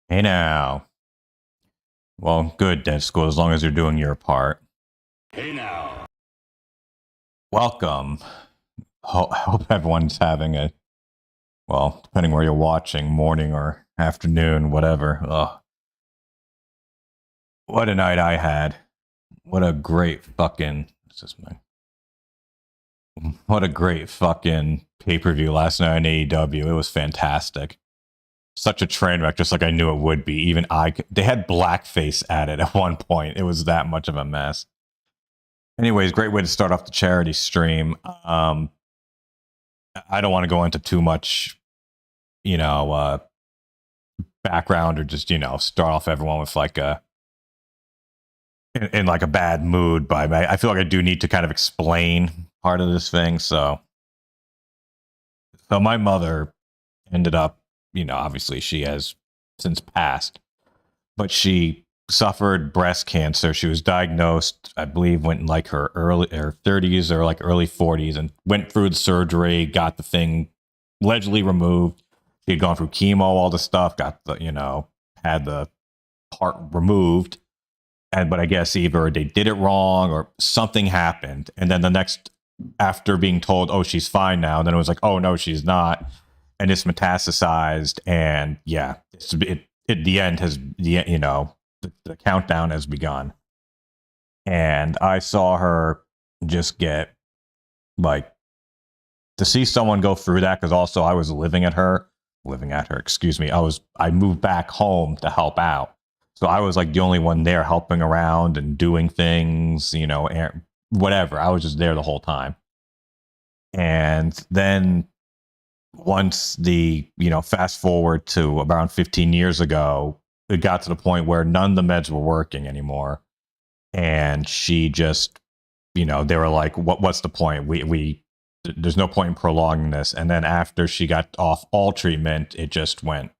Hey now. Well, good, Dead School, as long as you're doing your part. Welcome. Hope everyone's having a, well, depending where you're watching, morning or afternoon, whatever. Ugh. What a night I had. What a great fucking, what a great fucking pay-per-view last night on AEW. It was fantastic. Such a train wreck, just like I knew it would be. Even they had blackface at it at one point. It was that much of a mess. Anyways, great way to start off the charity stream. I don't want to go into too much, background or just, start off everyone with like in like a bad mood. But I feel like I do need to kind of explain part of this thing. So my mother ended up, obviously she has since passed, but she suffered breast cancer. She was diagnosed, I believe, went in like her 30s or like early 40s and went through the surgery, got the thing allegedly removed. She had gone through chemo, all the stuff, got the, had the part removed. But I guess either they did it wrong or something happened. And then the next, after being told, oh, she's fine now, then it was like, oh, no, she's not. And it's metastasized. And yeah, the end has, the countdown has begun. And I saw her just get, like, to see someone go through that, because also I was living at her, excuse me. I moved back home to help out. So I was like the only one there helping around and doing things, whatever. I was just there the whole time. And then once the, fast forward to around 15 years ago, it got to the point where none of the meds were working anymore. And she just, they were like, what's the point? There's no point in prolonging this. And then after she got off all treatment, it just went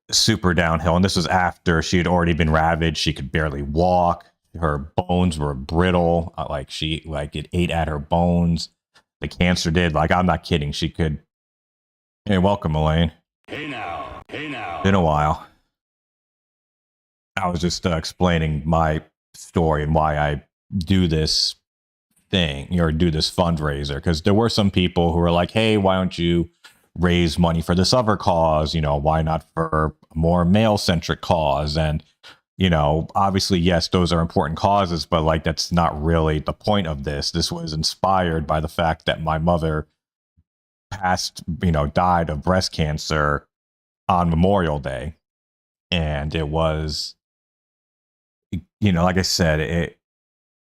super downhill. And this was after she had already been ravaged. She could barely walk. Her bones were brittle. It ate at her bones. The cancer did. Like, I'm not kidding. She could. Hey, welcome, Elaine. Hey now. Been a while. I was just explaining my story and why I do this thing or do this fundraiser, because there were some people who were like, hey, why don't you raise money for this other cause? Why not for a more male-centric cause? And, obviously, yes, those are important causes, but like, that's not really the point of this. This was inspired by the fact that my mother died of breast cancer on Memorial Day. And it was, like I said,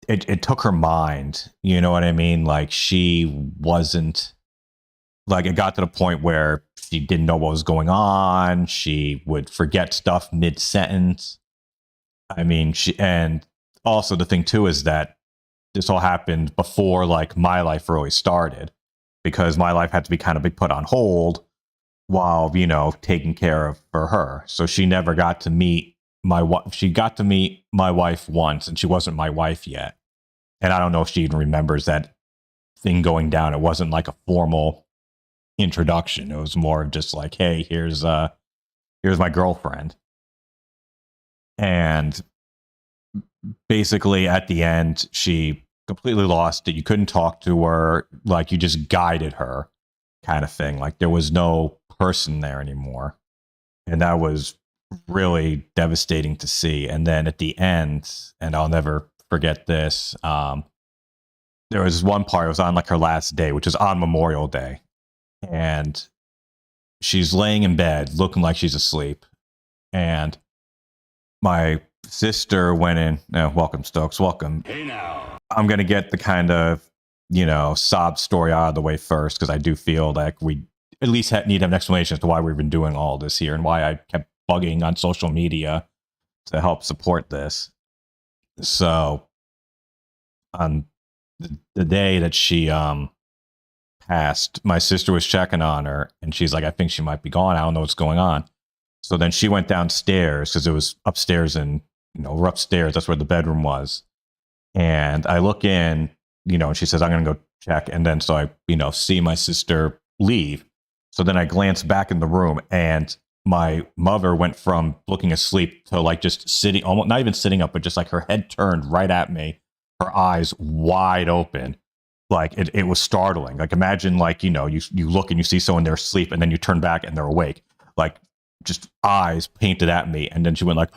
it took her mind, you know what I mean? Like, she wasn't, like, it got to the point where she didn't know what was going on. She would forget stuff mid-sentence. I mean, and also the thing too is that this all happened before like my life really started, because my life had to be kind of put on hold while, taking care of for her. So she never got to meet my wife. She got to meet my wife once, and she wasn't my wife yet. And I don't know if she even remembers that thing going down. It wasn't like a formal introduction. It was more of just like, hey, here's my girlfriend. And basically at the end, she completely lost it. You couldn't talk to her. Like, you just guided her kind of thing. Like, there was no person there anymore. And that was really devastating to see. And then at the end, and I'll never forget this, there was one part, it was on like her last day, which was on Memorial Day. And she's laying in bed looking like she's asleep. And my sister went in. Welcome, Stokes. Welcome. Hey now. I'm going to get the kind of, sob story out of the way first, because I do feel like we at least need to have an explanation as to why we've been doing all this here and why I kept bugging on social media to help support this. So on the day that she passed, my sister was checking on her, and she's like, I think she might be gone. I don't know what's going on. So then she went downstairs, because it was upstairs, and we're upstairs. That's where the bedroom was. And I look in, and she says, I'm going to go check. And then so I, see my sister leave. So then I glanced back in the room, and my mother went from looking asleep to like just sitting, almost not even sitting up, but just like her head turned right at me, her eyes wide open. Like it was startling. Like imagine like, you look and you see someone there asleep, and then you turn back and they're awake. Like just eyes painted at me. And then she went like,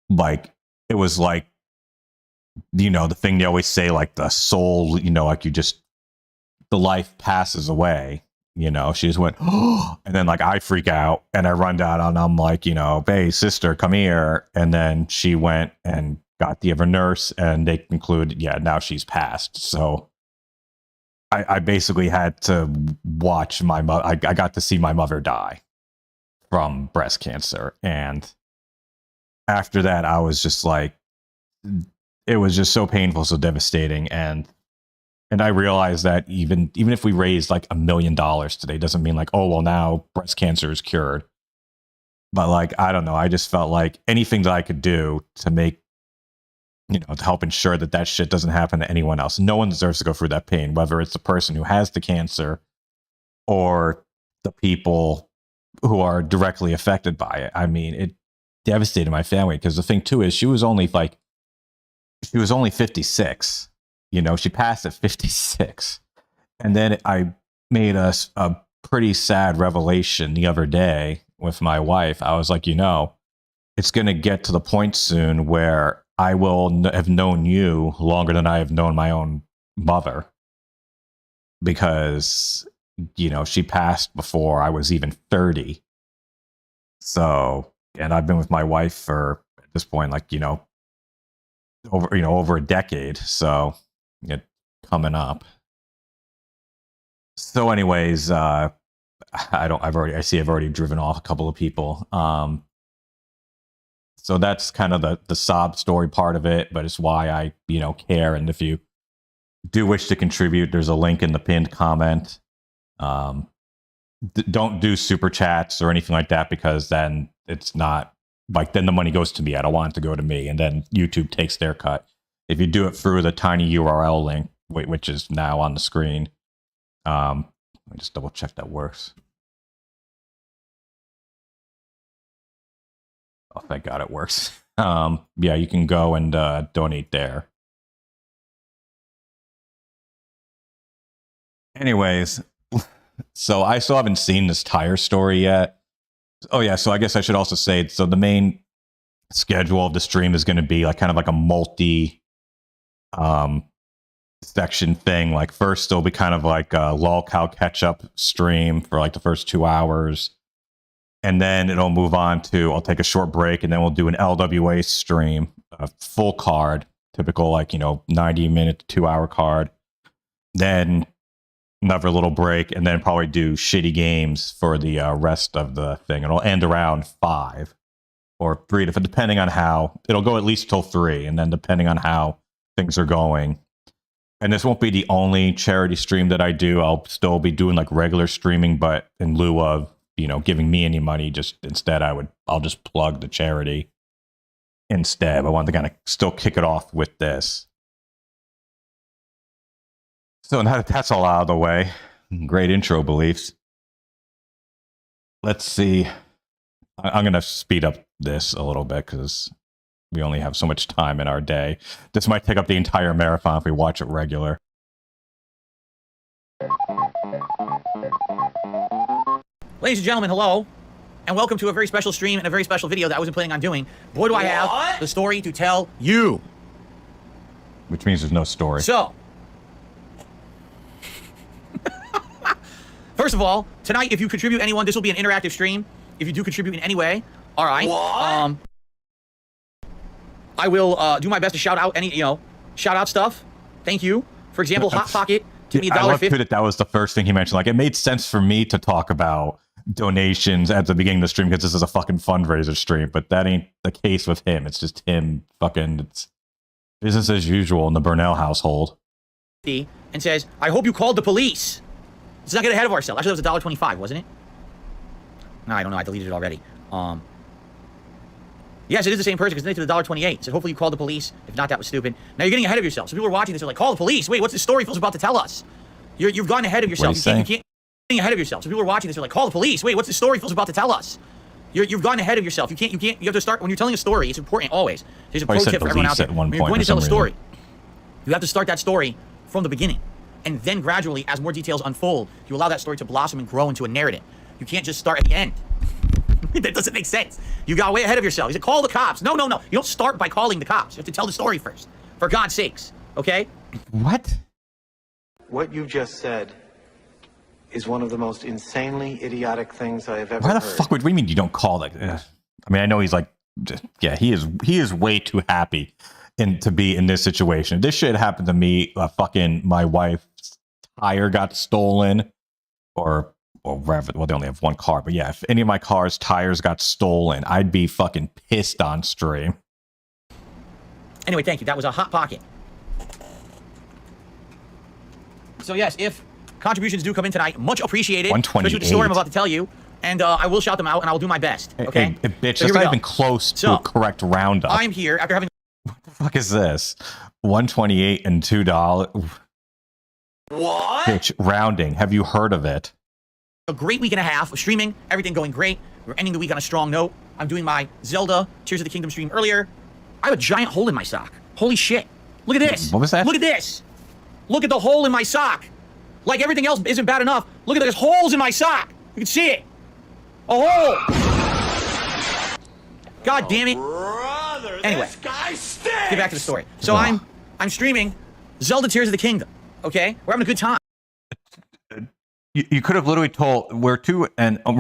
like it was like, the thing they always say, like the soul, like the life passes away. She just went, and then like I freak out and I run down and I'm like, hey, sister, come here. And then she went and got the other nurse, and they concluded, yeah, now she's passed. So I basically had to watch my mother. I got to see my mother die from breast cancer. And after that, I was just like, it was just so painful, so devastating. And I realized that even if we raised like $1 million today, doesn't mean like, oh, well, now breast cancer is cured. But like, I don't know. I just felt like anything that I could do to make, to help ensure that shit doesn't happen to anyone else. No one deserves to go through that pain, whether it's the person who has the cancer or the people who are directly affected by it. I mean, it devastated my family, because the thing too is she was only 56. She passed at 56. And then I made a pretty sad revelation the other day with my wife. I was like, it's going to get to the point soon where I will have known you longer than I have known my own mother, because, she passed before I was even 30. So, and I've been with my wife for, at this point, like, over a decade. So coming up. So anyways, I've already driven off a couple of people. So that's kind of the sob story part of it, but it's why I, care. And if you do wish to contribute, there's a link in the pinned comment. Don't do super chats or anything like that, because then it's not like, then the money goes to me. I don't want it to go to me, and then YouTube takes their cut. If you do it through the tiny URL link, which is now on the screen, let me just double check that works. Oh, thank God it works. Yeah, you can go and donate there. Anyways, so I still haven't seen this tire story yet. Oh yeah, so I guess I should also say, so the main schedule of the stream is going to be like kind of like a multi section thing. Like first there'll be kind of like a lolcow catch-up stream for like the first 2 hours. And then it'll move on to, I'll take a short break, and then we'll do an LWA stream, a full card, typical 90-minute to 2-hour card. Then another little break, and then probably do shitty games for the rest of the thing. It'll end around 5 or 3, depending on how, it'll go at least till 3, and then depending on how things are going. And this won't be the only charity stream that I do. I'll still be doing like regular streaming, but in lieu of giving me any money, just instead I'll just plug the charity instead. I want to kind of still kick it off with this. So now that that's all out of the way, great intro beliefs. Let's see. I'm going to speed up this a little bit because we only have so much time in our day. This might take up the entire marathon if we watch it regular. Ladies and gentlemen, hello, and welcome to a very special stream and a very special video that I wasn't planning on doing. Boy, do I have the story to tell you. Which means there's no story. So, first of all, tonight, if you contribute anyone, this will be an interactive stream. If you do contribute in any way, all right. What? I will do my best to shout out any, shout out stuff. Thank you. For example, Hot Pocket to me $1.50. I love too that was the first thing he mentioned. Like, it made sense for me to talk about donations at the beginning of the stream because this is a fucking fundraiser stream, but that ain't the case with him. It's just him it's business as usual in the Burnell household. And says, I hope you called the police. Let's not get ahead of ourselves. Actually, that was $1.25, wasn't it? No, I don't know. I deleted it already. Yes, it is the same person because they did $1.28. It said, hopefully you called the police. If not, that was stupid. Now you're getting ahead of yourself. So people are watching this. They're like, call the police. Wait, what's the story Phil's about to tell us? You've gone ahead of yourself. What are you saying? You can't ahead of yourself. So people are watching this, they're like, call the police. Wait, what's the story Phil's about to tell us? You've gone ahead of yourself. You have to start, when you're telling a story, it's important always. There's a pro tip for everyone out there. When you're going to tell a story, you have to start that story from the beginning. And then gradually, as more details unfold, you allow that story to blossom and grow into a narrative. You can't just start at the end. That doesn't make sense. You got way ahead of yourself. He said, call the cops. No. You don't start by calling the cops. You have to tell the story first. For God's sakes. Okay? What? What you just said is one of the most insanely idiotic things I have ever Why the heard. fuck what do you mean you don't call like this? I mean, I know he's like, yeah, he is way too happy to be in this situation. This shit happened to me. Fucking my wife's tire got stolen, or wherever. Well, they only have one car, but yeah, if any of my car's tires got stolen, I'd be fucking pissed on stream. Anyway, thank you. That was a hot pocket. So yes, if contributions do come in tonight, much appreciated. 128. Especially with the story I'm about to tell you. And I will shout them out, and I will do my best. Okay? Hey, bitch, So that's here we not go. even close to a correct roundup. I'm here after having... What the fuck is this? 128 and $2. What? Bitch, rounding. Have you heard of it? A great week and a half of streaming. Everything going great. We're ending the week on a strong note. I'm doing my Zelda Tears of the Kingdom stream earlier. I have a giant hole in my sock. Holy shit. Look at this. What was that? Look at this. Look at the hole in my sock. Like everything else isn't bad enough. Look at those holes in my sock. You can see it. A hole. God damn it. Brother, Anyway, this guy stinks. get back to the story. So I'm streaming Zelda Tears of the Kingdom. Okay? We're having a good time. You could have literally told we're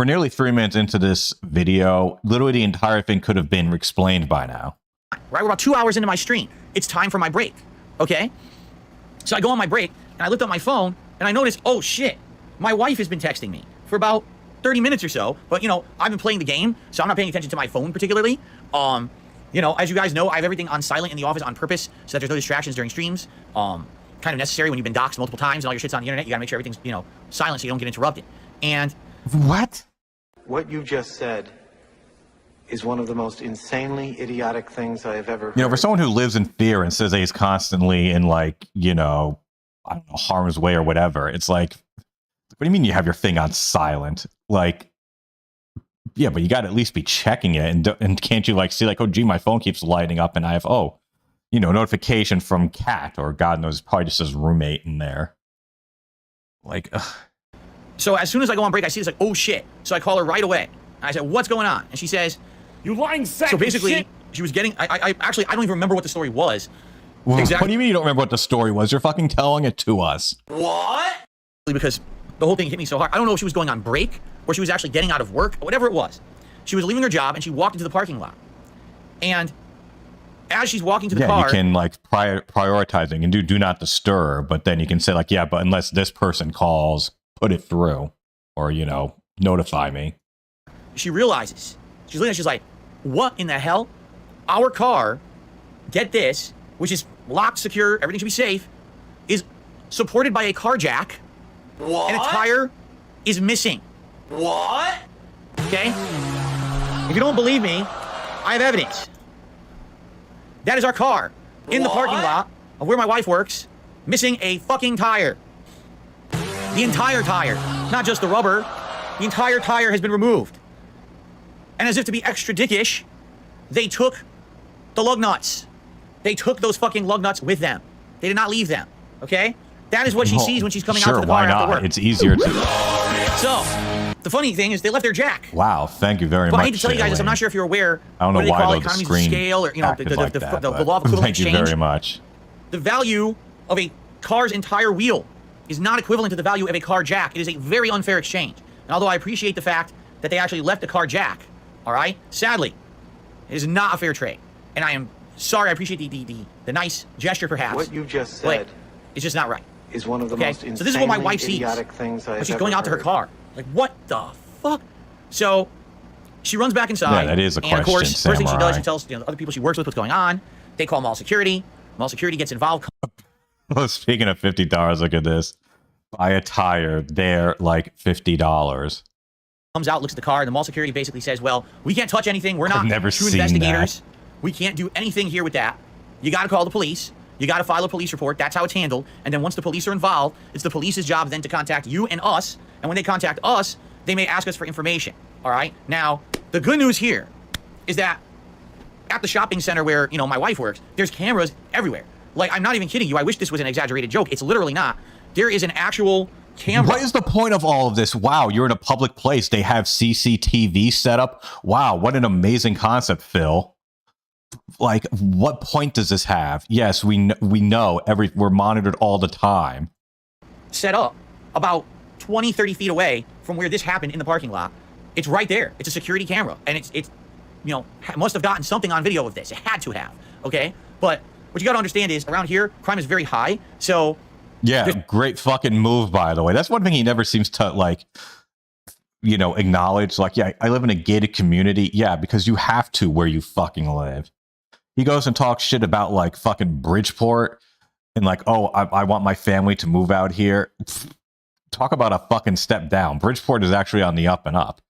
nearly 3 minutes into this video. Literally the entire thing could have been explained by now. Right? We're about 2 hours into my stream. It's time for my break. Okay? So I go on my break and I lift up my phone and I notice, oh shit, my wife has been texting me for about 30 minutes or so. But you know, I've been playing the game, so I'm not paying attention to my phone particularly. You know, as you guys know, I have everything on silent in the office on purpose so that there's no distractions during streams. Kind of necessary when you've been doxxed multiple times and all your shit's on the internet. You gotta make sure everything's, you know, silent so you don't get interrupted. And What? What you just said is one of the most insanely idiotic things I have ever heard. You know, for someone who lives in fear and says that he's constantly in like, you know, I don't know, harm's way or whatever, it's like, what do you mean you have your thing on silent? Like, yeah, but you got to at least be checking it. And can't you like see like, oh, gee, my phone keeps lighting up and I have, you know, notification from Kat or God knows, probably just his roommate in there. Like, ugh. so as soon as I go on break, I see this like, oh shit. So I call her right away. And I said, what's going on? And she says, You lying sack so of basically, shit. she was getting, I actually, I don't even remember what the story was. What Exactly. do you mean you don't remember what the story was? You're fucking telling it to us. What? Because the whole thing hit me so hard. I don't know if she was going on break or she was actually getting out of work, or whatever it was. She was leaving her job and she walked into the parking lot. And as she's walking to the car, you can like prioritizing and do not disturb, but then you can say like, yeah, but unless this person calls, put it through, or you know, notify me. she realizes, she's looking at it, she's like, what in the hell? Our car, get this, which is locked, secure, everything should be safe, is supported by a car jack. What? And a tire is missing. What? Okay? If you don't believe me, I have evidence. That is our car in the parking lot of where my wife works, missing a fucking tire. The entire tire, not just the rubber. The entire tire has been removed. And as if to be extra dickish, they took the lug nuts. They took those fucking lug nuts with them. They did not leave them. Okay? That is what she sees when she's coming out to the car why after not? work. It's easier to. So, the funny thing is they left their jack. Wow, thank you very But much. I hate to tell you guys this. I'm not sure if you're aware. I don't know what do they why call though, it? the Economies of screen scale, or you know, acted like that, the but law of equivalent thank exchange. you very much. The value of a car's entire wheel is not equivalent to the value of a car jack. It is a very unfair exchange. And although I appreciate the fact that they actually left a car jack, all right, sadly, it is not a fair trade. And I am sorry. I appreciate the nice gesture, perhaps. What you just but said it's just not right. is one of the Okay, most insanely so this is what my wife sees idiotic things I when have she's going ever out to her heard. car. Like, what the fuck? So she runs back inside. Yeah, that is a and of course, question, first thing she does, Samurai. she tells the other people she works with what's going on. They call mall security. Mall security gets involved. Well, speaking of $50, look at this. Buy a tire, they're like $50. Comes out, looks at the car, and the mall security basically says, well, we can't touch anything. We're I've not never true seen investigators. We can't do anything here with that. You got to call the police. You got to file a police report. That's how it's handled. And then once the police are involved, it's the police's job then to contact you and us, And when they contact us, they may ask us for information. All right. Now, the good news here is that at the shopping center where, you know, my wife works, there's cameras everywhere. Like, I'm not even kidding you. I wish this was an exaggerated joke. It's literally not. There is an actual camera. What is the point of all of this? Wow, you're in a public place. They have CCTV set up. Wow, what an amazing concept, Phil. Like, what point does this have? Yes, we know we're monitored all the time. Set up about 20, 30 feet away from where this happened in the parking lot. It's right there. It's a security camera. And it's you know, must have gotten something on video of this. It had to have, okay? But what you got to understand is around here, crime is very high. So yeah, great fucking move, by the way. That's one thing he never seems to, like, you know, acknowledge. Like, yeah, I live in a gated community. Yeah, because you have to where you fucking live. He goes and talks shit about, like, fucking Bridgeport and, like, oh, I want my family to move out here. Talk about a fucking step down. Bridgeport is actually on the up and up.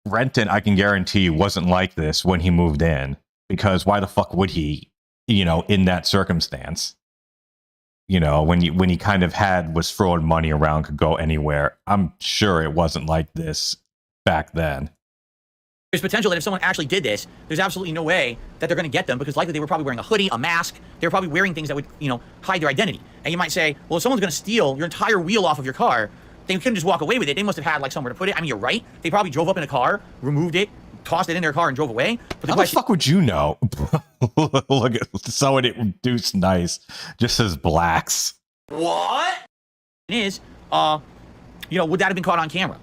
Renton, I can guarantee you, wasn't like this when he moved in, because why the fuck would he, you know, in that circumstance? You know, when he kind of was throwing money around, could go anywhere. I'm sure it wasn't like this back then. There's potential that if someone actually did this, there's absolutely no way that they're going to get them, because likely they were probably wearing a hoodie, a mask. They were probably wearing things that would, you know, hide their identity. And you might say, well, if someone's going to steal your entire wheel off of your car, they couldn't just walk away with it. They must have had, like, somewhere to put it. I mean, you're right. They probably drove up in a car, removed it, tossed it in their car, and drove away. But how the fuck would you know? Look at someone it reduced nice, just says blacks. What? Is, you know, would that have been caught on camera?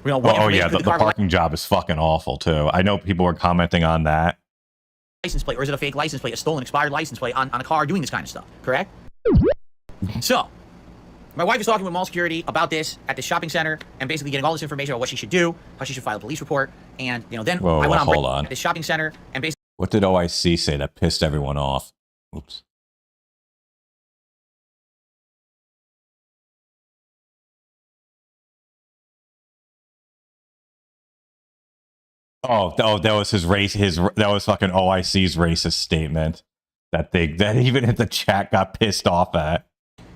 You know, oh yeah, the parking job is fucking awful too. I know people were commenting on that. License plate, or is it a fake license plate, a stolen, expired license plate on a car doing this kind of stuff? Correct. So, my wife is talking with mall security about this at the shopping center and basically getting all this information about what she should do, how she should file a police report, and, you know, then I went on break at the shopping center and basically. What did OIC say that pissed everyone off? Oops. Oh, that was his race. That was fucking OIC's racist statement that even in the chat got pissed off at.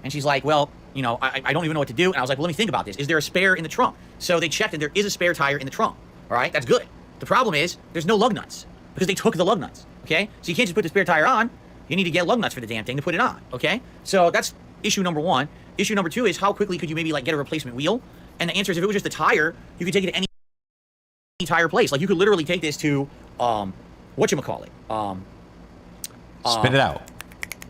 And she's like, well, you know, I don't even know what to do. And I was like, well, let me think about this. Is there a spare in the trunk? So they checked and there is a spare tire in the trunk. All right, that's good. The problem is there's no lug nuts because they took the lug nuts. Okay, so you can't just put the spare tire on. You need to get lug nuts for the damn thing to put it on. Okay, so that's issue number one. Issue number two is how quickly could you maybe, like, get a replacement wheel? And the answer is, if it was just a tire, you could take it to any tire place. Like, you could literally take this to whatchamacallit, spit it out,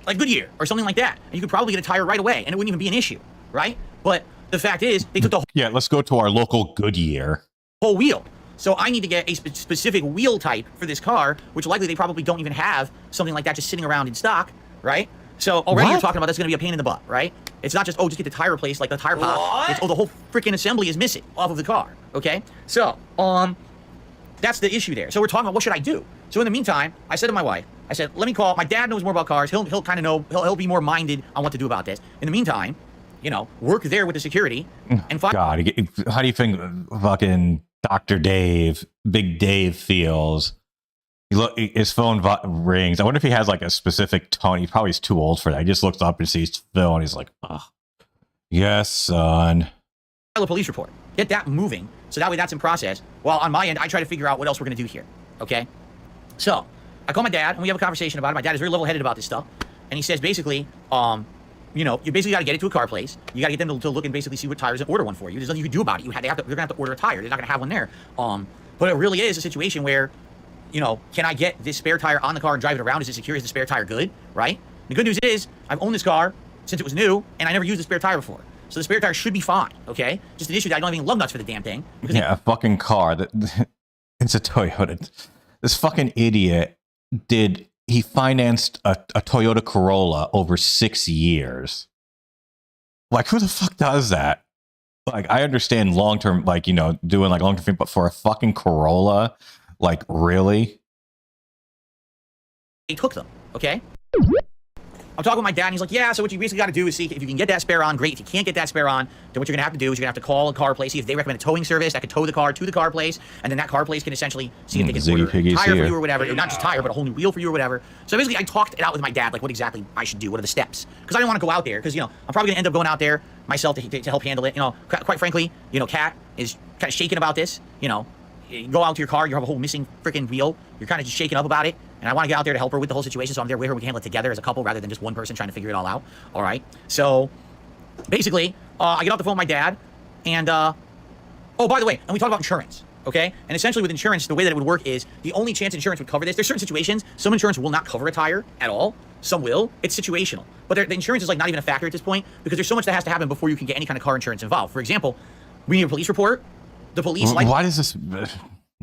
like Goodyear or something like that, and you could probably get a tire right away and it wouldn't even be an issue, right? But the fact is they took the let's go to our local Goodyear whole wheel. So I need to get a specific wheel type for this car, which likely they probably don't even have something like that just sitting around in stock, right? So already you're talking about that's going to be a pain in the butt, right? It's not just, oh, just get the tire replaced like the tire pop. It's, oh, the whole freaking assembly is missing off of the car, okay? So, that's the issue there. So we're talking about what should I do? So in the meantime, I said to my wife, I said, let me call. My dad knows more about cars. He'll kind of know. He'll be more minded on what to do about this. In the meantime, you know, work there with the security and find. God, how do you think fucking Dr. Dave, Big Dave feels? His phone rings. I wonder if he has, like, a specific tone. He probably is too old for that. He just looks up and sees Phil and he's like, oh, yes, son. File a police report. Get that moving. So that way that's in process. While on my end, I try to figure out what else we're going to do here. Okay? So I call my dad and we have a conversation about it. My dad is very level-headed about this stuff. And he says, basically, you know, you basically got to get it to a car place. You got to get them to look and basically see what tires and order one for you. There's nothing you can do about it. They're going to have to order a tire. They're not going to have one there. But it really is a situation where, you know, can I get this spare tire on the car and drive it around? Is it secure? Is the spare tire good? Right? The good news is I've owned this car since it was new and I never used the spare tire before. So the spare tire should be fine, okay? Just an issue that I don't have any lug nuts for the damn thing. Yeah, a fucking car. It's a Toyota. This fucking idiot he financed a Toyota Corolla over 6 years. Like, who the fuck does that? Like, I understand long-term, like, you know, doing, like, long-term, but for a fucking Corolla, like, really? They took them, okay? I'm talking with my dad, and he's like, yeah, so what you basically got to do is see if you can get that spare on, great. If you can't get that spare on, then what you're going to have to do is you're going to have to call a car place, see if they recommend a towing service that could tow the car to the car place, and then that car place can essentially see if they can order a tire for you or whatever. Not just tire, but a whole new wheel for you or whatever. So basically, I talked it out with my dad, like what exactly I should do, what are the steps. Because I didn't want to go out there, because, you know, I'm probably going to end up going out there myself to help handle it. You know, quite frankly, you know, Kat is kind of shaken about this, you know. You go out to your car, you have a whole missing freaking wheel. You're kind of just shaken up about it. And I want to get out there to help her with the whole situation. So I'm there with her. We can handle it together as a couple rather than just one person trying to figure it all out. All right. So basically, I get off the phone with my dad. And, oh, by the way, and we talk about insurance. Okay. And essentially with insurance, the way that it would work is the only chance insurance would cover this. There's certain situations, some insurance will not cover a tire at all. Some will. It's situational. But the insurance is like not even a factor at this point because there's so much that has to happen before you can get any kind of car insurance involved. For example, we need a police report. The police like why does this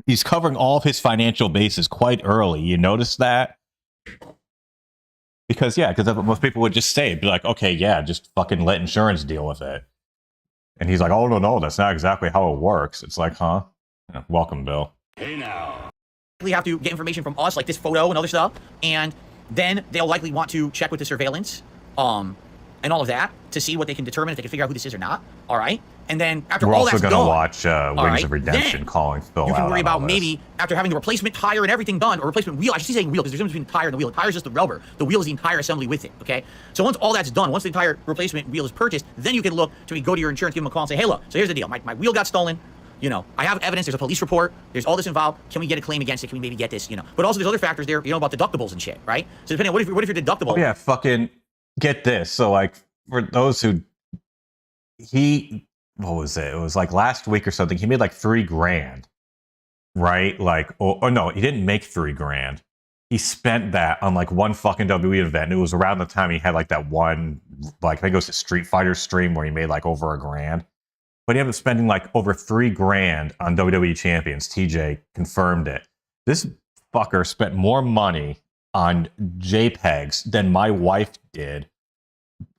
he's covering all of his financial bases quite early. You notice that? Because most people would just say, be like, okay, yeah, just fucking let insurance deal with it. And he's like, oh no, that's not exactly how it works. It's like, huh? Yeah, welcome, Bill. Hey now. We have to get information from us, like this photo and other stuff, and then they'll likely want to check with the surveillance, and all of that to see what they can determine if they can figure out who this is or not. All right. And then after all that's done, we're also going to watch Wings of Redemption calling Phil out. You can worry about maybe after having the replacement tire and everything done, or replacement wheel. I should say wheel because there's a difference between the tire and the wheel. The tire is just the rubber. The wheel is the entire assembly with it. Okay. So once all that's done, once the entire replacement wheel is purchased, then you can look to go to your insurance, give them a call, and say, hey, look. So here's the deal. My wheel got stolen. You know, I have evidence. There's a police report. There's all this involved. Can we get a claim against it? Can we maybe get this? You know. But also there's other factors there. You know about deductibles and shit, right? So depending on what if your deductible? Oh yeah, fucking get this. So like for those who what was it? It was like last week or something. He made like $3,000, right? Like, oh no, he didn't make $3,000. He spent that on like one fucking WWE event. It was around the time he had like that one, like I think it was a Street Fighter stream where he made like over $1,000. But he ended up spending like over $3,000 on WWE champions. TJ confirmed it. This fucker spent more money on JPEGs than my wife did.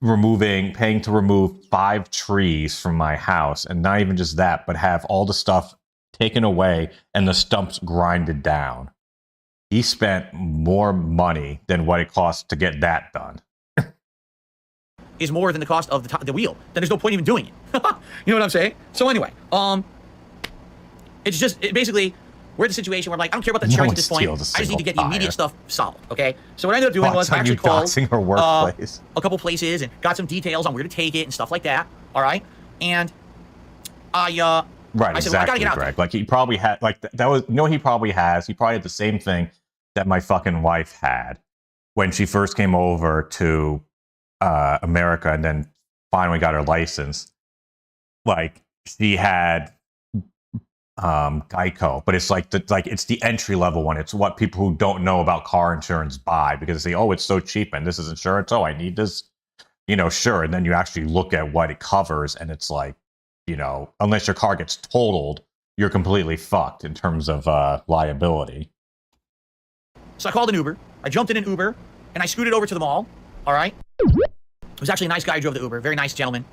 Paying to remove 5 trees from my house, and not even just that, but have all the stuff taken away and the stumps grinded down. He spent more money than what it costs to get that done. Is more than the cost of the wheel. Then there's no point even doing it. You know what I'm saying? So anyway, it's just basically we're in the situation where I'm like, I don't care about the insurance at this point. I just need to get the immediate stuff solved. Okay. So what I ended up doing was I actually called a couple places and got some details on where to take it and stuff like that. All right. And I said, well, I gotta get out there. Like he probably had that was he probably has. He probably had the same thing that my fucking wife had when she first came over to America and then finally got her license. Like she had Geico, but it's it's the entry level one. It's what people who don't know about car insurance buy because they say, oh, it's so cheap and this is insurance. Oh, I need this, sure. And then you actually look at what it covers and it's like, unless your car gets totaled, you're completely fucked in terms of liability. So I called an Uber. I jumped in an Uber and I scooted over to the mall. All right. It was actually a nice guy who drove the Uber, very nice gentleman,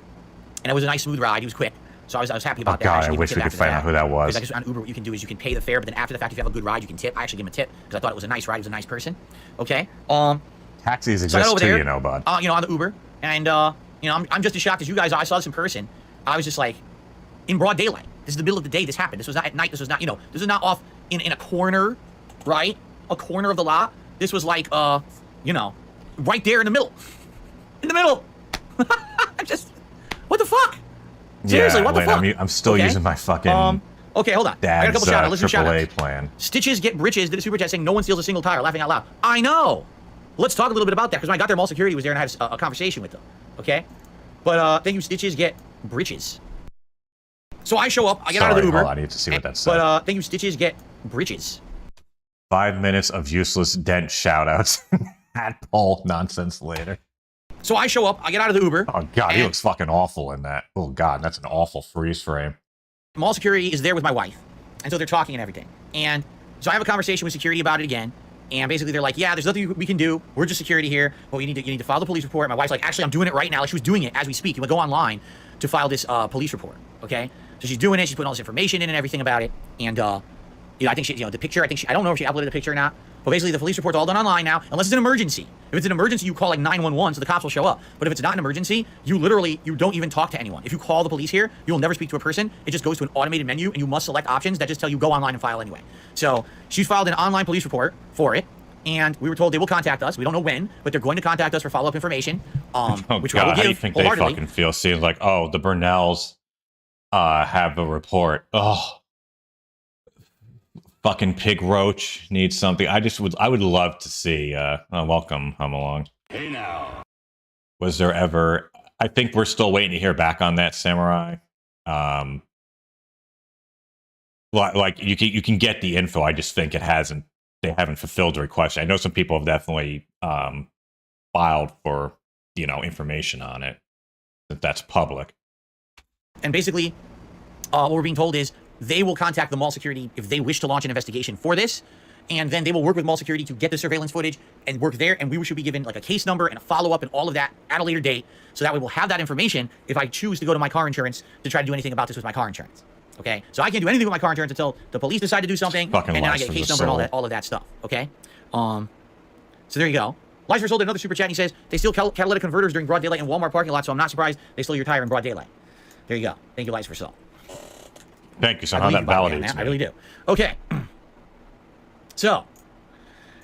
and it was a nice smooth ride. He was quick, so I was happy about that. God, I wish we could find out who that was. Because on Uber, what you can do is you can pay the fare, but then after the fact, if you have a good ride, you can tip. I actually give him a tip because I thought it was a nice ride. He was a nice person. Okay. Taxis exist too, bud. On the Uber, and I'm just as shocked as you guys are. I saw this in person. I was just like, in broad daylight. This is the middle of the day. This happened. This was not at night. This was not, this is not off in a corner, right? A corner of the lot. This was like, right there in the middle. In the middle. What the fuck? Seriously, what the fuck? I'm still using my fucking okay, hold on. I got a couple shout-outs. Listen, AAA plan. Stitches get britches. Did a super chat saying no one steals a single tire. Laughing out loud. I know. Let's talk a little bit about that because when I got there, mall security was there and I had a conversation with them. Okay, but thank you. Stitches get britches. So I show up. I get out of the Uber. Hold on, I need to see what that says. But thank you. Stitches get britches. 5 minutes of useless dent shout-outs. Tadpole nonsense later. So I show up, I get out of the Uber. Oh, God, he looks fucking awful in that. Oh, God, that's an awful freeze frame. Mall security is there with my wife. And so they're talking and everything. And so I have a conversation with security about it again. And basically they're like, yeah, there's nothing we can do. We're just security here. But you need to file the police report. My wife's like, actually, I'm doing it right now. Like she was doing it as we speak. You would go online to file this police report. Okay? So she's doing it. She's putting all this information in and everything about it. And, I think she, the picture, I don't know if she uploaded the picture or not. But basically the police report's all done online now, unless it's an emergency. If it's an emergency, you call like 911 so the cops will show up. But if it's not an emergency, you don't even talk to anyone. If you call the police here, you'll never speak to a person. It just goes to an automated menu and you must select options that just tell you go online and file anyway. So she filed an online police report for it. And we were told they will contact us. We don't know when, but they're going to contact us for follow-up information, which God, I will give how do you think they fucking feel? Seeing like, oh, the Burnells have a report. Oh, fucking Pig Roach needs something. I would love to see. Welcome, Hum Along. Hey now. Was there ever? I think we're still waiting to hear back on that, Samurai. Like you can get the info. I just think they haven't fulfilled the request. I know some people have definitely filed for information on it, that's public. And basically, what we're being told is they will contact the mall security if they wish to launch an investigation for this, and then they will work with mall security to get the surveillance footage and work there, and we should be given like a case number and a follow-up and all of that at a later date, so that way we'll have that information if I choose to go to my car insurance to try to do anything about this with my car insurance. Okay, so I can't do anything with my car insurance until the police decide to do something, and then I get a case number and all of that stuff. Okay, so there you go. Lies for Soul did another super chat, and he says they steal catalytic converters during broad daylight in Walmart parking lot, so I'm not surprised they stole your tire in broad daylight. There you go. Thank you, Lies for Soul. Thank you, son. That validates me. I really do. Okay. So,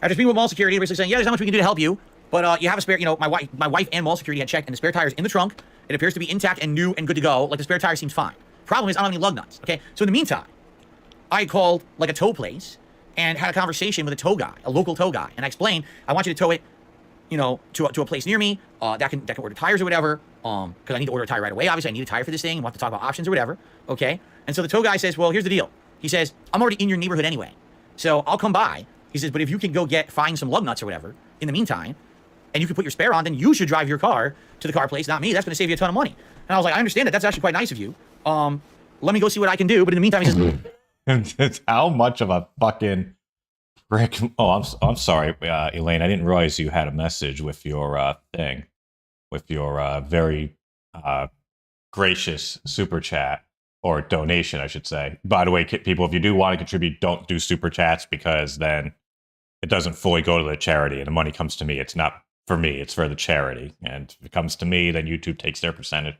after speaking with mall security, they're basically saying, yeah, there's not much we can do to help you, but you have a spare, my wife and mall security had checked, and the spare tire's in the trunk. It appears to be intact and new and good to go. Like, the spare tire seems fine. Problem is, I don't have any lug nuts, okay? So in the meantime, I called, like, a tow place and had a conversation with a tow guy, a local tow guy, and I explained, I want you to tow it, to a place near me, that can order tires or whatever, because I need to order a tire right away. Obviously, I need a tire for this thing, and we'll have to talk about options or whatever, okay? And so the tow guy says, well, here's the deal. He says, I'm already in your neighborhood anyway, so I'll come by. He says, but if you can go find some lug nuts or whatever in the meantime, and you can put your spare on, then you should drive your car to the car place, not me. That's going to save you a ton of money. And I was like, I understand that. That's actually quite nice of you. Let me go see what I can do. But in the meantime, he says, it's how much of a fucking prick. Oh, I'm sorry, Elaine. I didn't realize you had a message with your thing, with your very gracious super chat or donation, I should say. By the way, people, if you do want to contribute, don't do super chats, because then it doesn't fully go to the charity and the money comes to me. It's not for me, it's for the charity. And if it comes to me, then YouTube takes their percentage.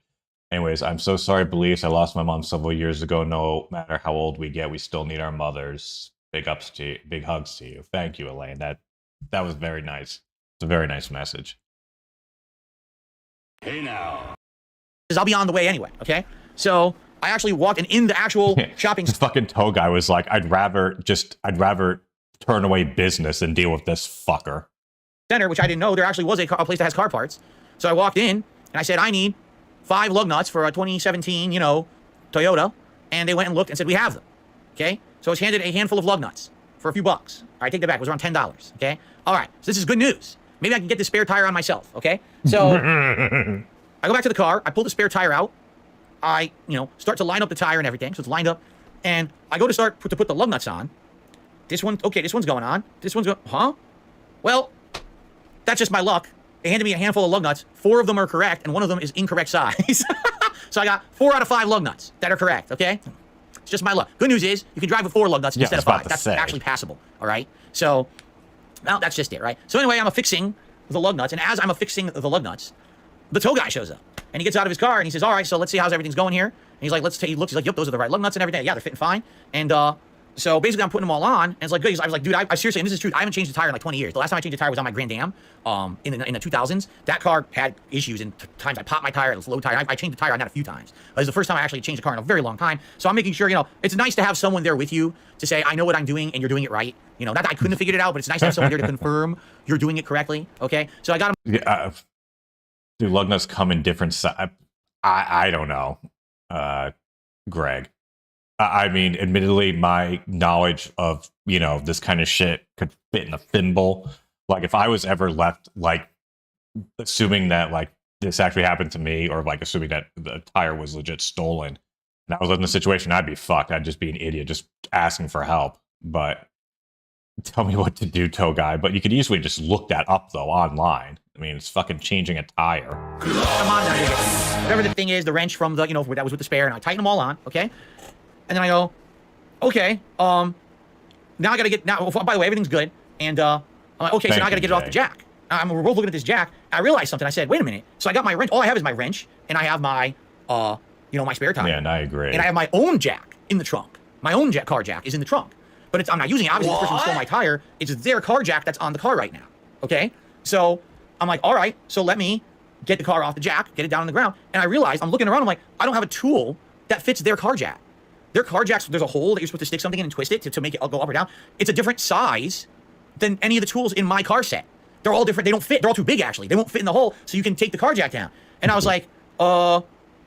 Anyways, I'm so sorry, Belize. I lost my mom several years ago. No matter how old we get, we still need our mothers. Big hugs to you. Thank you, Elaine. That was very nice. It's a very nice message. Hey now. I'll be on the way anyway, okay? So I actually walked in the actual shopping The fucking tow guy was like, I'd rather turn away business than deal with this fucker. Center, which I didn't know there actually was a place that has car parts. So I walked in and I said, I need 5 lug nuts for a 2017, Toyota. And they went and looked and said, we have them. Okay? So I was handed a handful of lug nuts for a few bucks. All right, take that back. It was around $10. Okay? All right. So this is good news. Maybe I can get the spare tire on myself. Okay? So I go back to the car. I pull the spare tire out. I, start to line up the tire and everything. So it's lined up. And I go to put the lug nuts on. This one's going on. This one's going, huh? Well, that's just my luck. They handed me a handful of lug nuts. 4 of them are correct, and 1 of them is incorrect size. So I got 4 out of 5 lug nuts that are correct, okay? It's just my luck. Good news is, you can drive with 4 lug nuts instead of 5. That's actually passable, all right? So, well, that's just it, right? So anyway, I'm affixing the lug nuts, and as I'm affixing the lug nuts, the tow guy shows up. And he gets out of his car, and he says, all right, so let's see how's everything's going here. And he's like, he looks, he's like, yep, those are the right lug nuts and everything. Yeah, they're fitting fine. And, so basically, I'm putting them all on, and it's like good. I was like, dude, I seriously, and this is true. I haven't changed the tire in like 20 years. The last time I changed the tire was on my Grand Am, in the 2000s. That car had issues, and times I popped my tire. It was low tire. I changed the tire on that a few times. It was the first time I actually changed a car in a very long time. So I'm making sure, it's nice to have someone there with you to say, I know what I'm doing, and you're doing it right. Not that I couldn't have figured it out, but it's nice to have someone there to confirm you're doing it correctly. Okay, so I got him. Yeah, do lug nuts come in different sizes? I don't know, Greg. I mean, admittedly, my knowledge of, this kind of shit could fit in a thimble. Like, if I was ever left, like, assuming that, like, this actually happened to me, or, like, assuming that the tire was legit stolen, and I was in the situation, I'd be fucked. I'd just be an idiot just asking for help. But tell me what to do, tow guy. But you could easily just look that up, though, online. I mean, it's fucking changing a tire. Come on, whatever the thing is, the wrench from the, that was with the spare, and I tighten them all on, okay? And then I go, okay, now I gotta get, by the way, everything's good. And I'm like, okay, so now I gotta get it off the jack. We're both looking at this jack. I realized something. I said, wait a minute. So I got my wrench. All I have is my wrench, and I have my, my spare tire. Yeah, and I agree. And I have my own jack in the trunk. My own car jack is in the trunk. But I'm not using it. Obviously, the person who stole my tire, it's their car jack that's on the car right now. Okay? So I'm like, all right, so let me get the car off the jack, get it down on the ground. And I realized, I'm looking around, I'm like, I don't have a tool that fits their car jack. Their car jacks, there's a hole that you're supposed to stick something in and twist it to make it go up or down. It's a different size than any of the tools in my car set. They're all different. They don't fit. They're all too big, actually. They won't fit in the hole, so you can take the car jack down. And I was like,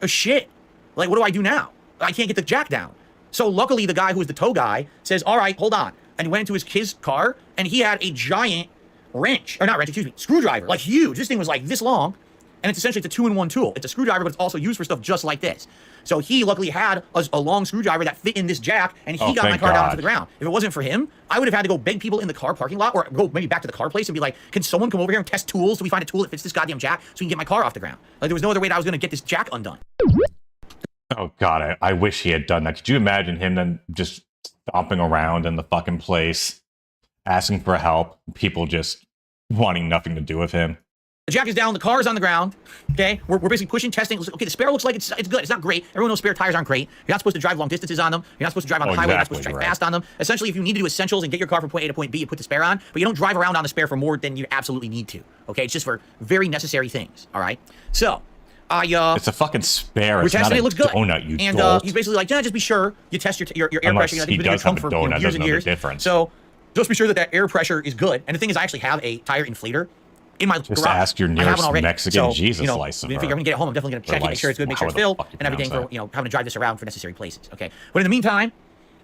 shit. Like, what do I do now? I can't get the jack down. So luckily, the guy who was the tow guy says, all right, hold on. And he went into his car, and he had a giant screwdriver, like huge. This thing was like this long, and it's essentially, it's a 2-in-1 tool. It's a screwdriver, but it's also used for stuff just like this. So he luckily had a long screwdriver that fit in this jack, and he got my car down to the ground. If it wasn't for him, I would have had to go beg people in the car parking lot, or go maybe back to the car place and be like, can someone come over here and test tools? Do we find a tool that fits this goddamn jack so we can get my car off the ground? Like, there was no other way that I was going to get this jack undone. Oh, God, I wish he had done that. Could you imagine him then just stomping around in the fucking place, asking for help, people just wanting nothing to do with him? The jack is down, the car is on the ground, okay? We're basically pushing, testing. Okay, the spare looks like it's good. It's not great. Everyone knows spare tires aren't great. You're not supposed to drive long distances on them. You're not supposed to drive on the highway. You're not supposed to drive fast on them. Essentially, if you need to do essentials and get your car from point A to point B, you put the spare on, but you don't drive around on the spare for more than you absolutely need to, okay? It's just for very necessary things, all right? So, it's a fucking spare. We're it's testing not it. Looks good. Donut, you and dolt. He's basically like, just be sure you test your air Unless pressure. he does have a donut, years and years. difference. So just be sure that air pressure is good. And the thing is, I actually have a tire inflator in my just garage. Ask your nearest Mexican Jesus license. If I'm gonna get it home, I'm definitely gonna check it, make sure it's good, make sure it's filled, and everything for having to drive this around for necessary places. Okay. But in the meantime,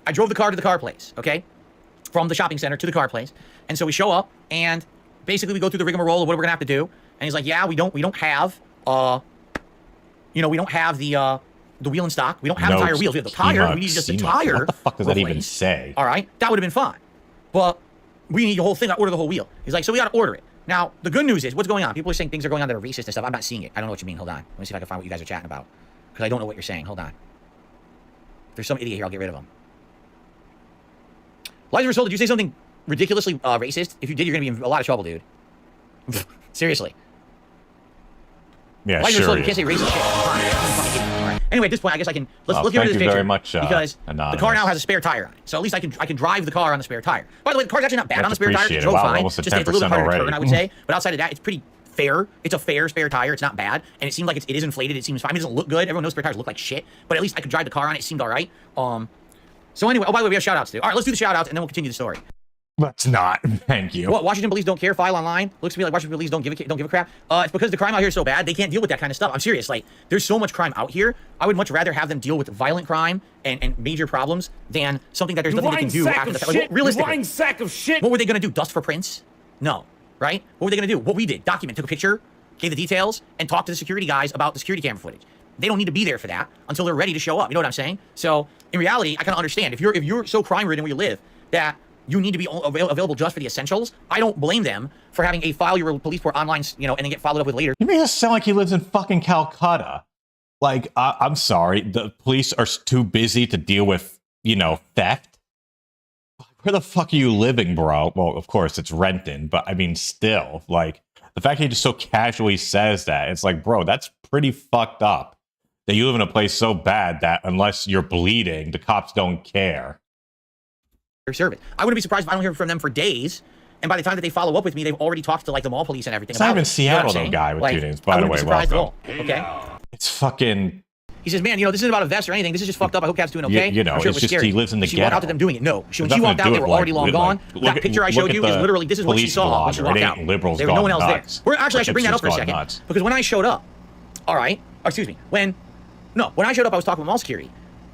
I drove the car to the car place. Okay, from the shopping center to the car place, and so we show up, and basically we go through the rigmarole of what we're gonna have to do. And he's like, yeah, we don't have we don't have the wheel in stock. We don't have the tire wheels. We have the tire. We need just the tire. What the fuck does that even say? All right, that would have been fine. But we need the whole thing. I order the whole wheel. He's like, so we got to order it. Now, the good news is, what's going on? People are saying things are going on that are racist and stuff. I'm not seeing it. I don't know what you mean. Hold on. Let me see if I can find what you guys are chatting about. Because I don't know what you're saying. Hold on. If there's some idiot here, I'll get rid of him. Liza Rousseau, did you say something ridiculously racist? If you did, you're going to be in a lot of trouble, dude. Seriously. Yeah, Liza sure. Rousseau, you can't say racist shit. Anyway, at this point, I guess I can let's get rid of this picture very much, because anonymous. the car now has a spare tire on it. So at least I can drive the car on the spare tire. By the way, the car's actually not bad That's on the spare tire. It drove fine. Just it's a little bit harder to turn, I would say. But outside of that, it's pretty fair. It's a fair spare tire. It's not bad, and it seemed like it is inflated. It seems fine. It doesn't look good. Everyone knows spare tires look like shit, but at least I could drive the car on it. It seemed all right. So anyway, oh by the way, we have shout outs to do. All right, let's do the shout outs and then we'll continue the story. Let's not. Thank you. What, Washington police don't care? File online. Looks to me like Washington police don't give a crap. It's because the crime out here is so bad. They can't deal with that kind of stuff. I'm serious. Like, there's so much crime out here. I would much rather have them deal with violent crime and major problems than something that there's nothing they can do after the fact. Like, realistically, lying sack of shit. What were they gonna do? Dust for prints? No. Right? What were they gonna do? What we did? Document. Took a picture, gave the details, and talked to the security guys about the security camera footage. They don't need to be there for that until they're ready to show up. You know what I'm saying? So in reality, I kind of understand if you're so crime ridden where you live that you need to be available just for the essentials. I don't blame them for having a file your police report online, and then get followed up with later. You make it sound like he lives in fucking Calcutta. Like, I'm sorry, the police are too busy to deal with, theft. Where the fuck are you living, bro? Well, of course, it's Renton, but I mean, still, like, the fact that he just so casually says that, it's like, bro, that's pretty fucked up. That you live in a place so bad that unless you're bleeding, the cops don't care. Service. I wouldn't be surprised if I don't hear from them for days, and by the time that they follow up with me, they've already talked to like the mall police and everything. It's not even Seattle, though, guy with 2 names. By the way, welcome. Okay. It's fucking. He says, man, this isn't about a vest or anything. This is just fucked up. I hope Cat's doing okay. I'm sure it's just scary. He lives in the ghetto. She walked out to them doing it. No, when she walked out, they were already long gone. That picture I showed you is literally this is what she saw when she walked out. There was no one else there. I should bring that up for a second because when I showed up, all right, excuse me, when I showed up, I was talking with mall security.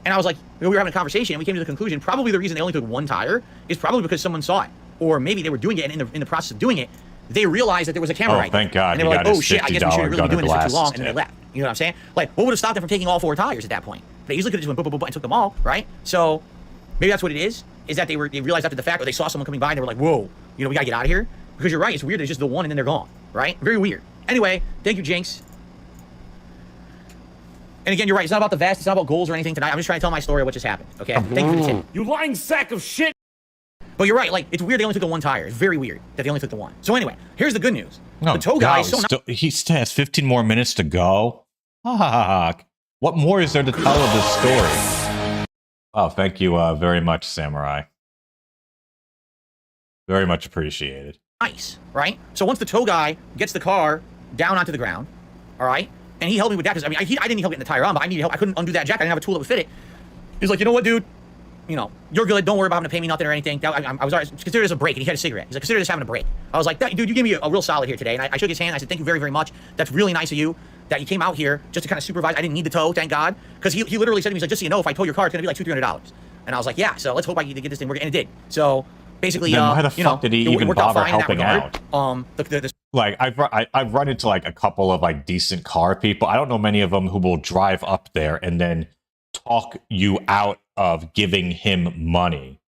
And I was like, we were having a conversation, and we came to the conclusion, probably the reason they only took one tire is probably because someone saw it. Or maybe they were doing it, and in the process of doing it, they realized that there was a camera right there. Thank God. And they were like, oh shit, I guess we shouldn't really be doing this for too long, and then they left. You know what I'm saying? Like, what would have stopped them from taking all 4 tires at that point? They easily could have just went boop, boop, boop, and took them all, right? So maybe that's what it is that they realized after the fact, or they saw someone coming by, and they were like, whoa, we gotta get out of here. Because you're right, it's weird, there's just the one, and then they're gone, right? Very weird. Anyway, thank you, Jinx. And again, you're right. It's not about the vest. It's not about goals or anything tonight. I'm just trying to tell my story of what just happened. Okay. Thank you for the tip. You lying sack of shit. But you're right. Like, it's weird they only took the one tire. It's very weird that they only took the one. So anyway, here's the good news. No, the tow guy is so he still has 15 more minutes to go. Fuck. What more is there to tell of this story? Oh, thank you very much, Samurai. Very much appreciated. nice, right? So once the tow guy gets the car down onto the ground, all right, and he helped me with that because I mean I didn't need help getting the tire on, but I needed help. I couldn't undo that jack. I didn't have a tool that would fit it. He's like, you know what, dude? You know, you're good. Don't worry about having to pay me nothing or anything. I was already consider this a break, and he had a cigarette. He's like, consider this having a break. I was like, dude, you gave me a real solid here today, and I shook his hand. I said, thank you very, very much. That's really nice of you that you came out here just to kind of supervise. I didn't need the tow, thank God, because he literally said to me, he's like, just so you know, if I tow your car, it's gonna be like $200-300. And I was like, yeah. So let's hope I get this thing working, and it did. So basically, then why the fuck did he even bother helping out? Like I've run into like a couple of like decent car people. I don't know many of them who will drive up there and then talk you out of giving him money.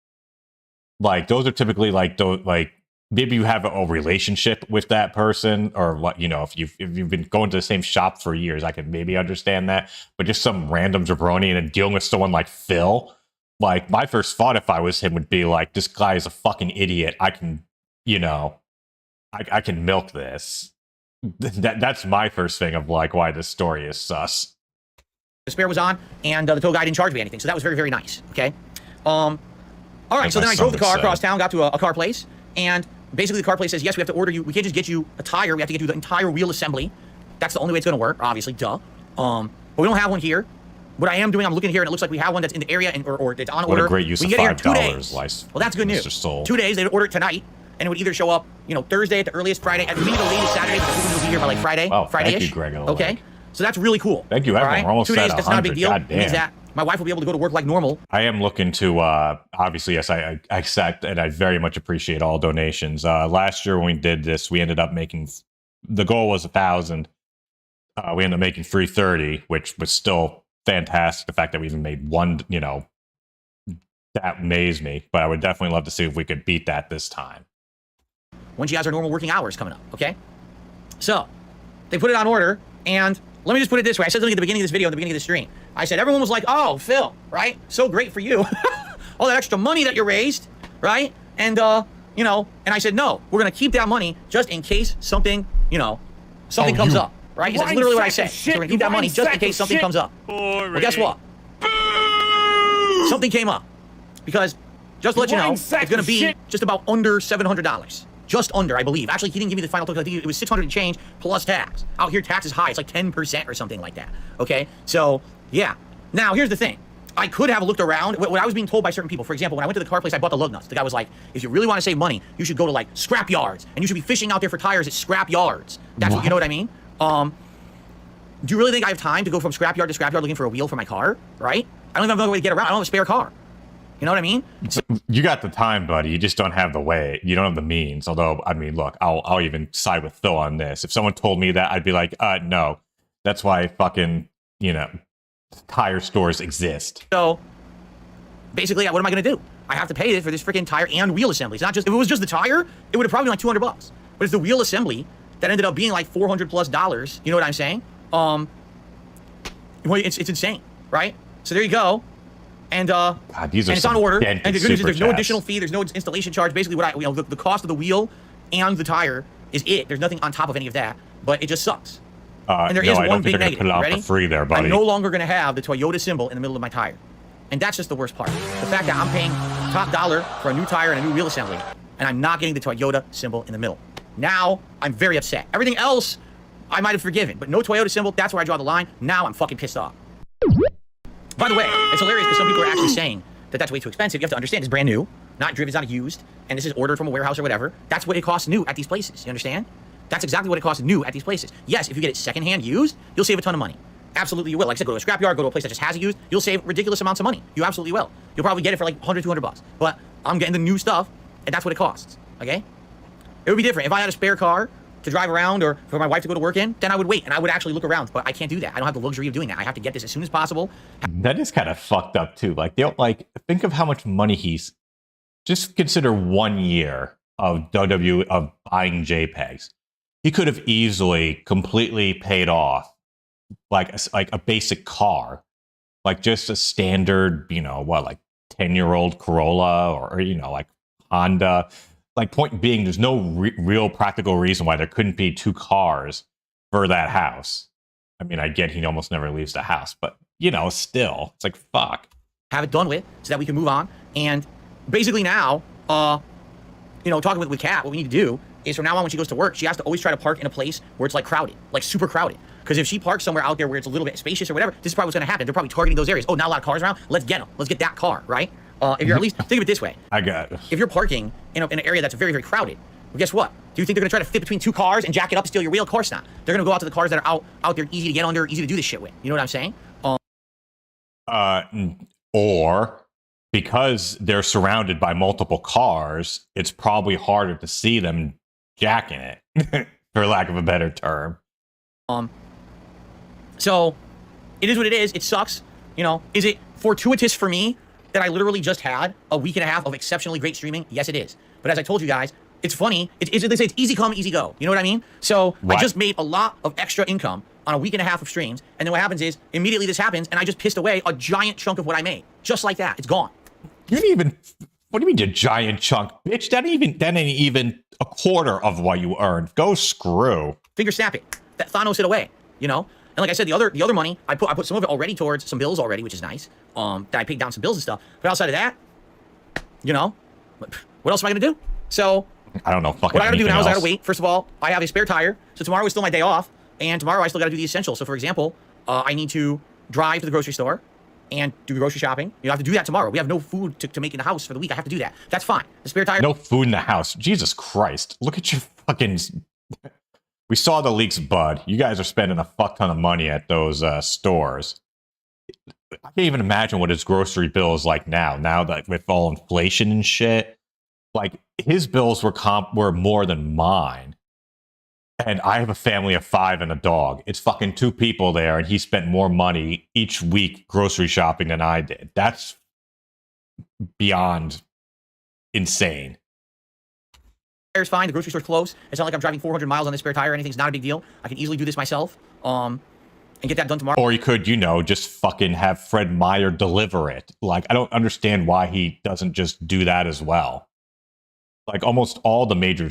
Like those are typically like those, like maybe you have a relationship with that person, or what, you know, if you've been going to the same shop for years, I can maybe understand that. But just some random jabroni and then dealing with someone like Phil, like my first thought if I was him would be like, this guy is a fucking idiot. I can, you know, I can milk this. That's my first thing of like why this story is sus. The spare was on, and the tow guy didn't charge me anything, so that was very, very nice. Okay. All right. So then I drove the car across town, got to a car place, and basically the car place says, yes, we have to order you. We can't just get you a tire. We have to get you the entire wheel assembly. That's the only way it's going to work, obviously, duh. But we don't have one here. What I am doing, I'm looking here, and it looks like we have one that's in the area, or it's on order. What a great use of $5, well, that's good news. Soul. 2 days. They'd order it tonight, and it would either show up, you know, Thursday at the earliest, Friday at maybe the latest Saturday, but we'll be here by like Friday, wow, Friday-ish. Thank you, Greg. Okay, so that's really cool. Thank you, everyone. Right? We're almost 2 days. at That's not a big deal. God It means that my wife will be able to go to work like normal. I am looking to, obviously, yes, I accept, and I very much appreciate all donations. Last year when we did this, we ended up making, the goal was 1,000. We ended up making 330, which was still fantastic. The fact that we even made one, you know, that amazed me. But I would definitely love to see if we could beat that this time. When she has her normal working hours coming up, okay? So, they put it on order, and let me just put it this way. I said something at the beginning of this video, at the beginning of the stream. I said, everyone was like, oh, Phil, right? So great for you. All that extra money that you raised, right? And, you know, and I said, no, we're going to keep that money just in case something, you know, something comes up, right? That's literally what I said. So we're going to keep that money just in case something comes up. Well, guess what? Something came up. Because, just to let you know, it's going to be just about under $700. Just under, I believe. Actually, he didn't give me the final total. I think it was 600 and change plus tax. Out here, tax is high. It's like 10% or something like that. Okay? So, yeah. Now, here's the thing. I could have looked around. What I was being told by certain people, for example, when I went to the car place, I bought the lug nuts. The guy was like, if you really want to save money, you should go to, like, scrap yards. And you should be fishing out there for tires at scrap yards. That's what, you know what I mean? Do you really think I have time to go from scrap yard to scrap yard looking for a wheel for my car? Right? I don't even have another way to get around. I don't have a spare car. You know what I mean? You got the time, buddy. You just don't have the way. You don't have the means. Although, I mean, look, I'll even side with Phil on this. If someone told me that, I'd be like, no. That's why fucking, you know, tire stores exist. So, basically, what am I going to do? I have to pay for this freaking tire and wheel assembly. It's not just, if it was just the tire, it would have probably been like $200. But it's the wheel assembly that ended up being like $400+. You know what I'm saying? Well, it's insane, right? So there you go. And God, these are and it's on order. And the good news is there's no chats. additional fee. There's no installation charge. Basically, the cost of the wheel and the tire is it. There's nothing on top of any of that. But it just sucks. And there is one big negative. Put it out Ready? for free there, buddy. I'm no longer going to have the Toyota symbol in the middle of my tire. And that's just the worst part. The fact that I'm paying top dollar for a new tire and a new wheel assembly, and I'm not getting the Toyota symbol in the middle. Now, I'm very upset. Everything else, I might have forgiven. But no Toyota symbol, that's where I draw the line. Now I'm fucking pissed off. By the way, it's hilarious because some people are actually saying that that's way too expensive. You have to understand it's brand new, not driven, it's not used, and this is ordered from a warehouse or whatever. That's what it costs new at these places. You understand? That's exactly what it costs new at these places. Yes, if you get it secondhand used, you'll save a ton of money. Absolutely you will. Like I said, go to a scrapyard, go to a place that just has it used, you'll save ridiculous amounts of money. You absolutely will. You'll probably get it for like $100, $200. But I'm getting the new stuff, and that's what it costs. Okay? It would be different. If I had a spare car to drive around or for my wife to go to work in, then I would wait and I would actually look around. But I can't do that. I don't have the luxury of doing that. I have to get this as soon as possible. That is kind of fucked up too. Like they don't like think of how much money he's just consider 1 year of of buying JPEGs. He could have easily completely paid off like a basic car, like just a standard, you know, what, like 10-year-old Corolla or you know, like Honda. Like, point being, there's no real practical reason why there couldn't be 2 cars for that house. I mean, I get he almost never leaves the house, but, you know, still, it's like, fuck. Have it done with so that we can move on. And basically now, you know, talking with Kat, what we need to do is from now on when she goes to work, she has to always try to park in a place where it's like crowded, like super crowded. Because if she parks somewhere out there where it's a little bit spacious or whatever, this is probably what's going to happen. They're probably targeting those areas. Oh, not a lot of cars around. Let's get them. Let's get that car, right? If you're at least, think of it this way. I got it. If you're parking in an area that's very, very crowded, well, guess what? Do you think they're going to try to fit between 2 cars and jack it up and steal your wheel? Of course not. They're going to go out to the cars that are out there, easy to get under, easy to do this shit with. You know what I'm saying? Or because they're surrounded by multiple cars, it's probably harder to see them jacking it, for lack of a better term. So it is what it is. It sucks. You know, is it fortuitous for me that I literally just had a week and a half of exceptionally great streaming? Yes, it is. But as I told you guys, it's funny. They say it's easy come, easy go. You know what I mean? So What? I just made a lot of extra income on a week and a half of streams. And then what happens is immediately this happens and I just pissed away a giant chunk of what I made. Just like that. It's gone. You didn't even. What do you mean, a giant chunk, bitch? That ain't even a quarter of what you earned. Go screw. Finger snapping. That Thanos it away. You know. And like I said, the other money I put some of it already towards some bills already, which is nice. That I paid down some bills and stuff. But outside of that, you know, what else am I gonna do? So I don't know. Fucking what I gotta do now is I gotta else. wait. First of all, I have a spare tire, so tomorrow is still my day off, and tomorrow I still gotta do the essentials. So for example, I need to drive to the grocery store and do the grocery shopping. You have to do that tomorrow. We have no food to make in the house for the week. I have to do that. That's fine. The spare tire. No food in the house. Jesus Christ. Look at your fucking. We saw the leaks, bud. You guys are spending a fuck ton of money at those stores. I can't even imagine what his grocery bill is like now. Now that with all inflation and shit, like his bills were more than mine. And I have a family of 5 and a dog. It's fucking 2 people there, and he spent more money each week grocery shopping than I did. That's beyond insane. Tire's fine. The grocery store's close. It's not like I'm driving 400 miles on this spare tire or anything. It's not a big deal. I can easily do this myself. And get that done tomorrow. Or you could, you know, just fucking have Fred Meyer deliver it. Like, I don't understand why he doesn't just do that as well. Like, almost all the major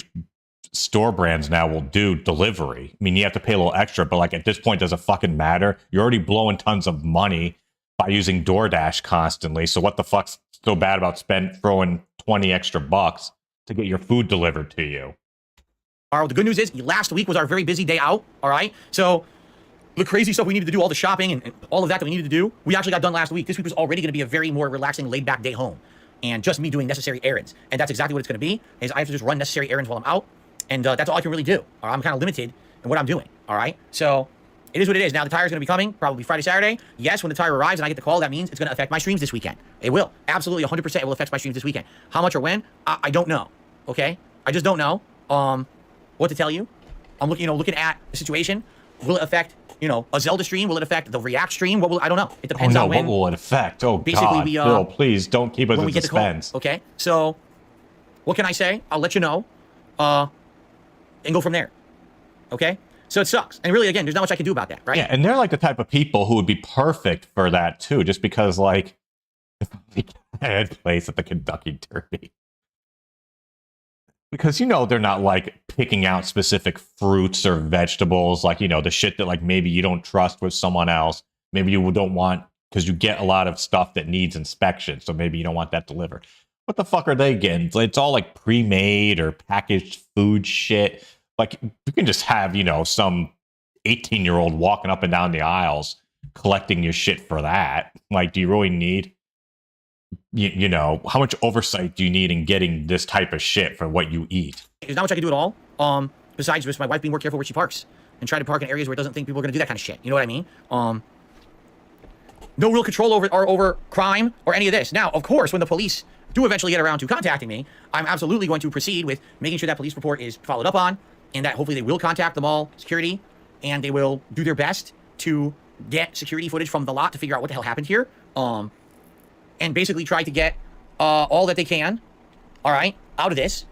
store brands now will do delivery. I mean, you have to pay a little extra, but like at this point, does it fucking matter? You're already blowing tons of money by using DoorDash constantly. So what the fuck's so bad about throwing 20 extra bucks to get your food delivered to you? The good news is last week was our very busy day out. All right. So the crazy stuff we needed to do, all the shopping and all of that we needed to do, we actually got done last week. This week was already going to be a very more relaxing, laid back day home and just me doing necessary errands. And that's exactly what it's going to be, is I have to just run necessary errands while I'm out. And that's all I can really do. I'm kind of limited in what I'm doing. All right. So it is what it is. Now the tire's going to be coming probably Friday, Saturday. Yes, when the tire arrives and I get the call, that means it's going to affect my streams this weekend. It will. Absolutely 100% it will affect my streams this weekend. How much or when? I don't know. Okay. I just don't know what to tell you. I'm looking at the situation. Will it affect, a Zelda stream? Will it affect the React stream? I don't know. It depends on when. What will it affect? Oh, basically, God. Bill, please don't keep us in suspense. Okay. So what can I say? I'll let you know. And go from there. Okay? So it sucks. And really, again, there's not much I can do about that, right? Yeah, and they're like the type of people who would be perfect for that too, just because like they had place at the Kentucky Derby. Because they're not like picking out specific fruits or vegetables, like the shit that like maybe you don't trust with someone else. Maybe you don't want, because you get a lot of stuff that needs inspection, so maybe you don't want that delivered. What the fuck are they getting? It's all like pre-made or packaged food shit. Like, you can just have, some 18-year-old walking up and down the aisles collecting your shit for that. Like, do you really need, how much oversight do you need in getting this type of shit for what you eat? There's not much I can do at all. Besides just my wife being more careful where she parks and try to park in areas where it doesn't think people are going to do that kind of shit. You know what I mean? No real control over crime or any of this. Now, of course, when the police do eventually get around to contacting me, I'm absolutely going to proceed with making sure that police report is followed up on, and that hopefully they will contact the mall security and they will do their best to get security footage from the lot to figure out what the hell happened here. And basically try to get all that they can, all right, out of this,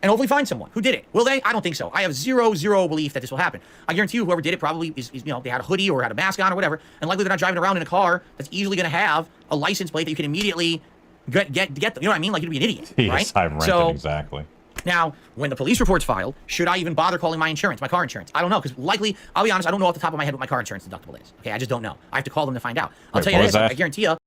and hopefully find someone who did it. Will they? I don't think so. I have zero belief that this will happen. I guarantee you whoever did it probably is they had a hoodie or had a mask on or whatever, and likely they're not driving around in a car that's easily going to have a license plate that you can immediately get them. You know what I mean? Like, you'd be an idiot, Yes, right? I'm renting, So, exactly. now, when the police report's filed, should I even bother calling my insurance, my car insurance? I don't know, because likely, I'll be honest, I don't know off the top of my head what my car insurance deductible is. Okay, I just don't know. I have to call them to find out. I'll tell you this, I guarantee you.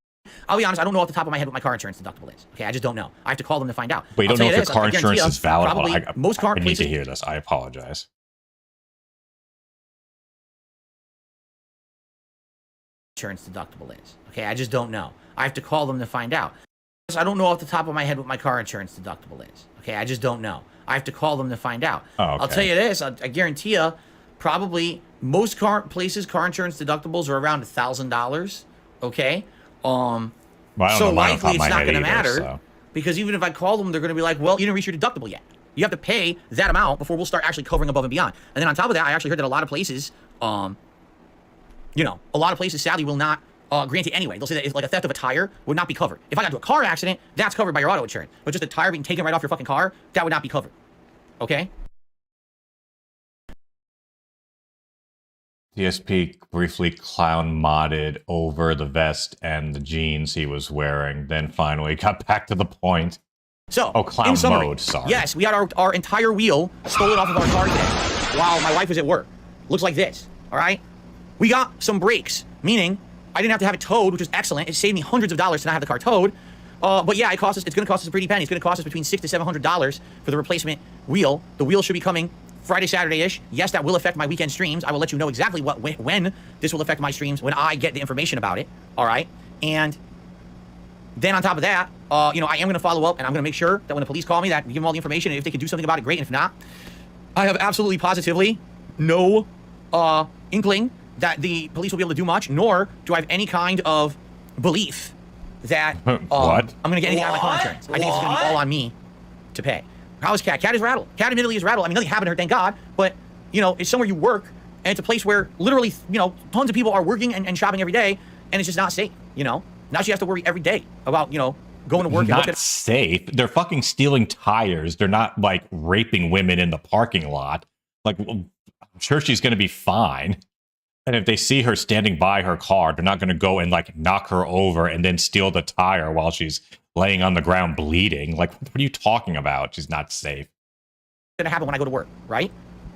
I'll be honest, I don't know off the top of my head what my car insurance deductible is. Okay, I just don't know. I have to call them to find out. But you don't know if your car insurance is valid. Probably most car I need places, to hear this. I apologize. insurance deductible is. Okay, I just don't know. I have to call them to find out. I don't know off the top of my head what my car insurance deductible is. Okay, I just don't know. I have to call them to find out. Oh, okay. I'll tell you this, I guarantee you, probably most car insurance deductibles are around $1,000. Okay, well, so likely it's not going to matter so. because even if I call them, they're going to be like, well, you didn't reach your deductible yet. You have to pay that amount before we'll start actually covering above and beyond. And then on top of that, I actually heard that a lot of places, you know, a lot of places sadly will not grant it anyway. They'll say that if like a theft of a tire would not be covered. If I got into a car accident, that's covered by your auto insurance. But just a tire being taken right off your fucking car, that would not be covered. Okay? DSP briefly clown modded over the vest and the jeans he was wearing, then finally got back to the point. So, clown in summary, mode, sorry. yes, we had our entire wheel stolen off of our car today while my wife was at work. Looks like this, all right? We got some brakes, meaning I didn't have to have it towed, which was excellent. It saved me hundreds of dollars to not have the car towed. But yeah, it's going to cost us a pretty penny. It's going to cost us between $600 to $700 for the replacement wheel. The wheel should be coming Friday, Saturday-ish. Yes, that will affect my weekend streams. I will let you know exactly when this will affect my streams when I get the information about it. All right, and then on top of that, you know, I am going to follow up and I'm going to make sure that when the police call me, that we give them all the information. And if they can do something about it, great. And if not, I have absolutely positively no inkling that the police will be able to do much, nor do I have any kind of belief that What? I'm going to get anything out of my car insurance. I think it's going to be all on me to pay. How is Cat? Cat is rattled. Cat admittedly is rattled. I mean, nothing happened to her, thank God. But, you know, it's somewhere you work, and it's a place where literally, you know, tons of people are working and shopping every day, and it's just not safe, you know? Now she has to worry every day about, you know, going to work and not safe. They're fucking stealing tires. They're not, like, raping women in the parking lot. Like, I'm sure she's going to be fine. And if they see her standing by her car, they're not going to go and, like, knock her over and then steal the tire while she's laying on the ground bleeding. Like, what are you talking about? She's not safe. It's going to happen when I go to work, right?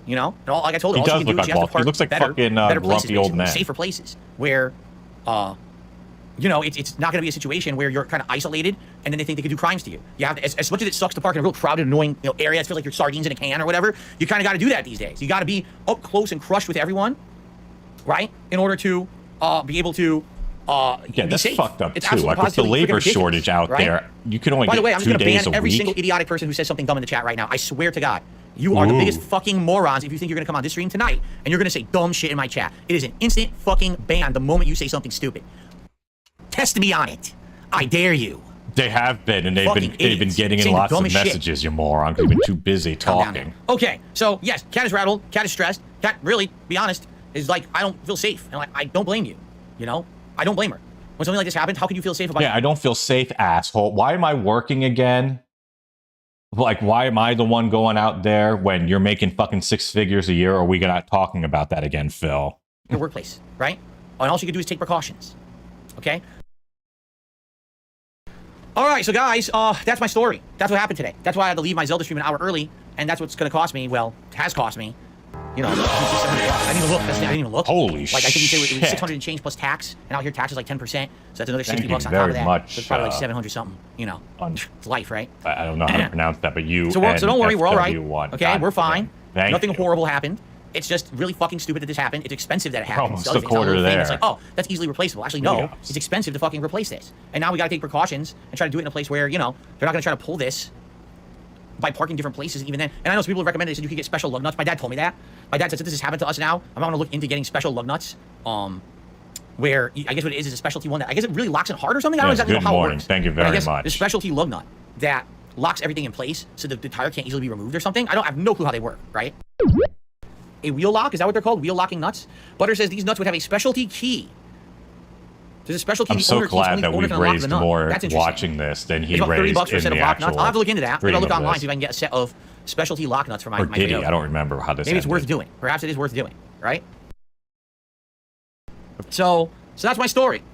You know? And all, like I told her, He all does she can look do is like she has to park he looks like better, fucking better places, grumpy old man. safer places where, you know, it's not going to be a situation where you're kind of isolated and then they think they can do crimes to you. You have to, as much as it sucks to park in a real crowded, annoying, you know, area, it feels like you're sardines in a can or whatever, you kind of got to do that these days. You got to be up close and crushed with everyone, right? In order to be able to yeah, that's safe. fucked up it's too. Like with the labor shortage out right? there, you can only By the way, get I'm just 2 gonna days ban a every week. single idiotic person who says something dumb in the chat right now. I swear to God, you are the biggest fucking morons if you think you're gonna come on this stream tonight and you're gonna say dumb shit in my chat. It is an instant fucking ban the moment you say something stupid. Test me on it. I dare you. They have been, and they've been getting in lots of messages, shit. you moron. You've been too busy talking. Okay, so yes, Cat is rattled. Cat is stressed. Cat, really, be honest, is like, I don't feel safe, and like, I don't blame you. You know, I don't blame her. When something like this happens, how can you feel safe about it? Yeah, I don't feel safe, asshole. Why am I working again? Like, why am I the one going out there when you're making fucking 6 figures a year? Or are we not talking about that again, Phil? Your workplace, right? And all you can do is take precautions. Okay. All right, so guys, that's my story. That's what happened today. That's why I had to leave my Zelda stream an hour early, and that's what's going to cost me. Well, it has cost me. You know, $700. I didn't even look. I didn't even look. Holy shit. Like, I think you said it was 600 and change plus tax, and out here tax is like 10%. So that's another 60 bucks on top of that. Much, so it's probably like 700 something, you know. It's life, right? I don't know how to pronounce that, but you So don't worry, we're all right. FW1. Okay, we're fine. Nothing you. horrible happened. It's just really fucking stupid that this happened. It's expensive that it happened. Almost a quarter there. It's like, oh, that's easily replaceable. Actually, no. It's expensive to fucking replace this. And now we got to take precautions and try to do it in a place where, you know, they're not going to try to pull this by parking different places even then. And I know some people have recommended, they said you could get special lug nuts. My dad told me that. My dad said, since this has happened to us now, I'm going to look into getting special lug nuts. Where I guess what it is a specialty one that I guess it really locks it hard or something. I don't know exactly how it works. Thank you very much. The specialty lug nut that locks everything in place so the tire can't easily be removed or something. I have no clue how they work, right? A wheel lock, is that what they're called? Wheel locking nuts? Butter says these nuts would have a specialty key. There's a special key. I'm so glad that we've raised more watching this than he raised $30 for a set of lock nuts. I'll have to look into that. Maybe I'll look online, see if I can get a set of specialty lock nuts for my video. I don't remember how this Maybe it's worth doing. Perhaps it is worth doing, right? So that's my story.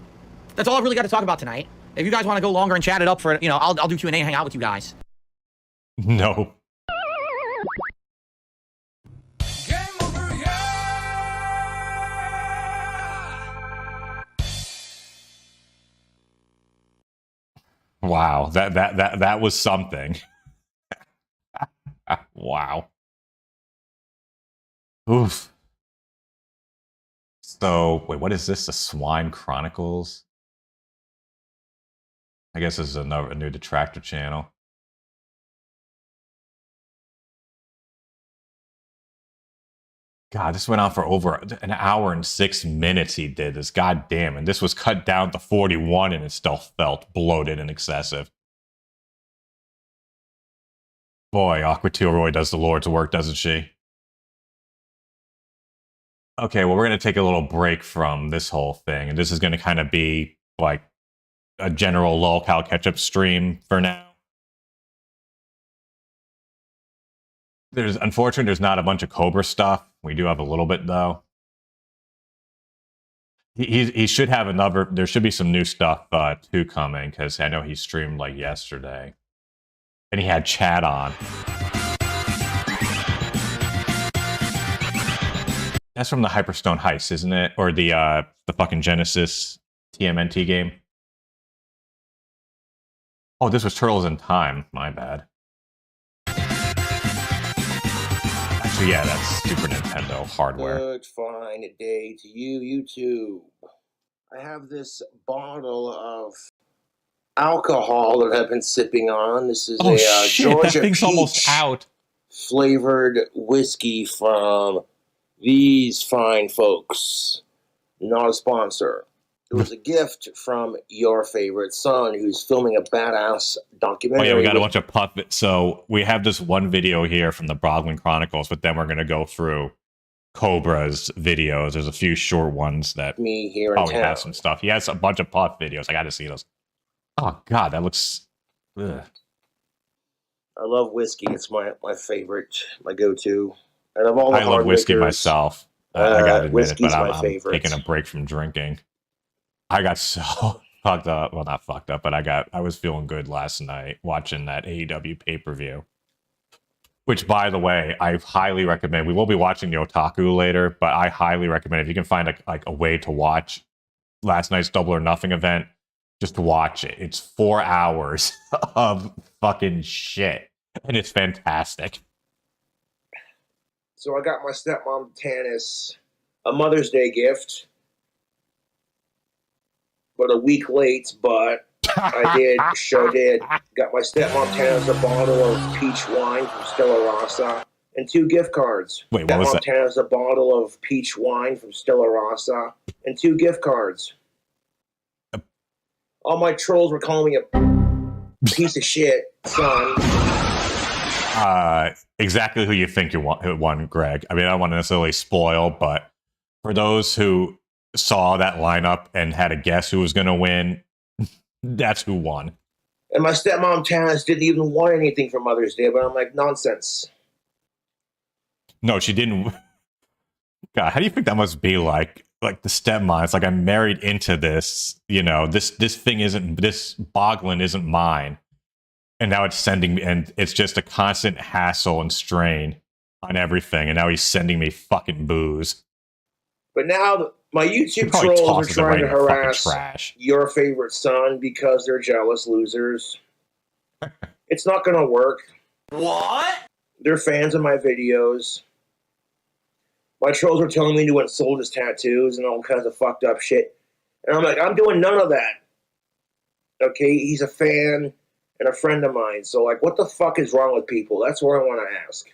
That's all I've really got to talk about tonight. If you guys want to go longer and chat it up for, you know, I'll do Q&A and hang out with you guys. No. Game over, yeah! Wow, that was something. Wow. Oof. So, wait, what is this? The Swine Chronicles? I guess this is a new Detractor channel. God, this went on for over an hour and 6 minutes. He did this. God damn. And this was cut down to 41 and it still felt bloated and excessive. Boy, Aqua Roy does the Lord's work, doesn't she? Okay, well, we're going to take a little break from this whole thing. And this is going to kind of be like a general lolcow catch-up stream for now. Unfortunately, there's not a bunch of Cobra stuff. We do have a little bit, though. He should have another... There should be some new stuff, too, coming, because I know he streamed, like, yesterday. And he had chat on. That's from the Hyperstone Heist, isn't it? Or the fucking Genesis TMNT game? Oh, this was Turtles in Time. My bad. Actually, yeah, that's Super Nintendo hardware. Good fine day to you, YouTube. I have this bottle of alcohol that I've been sipping on. This is a Georgia that thing's peach almost out. Flavored whiskey from these fine folks. Not a sponsor. It was a gift from your favorite son who's filming a badass documentary. Oh yeah, we got a bunch of puppets. So we have this one video here from the Brogland Chronicles, but then we're going to go through Cobra's videos. There's a few short ones that me here in probably town. have some stuff. He has a bunch of puff videos. I got to see those. Oh God, that looks... Ugh. I love whiskey. It's my favorite, my go-to. And of all the I love whiskey myself. I got to admit it, but I'm taking a break from drinking. I got so fucked up. Well, not fucked up, but I was feeling good last night watching that AEW pay-per-view. Which, by the way, I highly recommend. We will be watching the Otaku later, but I highly recommend if you can find a way to watch last night's Double or Nothing event, just watch it. It's 4 hours of fucking shit, and it's fantastic. So I got my stepmom Tanis a Mother's Day gift, but a week late, but I sure did. Got my stepmom Tanis a bottle of peach wine from Stella Rossa and 2 gift cards. Wait, what was that? Stepmom Tanis a bottle of peach wine from Stella Rossa and 2 gift cards. All my trolls were calling me a piece of shit, son. Exactly who you think you won, Greg. I mean, I don't want to necessarily spoil, but for those who saw that lineup and had a guess who was going to win, that's who won. And my stepmom Tanis didn't even want anything for Mother's Day, but I'm like, nonsense. No, she didn't. God, how do you think that must be like the stepmom? It's like, I'm married into this, you know, this Boglin isn't mine. And now it's sending me, and it's just a constant hassle and strain on everything. And now he's sending me fucking booze. But now my YouTube trolls are trying to harass your favorite son because they're jealous losers. It's not going to work. What? They're fans of my videos. My trolls are telling me to insult his tattoos and all kinds of fucked up shit. And I'm like, I'm doing none of that. Okay, he's a fan and a friend of mine. So, like, what the fuck is wrong with people? That's what I want to ask.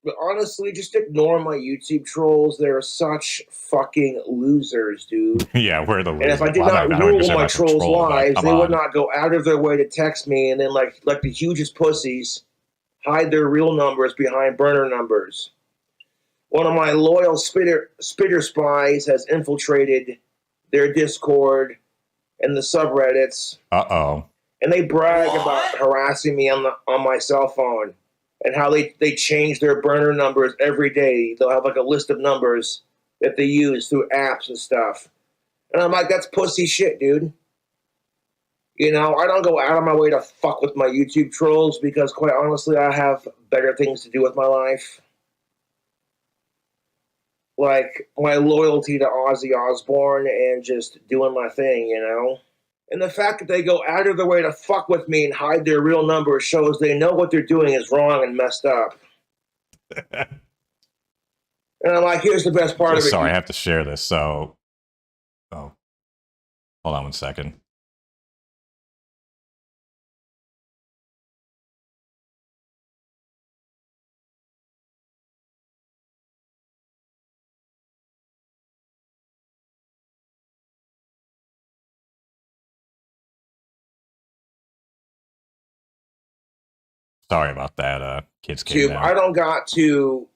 But honestly, just ignore my YouTube trolls. They're such fucking losers, dude. Yeah, we're the losers. And if I did not rule my trolls' lives, they would not go out of their way to text me and then, like the hugest pussies, hide their real numbers behind burner numbers. One of my loyal spitter spies has infiltrated their Discord and the subreddits. Uh-oh. And they brag about harassing me on my cell phone and how they change their burner numbers every day. They'll have like a list of numbers that they use through apps and stuff. And I'm like, that's pussy shit, dude. You know, I don't go out of my way to fuck with my YouTube trolls because, quite honestly, I have better things to do with my life. Like my loyalty to Ozzy Osbourne and just doing my thing, you know? And the fact that they go out of their way to fuck with me and hide their real number shows they know what they're doing is wrong and messed up. And I'm like, here's the best part of it. Sorry, I have to share this. So, hold on 1 second. Sorry about that. Kids came down. I don't got to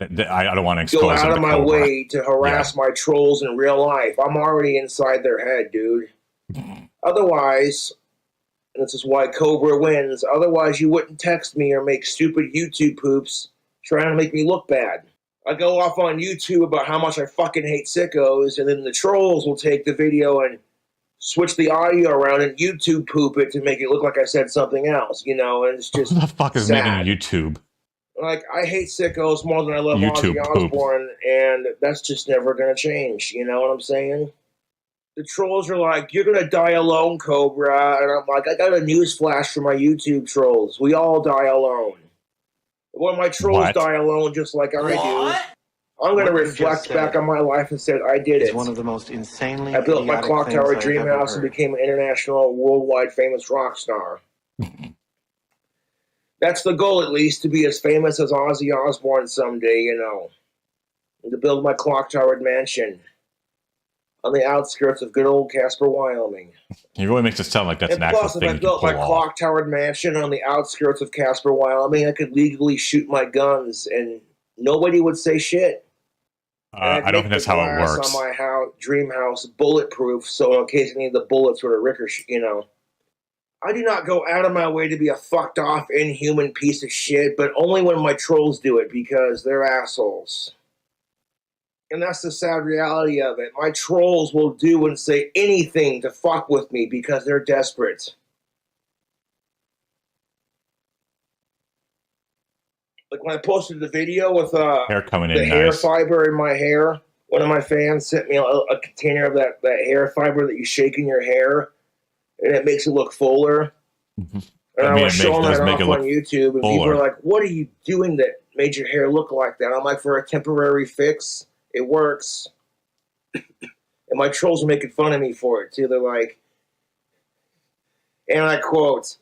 I don't want to expose go out them of to my Cobra. way to harass my trolls in real life. I'm already inside their head, dude. Otherwise, and this is why Cobra wins, otherwise you wouldn't text me or make stupid YouTube poops trying to make me look bad. I go off on YouTube about how much I fucking hate sickos, and then the trolls will take the video and switch the audio around and YouTube poop it to make it look like I said something else, you know, and it's just Who the fuck is sad. making YouTube? Like, I hate sickos more than I love YouTube Ozzy poop. Osbourne, and that's just never going to change, you know what I'm saying? The trolls are like, you're going to die alone, Cobra, and I'm like, I got a news flash for my YouTube trolls. We all die alone. When my trolls die alone just like I do, I'm going to reflect back on my life and say, I did it. One of the most insanely I built my idiotic clock things tower I've dream ever house and heard. became an international, worldwide famous rock star. That's the goal, at least, to be as famous as Ozzy Osbourne someday, you know. And to build my clock towered mansion on the outskirts of good old Casper, Wyoming. He really makes it sound like that's And an actual plus, if thing I you can built my pull off. clock towered mansion on the outskirts of Casper, Wyoming, I could legally shoot my guns and nobody would say shit. I don't think that's how it works. On my dream house bulletproof, so in case any of the bullets were to ricochet, you know. I do not go out of my way to be a fucked off, inhuman piece of shit, but only when my trolls do it because they're assholes. And that's the sad reality of it. My trolls will do and say anything to fuck with me because they're desperate. Like when I posted the video with Hair coming in the hair nice. fiber in my hair, one of my fans sent me a container of that hair fiber that you shake in your hair, and it makes it look fuller. And I was showing that off on YouTube, and people were like, what are you doing that made your hair look like that? I'm like, for a temporary fix, it works. And my trolls are making fun of me for it, too. They're like, and I quote,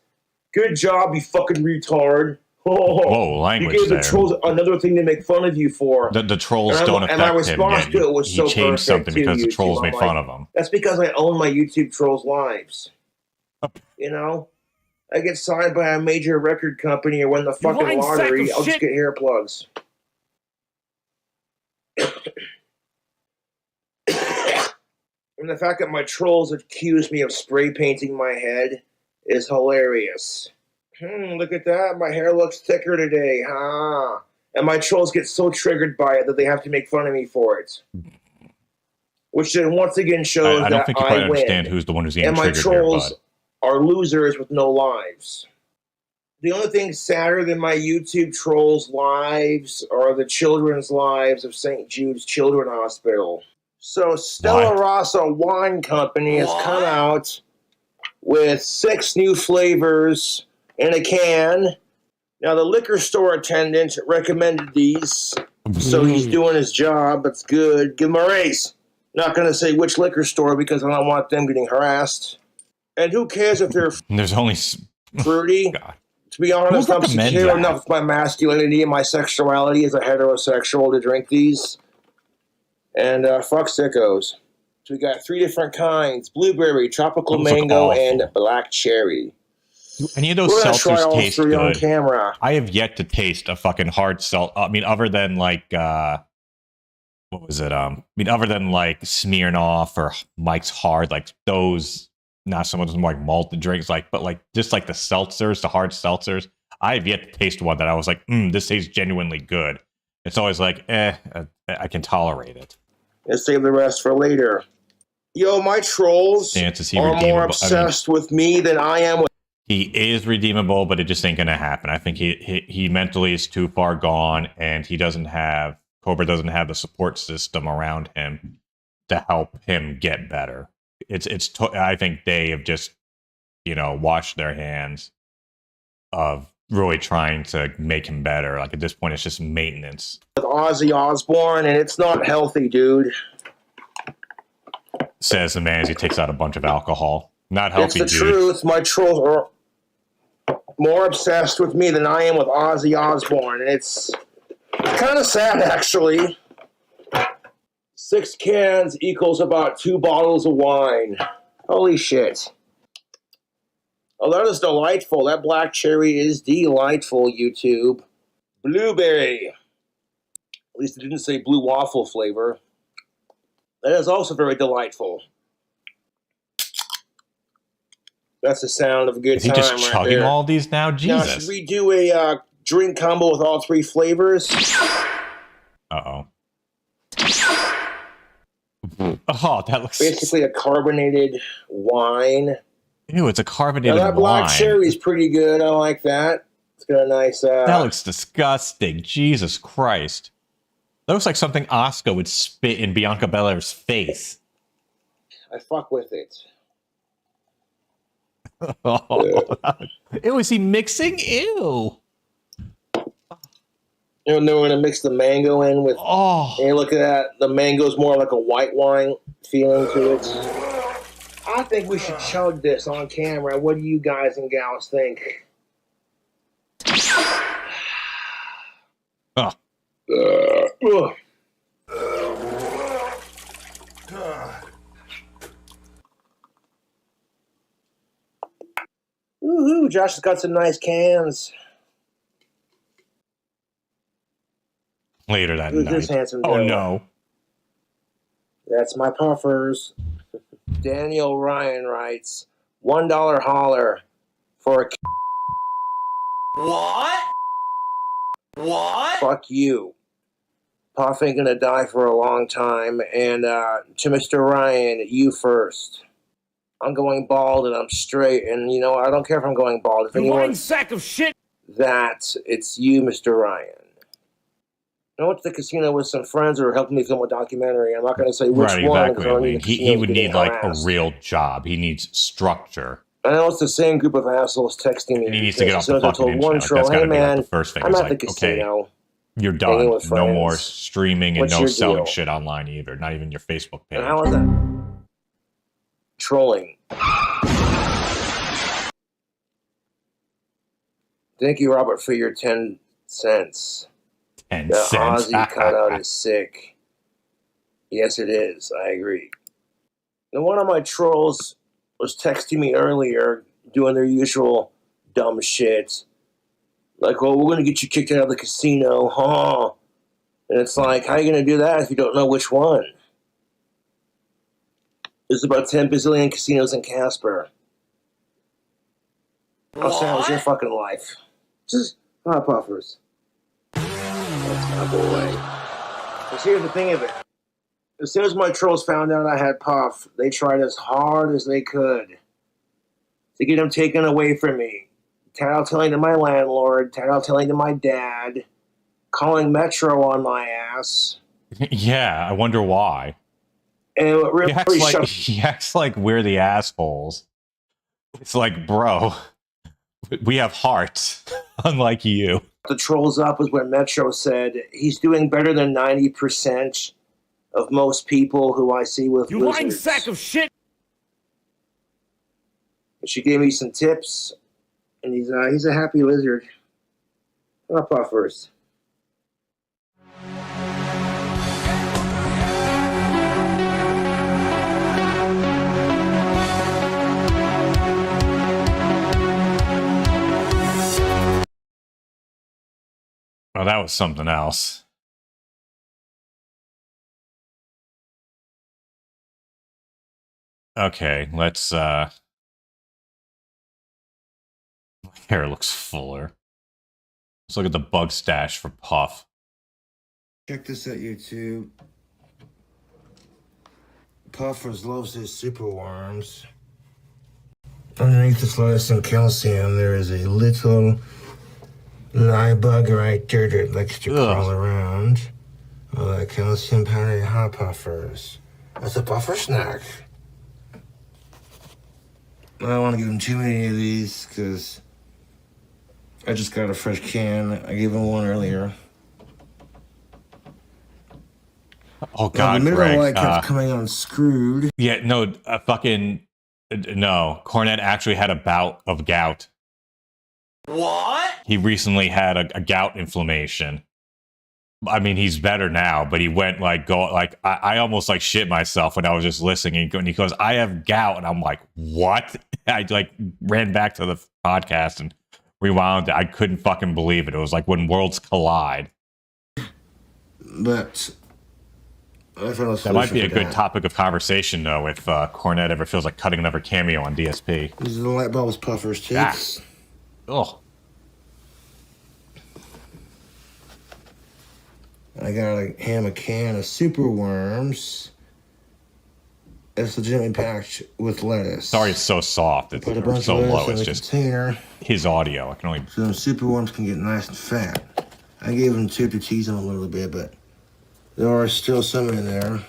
good job, you fucking retard. Whoa, language you gave there. the trolls another thing to make fun of you for. The trolls don't affect and my response him. to it was He so changed something too, because the YouTube. trolls made I'm fun like, of him. That's because I own my YouTube trolls' lives. You know? I get signed by a major record company or win the fucking lottery, I'll just get hair plugs. And the fact that my trolls accuse me of spray painting my head is hilarious. Look at that. My hair looks thicker today, huh? And my trolls get so triggered by it that they have to make fun of me for it. Which then once again shows I don't think you quite understand who's the one who's getting triggered here, bud. And my trolls are losers with no lives. The only thing sadder than my YouTube trolls' lives are the children's lives of St. Jude's Children's Hospital. So Stella Rossa Wine Company has come out with 6 new flavors in a can. Now, the liquor store attendant recommended these, so he's doing his job. That's good. Give him a raise. Not going to say which liquor store because I don't want them getting harassed. And who cares if they're There's only fruity? God. To be honest, I'm secure enough with my masculinity and my sexuality as a heterosexual to drink these. And fuck sickos. So we got 3 different kinds: blueberry, tropical mango, and black cherry. Do any of those seltzers taste good? On camera. I have yet to taste a fucking hard seltzer. I mean, other than like what was it? I mean, other than like Smirnoff or Mike's Hard, like those. Not so much more like malted drinks, but like just like the seltzers, the hard seltzers. I have yet to taste one that I was like, this tastes genuinely good. It's always like, I can tolerate it. Let's save the rest for later. Yo, my trolls Stance, is he are more redeemable? obsessed with me than I am with. He is redeemable, but it just ain't gonna happen. I think he mentally is too far gone, and Cobra doesn't have the support system around him to help him get better. I think they have just, washed their hands of really trying to make him better. Like at this point, it's just maintenance. Ozzy Osbourne, and it's not healthy, dude. Says the man as he takes out a bunch of alcohol. Not healthy, It's the dude. truth. My trolls are more obsessed with me than I am with Ozzy Osbourne. It's kind of sad, actually. 6 cans equals about 2 bottles of wine. Holy shit. Oh, that is delightful. That black cherry is delightful, YouTube. Blueberry. At least it didn't say blue waffle flavor. That is also very delightful. That's the sound of a good Is he time just right chugging there. all these now? Now, Jesus. should we do a drink combo with all 3 flavors? Uh-oh. Oh, that looks... Basically a carbonated wine. Ew, it's a carbonated Now, that black wine. cherry is pretty good. I like that. It's got a nice... That looks disgusting. Jesus Christ. That looks like something Oscar would spit in Bianca Belair's face. I fuck with it. Oh, ew, is he mixing? Ew. You know, we're going to mix the mango in with... Oh. Hey, look at that. The mango's more like a white wine feeling to it. I think we should chug this on camera. What do you guys and gals think? Oh. Woohoo, Josh has got some nice cans. Later that Who's night. this handsome Oh, Joe? no. That's my puffers. Daniel Ryan writes, $1 holler for a... What? What? Fuck you. Puff ain't gonna die for a long time. And to Mr. Ryan, you first. I'm going bald and I'm straight. And, you know, I don't care if I'm going bald. If You anyone lying sack of shit! that, it's you, Mr. Ryan. I went to the casino with some friends who were helping me film a documentary. I'm not going to say which Right, one. exactly. because I know the He casino's would getting need, like, a harassed. real job. He needs structure. I know it's the same group of assholes texting me. And he needs to get off the As soon as I fucking told one internet. troll, That's hey gotta be, like, man, the first thing. I'm It's at the like, casino. okay, you're hanging done. with No more friends. streaming and What's no your selling deal? shit online either. Not even your Facebook page. And how is that? Trolling. Thank you, Robert, for your 10 cents. 10 The cents. Aussie cutout is sick. Yes, it is. I agree. And one of my trolls was texting me earlier, doing their usual dumb shit. Like, well, we're going to get you kicked out of the casino, huh? And it's like, how are you going to do that if you don't know which one? There's about 10 bazillion casinos in Casper. How sad was your fucking life? Just hot puffers. That's my boy. Because here's the thing of it. As soon as my trolls found out I had Puff, they tried as hard as they could to get him taken away from me. Tattletelling to my landlord, tattletelling to my dad, calling Metro on my ass. Yeah, I wonder why. And what really He acts like we're the assholes. It's like, bro, we have hearts, unlike you. the trolls up was when Metro said he's doing better than 90% of most people who I see with You lizards. lying sack of shit! She gave me some tips, and he's a happy lizard. Up first. Oh, that was something else. Okay, let's my hair looks fuller. Let's look at the bug stash for Puff. Check this out, YouTube. Puffers loves his super worms. Underneath this lettuce and calcium, there is a little live bug right there that likes to crawl around. All that calcium powdered hot puffers. That's a puffer snack. I don't want to give him too many of these because I just got a fresh can. I gave him one earlier. Oh God, the middle Greg, light kept coming unscrewed. Yeah, no, no. Cornette actually had a bout of gout. What? He recently had a gout inflammation. I mean, he's better now, but he went I almost like shit myself when I was just listening. And he goes, "I have gout," and I'm like, "What?" I like ran back to the podcast and rewound it. I couldn't fucking believe it. It was like when worlds collide. But that might be a good topic of conversation, though, if Cornette ever feels like cutting another cameo on DSP. These are the light bulbs puffers, too. Oh. I got a can of super worms. It's legitimately packed with lettuce. Sorry, it's so soft. It's so low. It's just container. His audio. I can only. So the super worms can get nice and fat. I gave them two to tease them a little bit, but there are still some in there.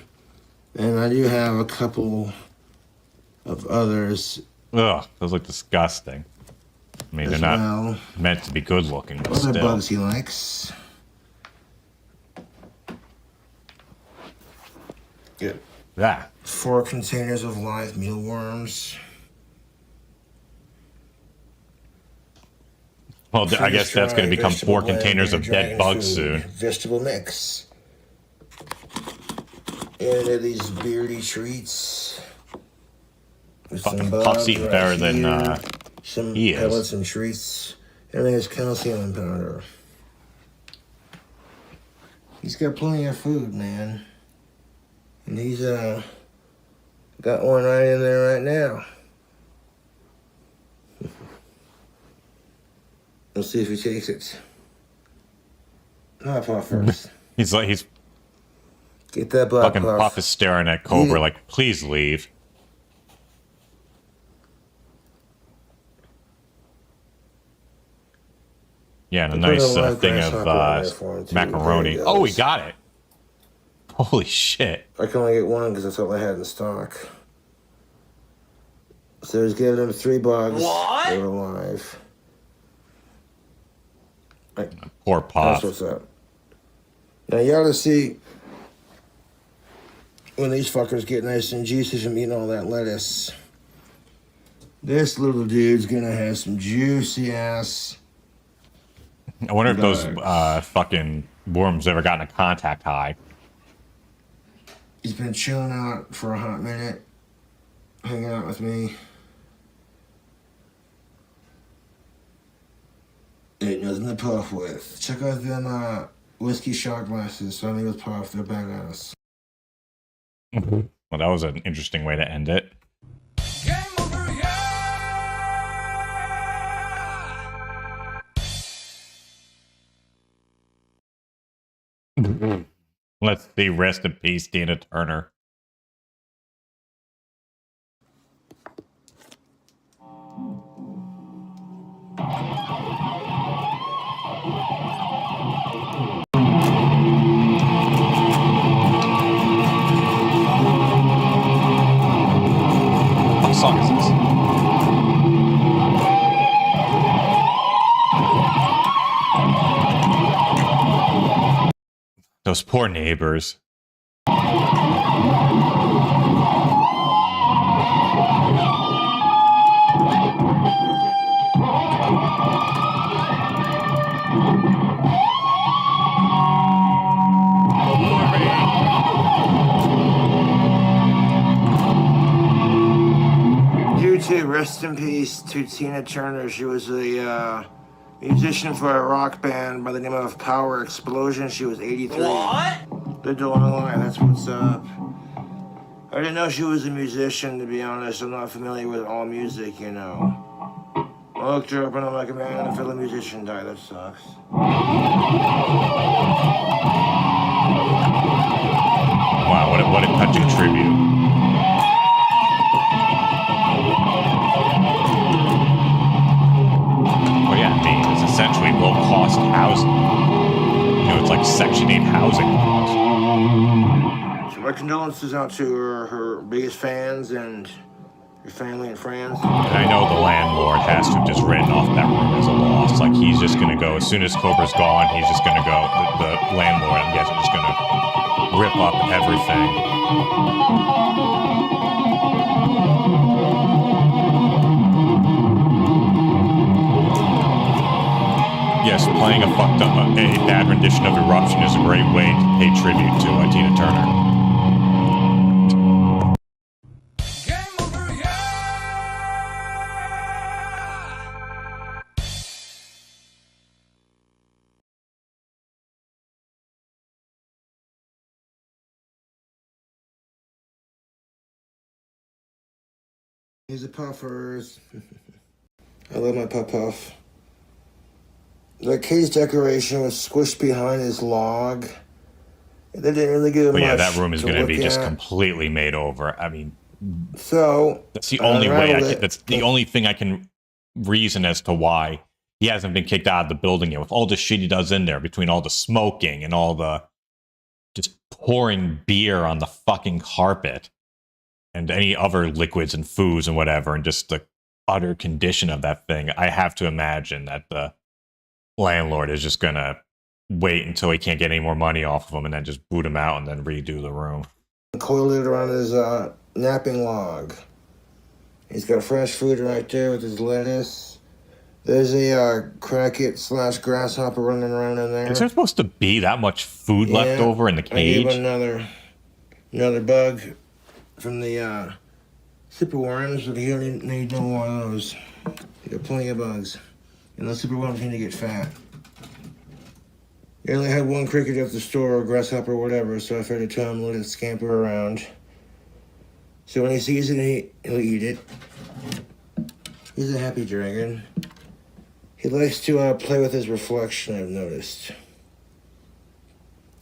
And I do have a couple of others. Ugh, those look disgusting. I mean, they're not meant to be good looking, but other still. bugs he likes. Good. Yeah. 4 containers of live mealworms. Well, I guess that's going to become 4 containers of dead bugs soon. Vegetable mix. And these beardy treats. Fucking Puff's eating better than some he is. pellets and treats. And there's calcium powder. He's got plenty of food, man. And he's got one right in there right now. We'll see if he takes it. Not Puff first. he's Get that black fucking Puff is staring at Cobra like, please leave. Yeah, and a nice thing of macaroni. Oh, we got it. Holy shit. I can only get one because that's all I had in stock. So he's giving them 3 bugs. What? They were alive. Poor Puff. That's what's up. Now you ought to see when these fuckers get nice and juicy from eating all that lettuce. This little dude's gonna have some juicy ass. I wonder if those fucking worms ever gotten a contact high. He's been chilling out for a hot minute, hanging out with me. Ain't nothing to puff with. Check out them whiskey shot glasses. So I mean with Puff, they're badass. Well, that was an interesting way to end it. Game over, yeah! Let's see. Rest in peace, Tina Turner. What song is this? Those poor neighbors. Rest in peace to Tina Turner. She was a musician for a rock band by the name of Power Explosion. She was 83. What? They're doing a lie. That's what's up. I didn't know she was a musician, to be honest. I'm not familiar with all music, you know. I looked her up and I'm like, man, a fellow musician died. That sucks. Wow, what a touching tribute. Our condolences out to her biggest fans and your family and friends. And I know the landlord has to have just written off that room as a loss. Like, he's just gonna go, as soon as Cobra's gone, he's just gonna go, the landlord, I'm guessing, just gonna rip up everything. Yes, playing a fucked up, a bad rendition of Eruption is a great way to pay tribute to Tina Turner. Game over, yeah! Here's the puffers. I love my puff. The cage decoration was squished behind his log. They didn't really give him But yeah, much that room is to going to look be just at. completely made over. I mean, So that's the only way. unraveled it. That's the only thing I can reason as to why he hasn't been kicked out of the building yet. With all the shit he does in there, between all the smoking and all the just pouring beer on the fucking carpet and any other liquids and foods and whatever, and just the utter condition of that thing, I have to imagine that the landlord is just gonna wait until he can't get any more money off of him and then just boot him out and then redo the room. Coiled it around his napping log. He's got fresh food right there with his lettuce. There's a cricket / grasshopper running around in there. Is there supposed to be that much food left over in the I gave cage? another bug from the superworms, but he don't need no more of those. He got plenty of bugs. And those superworms need to get fat. He only had one cricket at the store, or grasshopper, or whatever, so I fed it to him, let it scamper around. So when he sees it, he'll eat it. He's a happy dragon. He likes to play with his reflection, I've noticed.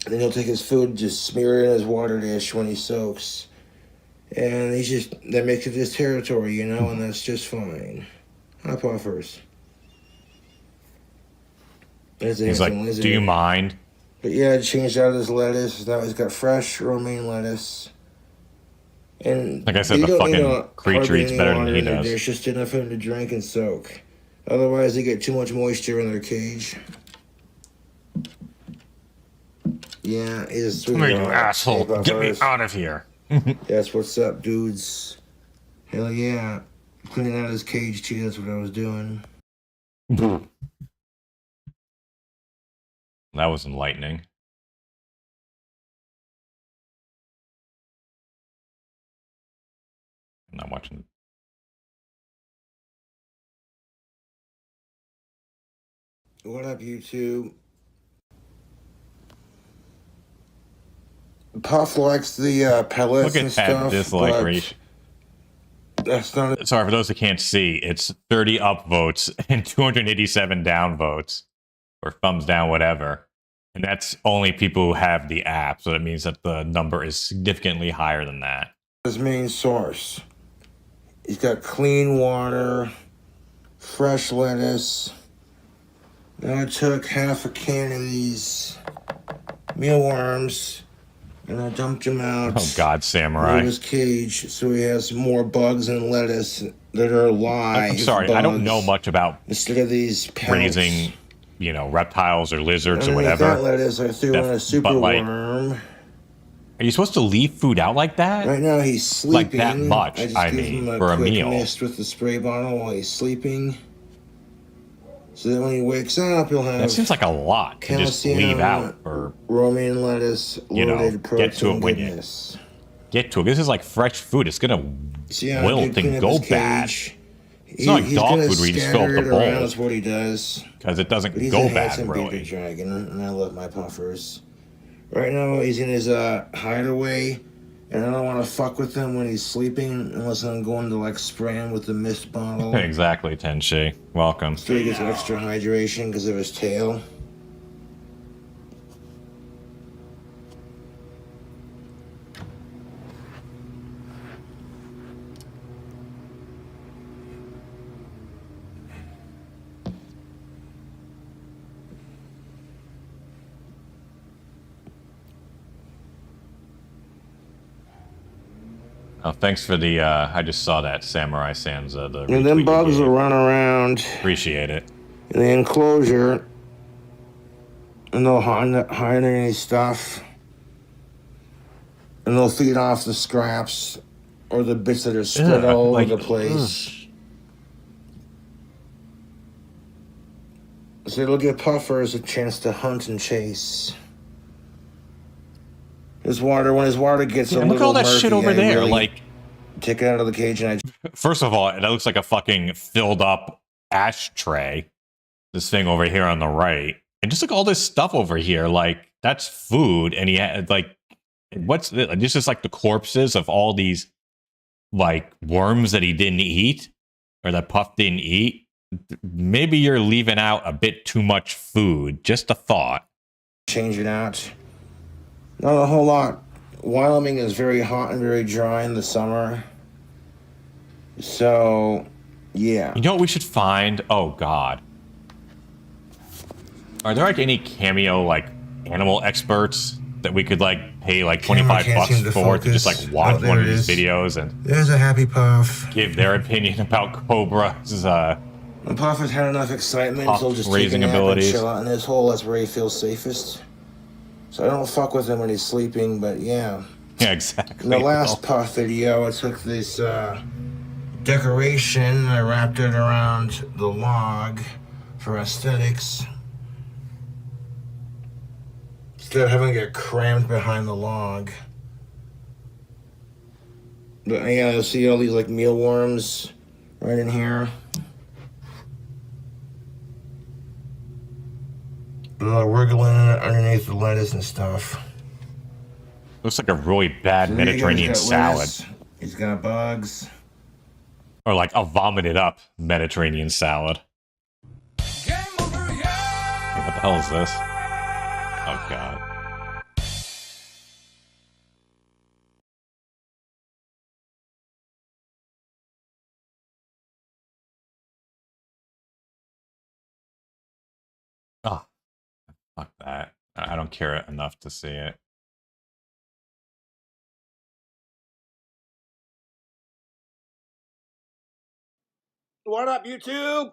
And then he'll take his food, just smear it in his water dish when he soaks. And that makes it his territory, you know, and that's just fine. Hi, puffers. He's like, lizard. do you mind? But yeah, I changed out his lettuce. Now he's got fresh romaine lettuce. And like I said, the fucking creature eats better than he does. There's just enough for him to drink and soak. Otherwise, they get too much moisture in their cage. Yeah, he's a sweet Come here, you dog. asshole. Hey, Get me puffers. out of here. That's what's up, dudes. Hell yeah. Cleaning out his cage, too. That's what I was doing. That was enlightening. I'm not watching. What up, YouTube? Puff likes the pellets Look and at that stuff. dislike but ratio. That's not. Sorry, for those that can't see, it's 30 up votes and 287 down votes, or thumbs down, whatever. And that's only people who have the app, so that means that the number is significantly higher than that. His main source. He's got clean water, fresh lettuce. Now I took half a can of these mealworms and I dumped them out. Oh God, Out Samurai. of his cage, so he has more bugs and lettuce that are live. I'm sorry, I don't know bugs much about instead of these pelts. raising, you know, reptiles or lizards or Underneath whatever. that lettuce, I threw in a super but, like, worm. Are you supposed to leave food out like that? Right now he's sleeping. Like that much, I just I give mean, him for a quick meal. mist with the spray bottle while he's sleeping. So that when he wakes up, he'll have That seems like a lot to just leave out or romaine lettuce, you know, loaded protein get to it when goodness. get to it. This is like fresh food. It's gonna See how I wilt did clean and up go his bad. cage? It's not like dog gonna food where you just fill up scatter the it around bowl is what he does. because it doesn't But he's go a bad handsome baby really. dragon, and I love my puffers. Right now, he's in his hideaway, and I don't want to fuck with him when he's sleeping unless I'm going to like spray him with the mist bottle. Exactly, Tenshi. Welcome. So he gets extra hydration because of his tail. Oh, thanks for the, I just saw that, Samurai Sansa. The And then retweet you bugs gave. will run around Appreciate it. in the enclosure, and they'll hide underneath stuff, and they'll feed off the scraps or the bits that are spread Ugh, all like, over the place. So it'll give puffers a chance to hunt and chase. His water, when his water gets a look at little all that murky, shit over I there. really Like, take it out of the cage and I first of all, that looks like a fucking filled up ashtray. This thing over here on the right. And just like all this stuff over here, like, that's food. And he had, like, what's this? This is like the corpses of all these, like, worms that he didn't eat or that Puff didn't eat. Maybe you're leaving out a bit too much food. Just a thought. change it out. Not a whole lot. Wyoming is very hot and very dry in the summer. So, yeah. You know what we should find? Oh, God. Are there, like, any cameo, like, animal experts that we could, like, pay, like, 25 bucks for to just, like, watch one of these videos and There's a happy Puff. give their opinion about Cobra's, When Puff has had enough excitement, Puff he'll just raising take a nap abilities. and chill out in his hole. That's where he feels safest. So I don't fuck with him when he's sleeping, but yeah. Yeah, exactly. In the last Puff video, I took this decoration and I wrapped it around the log for aesthetics. Instead of having to get crammed behind the log. But yeah, you'll see all these like mealworms right in here. Wiggling underneath the lettuce and stuff. Looks like a really bad Mediterranean salad. Lettuce. He's got bugs. Or like a vomited up Mediterranean salad. Game over, yeah! What the hell is this? Oh, God. Oh, fuck that. I don't care enough to see it. What up, YouTube?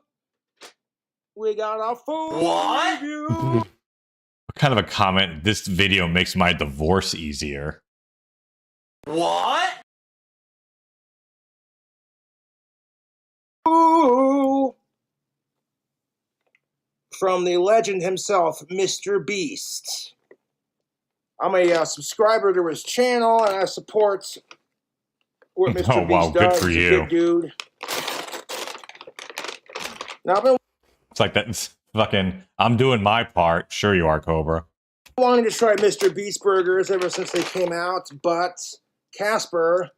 We got our food What? review. What kind of a comment? This video makes my divorce easier. What? Ooh. From the legend himself, Mr. Beast. I'm a subscriber to his channel, and I support what Mr. Oh, wow, Beast good does. for He's a you. good dude. Now, I've been It's like that fucking, I'm doing my part. Sure you are, Cobra. wanting to try Mr. Beast burgers ever since they came out, but Casper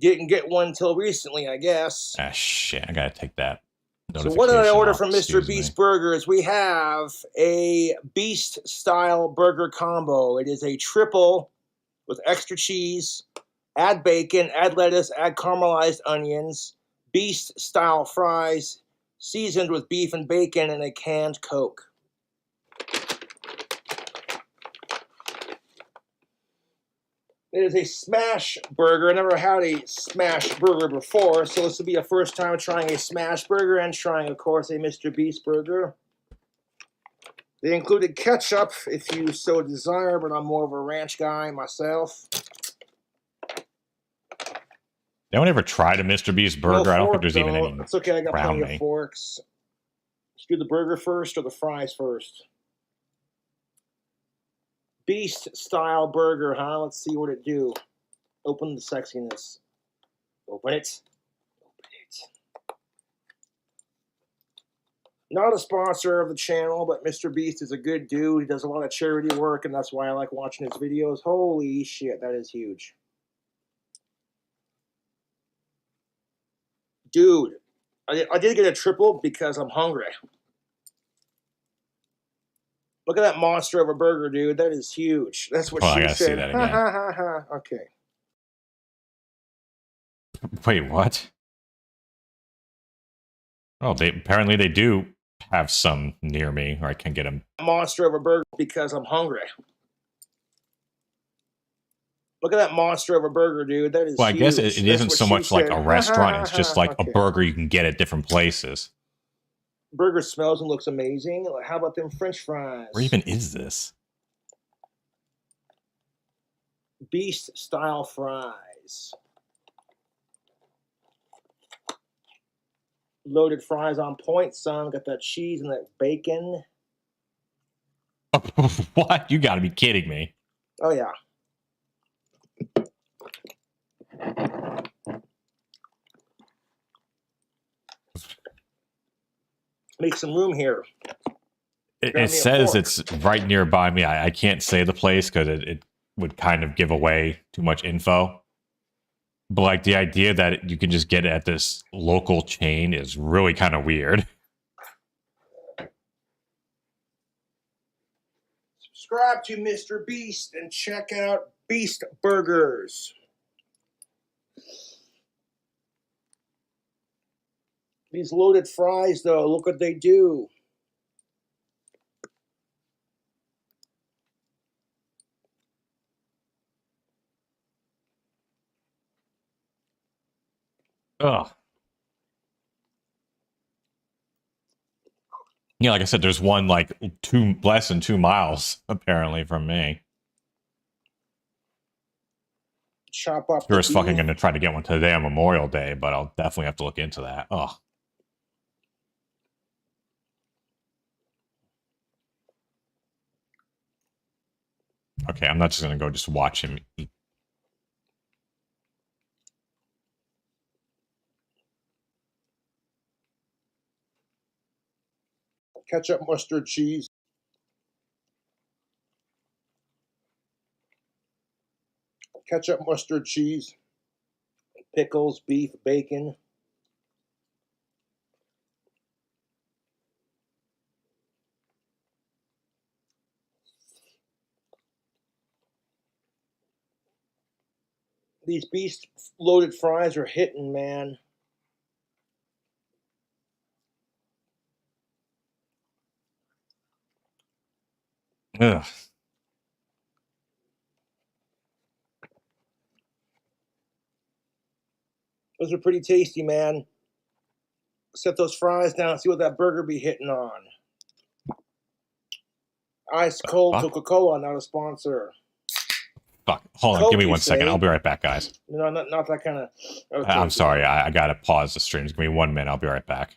didn't get one until recently, I guess. Ah, shit. I gotta take that. So what did I order off, from Mr. excuse Beast me. Burgers? We have a Beast-style burger combo. It is a triple with extra cheese, add bacon, add lettuce, add caramelized onions, Beast-style fries, seasoned with beef and bacon, and a canned Coke. It is a smash burger. I never had a smash burger before, so this will be a first time trying a smash burger and trying, of course, a Mr. Beast burger. They included ketchup, if you so desire, but I'm more of a ranch guy myself. Anyone ever tried a Mr. Beast No burger? I don't think fork, there's even though. any It's okay, I got around plenty me. of forks. Let's do the burger first or the fries first. Beast-style burger, huh? Let's see what it do. Open the sexiness. Open it. Open it. Not a sponsor of the channel, but Mr. Beast is a good dude. He does a lot of charity work, and that's why I like watching his videos. Holy shit, that is huge. Dude, I did get a triple because I'm hungry. Look at that monster of a burger, dude. That is huge. That's what Oh, I she gotta see said. that Ha again. ha ha ha. Okay. Wait, what? Oh, apparently they do have some near me, or I can get them. Monster of a burger because I'm hungry. Look at that monster of a burger, dude. That is Well, I guess huge. it That's isn't what so she much like said. a restaurant. It's just like Okay. a burger you can get at different places. Burger smells and looks amazing. How about them French fries? Where even is this? Beast style fries. Loaded fries on point, son. Got that cheese and that bacon. What? You got to be kidding me. Oh, yeah. Make some room here. It says it's right nearby me. I can't say the place because it would kind of give away too much info. But like the idea that you can just get it at this local chain is really kind of weird. Subscribe to Mr. Beast and check out Beast Burgers. These loaded fries, though, look what they do. Ugh. Yeah, like I said, there's one like less than 2 miles apparently from me. Chop up. Sure as fucking gonna try to get one today on Memorial Day, but I'll definitely have to look into that. Oh. Okay, I'm not just gonna go just watch him eat. Ketchup, mustard, cheese. Ketchup, mustard, cheese. Pickles, beef, bacon. These Beast loaded fries are hitting, man. Ugh. Those are pretty tasty, man. Set those fries down and see what that burger be hitting on. Ice cold Coca-Cola, not a sponsor. Fuck. Hold on, Coke, give me you 1 second. say? I'll be right back, guys. No, not that kind of. Okay. I'm sorry. I gotta pause the stream. Give me 1 minute. I'll be right back.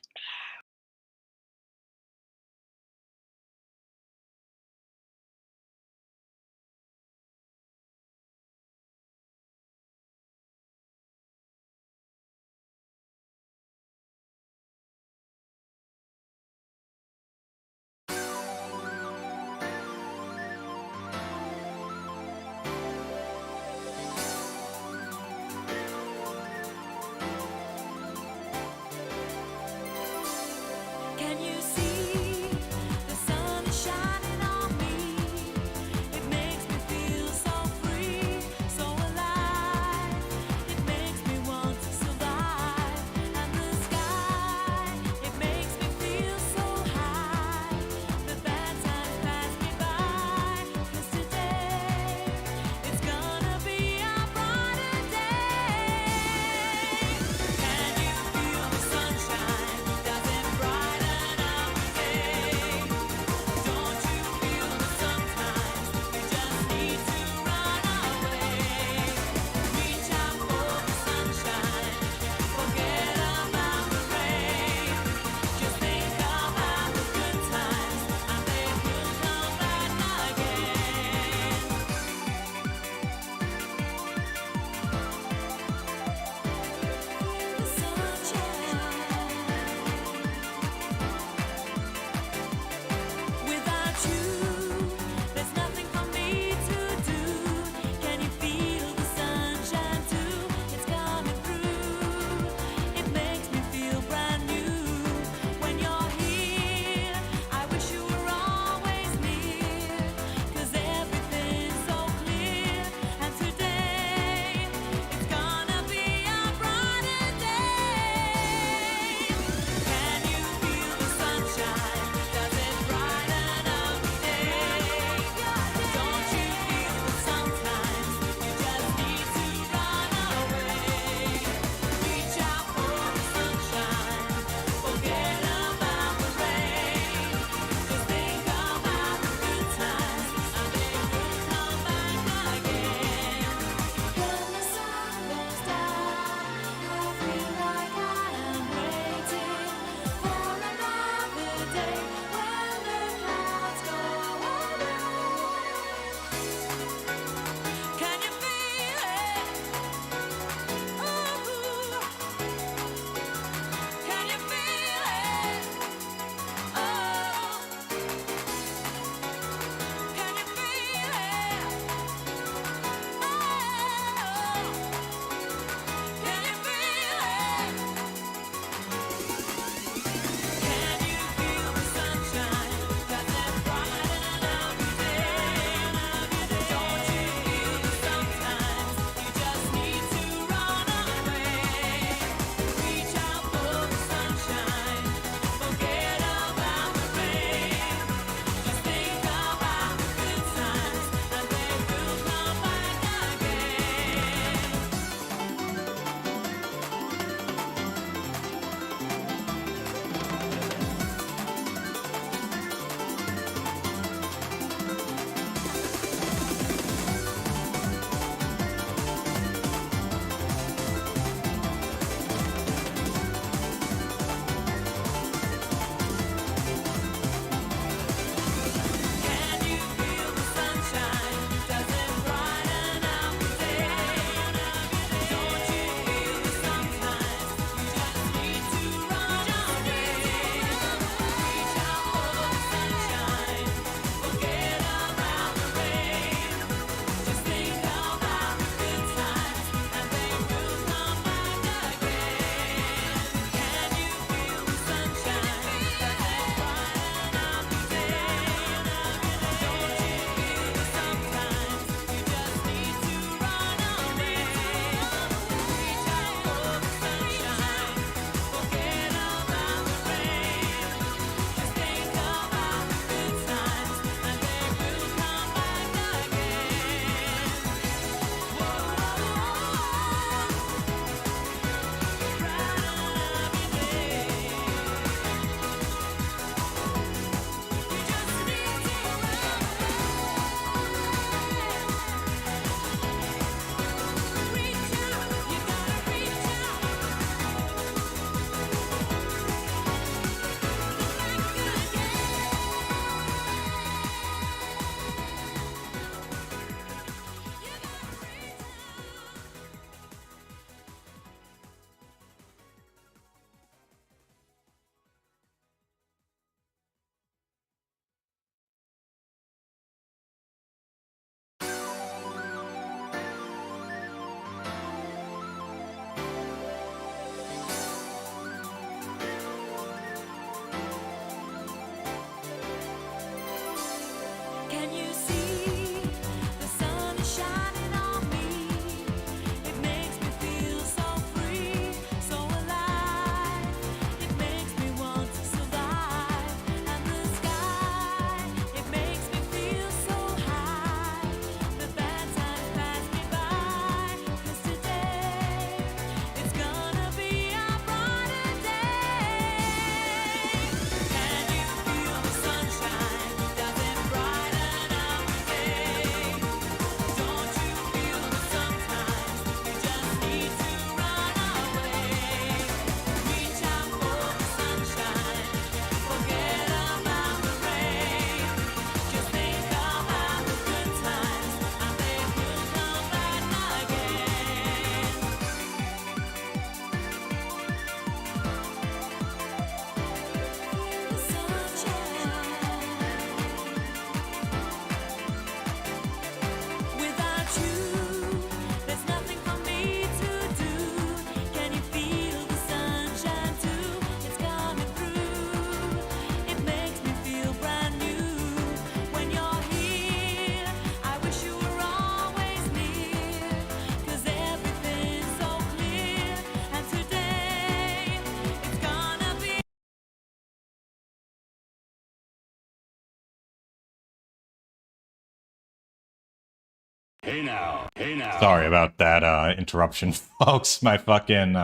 Hey now. Hey now. Sorry about that interruption, folks. My fucking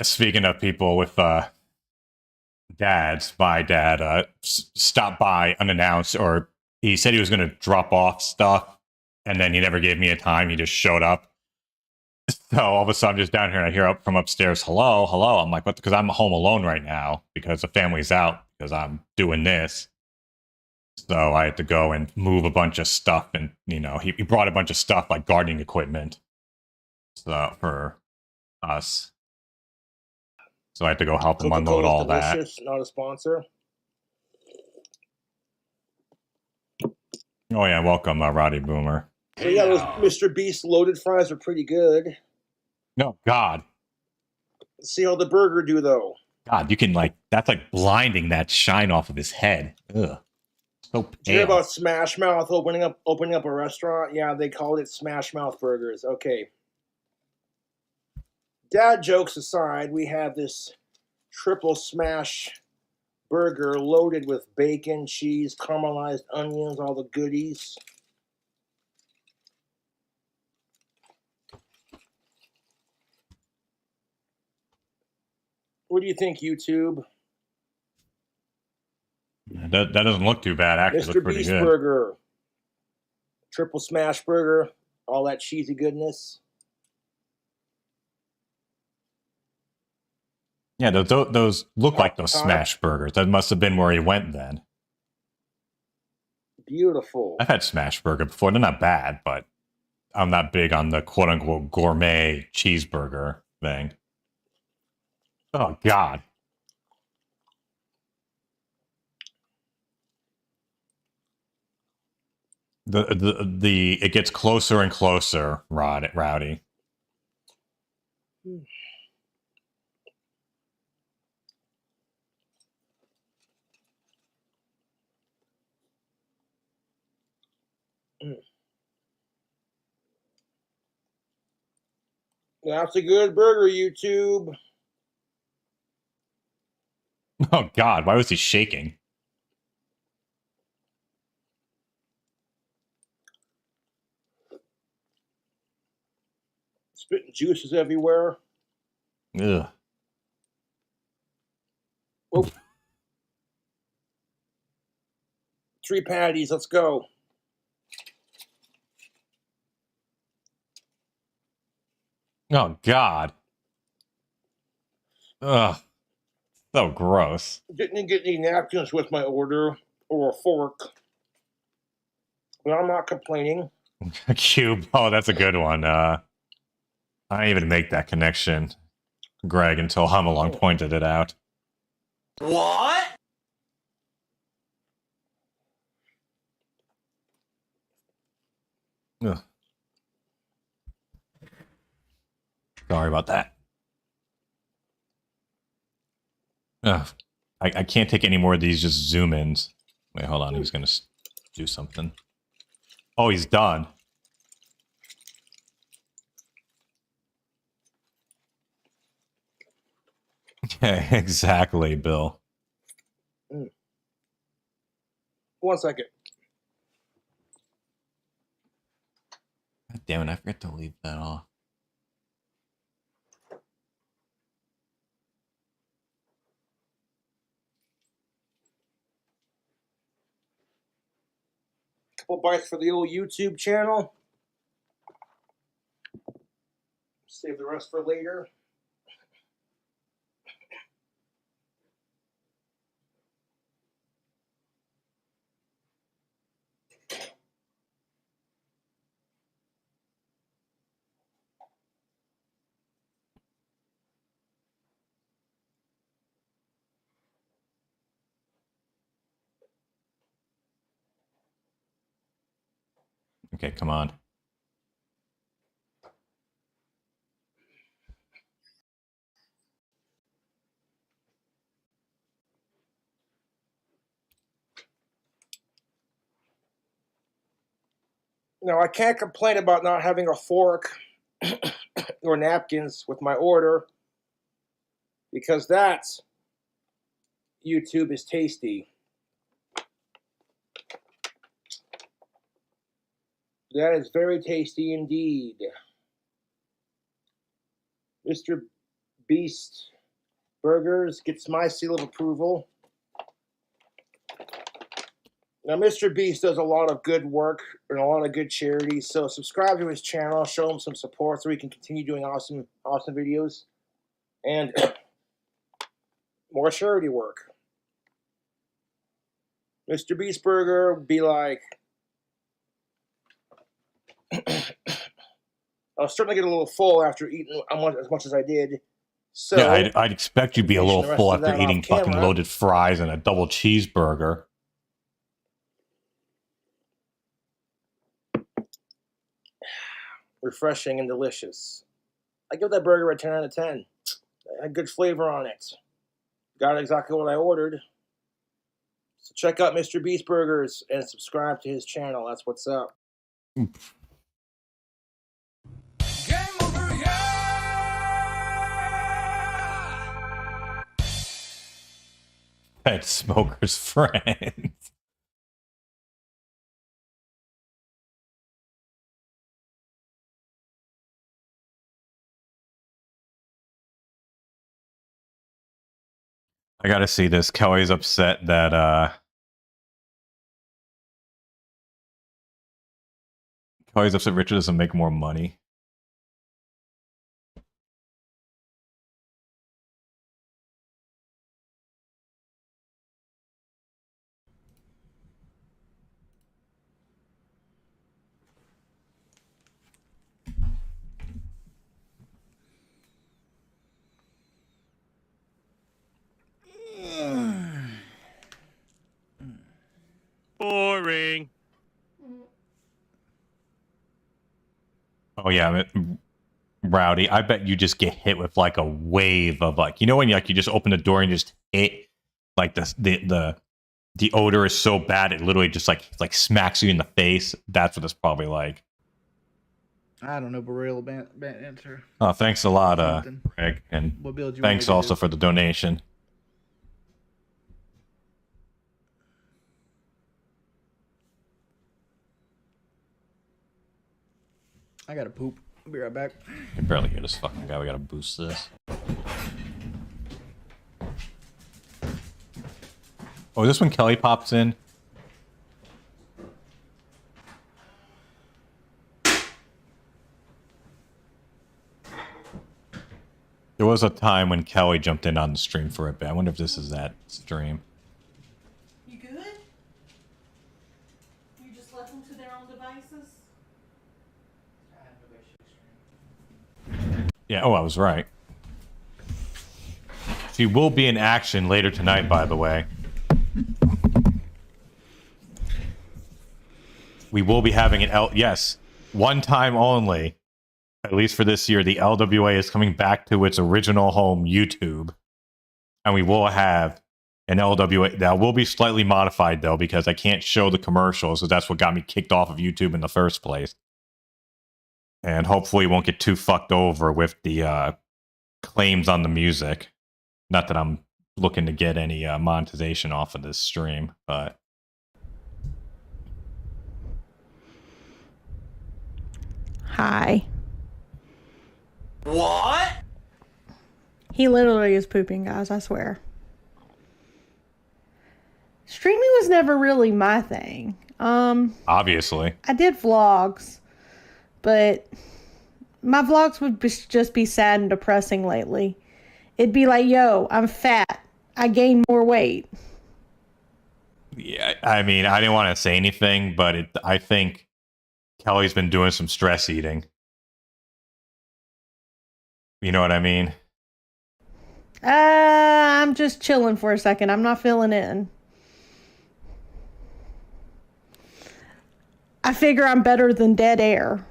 speaking of people with dads, my dad stopped by unannounced, or he said he was going to drop off stuff, and then he never gave me a time. He just showed up. So all of a sudden, I'm just down here, and I hear up from upstairs, "Hello, hello." I'm like, "What?" Because I'm home alone right now because the family's out because I'm doing this. So I had to go and move a bunch of stuff, and he brought a bunch of stuff like gardening equipment, so for us. So I had to go help him unload all that. Delicious, not a sponsor. Oh yeah, welcome, Roddy Boomer. So yeah, those Mr. Beast loaded fries are pretty good. No, God, Let's see how the burger do though. God, you can that's like blinding that shine off of his head. Ugh, so Did you hear pale. about Smash Mouth opening up a restaurant? Yeah, they called it Smash Mouth Burgers. Okay. Dad jokes aside, we have this triple smash burger loaded with bacon, cheese, caramelized onions, all the goodies. What do you think, YouTube? That doesn't look too bad. Actually, it Mr. looks pretty Beast good. Burger, triple smash burger, all that cheesy goodness. Yeah, those look like those Top. smash burgers. That must have been where he went then. Beautiful. I've had smash burger before. They're not bad, but I'm not big on the quote unquote gourmet cheeseburger thing. Oh God. The it gets closer and closer, Rowdy. That's a good burger, YouTube. Oh God, why was he shaking? Spitting juices everywhere. Ugh. Oh. 3 patties, let's go. Oh God. Ugh. So gross. Didn't get any napkins with my order or a fork. But I'm not complaining. Cube. Oh, that's a good one. I didn't even make that connection, Greg, until Humalong pointed it out. What? Ugh. Sorry about that. Ugh. I can't take any more of these just zoom ins. Wait, hold on. He's going to do something. Oh, he's done. Yeah, exactly, Bill. 1 second. God damn it, I forgot to leave that off. Couple bites for the old YouTube channel. Save the rest for later. Okay, come on. Now, I can't complain about not having a fork or napkins with my order because that's YouTube is tasty. That is very tasty indeed. Mr. Beast Burgers gets my seal of approval. Now, Mr. Beast does a lot of good work and a lot of good charities, so subscribe to his channel, show him some support so he can continue doing awesome videos. And more charity work. Mr. Beast Burger would be like, I was starting to get a little full after eating as much as I did. So yeah, I'd expect you'd be a little full after eating fucking camera. loaded fries and a double cheeseburger. Refreshing and delicious. I give that burger a 10 out of 10. It had good flavor on it. Got exactly what I ordered. So check out Mr. Beast Burgers and subscribe to his channel. That's what's up. Game over, yeah! Pet smoker's friend. I gotta see this. Kelly's upset that Richard doesn't make more money. Boring. Oh yeah, Rowdy. I bet you just get hit with like a wave of like, you know when you just open the door and just hit like the odor is so bad it literally just like smacks you in the face. That's what it's probably like. I don't know, but real bad answer. Oh, thanks a lot, Something. Greg, and What build you thanks want me to also do? for the donation. I gotta poop. I'll be right back. I can barely hear this fucking guy. We gotta boost this. Oh, is this when Kelly pops in? There was a time when Kelly jumped in on the stream for a bit. I wonder if this is that stream. You good? You just left them to their own devices? Yeah, oh, I was right. She will be in action later tonight, by the way. We will be having yes, one time only, at least for this year, the LWA is coming back to its original home, YouTube. And we will have an LWA that will be slightly modified, though, because I can't show the commercials, because that's what got me kicked off of YouTube in the first place. And hopefully won't get too fucked over with the claims on the music. Not that I'm looking to get any monetization off of this stream, but... Hi. What? He literally is pooping, guys, I swear. Streaming was never really my thing. Obviously. I did vlogs, but my vlogs would just be sad and depressing lately. It'd be like, yo, I'm fat. I gained more weight. Yeah, I mean, I didn't want to say anything, but I think Kelly's been doing some stress eating. You know what I mean? I'm just chilling for a second. I'm not feeling in. I figure I'm better than dead air.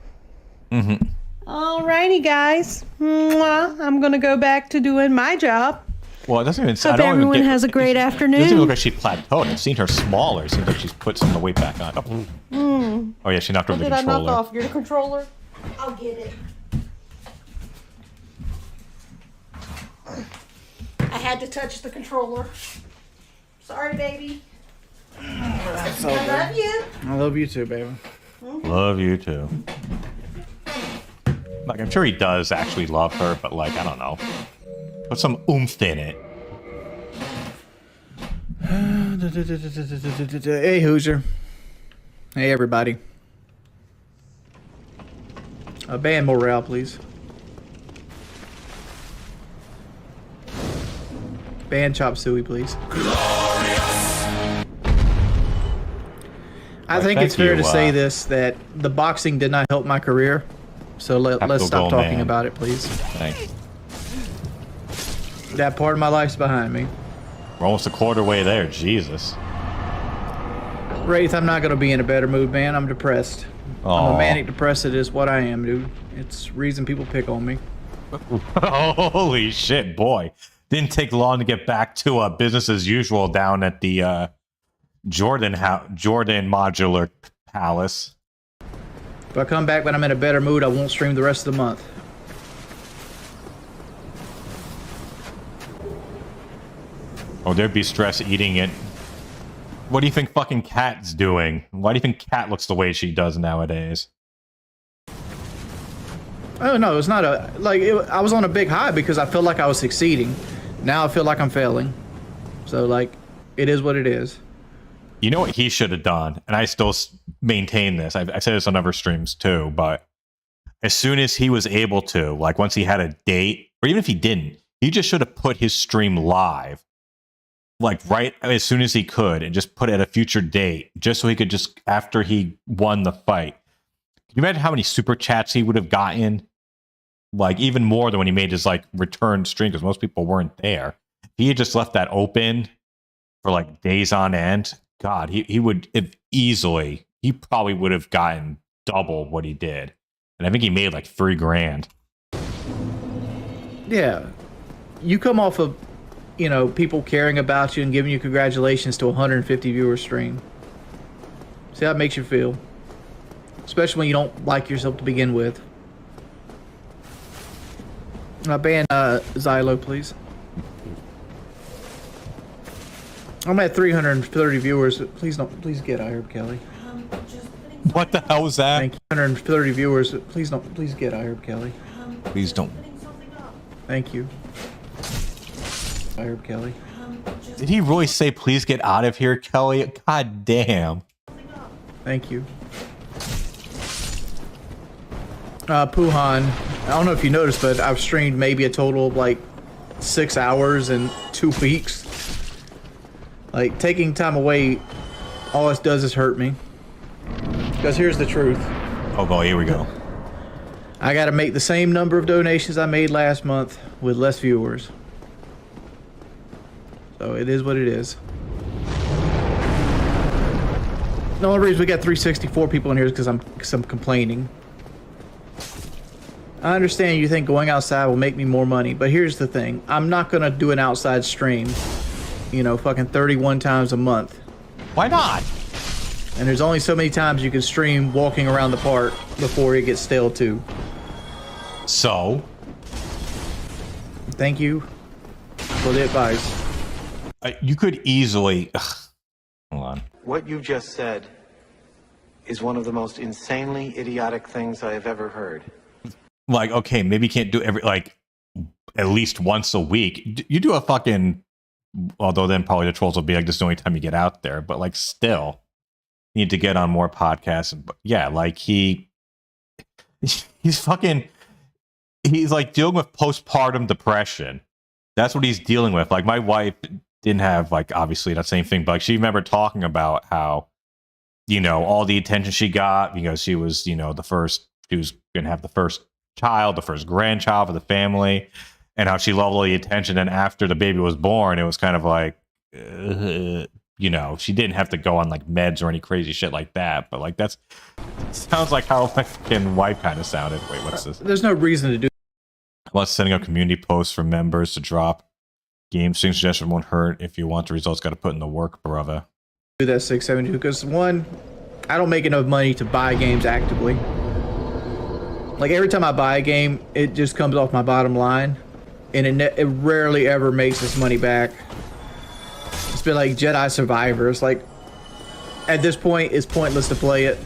Mm-hmm. Alrighty, guys. Mwah. I'm gonna go back to doing my job. Well, it doesn't even. Hope everyone has a great It doesn't afternoon. even look like she plateaued. I've seen her smaller. It seems like she's put some of the weight back on. Oh yeah, she knocked over What the did I knock controller. off? You're the controller? I'll get it. I had to touch the controller. Sorry, baby. I love you. I love you too, baby. Love you too. Like, I'm sure he does actually love her, but like, I don't know. Put some oomph in it. Hey, Hoosier. Hey, everybody. Band morale, please. Band Chop Suey, please. I think it's fair to say this, that the boxing did not help my career. So let's stop talking about it, please. Thanks. That part of my life's behind me. We're almost a quarter way there. Jesus. Wraith, I'm not going to be in a better mood, man. I'm depressed. I'm a manic depressive is what I am, dude. It's reason people pick on me. Holy shit, boy. Didn't take long to get back to business as usual down at the Jordan Modular Palace. If I come back when I'm in a better mood, I won't stream the rest of the month. Oh, there'd be stress eating it. What do you think fucking Kat's doing? Why do you think Kat looks the way she does nowadays? Oh no, it's not a I was on a big high because I felt like I was succeeding. Now I feel like I'm failing. So like, it is what it is. You know what he should have done, and I still maintain this. I've said this on other streams too, but as soon as he was able to, like once he had a date, or even if he didn't, he just should have put his stream live, like right as soon as he could, and just put it at a future date, just so he could just, after he won the fight. Can you imagine how many super chats he would have gotten? Like even more than when he made his like return stream, because most people weren't there. If he had just left that open for like days on end, God, he would have easily, he probably would have gotten double what he did. And I think he made like $3,000. Yeah. You come off of, you know, people caring about you and giving you congratulations to a 150 viewer stream. See how it makes you feel. Especially when you don't like yourself to begin with. Ban Xylo, please. I'm at 330 viewers. Please get I Herb Kelly. What the hell was that? Thank you. 130 viewers. Please get I Herb Kelly. Please don't. Thank you. I Herb Kelly. Did he really say, please get out of here, Kelly? God damn. Thank you. Puhan, I don't know if you noticed, but I've streamed maybe a total of like 6 hours in 2 weeks. Like, taking time away, all it does is hurt me. Because here's the truth. Oh boy, here we go. I gotta make the same number of donations I made last month with less viewers. So it is what it is. The only reason we got 364 people in here is because I'm complaining. I understand you think going outside will make me more money, but here's the thing. I'm not gonna do an outside stream, you know, fucking 31 times a month. Why not? And there's only so many times you can stream walking around the park before it gets stale too. So? Thank you for the advice. You could easily... Hold on. What you just said is one of the most insanely idiotic things I have ever heard. Like, okay, maybe you can't do at least once a week. You do a fucking... Although then probably the trolls will be like, this is the only time you get out there. But like, still, you need to get on more podcasts. And yeah, like he's like dealing with postpartum depression. That's what he's dealing with. Like, my wife didn't have, like, obviously that same thing, but like, she remembered talking about how, you know, all the attention she got because she was, you know, she was going to have the first child, the first grandchild for the family, and how she loved all the attention. And after the baby was born, it was kind of like, you know, she didn't have to go on like meds or any crazy shit like that. But like, sounds like how my fucking wife kind of sounded. Wait, what's this? There's no reason to do. Plus, sending out community posts for members to drop game stream suggestion won't hurt. If you want the results, got to put in the work, brother. Do that 672 because one, I don't make enough money to buy games actively. Like, every time I buy a game, it just comes off my bottom line, and it rarely ever makes its money back. It's been like Jedi Survivor. It's like, at this point, it's pointless to play it.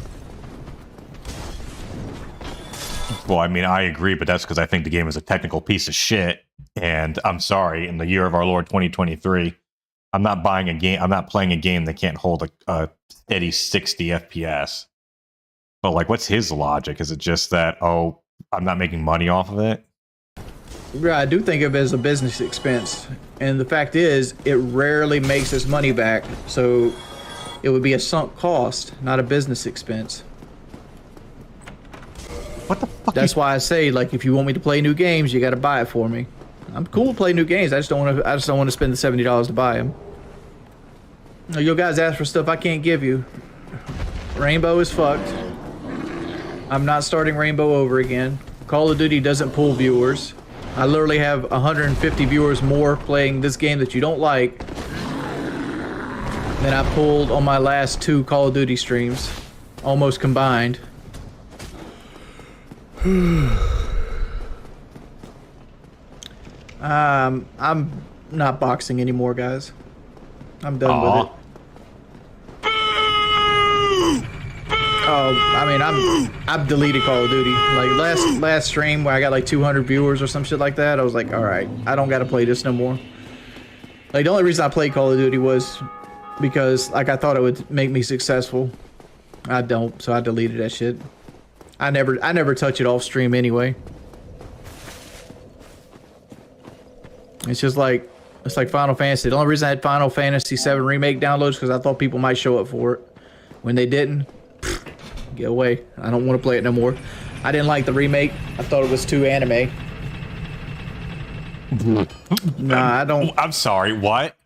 Well, I mean, I agree, but that's because I think the game is a technical piece of shit. And I'm sorry, in the year of our Lord 2023, I'm not buying a game. I'm not playing a game that can't hold a steady 60 FPS. But like, what's his logic? Is it just that, oh, I'm not making money off of it? Yeah, I do think of it as a business expense. And the fact is, it rarely makes its money back. So it would be a sunk cost, not a business expense. What the fuck? That's why I say, like, if you want me to play new games, you got to buy it for me. I'm cool to play new games. I just don't want to spend the $70 to buy them. You guys ask for stuff I can't give you. Rainbow is fucked. I'm not starting Rainbow over again. Call of Duty doesn't pull viewers. I literally have 150 viewers more playing this game that you don't like than I pulled on my last 2 Call of Duty streams, almost combined. I'm not boxing anymore, guys. I'm done with it. Oh, I mean, I've deleted Call of Duty. Like last stream where I got like 200 viewers or some shit like that, I was like, all right, I don't gotta play this no more. Like the only reason I played Call of Duty was because like I thought it would make me successful. I don't, so I deleted that shit. I never touch it off stream anyway. It's just like Final Fantasy. The only reason I had Final Fantasy VII Remake downloads because I thought people might show up for it. When they didn't, get away. I don't want to play it no more. I didn't like the remake. I thought it was too anime. Nah, I don't. I'm sorry, what?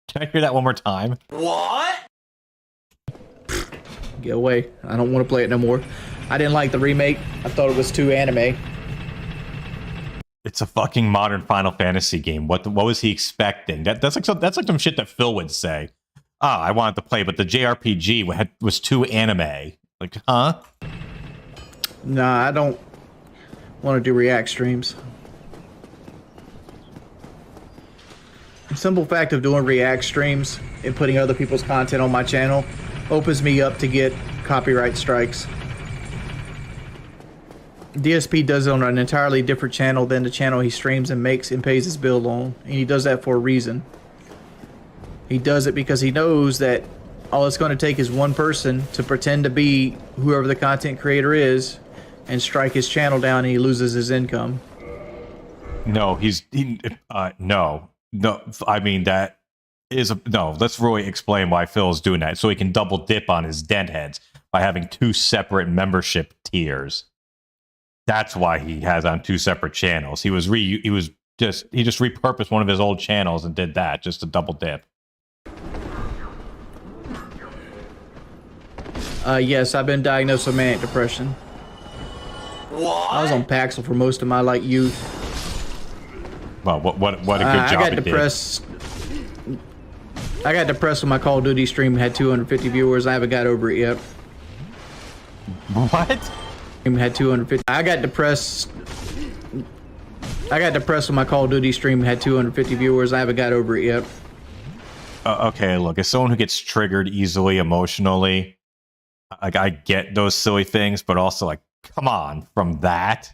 Can I hear that one more time? What? Get away. I don't want to play it no more. I didn't like the remake. I thought it was too anime. It's a fucking modern Final Fantasy game. What was he expecting? That's like some shit that Phil would say. Ah, I wanted to play, but the JRPG was too anime. Like, huh? Nah, I don't want to do react streams. The simple fact of doing react streams and putting other people's content on my channel opens me up to get copyright strikes. DSP does it on an entirely different channel than the channel he streams and makes and pays his bill on, and he does that for a reason. He does it because he knows that all it's going to take is one person to pretend to be whoever the content creator is and strike his channel down and he loses his income. No, no. I mean, that is no. Let's really explain why Phil's doing that, so he can double dip on his deadheads by having 2 separate membership tiers. That's why he has on 2 separate channels. He just repurposed one of his old channels and did that just to double dip. Yes, I've been diagnosed with manic depression. What? I was on Paxil for most of my youth. Well, what a good job I got he depressed. I got depressed when my Call of Duty stream had 250 viewers. I haven't got over it yet. What? Had 250. I got depressed when my Call of Duty stream had 250 viewers. I haven't got over it yet. Okay, look, as someone who gets triggered easily emotionally, like I get those silly things, but also like, come on, from that.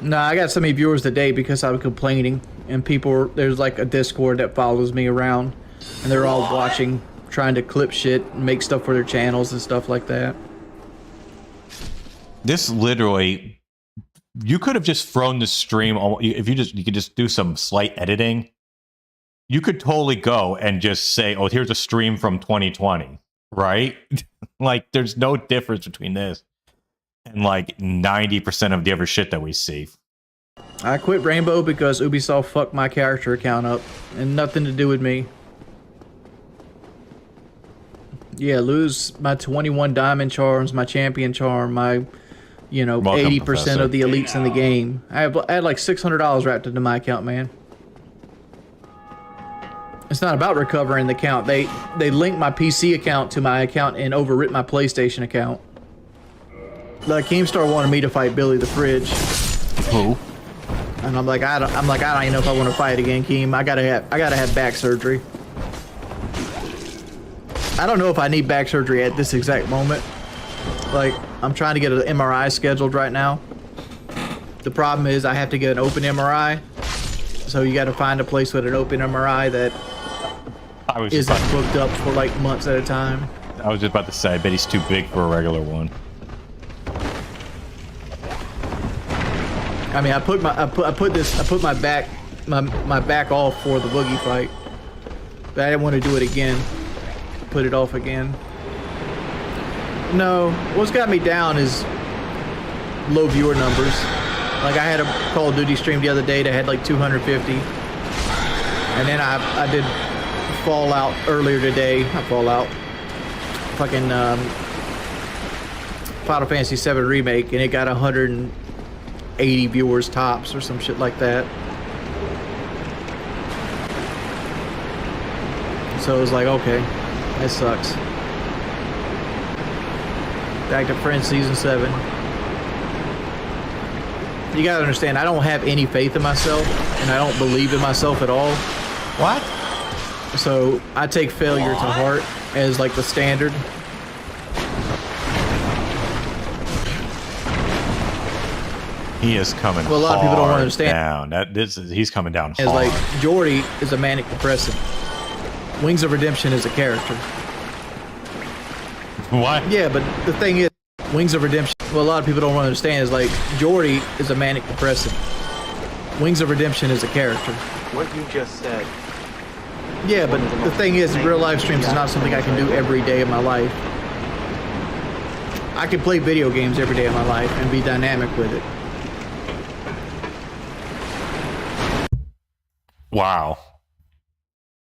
Nah, I got so many viewers today because I was complaining, and there's like a Discord that follows me around, and they're all watching, trying to clip shit and make stuff for their channels and stuff like that. This literally, you could have just thrown the stream. If you could just do some slight editing, you could totally go and just say, "Oh, here's a stream from 2020," right? Like, there's no difference between this and like 90% of the other shit that we see. I quit Rainbow because Ubisoft fucked my character account up, and nothing to do with me. Yeah, lose my 21 diamond charms, my champion charm, my 80% of the elites in the game. I had like $600 wrapped into my account, man. It's not about recovering the account. They linked my PC account to my account and overwrit my PlayStation account. The Keemstar wanted me to fight Billy the Fridge. Who? And I'm like, I don't even know if I want to fight again, Keem. I gotta have back surgery. I don't know if I need back surgery at this exact moment. Like, I'm trying to get an MRI scheduled right now. The problem is I have to get an open MRI. So you got to find a place with an open MRI that isn't booked up for like months at a time. I was just about to say, I bet he's too big for a regular one. I mean, I put my back off for the Boogie fight, but I didn't want to do it again. Put it off again. No, what's got me down is low viewer numbers. Like I had a Call of Duty stream the other day that had like 250, and then I did Fallout earlier today. Not Fallout, fucking Final Fantasy VII Remake, and it got 180 viewers tops or some shit like that. So it was like, okay, that sucks. Back to Friends Season 7. You gotta understand, I don't have any faith in myself, and I don't believe in myself at all. What? So I take failure to heart as like the standard. He is coming. Well, a lot of people don't understand. Down. He's coming down As hard. like Jordy is a manic depressive. Wings of Redemption is a character. What? Yeah, but the thing is, Wings of Redemption, what a lot of people don't understand is like Jordy is a manic depressive. Wings of Redemption is a character. What you just said. Yeah, but the thing is, real live streams is not something I can do every day of my life. I can play video games every day of my life and be dynamic with it. Wow.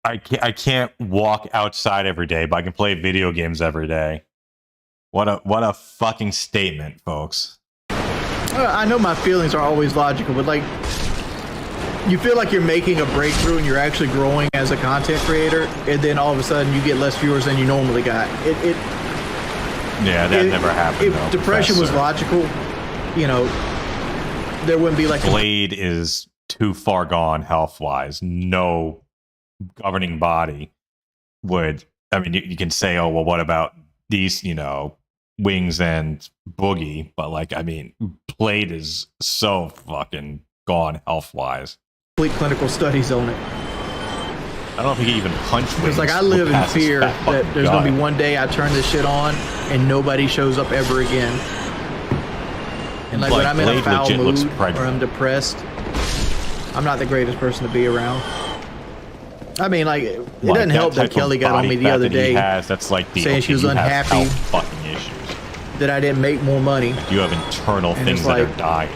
I can't walk outside every day, but I can play video games every day. What a fucking statement, folks. I know my feelings are always logical, but like, you feel like you're making a breakthrough and you're actually growing as a content creator, and then all of a sudden you get less viewers than you normally got. Yeah, that never happened. If depression was logical, you know, there wouldn't be like Blade is too far gone health-wise. No governing body would. I mean, you can say, oh well, what about these? You know, Wings and Boogie, but like, I mean, Blade is so fucking gone health-wise. complete clinical studies on it. I don't think he even punched Wings. Because like I live in past his fear fat that fucking there's gut. gonna be one day I turn this shit on and nobody shows up ever again. And like when I'm in a Blade foul legit looks mood or pregnant. I'm depressed, I'm not the greatest person to be around. I mean, like it Like, doesn't help that type of Kelly got on body me the fat other that he day has, that's like the saying she was you have unhappy. health fucking issues. that I didn't make more money. You have internal And things it's that like- are dying.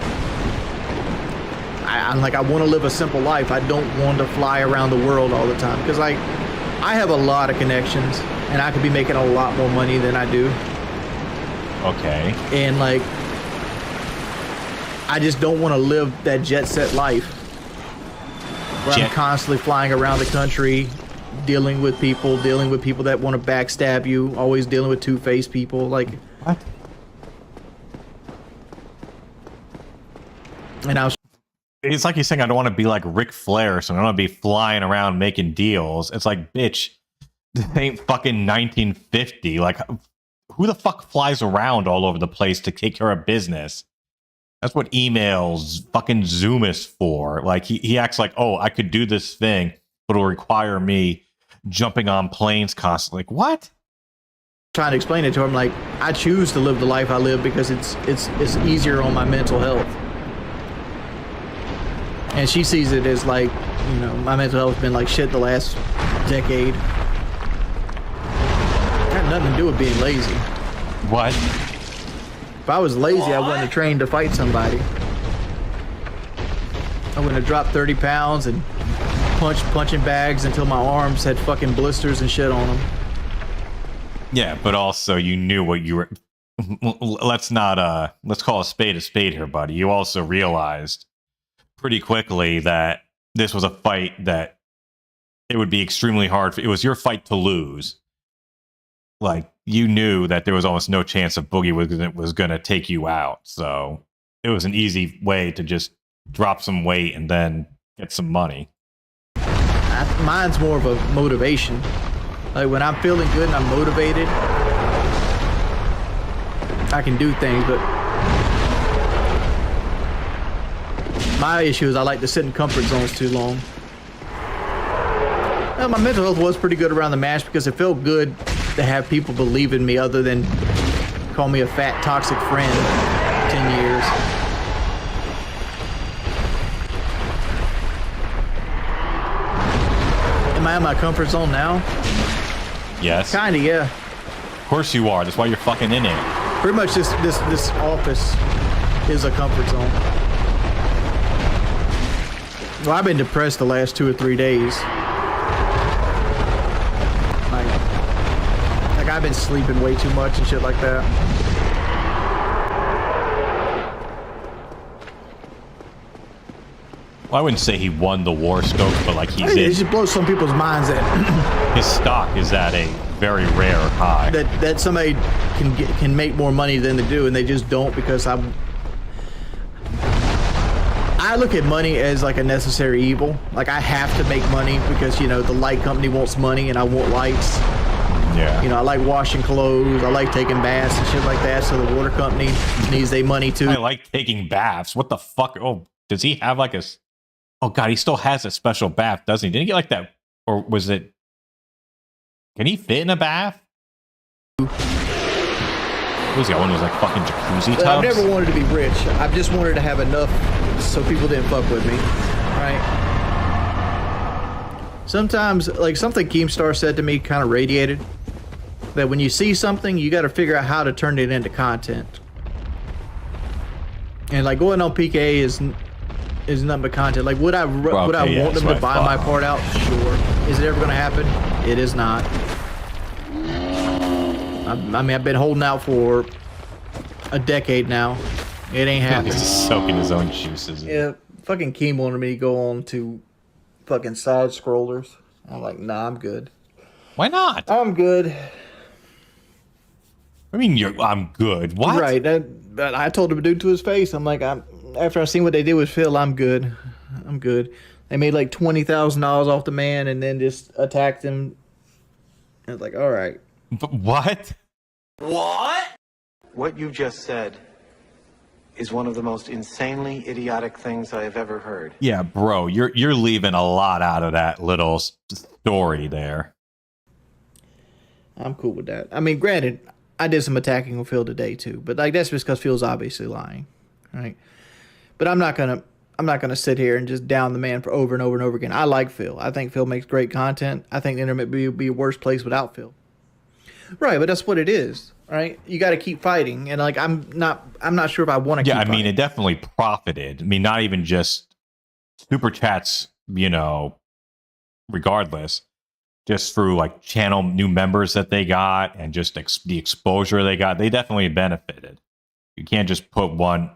I'm like, I want to live a simple life. I don't want to fly around the world all the time because like I have a lot of connections and I could be making a lot more money than I do. Okay. And like I just don't want to live that jet set life where I'm constantly flying around the country dealing with people that want to backstab you, always dealing with two-faced people. Like What? And I was It's like he's saying, I don't want to be like Ric Flair, so I don't want to be flying around making deals. It's like, bitch, this ain't fucking 1950. Like, who the fuck flies around all over the place to take care of business? That's what emails, fucking Zoom is for. Like, he acts like, oh, I could do this thing, but it'll require me jumping on planes constantly. Like, what? trying to explain it to him, like I choose to live the life I live because it's easier on my mental health. And she sees it as like, you know, my mental health has been like shit the last decade. Got nothing to do with being lazy. What? If I was lazy, I wouldn't have trained to fight somebody. I wouldn't have dropped 30 pounds and punching bags until my arms had fucking blisters and shit on them. Yeah, but also you knew what you were. Let's call a spade here, buddy. You also realized pretty quickly that this was a fight that it would be extremely hard. It was your fight to lose. Like, you knew that there was almost no chance of Boogie was going to take you out. So it was an easy way to just drop some weight and then get some money. Mine's more of a motivation. Like when I'm feeling good and I'm motivated, I can do things, but my issue is I like to sit in comfort zones too long. Well, my mental health was pretty good around the match because it felt good to have people believe in me other than call me a fat, toxic friend for 10 years. Am I in my comfort zone now? Yes. Kinda, yeah. Of course you are. That's why you're fucking in it. Pretty much this office is a comfort zone. Well, I've been depressed the last 2 or 3 days. Like I've been sleeping way too much and shit like that. Well, I wouldn't say he won the war, Stokes, but like he's It in. just blows some people's minds that His stock is at a very rare high. that somebody can make more money than they do, and they just don't because I look at money as like a necessary evil. Like I have to make money because, you know, the light company wants money and I want lights. Yeah. You know, I like washing clothes, I like taking baths and shit like that, so the water company needs their money too. I like taking baths. What the fuck? Oh, does he have like a... Oh, God, he still has a special bath, doesn't he? Didn't he get like that? Or was it... Can he fit in a bath? What was he got? One of those like fucking jacuzzi tubs? But I've never wanted to be rich. I've just wanted to have enough so people didn't fuck with me, right? Sometimes, like something Keemstar said to me kind of radiated, that when you see something, you got to figure out how to turn it into content. And like going on PKA is nothing but content. Like would I want them to buy my part out? Sure. Is it ever going to happen? It is not. I mean, I've been holding out for a decade now. It ain't happening. He's just soaking his own juices. Yeah, fucking Keem wanted me to go on to fucking side scrollers. I'm like, nah, I'm good. Why not? I'm good. I mean, I'm good. What? Right. But I told him to do to his face. I'm like, after I seen what they did with Phil, I'm good. I'm good. They made like $20,000 off the man and then just attacked him. I was like, all right. But what? What you just said is one of the most insanely idiotic things I have ever heard. Yeah, bro, you're leaving a lot out of that little story there. I'm cool with that. I mean, granted, I did some attacking on Phil today too, but like that's just because Phil's obviously lying, right? But I'm not gonna sit here and just down the man for over and over and over again. I like Phil. I think Phil makes great content. I think the internet would be a worse place without Phil. Right, but that's what it is, right? You got to keep fighting, and like I'm not sure if I want to. Yeah, keep fighting. it definitely profited. I mean, not even just super chats, you know, regardless, just through like channel new members that they got and just the exposure they got, they definitely benefited. You can't just put one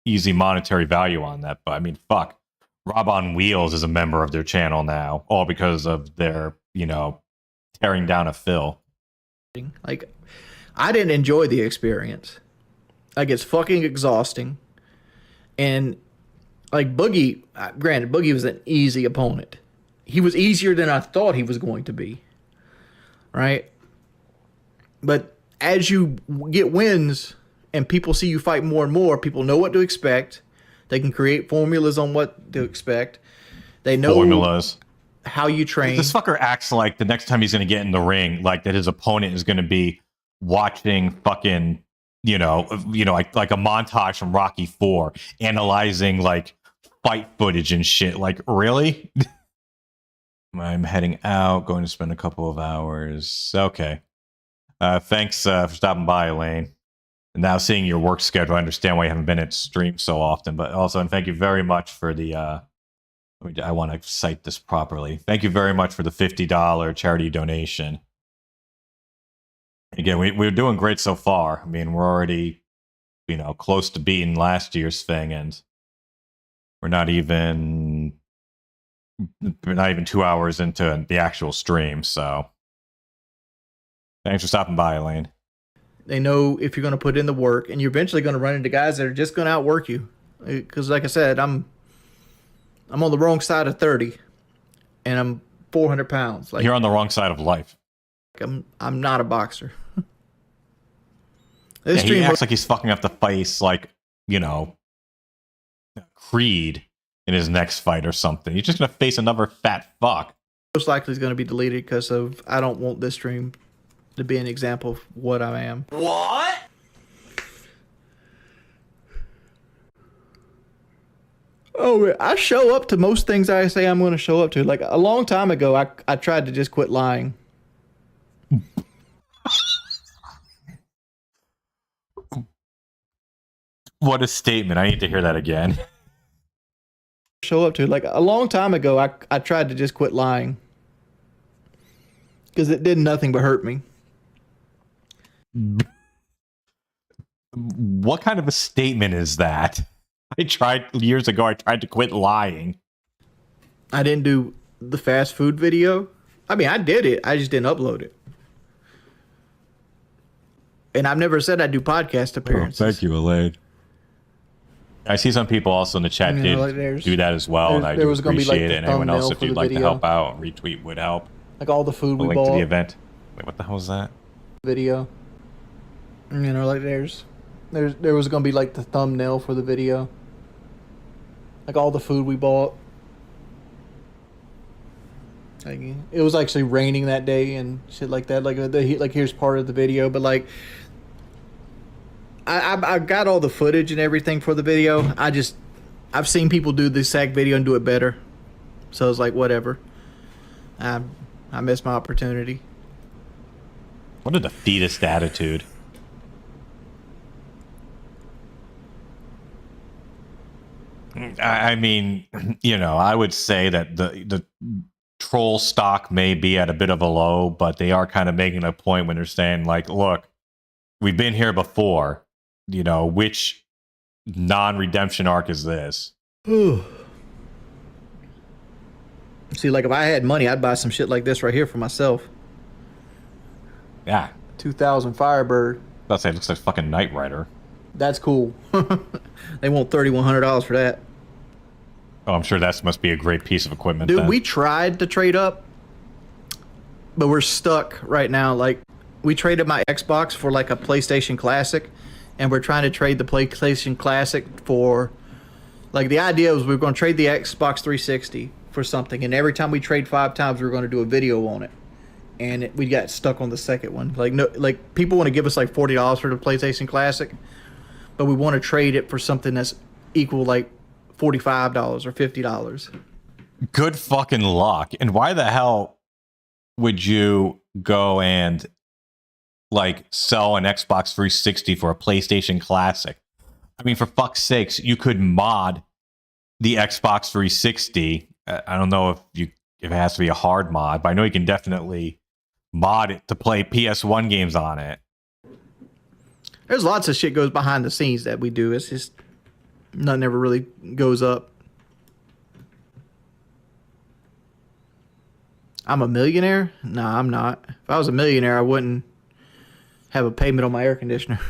easy monetary value on that. But I mean, fuck, Rob on Wheels is a member of their channel now, all because of their, you know, tearing down a Phil. Like, I didn't enjoy the experience. Like, it's fucking exhausting. And, like, Boogie, granted, Boogie was an easy opponent. He was easier than I thought he was going to be. Right? But as you get wins and people see you fight more and more, people know what to expect. They can create formulas on what to expect. They know Formulas. How you train. This fucker acts like the next time he's going to get in the ring, like that his opponent is going to be watching fucking, you know, like a montage from Rocky IV, analyzing like fight footage and shit. Like, really? I'm heading out, going to spend a couple of hours. Okay. Thanks for stopping by, Elaine. And now seeing your work schedule, I understand why you haven't been at stream so often, but also, and thank you very much for the, I want to cite this properly. Thank you very much for the $50 charity donation. Again, we're doing great so far. I mean, we're already, you know, close to beating last year's thing, and we're not even 2 hours into the actual stream. So, thanks for stopping by, Elaine. They know if you're going to put in the work, and you're eventually going to run into guys that are just going to outwork you. Because, like I said, I'm on the wrong side of 30, and I'm 400 pounds. Like, you're on the wrong side of life. I'm not a boxer. This Yeah, he stream acts like he's fucking up the face, like, you know, Creed in his next fight or something. He's just gonna face another fat fuck. most likely is going to be deleted because of I don't want this stream to be an example of what I am. What? Oh, I show up to most things I say I'm going to show up to. Like a long time ago, I tried to just quit lying. What a statement. I need to hear that again. Show up to like a long time ago, I tried to just quit lying because it did nothing but hurt me. What kind of a statement is that? Years ago, I tried to quit lying. I didn't do the fast food video. I mean, I did it. I just didn't upload it. And I've never said I do podcast appearances. Oh, thank you, Elaine. I see some people also in the chat You did know, like do that as well, and I do was gonna be, like, appreciate the it. And anyone else, thumbnail if for you'd the like to video. help out, retweet would help. Like all the food The we link to bought. the event. Wait, what the hell is that? Video. You know, like there was gonna be like the thumbnail for the video. Like all the food we bought. Like it was actually raining that day and shit like that. Like here's part of the video, but like I got all the footage and everything for the video. I've seen people do the exact video and do it better. So it's like whatever. I missed my opportunity. What a defeatist attitude. I mean, you know, I would say that the troll stock may be at a bit of a low, but they are kind of making a point when they're saying, like, look, we've been here before. You know, which non-redemption arc is this? See, like if I had money, I'd buy some shit like this right here for myself. Yeah. 2000 Firebird. That's it looks like fucking Knight Rider. That's cool. They want $3,100 for that. Oh, I'm sure that must be a great piece of equipment. Dude, then. we tried to trade up, but we're stuck right now. Like, we traded my Xbox for like a PlayStation Classic, and we're trying to trade the PlayStation Classic for, like, the idea was we were going to trade the Xbox 360 for something, and every time we trade 5 times, we were going to do a video on it. And we got stuck on the second one. Like, no, like people want to give us like $40 for the PlayStation Classic, but we want to trade it for something that's equal like $45 or $50. Good fucking luck. And why the hell would you go and like sell an Xbox 360 for a PlayStation Classic? I mean, for fuck's sakes, you could mod the Xbox 360. I don't know if it has to be a hard mod, but I know you can definitely mod it to play PS1 games on it. There's lots of shit goes behind the scenes that we do. It's just nothing ever really goes up. I'm a millionaire? Nah, I'm not. If I was a millionaire, I wouldn't have a payment on my air conditioner.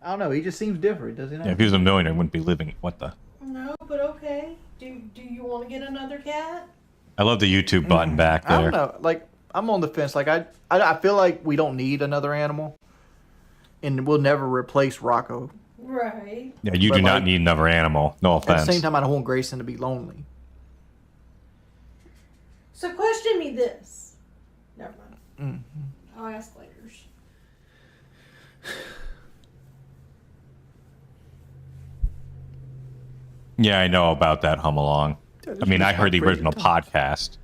I don't know. He just seems different, doesn't he? Yeah, if he was a millionaire, he wouldn't be living. What the? No, but okay. Do you want to get another cat? I love the YouTube button back there. I don't know. Like, I'm on the fence. Like, I feel like we don't need another animal, and we'll never replace Rocco. Right. Yeah, you But, do not like, need another animal. No At the offense. same time, I don't want Grayson to be lonely. So question me this. Never mind. Mm-hmm. I'll ask later. Yeah, I know about that hum along. I mean, I heard the original podcast.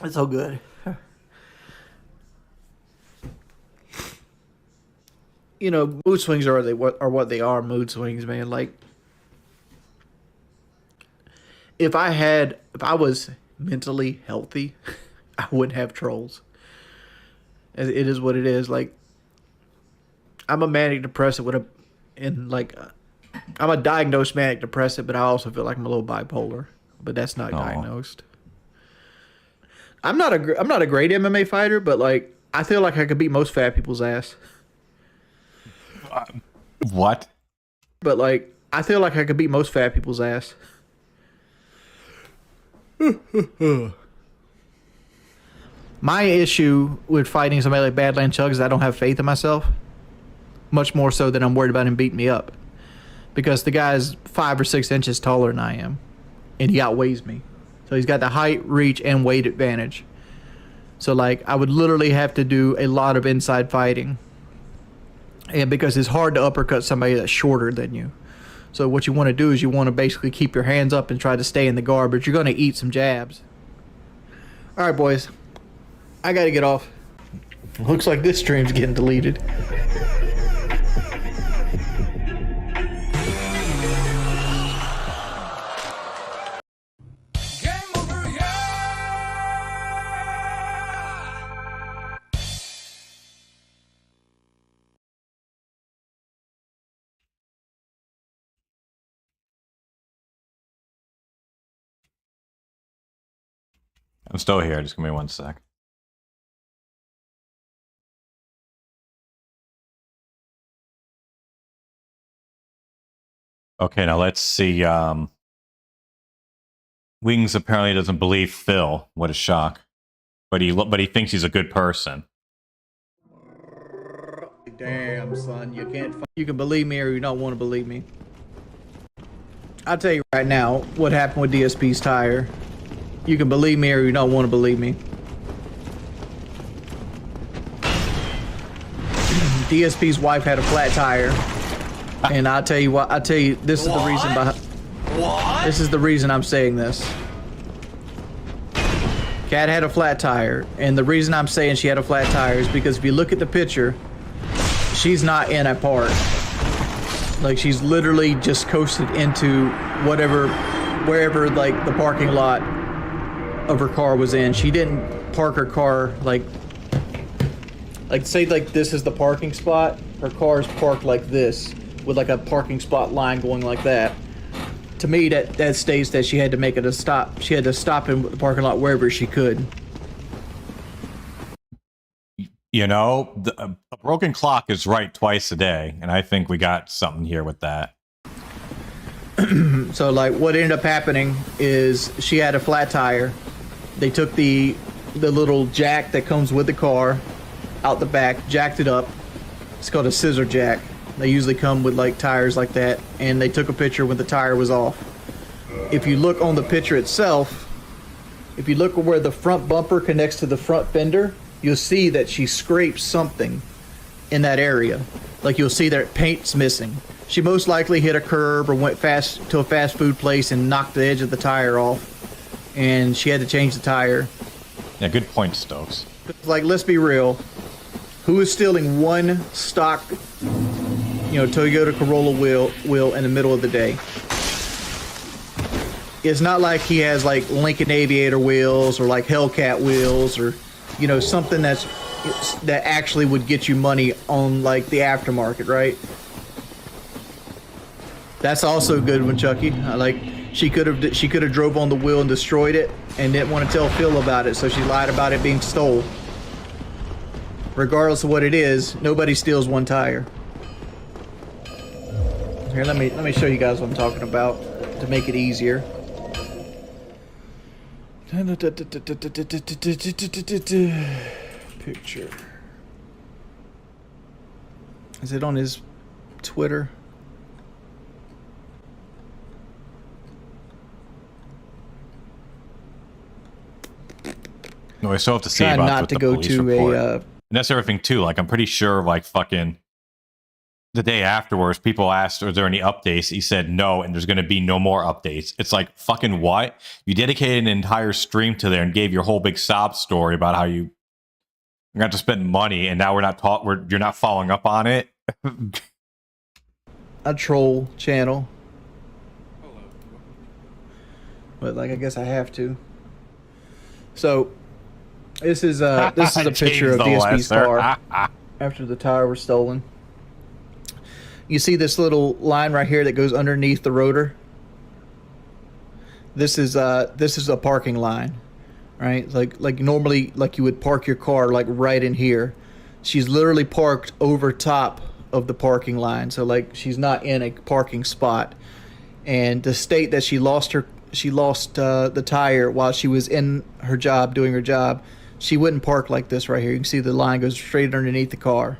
It's so good. You know, mood swings are what they are. Mood swings, man. Like, if I was mentally healthy, I wouldn't have trolls. It is what it is. Like, I'm a manic depressive I'm a diagnosed manic depressive, but I also feel like I'm a little bipolar. But that's not diagnosed. I'm not a great MMA fighter, but like I feel like I could beat most fat people's ass. What? But like I feel like I could beat most fat people's ass. My issue with fighting somebody like Badland Chuck is I don't have faith in myself. Much more so than I'm worried about him beating me up. Because the guy's 5 or 6 inches taller than I am. And he outweighs me. So he's got the height, reach, and weight advantage. So like I would literally have to do a lot of inside fighting. And because it's hard to uppercut somebody that's shorter than you. So what you want to do is you want to basically keep your hands up and try to stay in the guard, but you're going to eat some jabs. All right, boys. I got to get off. Looks like this stream's getting deleted. Game over, yeah! I'm still here. Just give me 1 sec. Okay, now let's see. Wings apparently doesn't believe Phil. What a shock! But he thinks he's a good person. Damn, son, you can believe me or you don't want to believe me. I'll tell you right now what happened with DSP's tire. You can believe me or you don't want to believe me. DSP's wife had a flat tire. And I'll tell you what, this is the reason behind. This is the reason I'm saying this. Cat had a flat tire, and the reason I'm saying she had a flat tire is because if you look at the picture, she's not in a park. Like she's literally just coasted into wherever like the parking lot of her car was in. She didn't park her car like say like this is the parking spot. Her car is parked like this, with like a parking spot line going like that. To me, that states that she had to make it a stop. She had to stop in the parking lot wherever she could. You know, a broken clock is right twice a day, and I think we got something here with that. So, like, what ended up happening is she had a flat tire. They took the little jack that comes with the car out the back, jacked it up. It's called a scissor jack. They usually come with like tires like that, and they took a picture when the tire was off. If you look on the picture itself, if you look where the front bumper connects to the front fender, you'll see that she scraped something in that area. Like you'll see that paint's missing. She most likely hit a curb or went fast to a fast food place and knocked the edge of the tire off, and she had to change the tire. Yeah, good point, Stokes. Like, let's be real. Who is stealing one stock, Toyota Corolla wheel in the middle of the day? It's not like he has like Lincoln Aviator wheels or like Hellcat wheels or, something that actually would get you money on like the aftermarket, right? That's also a good one, Chucky. She could have drove on the wheel and destroyed it and didn't want to tell Phil about it, so she lied about it being stolen. Regardless of what it is, nobody steals one tire. Here, let me show you guys what I'm talking about to make it easier. Picture. Is it on his Twitter? No, I still have to see Try about not with to the go police to report. a. And that's everything too. Like, I'm pretty sure, like, fucking the day afterwards, people asked, "Are there any updates?" He said no, and there's going to be no more updates. It's like, fucking what? You dedicated an entire stream to there and gave your whole big sob story about how you got to spend money, and now you're not following up on it. A troll channel. But like, I guess I have to. So this is a picture of DSP's car after the tire was stolen. You see this little line right here that goes underneath the rotor? This is a parking line. right? Like normally, like you would park your car like right in here. She's literally parked over top of the parking line, so like she's not in a parking spot. And to state that she lost the tire while she was in her job doing her job, she wouldn't park like this right here. You can see the line goes straight underneath the car.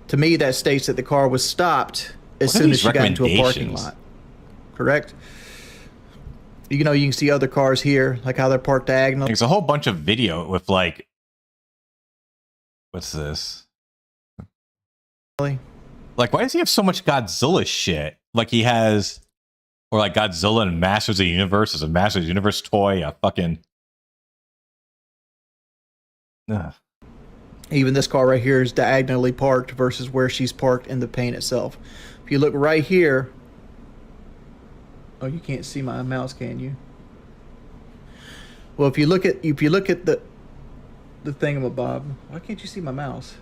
To me, that states that the car was stopped as soon as she got into a parking lot. Correct? You know, you can see other cars here, like how they're parked diagonal. There's a whole bunch of video with like, what's this? Like, why does he have so much Godzilla shit? Like he has, or like Godzilla and Masters of the Universe as a Masters of the Universe toy, a fucking... Ugh. Even this car right here is diagonally parked versus where she's parked in the paint itself. If you look right here, oh, you can't see my mouse, can you? Well, if you look at the thingamabob, why can't you see my mouse?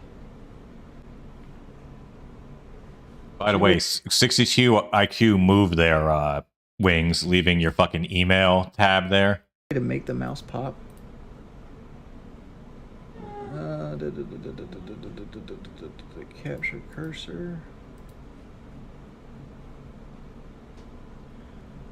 By the way, 62 IQ moved their wings, leaving your fucking email tab there. To make the mouse pop. Capture cursor.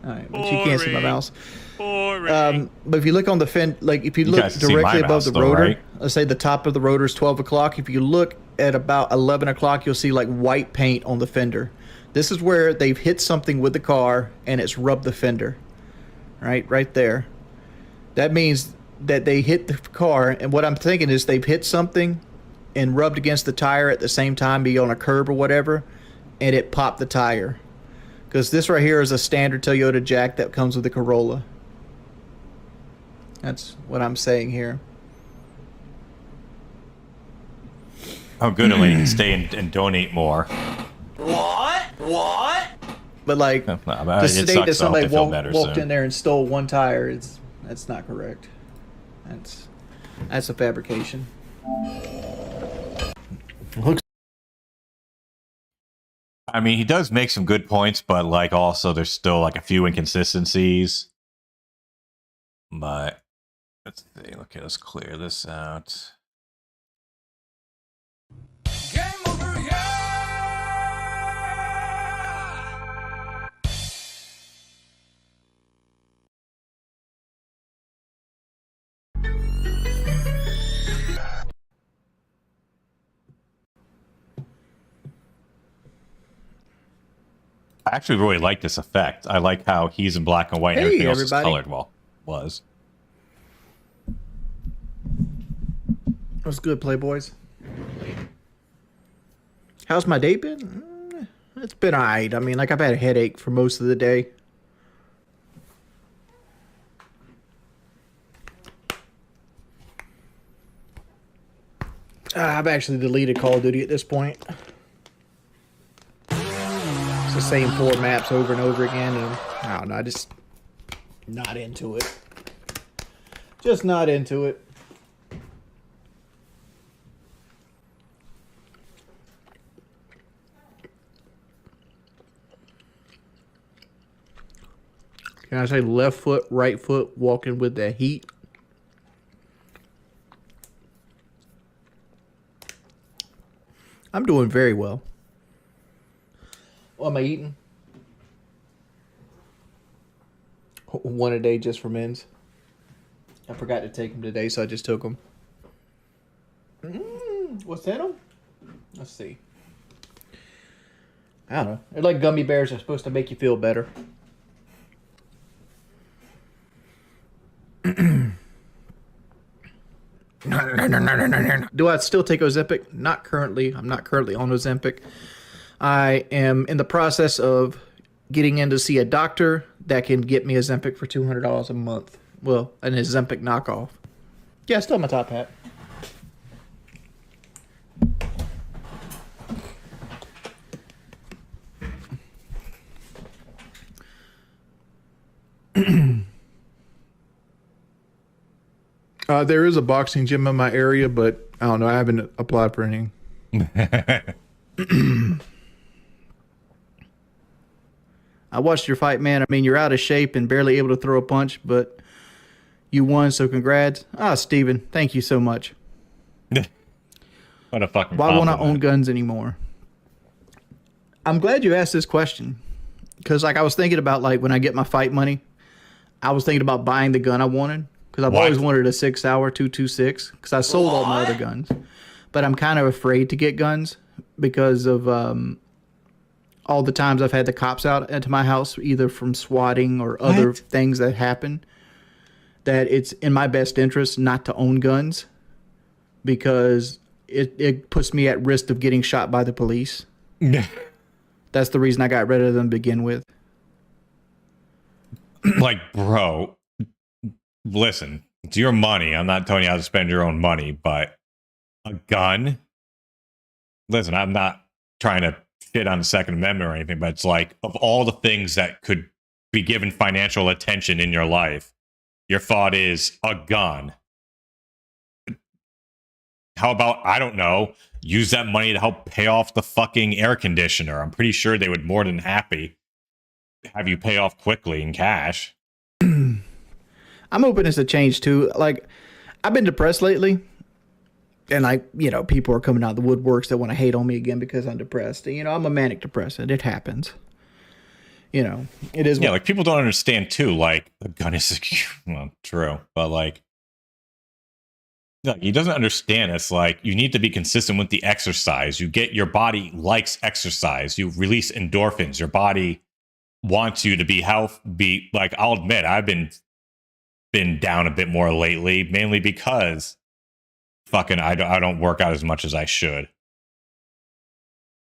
Alright, but you can't see my mouse. But if you look on the like if you look directly above the rotor, right? Let's say the top of the rotor is 12 o'clock. If you look at about 11 o'clock, you'll see like white paint on the fender. This is where they've hit something with the car and it's rubbed the fender. Right there. That means that they hit the car, and what I'm thinking is they've hit something and rubbed against the tire at the same time, be on a curb or whatever, and it popped the tire. Because this right here is a standard Toyota jack that comes with the Corolla. That's what I'm saying here. Oh, good, Elaine, you can stay and donate more. What? But like, to state that somebody walked in there and stole one tire, that's not correct. That's a fabrication. I mean, he does make some good points, but like also there's still like a few inconsistencies. But let's see. Okay, let's clear this out. Game over, yeah! I actually really like this effect. I like how he's in black and white and everything else is colored. Well, was. What's good, Playboys? How's my day been? It's been alright. I mean, like, I've had a headache for most of the day. I've actually deleted Call of Duty at this point. It's the same 4 maps over and over again, and I don't know, I just not into it. Just not into it. Can I say left foot, right foot, walking with the heat? I'm doing very well. What am I eating? One a day just for men's. I forgot to take them today, so I just took them. What's in them? Let's see. I don't know. They're like gummy bears. They're supposed to make you feel better. Do I still take Ozempic? Not currently. I'm not currently on Ozempic. I am in the process of getting in to see a doctor that can get me Ozempic for $200 a month. Well, an Ozempic knockoff. Yeah, still my top hat. There is a boxing gym in my area, but I don't know. I haven't applied for anything. I watched your fight, man. I mean, you're out of shape and barely able to throw a punch, but You won, so congrats. Ah, Steven, thank you so much. What a fucking Why won't I compliment. own guns anymore? I'm glad you asked this question. Because, like, I was thinking about, like, when I get my fight money, I was thinking about buying the gun I wanted. Because I've always wanted a 6-hour 226. Because I sold all my other guns. But I'm kind of afraid to get guns because of all the times I've had the cops out into my house, either from swatting or other things that happen. That it's in my best interest not to own guns because it puts me at risk of getting shot by the police. That's the reason I got rid of them to begin with. Like, bro, listen, it's your money. I'm not telling you how to spend your own money, but a gun? Listen, I'm not trying to shit on the Second Amendment or anything, but it's like, of all the things that could be given financial attention in your life, your thought is a gun. How about, I don't know, use that money to help pay off the fucking air conditioner? I'm pretty sure they would more than happy have you pay off quickly in cash. I'm hoping it's a change too. Like, I've been depressed lately. And, like, you know, people are coming out of the woodworks that want to hate on me again because I'm depressed. You know, I'm a manic depressant. It happens. You know, it is. Yeah, like, people don't understand, too. Like, the gun is, well, true. But, like, he doesn't understand. It's like, you need to be consistent with the exercise. Your body likes exercise. You release endorphins. Your body wants you to be like, I'll admit, I've been down a bit more lately, mainly because fucking I don't work out as much as I should.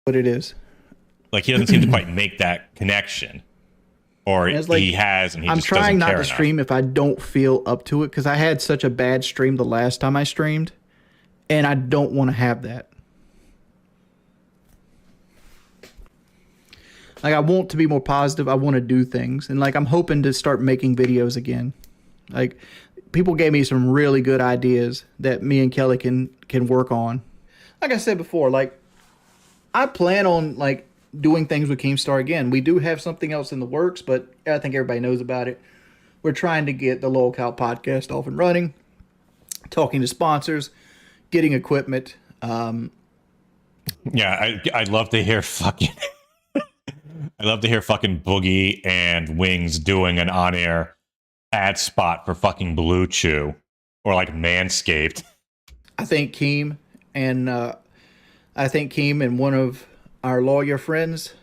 What it is. Like, he doesn't seem to quite make that connection. Or like, he has, and he I'm just trying doesn't not care to enough. stream if I don't feel up to it, because I had such a bad stream the last time I streamed, and I don't want to have that. Like, I want to be more positive. I want to do things, and like, I'm hoping to start making videos again. Like, people gave me some really good ideas that me and Kelly can work on. Like I said before, like, I plan on, like, doing things with Keemstar again. We do have something else in the works, but I think everybody knows about it. We're trying to get the Lol Cow podcast off and running, talking to sponsors, getting equipment. Yeah, I'd love to hear fucking I'd love to hear fucking Boogie and Wings doing an on-air ad spot for fucking Blue Chew or like Manscaped. I think Keem and one of our lawyer friends,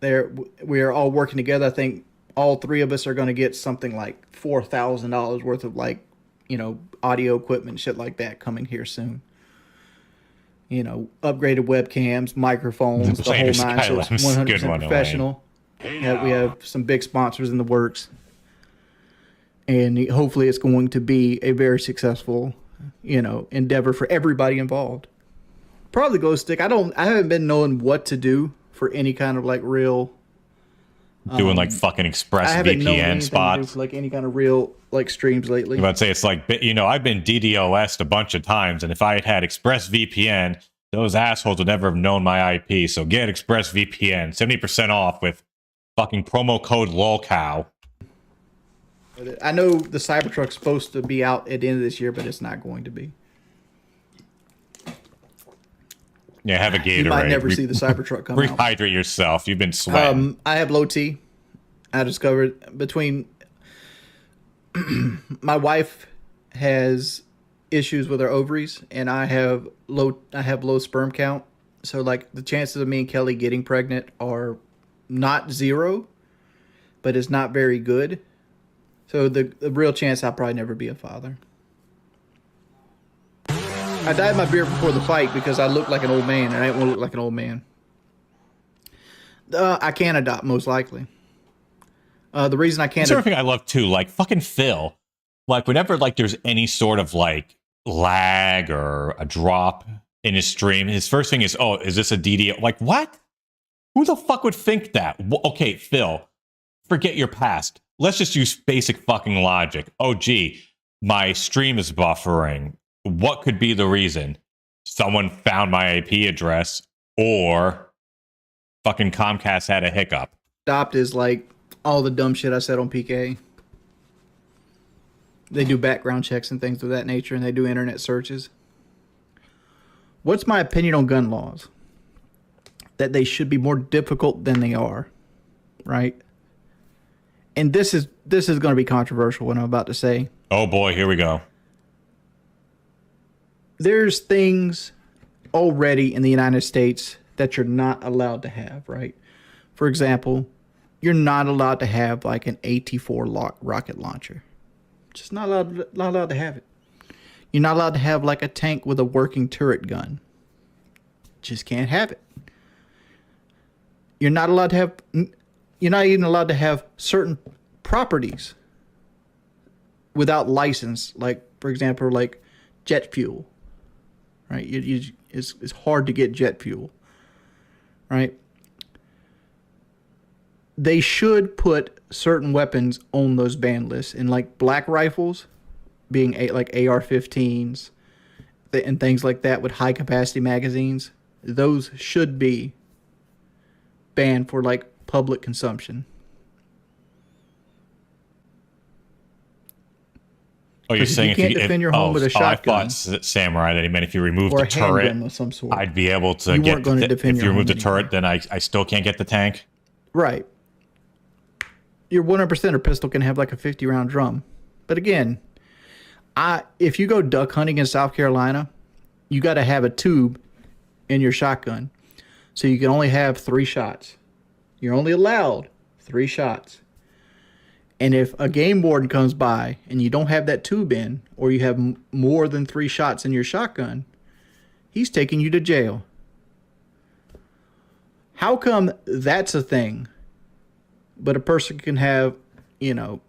we are all working together. I think all three of us are going to get something like $4,000 worth of, like, you know, audio equipment, shit like that, coming here soon. You know, upgraded webcams, microphones, the whole nine. So it's 100% professional. Yeah, we have some big sponsors in the works, and hopefully it's going to be a very successful, you know, endeavor for everybody involved. Probably glow stick. I haven't been knowing what to do for any kind of, like, real Doing like fucking express VPN spots. Like any kind of real, like, streams lately. I'm about to say, it's like, you know, I've been DDoS'd a bunch of times, and if I had had ExpressVPN, those assholes would never have known my IP. So get ExpressVPN, 70% off with fucking promo code LOLCOW. I know the Cybertruck's supposed to be out at the end of this year, but it's not going to be. Yeah, have a Gatorade. You might never see the Cybertruck come out. Rehydrate yourself. You've been sweating. I have low T. I discovered between my wife has issues with her ovaries, and I have low sperm count. So, like, the chances of me and Kelly getting pregnant are not zero, but it's not very good. So the real chance I'll probably never be a father. I dyed my beard before the fight because I looked like an old man, and I didn't want to look like an old man. I can adopt, most likely. The reason I can't... That's something I love, too. Like, fucking Phil. Like, whenever, like, there's any sort of, like, lag or a drop in his stream, his first thing is, oh, is this a DDO? Like, what? Who the fuck would think that? Okay, Phil, forget your past. Let's just use basic fucking logic. Oh, gee, my stream is buffering. What could be the reason? Someone found my IP address, or fucking Comcast had a hiccup. Adopt is like all the dumb shit I said on PK. They do background checks and things of that nature, and they do internet searches. What's my opinion on gun laws? That they should be more difficult than they are, right? And this is going to be controversial, what I'm about to say. Oh boy, here we go. There's things already in the United States that you're not allowed to have, right? For example, you're not allowed to have like an AT-4 rocket launcher. Just not allowed to have it. You're not allowed to have like a tank with a working turret gun. Just can't have it. You're not allowed to have. You're not even allowed to have certain properties without license. Like, for example, like jet fuel. Right? It's hard to get jet fuel. Right? They should put certain weapons on those ban lists, and like black rifles being like AR-15s and things like that with high capacity magazines. Those should be banned for like public consumption. Oh, you're saying you can't defend your home with a shotgun. I thought Samurai that he meant if you remove or the a turret, handgun of some sort. I'd be able to You get weren't going to defend if your you remove the home turret, then I still can't get the tank. Right. Your 100% pistol can have like a 50-round drum. But again, if you go duck hunting in South Carolina, you got to have a tube in your shotgun. So you can only have 3 shots. You're only allowed 3 shots. And if a game warden comes by and you don't have that tube in, or you have more than 3 shots in your shotgun, he's taking you to jail. How come that's a thing, but a person can have, a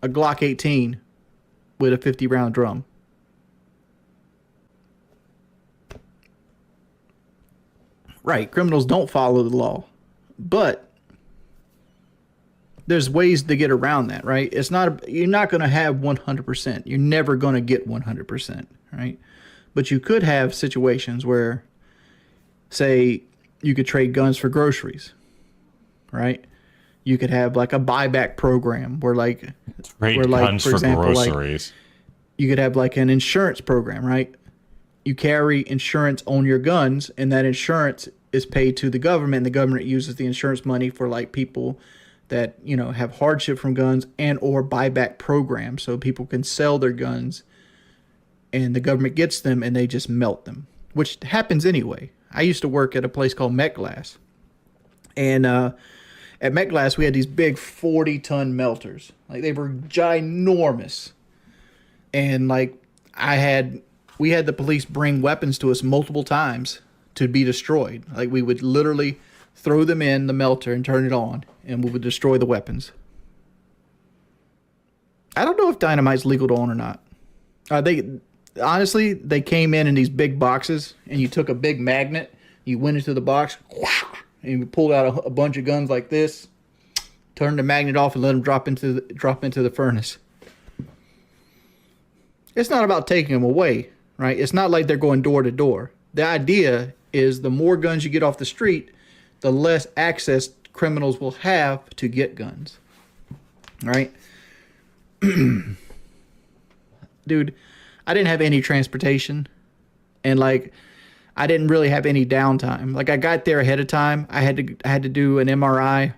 Glock 18 with a 50-round drum? Right, criminals don't follow the law, but there's ways to get around that, right? You're not going to have 100%. You're never going to get 100%, right? But you could have situations where, say, you could trade guns for groceries, right? You could have like a buyback program where guns for groceries. You could have like an insurance program, right? You carry insurance on your guns, and that insurance is paid to the government, and the government uses the insurance money for like people that, have hardship from guns and or buyback programs, so people can sell their guns and the government gets them and they just melt them, which happens anyway. I used to work at a place called Met Glass, and at Met Glass we had these big 40-ton melters. Like, they were ginormous, and like we had the police bring weapons to us multiple times to be destroyed. Like, we would literally throw them in the melter and turn it on, and we would destroy the weapons. I don't know if dynamite's legal to own or not. They came in these big boxes, and you took a big magnet, you went into the box, and you pulled out a bunch of guns like this, turned the magnet off, and let them drop into the furnace. It's not about taking them away, right? It's not like they're going door to door. The idea is the more guns you get off the street, the less access criminals will have to get guns, right? Dude, I didn't have any transportation, and like I didn't really have any downtime. Like, I got there ahead of time. I had to do an MRI,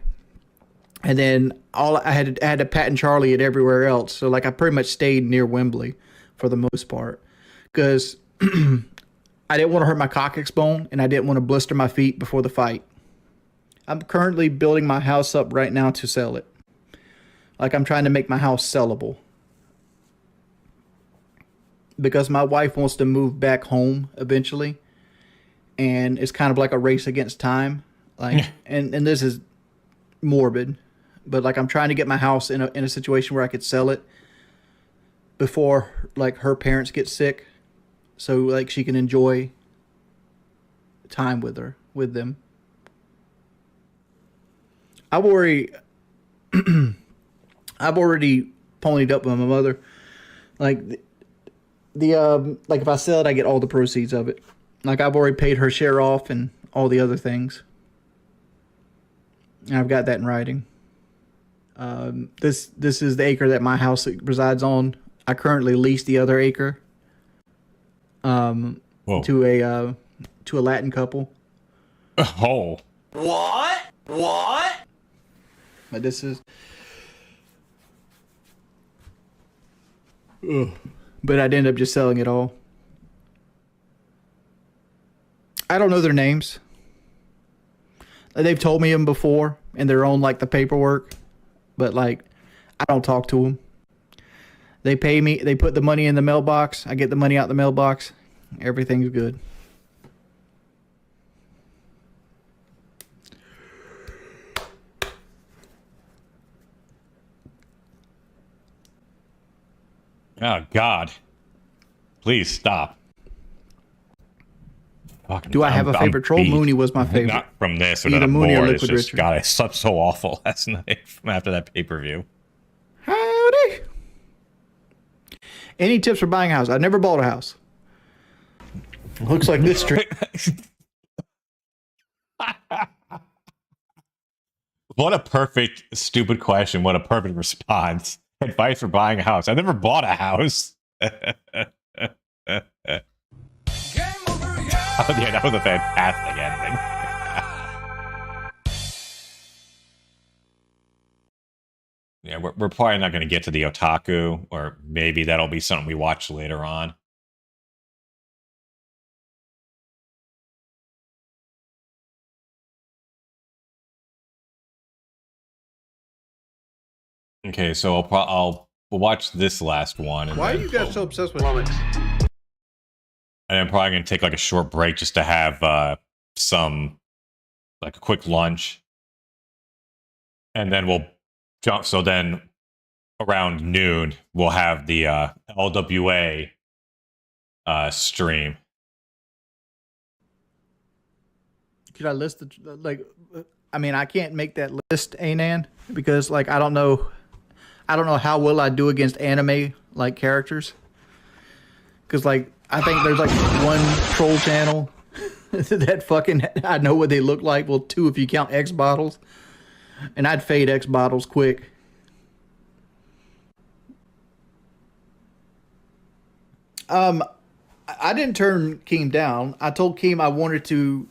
and then I had to Pat and Charlie it everywhere else. So like I pretty much stayed near Wembley for the most part, because I didn't want to hurt my coccyx bone, and I didn't want to blister my feet before the fight. I'm currently building my house up right now to sell it. Like, I'm trying to make my house sellable, because my wife wants to move back home eventually, and it's kind of like a race against time. Like, and this is morbid, but like, I'm trying to get my house in a situation where I could sell it before like her parents get sick, so like she can enjoy time with them. I've already ponied up with my mother. Like like if I sell it, I get all the proceeds of it. Like, I've already paid her share off and all the other things. And I've got that in writing. This is the acre that my house resides on. I currently lease the other acre Whoa. to a Latin couple. Oh. What? But this is... Ugh. But I'd end up just selling it all. I don't know their names. They've told me them before, and they're on like the paperwork, but like I don't talk to them. They pay me. They put the money in the mailbox. I get the money out the mailbox. Everything's good. Oh God! Please stop. Fucking, Do I have a favorite troll? beat. Mooney was my favorite. Not from this or Either that Mooney or board. It's Liquid just Richard. God. I slept so awful last night after that pay-per-view. Howdy. Any tips for buying a house? I've never bought a house. Looks like this stream. What a perfect, stupid question. What a perfect response. Advice for buying a house. I never bought a house. Game over, yeah. Oh, yeah, that was a fantastic ending. Yeah, we're probably not going to get to the otaku, or maybe that'll be something we watch later on. Okay, so I'll watch this last one. And Why are then you guys so obsessed with Alex? And I'm probably going to take like a short break just to have some, like a quick lunch. And then we'll jump. So then around noon, we'll have the LWA stream. Could I list the, like, I mean, I can't make that list, Anan, because like, I don't know how well I do against anime like characters. Cause like, I think there's like one troll channel that fucking, I know what they look like. Well, two if you count X bottles, and I'd fade X bottles quick. I didn't turn Keem down. I told Keem I wanted to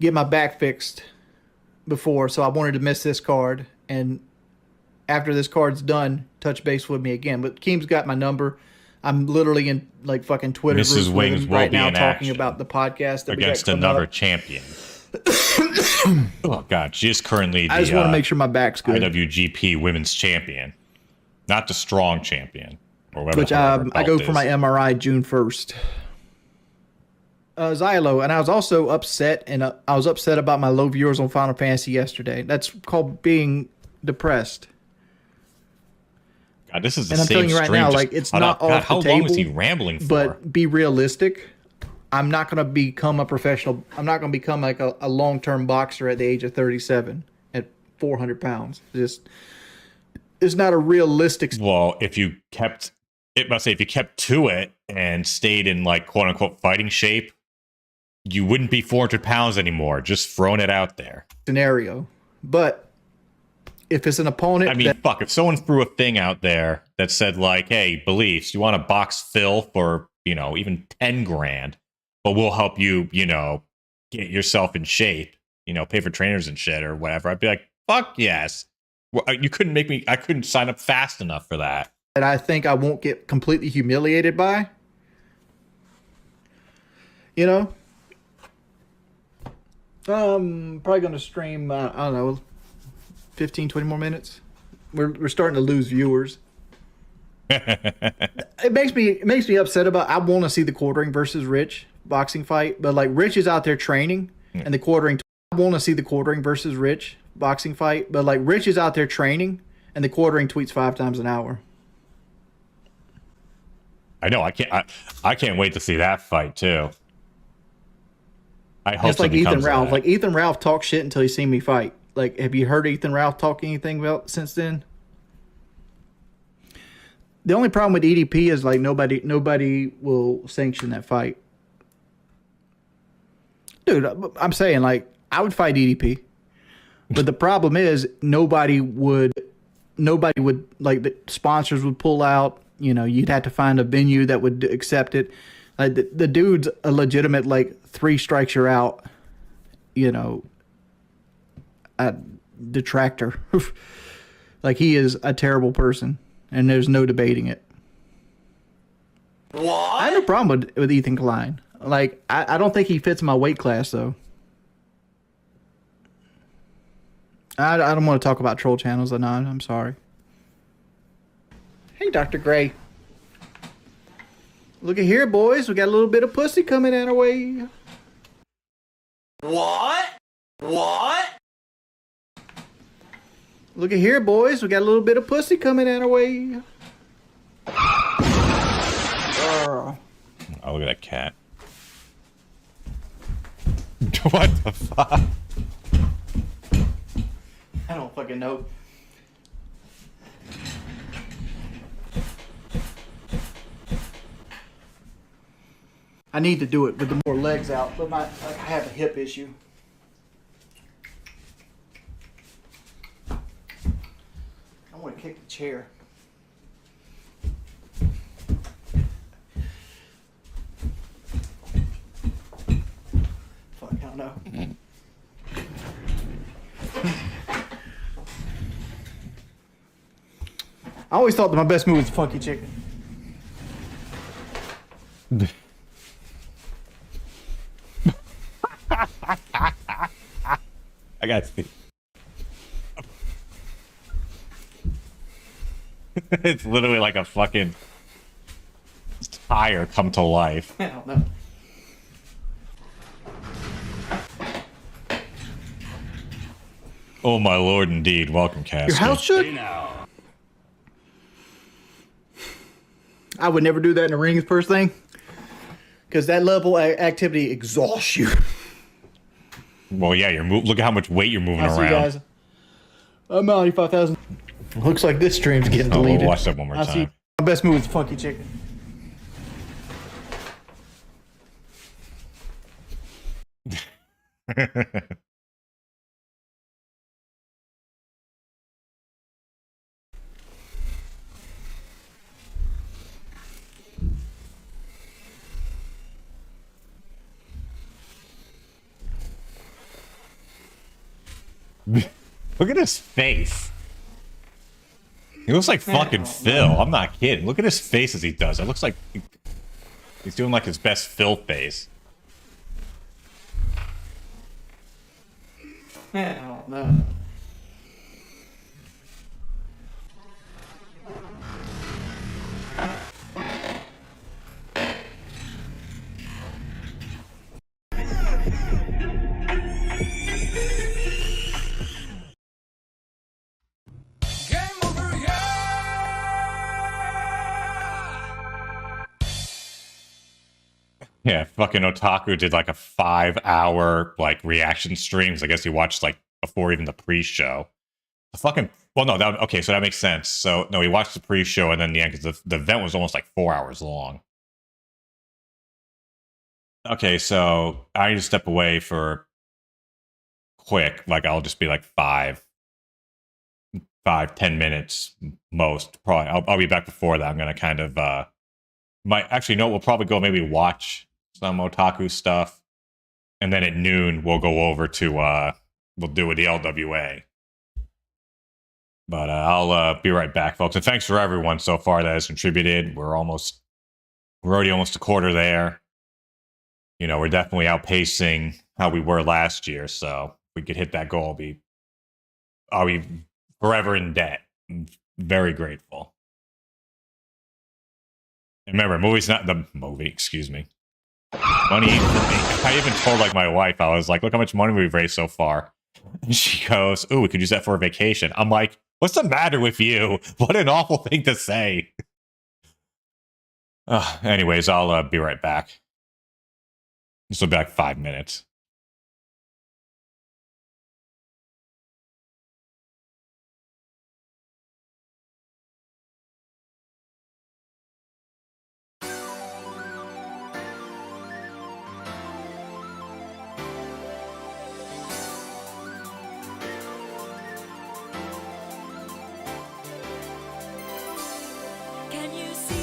get my back fixed before, so I wanted to miss this card, and after this card's done, touch base with me again. But Keem's got my number. I'm literally in like fucking Twitter Mrs. groups with Wings him will right be now in talking action about the podcast that against we got coming another up. champion. Oh God, she is currently the I just want to make sure my back's good. IWGP Women's Champion, not the Strong Champion or whatever. Which I go for my MRI June 1st. Xylo, and I was also upset, and I was upset about my low viewers on Final Fantasy yesterday. That's called being depressed. God, this is the And I'm same telling you right stream, now, just like, it's cut not up. off God, the how table. long is he rambling for? But be realistic. I'm not going to become a professional. I'm not going to become like a long-term boxer at the age of 37 at 400 pounds. Just, it's not a realistic. Well, if you kept to it and stayed in like quote unquote fighting shape, you wouldn't be 400 pounds anymore. Just throwing it out there. Scenario. But if it's an opponent, I mean, fuck, if someone threw a thing out there that said like, hey, Beliefs, you want to box Phil for, even 10 grand, but we'll help you, get yourself in shape, pay for trainers and shit or whatever, I'd be like, fuck yes. Well, you couldn't make me, I couldn't sign up fast enough for that. that I think I won't get completely humiliated by. Probably going to stream, I don't know, 15, 20 more minutes. We're starting to lose viewers. It makes me upset about. I want to see the Quartering versus Rich boxing fight, but like Rich is out there training, and the Quartering. I want to see the Quartering versus Rich boxing fight, but like Rich is out there training, and the Quartering tweets 5 times an hour. I know. I can't wait to see that fight too. I hope It's like something Ethan comes of Ralph. that. Like Ethan Ralph talks shit until he's seen me fight. Like, have you heard Ethan Ralph talk anything about since then? The only problem with EDP is like nobody will sanction that fight. Dude, I'm saying like I would fight EDP, but the problem is nobody would like the sponsors would pull out. you know, you'd have to find a venue that would accept it. The dude's a legitimate, like, 3 strikes you're out, you know, detractor. Like, he is a terrible person, and there's no debating it. What? I have no problem with Ethan Klein. Like, I don't think he fits my weight class, though. I don't want to talk about troll channels, Anon. I'm sorry. Hey, Dr. Gray. Look at here, boys. We got a little bit of pussy coming our way. What? Look at here, boys. We got a little bit of pussy coming our way. Oh, look at that cat. What the fuck? I don't fucking know. I need to do it with the more legs out, but I have a hip issue. I want to kick the chair. Fuck, I don't know. I always thought that my best move was funky chicken. I got to see. It's literally like a fucking tire come to life. I don't know. Oh my lord, indeed. Welcome, Cassie. Your house shook? I would never do that in the ring, first thing. Because that level of activity exhausts you. Well, yeah, look at how much weight you're moving I'll see around. you guys. I'm out 85,000. Looks like this stream's getting deleted. We'll watch that one more time. See. My best move is funky chicken. Look at his face. He looks like fucking Phil. I'm not kidding. Look at his face as he does. It looks like he's doing like his best Phil face. I don't know. Game over, yeah! Yeah, fucking Otaku did like a 5-hour like reaction streams. I guess he watched like before even the pre-show. The fucking okay, so that makes sense. So no, he watched the pre-show and then the end because the event was almost like 4 hours long. Okay, so I need to step away for quick. Like I'll just be like 5-10 minutes most. Probably I'll be back before that. I'm gonna kind of might actually no. We'll probably go maybe watch some Otaku stuff, and then at noon we'll go over to we'll do with the LWA. But I'll be right back, folks. And thanks for everyone so far that has contributed. We're already almost a quarter there. You know, we're definitely outpacing how we were last year. So if we could hit that goal, I'll be forever in debt. I'm very grateful. And remember, movie's not the movie. Excuse me. Money ain't for me. I even told like my wife, I was like, "Look how much money we've raised so far." And she goes, "Ooh, we could use that for a vacation." I'm like, "What's the matter with you? What an awful thing to say." Anyways, I'll be right back. This will be like 5 minutes. Can you see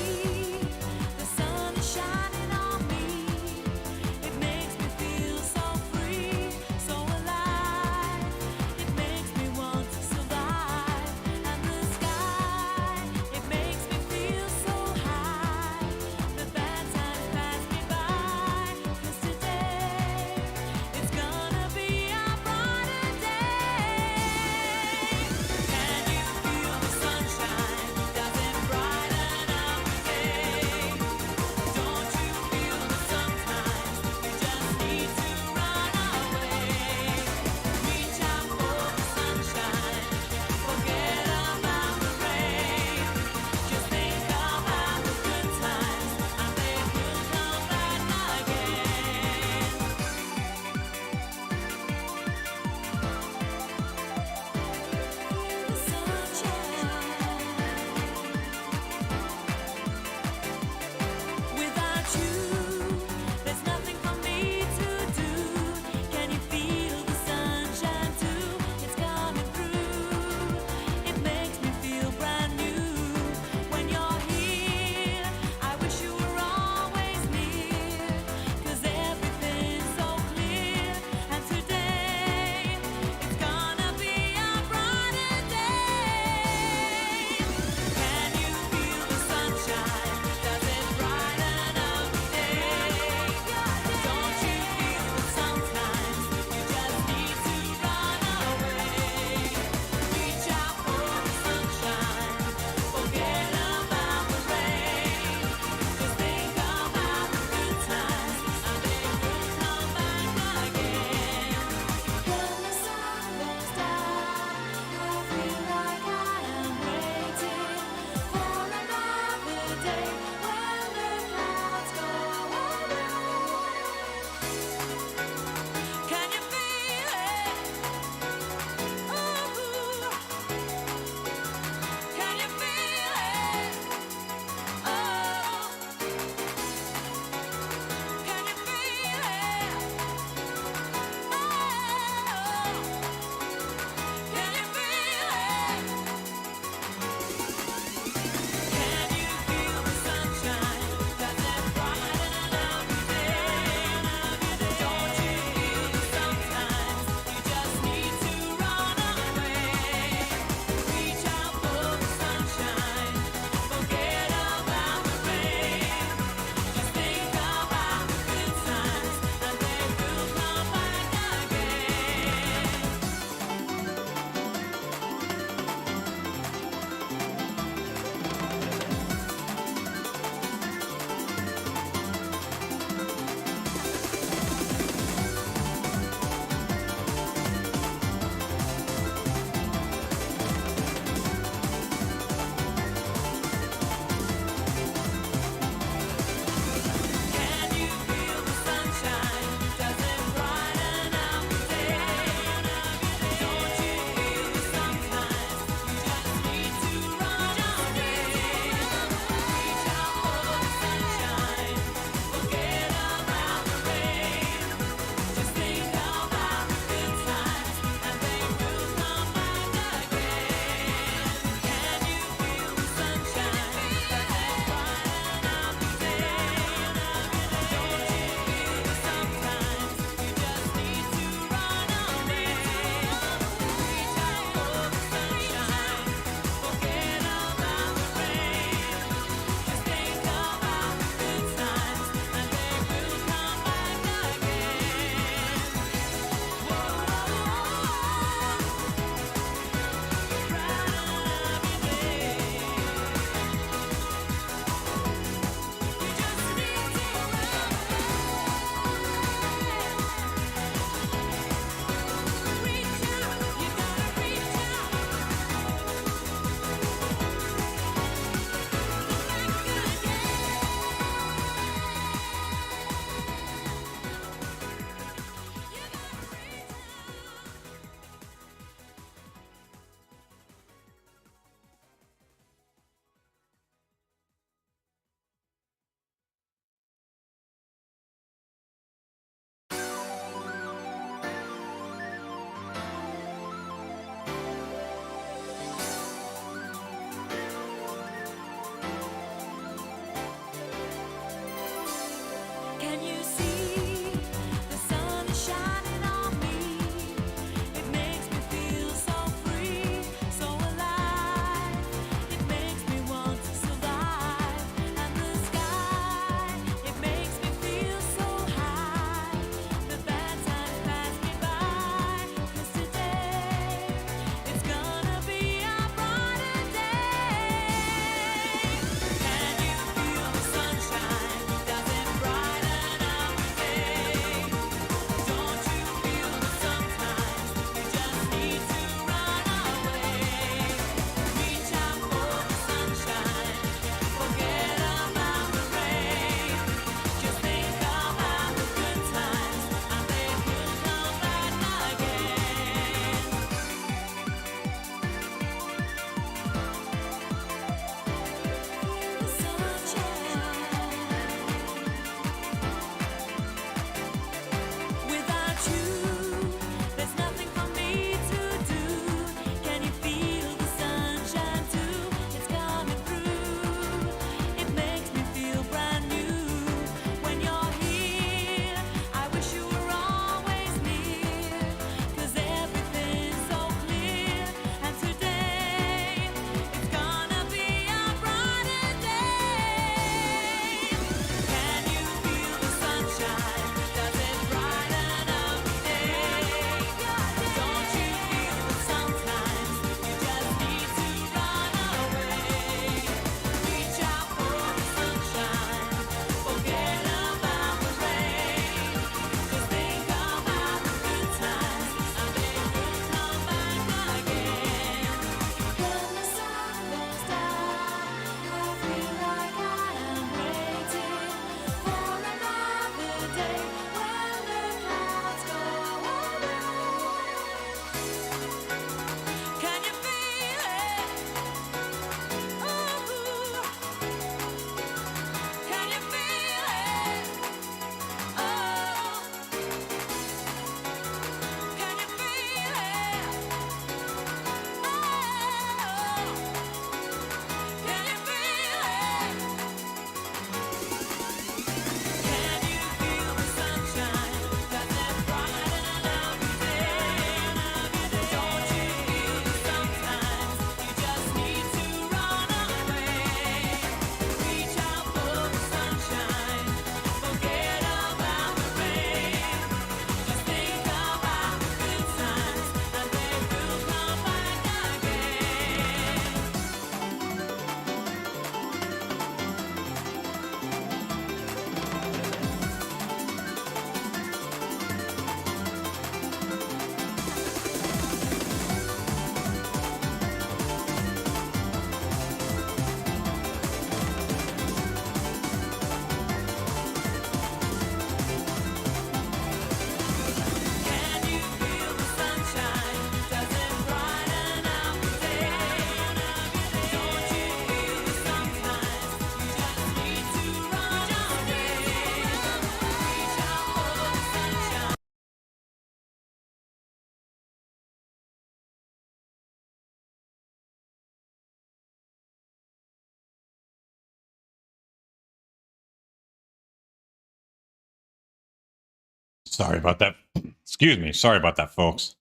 Sorry about that. Excuse me. Sorry about that, folks.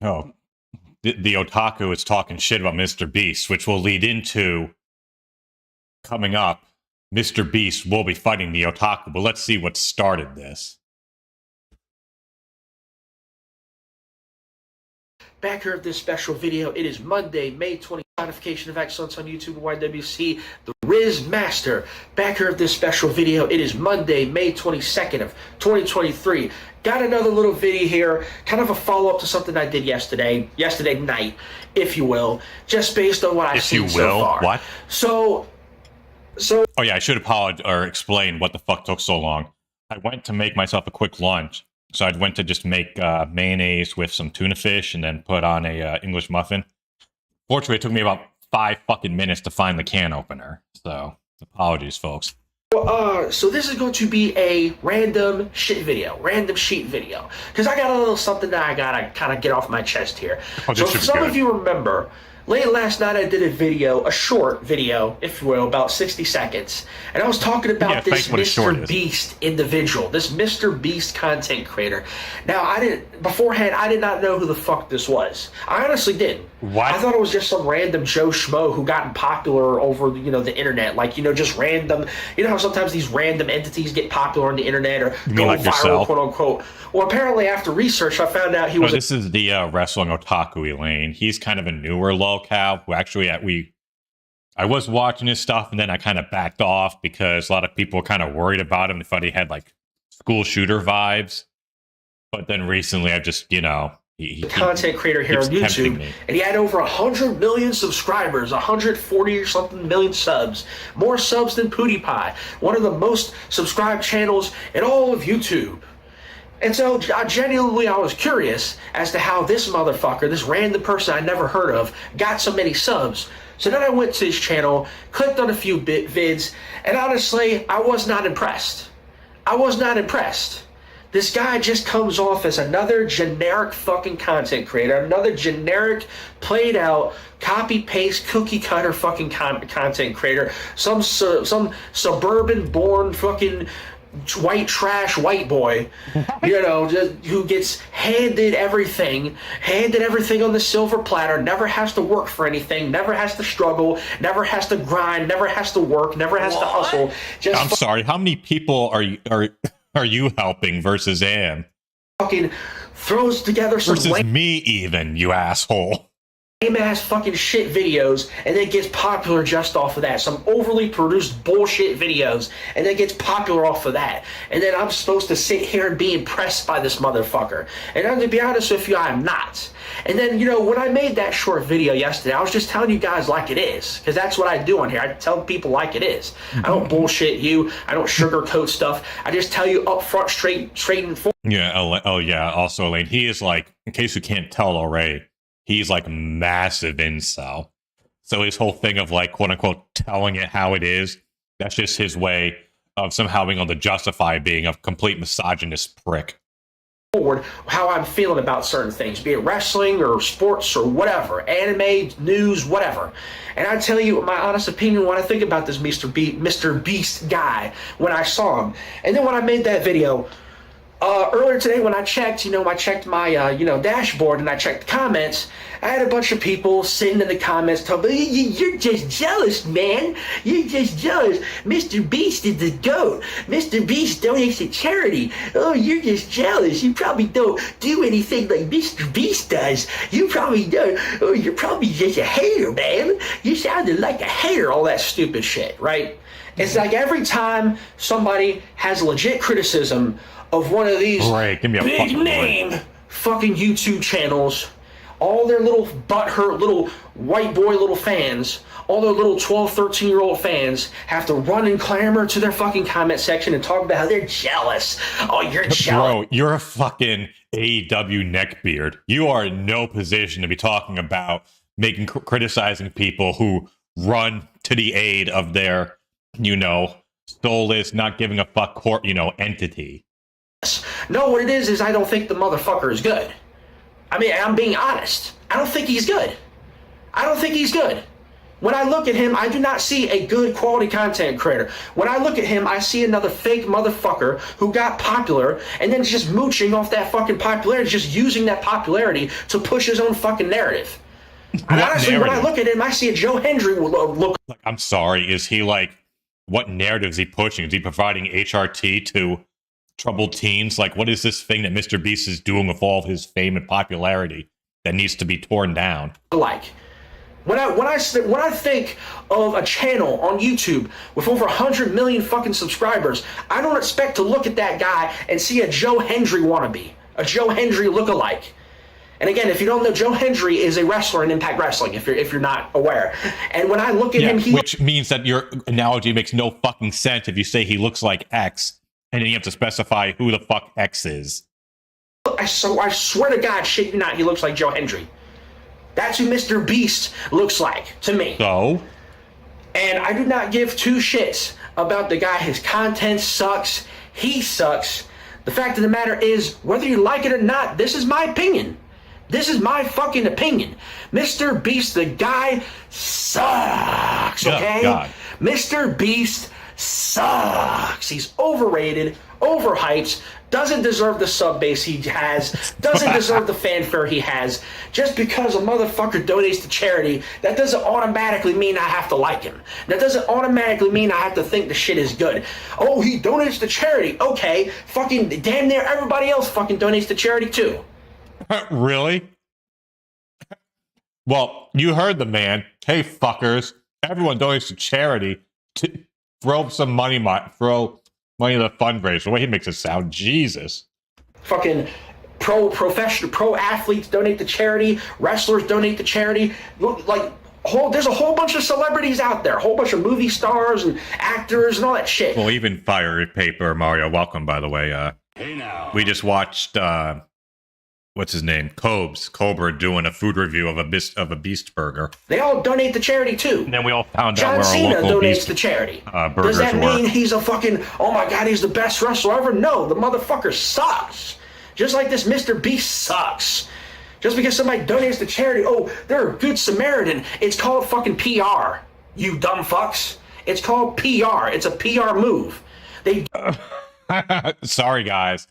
Oh, the otaku is talking shit about Mr. Beast, which will lead into coming up. Mr. Beast will be fighting the otaku, but let's see what started this. Back here at this special video, it is Monday, May 20th. Notification of Excellence on YouTube and YWC, the Riz Master. Back here at this special video, it is Monday, May 22nd of 2023. Got another little video here, kind of a follow-up to something I did yesterday night, if you will, just based on what I've seen so far. What? So. Oh yeah, I should apologize or explain what the fuck took so long. I went to make myself a quick lunch. So I went to just make mayonnaise with some tuna fish and then put on a English muffin. Fortunately, it took me about 5 fucking minutes to find the can opener. So apologies, folks. So this is going to be a random sheet video, because I got a little something that I gotta kind of get off my chest here. Oh, so if some of you remember, late last night I did a short video, if you will, about 60 seconds. And I was talking about this Mr. Beast individual, this Mr. Beast content creator. Now, beforehand, I did not know who the fuck this was. I honestly didn't. What? I thought it was just some random Joe Schmo who gotten popular over, the internet. Like, just random, how sometimes these random entities get popular on the internet or go like viral, yourself? quote unquote. Well, apparently after research, I found out he was... This is the wrestling otaku Elaine. He's kind of a newer lolcow who actually I was watching his stuff and then I kind of backed off because a lot of people were kind of worried about him. They thought he had like school shooter vibes. But then recently I just, he content creator here on YouTube, and he had over 100 million subscribers, 140 or something million subs, more subs than PewDiePie, one of the most subscribed channels in all of YouTube. And so I was curious as to how this motherfucker, this random person I never heard of, got so many subs. So then I went to his channel, clicked on a few vids, and honestly, I was not impressed. This guy just comes off as another generic fucking content creator, another generic, played out, copy-paste, cookie-cutter fucking content creator, some suburban-born fucking white trash white boy, who gets handed everything on the silver platter, never has to work for anything, never has to struggle, never has to grind, never has to work, never has to hustle. I'm sorry, how many people are you helping versus Am? Fucking throws together some versus me even, you asshole. Lame-ass fucking shit videos and then gets popular just off of that. Some overly produced bullshit videos and then gets popular off of that. And then I'm supposed to sit here and be impressed by this motherfucker. And to be honest with you, I'm not. And then, when I made that short video yesterday, I was just telling you guys like it is. Because that's what I do on here. I tell people like it is. I don't bullshit you. I don't sugarcoat stuff. I just tell you up front, straight and forward. Yeah, oh yeah. Also, Elaine, he is like, in case you can't tell already, he's like massive incel. So his whole thing of like, quote unquote, telling it how it is, that's just his way of somehow being able to justify being a complete misogynist prick. How I'm feeling about certain things, be it wrestling or sports or whatever, anime, news, whatever. And I tell you my honest opinion when I think about this Mr. Beast guy when I saw him. And then when I made that video, earlier today when I checked, I checked my, dashboard and I checked the comments, I had a bunch of people sitting in the comments telling me, you're just jealous, man. You're just jealous. Mr. Beast is the GOAT. Mr. Beast donates to charity. Oh, you're just jealous. You probably don't do anything like Mr. Beast does. You probably don't. Oh, you're probably just a hater, man. You sounded like a hater, all that stupid shit, right? It's like every time somebody has legit criticism of one of these big name fucking YouTube channels, all their little butthurt little white boy little fans, all their little 12, 13-year-old fans have to run and clamor to their fucking comment section and talk about how they're jealous. Oh, you're jealous. Bro, you're a fucking AEW neckbeard. You are in no position to be talking about criticizing people who run to the aid of their, soulless, not giving a fuck entity. No, what it is I don't think the motherfucker is good. I mean, I'm being honest. I don't think he's good. When I look at him, I do not see a good quality content creator. When I look at him, I see another fake motherfucker who got popular and then just mooching off that fucking popularity, just using that popularity to push his own fucking narrative. And honestly, narrative? when I look at him, I see a Joe Hendry look. Like, I'm sorry, is he like, what narrative is he pushing? Is he providing HRT to troubled teens? Like, what is this thing that Mr. Beast is doing with all of his fame and popularity that needs to be torn down? Like, when I think of a channel on YouTube with over 100 million fucking subscribers, I don't expect to look at that guy and see a Joe Hendry wannabe, a Joe Hendry lookalike. And again, if you don't know, Joe Hendry is a wrestler in Impact Wrestling, if you're not aware. And when I look at him, which means that your analogy makes no fucking sense if you say he looks like X, and then you have to specify who the fuck X is. I swear to God, shit you not, he looks like Joe Hendry. That's who Mr. Beast looks like to me. So? And I do not give two shits about the guy. His content sucks. He sucks. The fact of the matter is, whether you like it or not, this is my opinion. This is my fucking opinion. Mr. Beast, the guy, sucks, okay? God. Mr. Beast sucks. He's overrated, overhyped, doesn't deserve the sub base he has, doesn't deserve the fanfare he has. Just because a motherfucker donates to charity, that doesn't automatically mean I have to like him. That doesn't automatically mean I have to think the shit is good. Oh, he donates to charity. Okay, fucking damn near everybody else fucking donates to charity too. Really? Well, you heard the man. Hey, fuckers. Everyone donates to charity. Throw some money, throw money to the fundraiser. The way he makes it sound, Jesus. Fucking professional pro athletes donate to charity. Wrestlers donate to charity. Like, there's a whole bunch of celebrities out there. A whole bunch of movie stars and actors and all that shit. Well, even Fire Paper Mario, welcome, by the way. Hey now. We just watched... what's his name? Cobra doing a food review of a Beast burger. They all donate to charity too. And then we all found John out where Cena our local donates Beast to charity. Burgers Does that were. mean he's a fucking, oh my God, he's the best wrestler ever? No, the motherfucker sucks. Just like this Mr. Beast sucks. Just because somebody donates to charity, oh, they're a good Samaritan. It's called fucking PR, you dumb fucks. It's called PR. It's a PR move. Sorry, guys.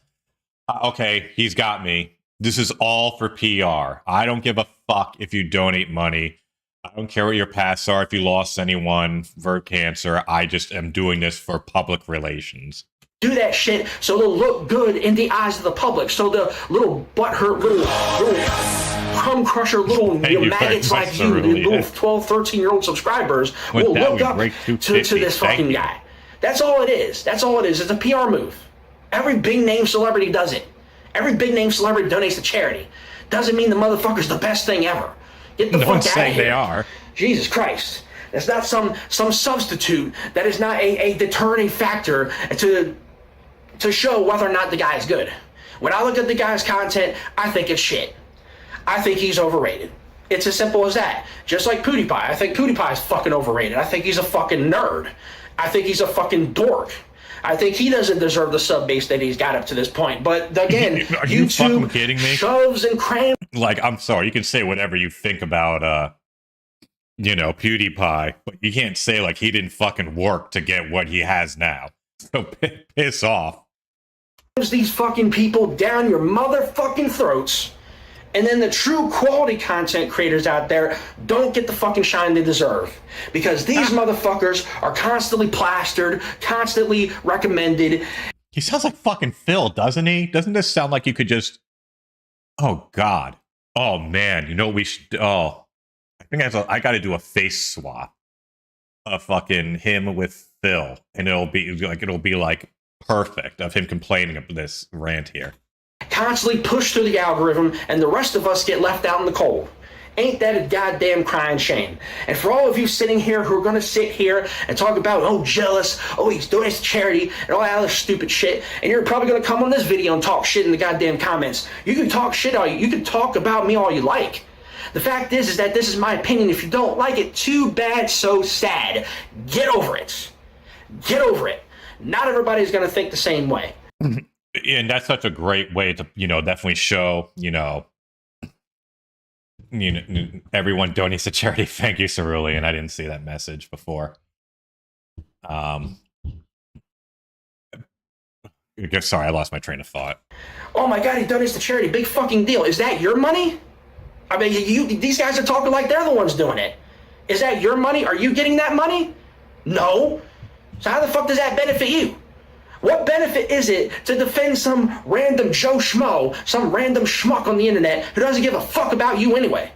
Okay, he's got me. This is all for PR. I don't give a fuck if you donate money. I don't care what your pasts are, if you lost anyone for cancer. I just am doing this for public relations. Do that shit so they'll look good in the eyes of the public. So the little butthurt, little crumb crusher, little maggots like you, the little 12, 13-year-old subscribers will look up to this fucking guy. That's all it is. That's all it is. It's a PR move. Every big name celebrity does it. Every big name celebrity donates to charity. Doesn't mean the motherfucker's the best thing ever. Get the fuck out of here. No one's saying they are. Jesus Christ. That's not some substitute. That is not a determining factor to show whether or not the guy is good. When I look at the guy's content, I think it's shit. I think he's overrated. It's as simple as that. Just like PewDiePie. I think PewDiePie is fucking overrated. I think he's a fucking nerd. I think he's a fucking dork. I think he doesn't deserve the sub base that he's got up to this point. But again, Are you fucking YouTube kidding me? shoves and crams. Like, I'm sorry, you can say whatever you think about, PewDiePie, but you can't say, like, he didn't fucking work to get what he has now. So piss off. These fucking people down your motherfucking throats. And then the true quality content creators out there don't get the fucking shine they deserve. Because these motherfuckers are constantly plastered, constantly recommended. He sounds like fucking Phil, doesn't he? Doesn't this sound like you could just... Oh, God. Oh, man. You know what we should... Oh. I think I got to do a face swap of fucking him with Phil. And it'll be like perfect of him complaining of this rant here. Constantly push through the algorithm, and the rest of us get left out in the cold. Ain't that a goddamn crying shame? And for all of you sitting here who are going to sit here and talk about, oh, jealous, oh, he's doing his charity, and all that other stupid shit, and you're probably going to come on this video and talk shit in the goddamn comments. You can talk shit you can talk about me all you like. The fact is that this is my opinion. If you don't like it, too bad, so sad. Get over it. Get over it. Not everybody's going to think the same way. And that's such a great way to, definitely show, everyone donates to charity. Thank you, Cerulean. I didn't see that message before. Sorry, I lost my train of thought. Oh my God, he donates to charity. Big fucking deal. Is that your money? I mean, these guys are talking like they're the ones doing it. Is that your money? Are you getting that money? No. So how the fuck does that benefit you? What benefit is it to defend some random Joe Schmo, some random schmuck on the internet who doesn't give a fuck about you anyway?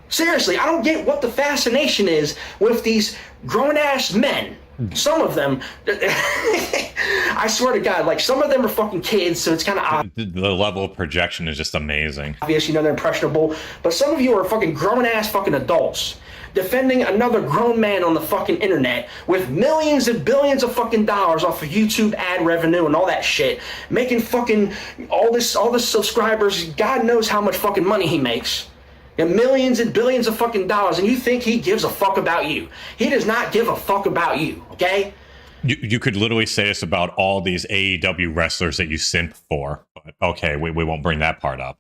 Seriously, I don't get what the fascination is with these grown-ass men. Some of them, I swear to God, like some of them are fucking kids, so it's kind of odd. The level of projection is just amazing. Obvious, you know they're impressionable, but some of you are fucking grown-ass fucking adults defending another grown man on the fucking internet with millions and billions of fucking dollars off of YouTube ad revenue and all that shit, making fucking all this subscribers. God knows how much fucking money he makes. And millions and billions of fucking dollars, and you think he gives a fuck about you. He does not give a fuck about you, okay? You could literally say this about all these AEW wrestlers that you simp for. But okay, we won't bring that part up.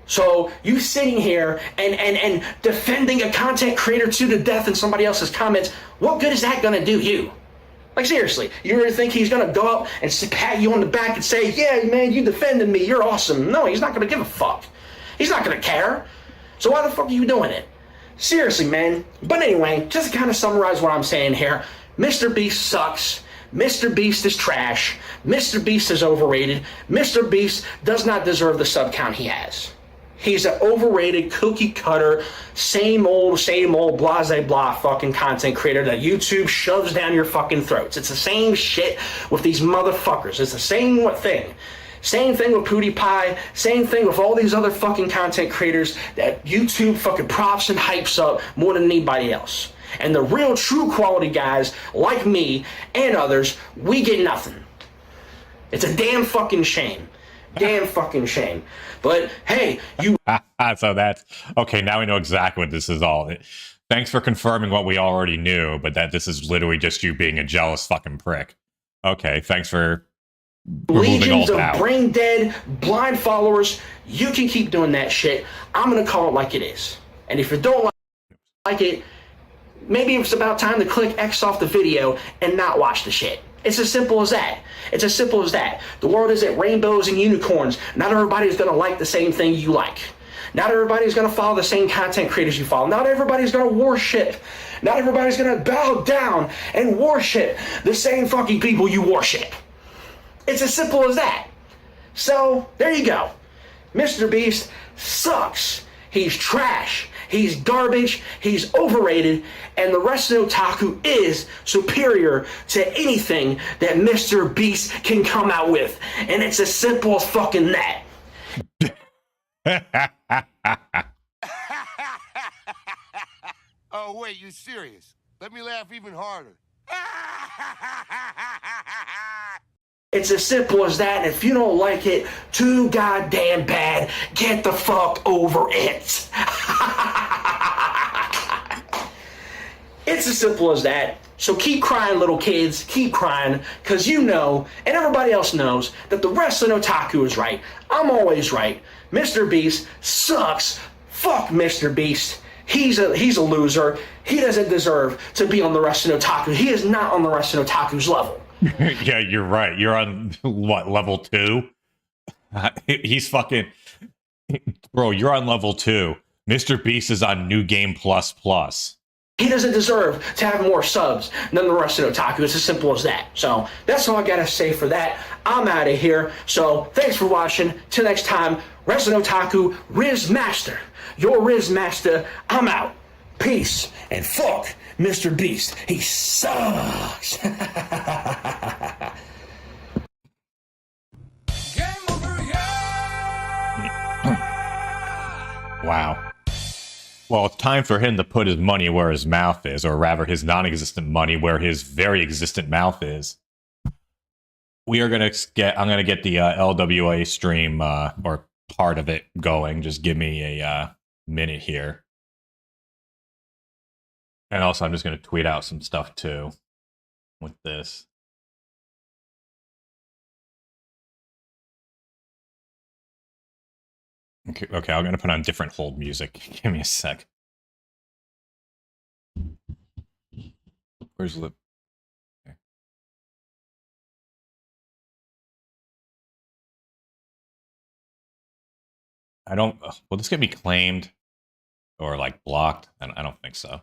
So you sitting here and defending a content creator to the death in somebody else's comments, what good is that gonna do you? Like seriously, you really think he's gonna go up and pat you on the back and say, yeah man, you defended me, you're awesome. No, he's not gonna give a fuck. He's not gonna care. So why the fuck are you doing it? Seriously, man. But anyway, just to kind of summarize what I'm saying here, Mr. Beast sucks. Mr. Beast is trash. Mr. Beast is overrated. Mr. Beast does not deserve the sub count he has. He's an overrated, cookie cutter, same old, blase blah fucking content creator that YouTube shoves down your fucking throats. It's the same shit with these motherfuckers. It's the same thing. Same thing with PewDiePie, same thing with all these other fucking content creators that YouTube fucking props and hypes up more than anybody else. And the real true quality guys like me and others, we get nothing. It's a damn fucking shame. Damn fucking shame. But hey, you... So that's... Okay, now we know exactly what this is all. Thanks for confirming what we already knew, but that this is literally just you being a jealous fucking prick. Okay, thanks for... legions of brain dead, blind followers. You can keep doing that shit. I'm gonna call it like it is. And if you don't like it, maybe it's about time to click X off the video and not watch the shit. It's as simple as that. It's as simple as that. The world isn't rainbows and unicorns. Not everybody's gonna like the same thing you like. Not everybody's gonna follow the same content creators you follow. Not everybody's gonna worship. Not everybody's gonna bow down and worship the same fucking people you worship. It's as simple as that. So, there you go. Mr. Beast sucks. He's trash. He's garbage. He's overrated. And the rest of Otaku is superior to anything that Mr. Beast can come out with. And it's as simple as fucking that. Oh, wait, you serious? Let me laugh even harder. It's as simple as that, and if you don't like it too goddamn bad, get the fuck over it. It's as simple as that. So keep crying, little kids, keep crying, because you know, and everybody else knows, that the wrestling otaku is right. I'm always right. Mr. Beast sucks. Fuck Mr. Beast. He's a loser. He doesn't deserve to be on the wrestling otaku. He is not on the wrestling otaku's level. Yeah, you're right. You're on, what, level 2? He's fucking... Bro, you're on level 2. Mr. Beast is on New Game Plus Plus. He doesn't deserve to have more subs than the rest of Otaku. It's as simple as that. So that's all I gotta say for that. I'm out of here. So thanks for watching. Till next time, Wrestling Otaku, Riz Master. Your Riz Master. I'm out. Peace and fuck Mr. Beast. He sucks. Wow. Well, it's time for him to put his money where his mouth is, or rather his non-existent money where his very existent mouth is. We are going to get, I'm going to get the LWA stream, or part of it going. Just give me a minute here. And also, I'm just going to tweet out some stuff too with this. Okay, I'm gonna put on different hold music. Give me a sec. Where's Lip? I don't. Will this get me claimed or like blocked? I don't think so.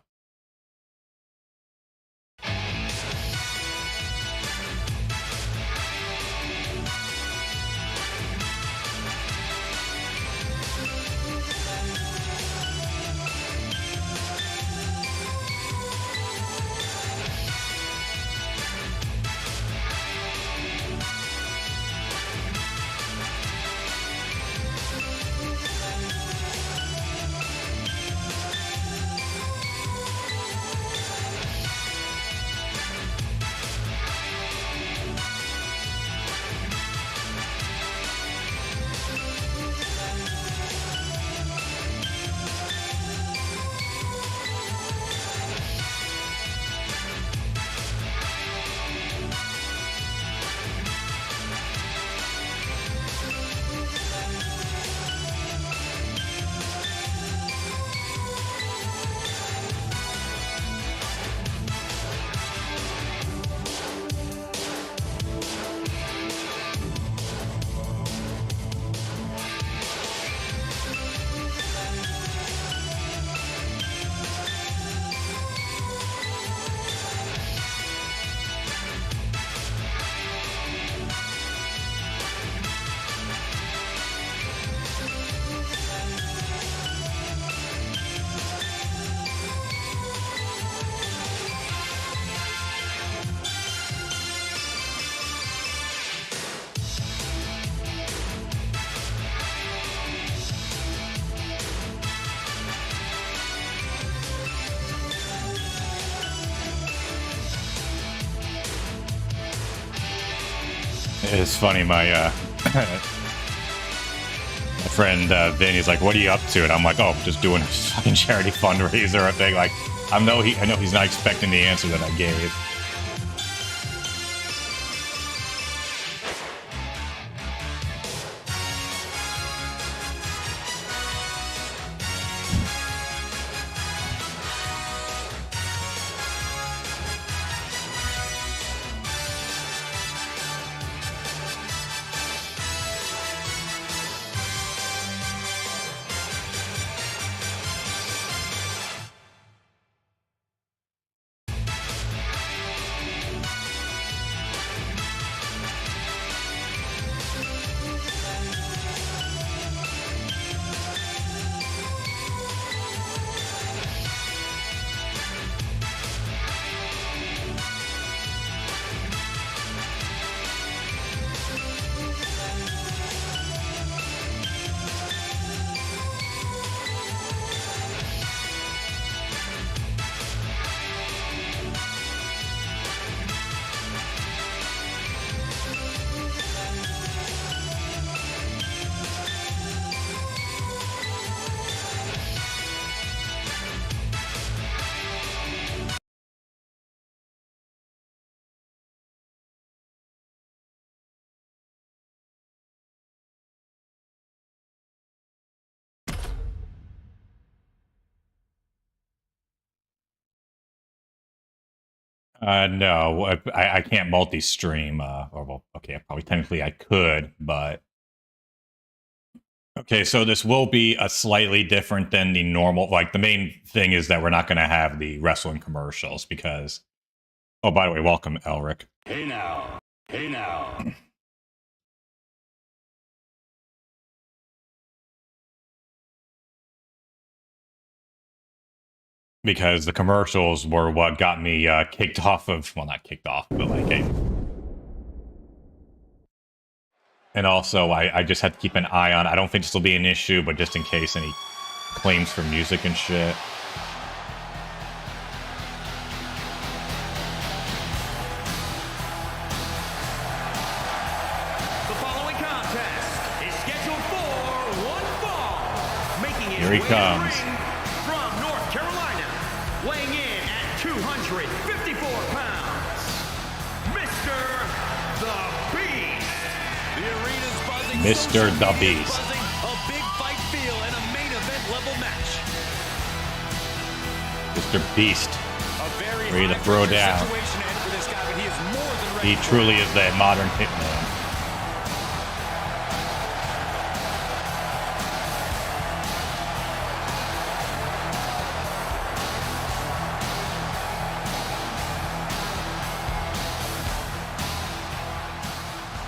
It's funny, my friend Vinny's like, "What are you up to?" And I'm like, "Oh, I'm just doing a fucking charity fundraiser thing." Like, I know he's not expecting the answer that I gave. No, I can't multi-stream. Or well, okay, probably technically I could, but okay. So this will be a slightly different than the normal. Like the main thing is that we're not going to have the wrestling commercials because. Oh, by the way, welcome, Elric. Hey now, hey now. Because the commercials were what got me kicked off of, well, not kicked off, but like and also I just had to keep an eye on, I don't think this will be an issue, but just in case any claims for music and shit. The following contest is scheduled for one fall. Making his Here he way comes. to the ring from North Carolina, weighing in at 254 pounds, Mr. The Beast. The arena's buzzing. Mr. The Beast. A big fight feels Mr. Beast. Ready to throw down. He truly is that modern hitman.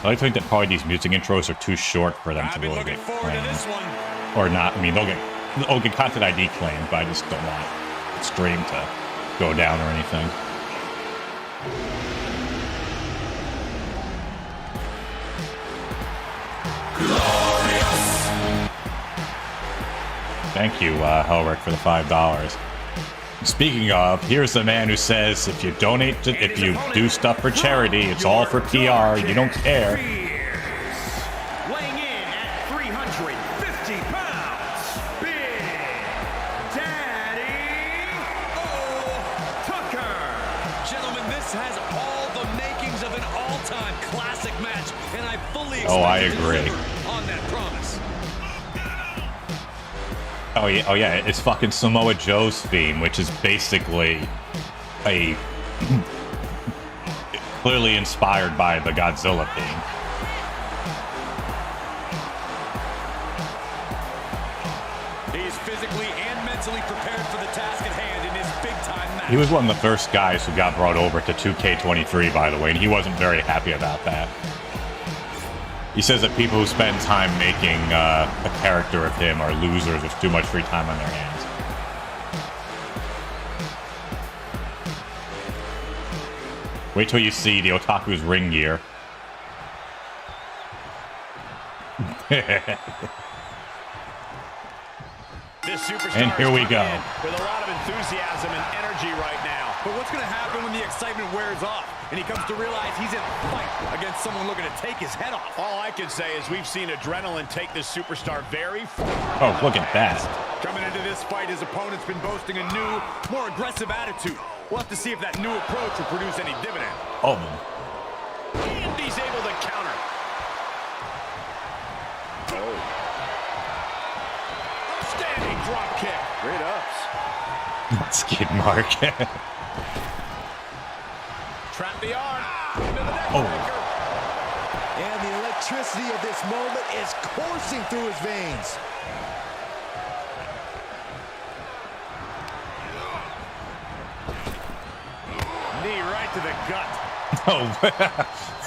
I think that probably these music intros are too short for them to really get claimed. Or not, I mean, they'll get content ID claimed, but I just don't want the stream to go down or anything. Thank you, Helric, for the $5. Speaking of, here's the man who says if you donate, if you do stuff for charity, it's all for PR. You don't care. Weighing in at 350 pounds, Big Daddy Tucker. Gentlemen, this has all the makings of an all-time classic match, and I fully expect I agree. on that promise. Oh yeah, it's fucking Samoa Joe's theme, which is basically a clearly inspired by the Godzilla theme. He's physically and mentally prepared for the task at hand in his big-time match. He was one of the first guys who got brought over to 2K23, by the way, and he wasn't very happy about that. He says that people who spend time making a character of him are losers with too much free time on their hands. Wait till you see the Otaku's ring gear. This superstar And here we go. with a lot of enthusiasm and energy right now. But what's going to happen when the excitement wears off and he comes to realize he's in a fight against someone looking to take his head off? All I can say is we've seen adrenaline take this superstar very far. Oh, look at that. Coming into this fight, his opponent's been boasting a new, more aggressive attitude. We'll have to see if that new approach will produce any dividend. Oh. And he's able to counter. Standing drop kick. Great ups. Skid mark. Trap the arm. And the electricity of this moment is coursing through his veins. Knee right to the gut. Oh,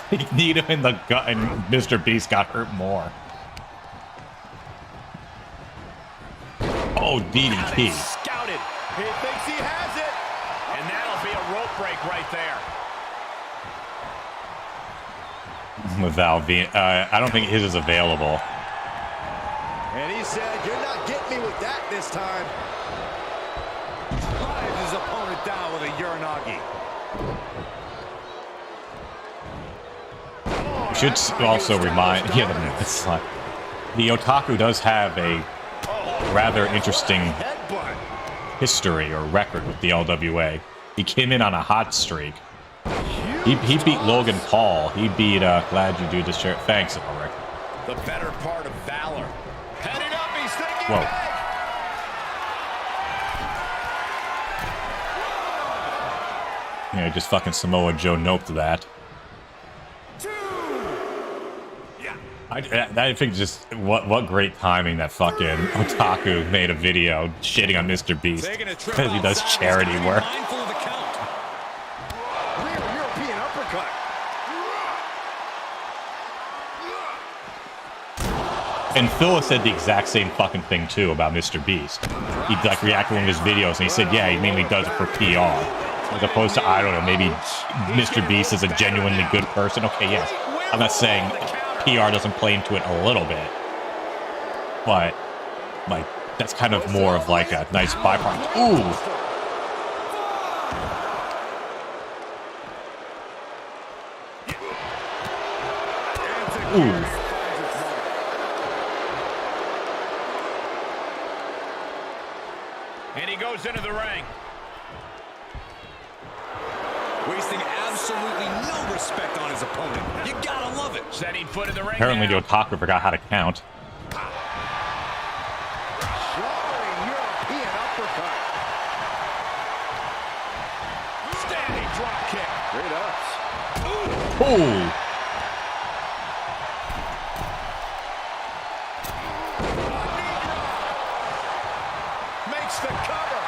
he kneed him in the gut, and Mr. Beast got hurt more. Oh, DDT. Scouted. He thinks he has it. And that'll be a rope break right there. With Valvine. I don't think his is available. And he said, "You're not getting me with that this time." Drives his opponent down with a Uranagi. Should also remind, the Otaku does have a rather interesting history or record with the LWA. He came in on a hot streak. He beat Logan Paul. He beat, glad you do this shirt. Thanks, Ulrich. The better part of valor. Heading up, he's thinking. Whoa. Yeah, just fucking Samoa Joe noped that. I think just what great timing that fucking Otaku made a video shitting on Mr. Beast because he does charity work. Real European uppercut. And Phil said the exact same fucking thing too about Mr. Beast. He like reacted to one of his videos and he said, yeah, he mainly does it for PR. As opposed to, I don't know, maybe Mr. Beast is a genuinely good person. Okay, yes. I'm not saying PR doesn't play into it a little bit. But, like, that's kind of more of like a nice byproduct. Ooh! Ooh. And he goes into the ring. Wasting absolutely no respect on his opponent. You gotta love it. Setting foot in the ring. Apparently the now. Otaku forgot how to count. Jarring European uppercut. Oh. Makes the cover.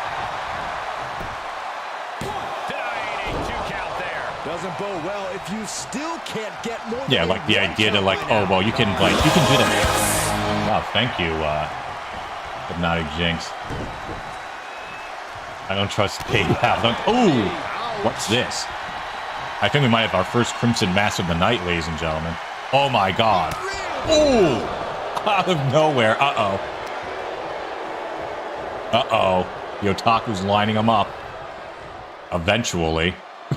Denying a 2 count there. Doesn't bode well if you still can't get more. Yeah, like the idea to like, oh well, you can do that. Wow, thank you, Hypnotic Jinx. I don't trust PayPal. Ooh, what's this? I think we might have our first Crimson Mass of the night, ladies and gentlemen. Oh my God! Ooh, out of nowhere. Uh oh. The Otaku's lining them up. Eventually,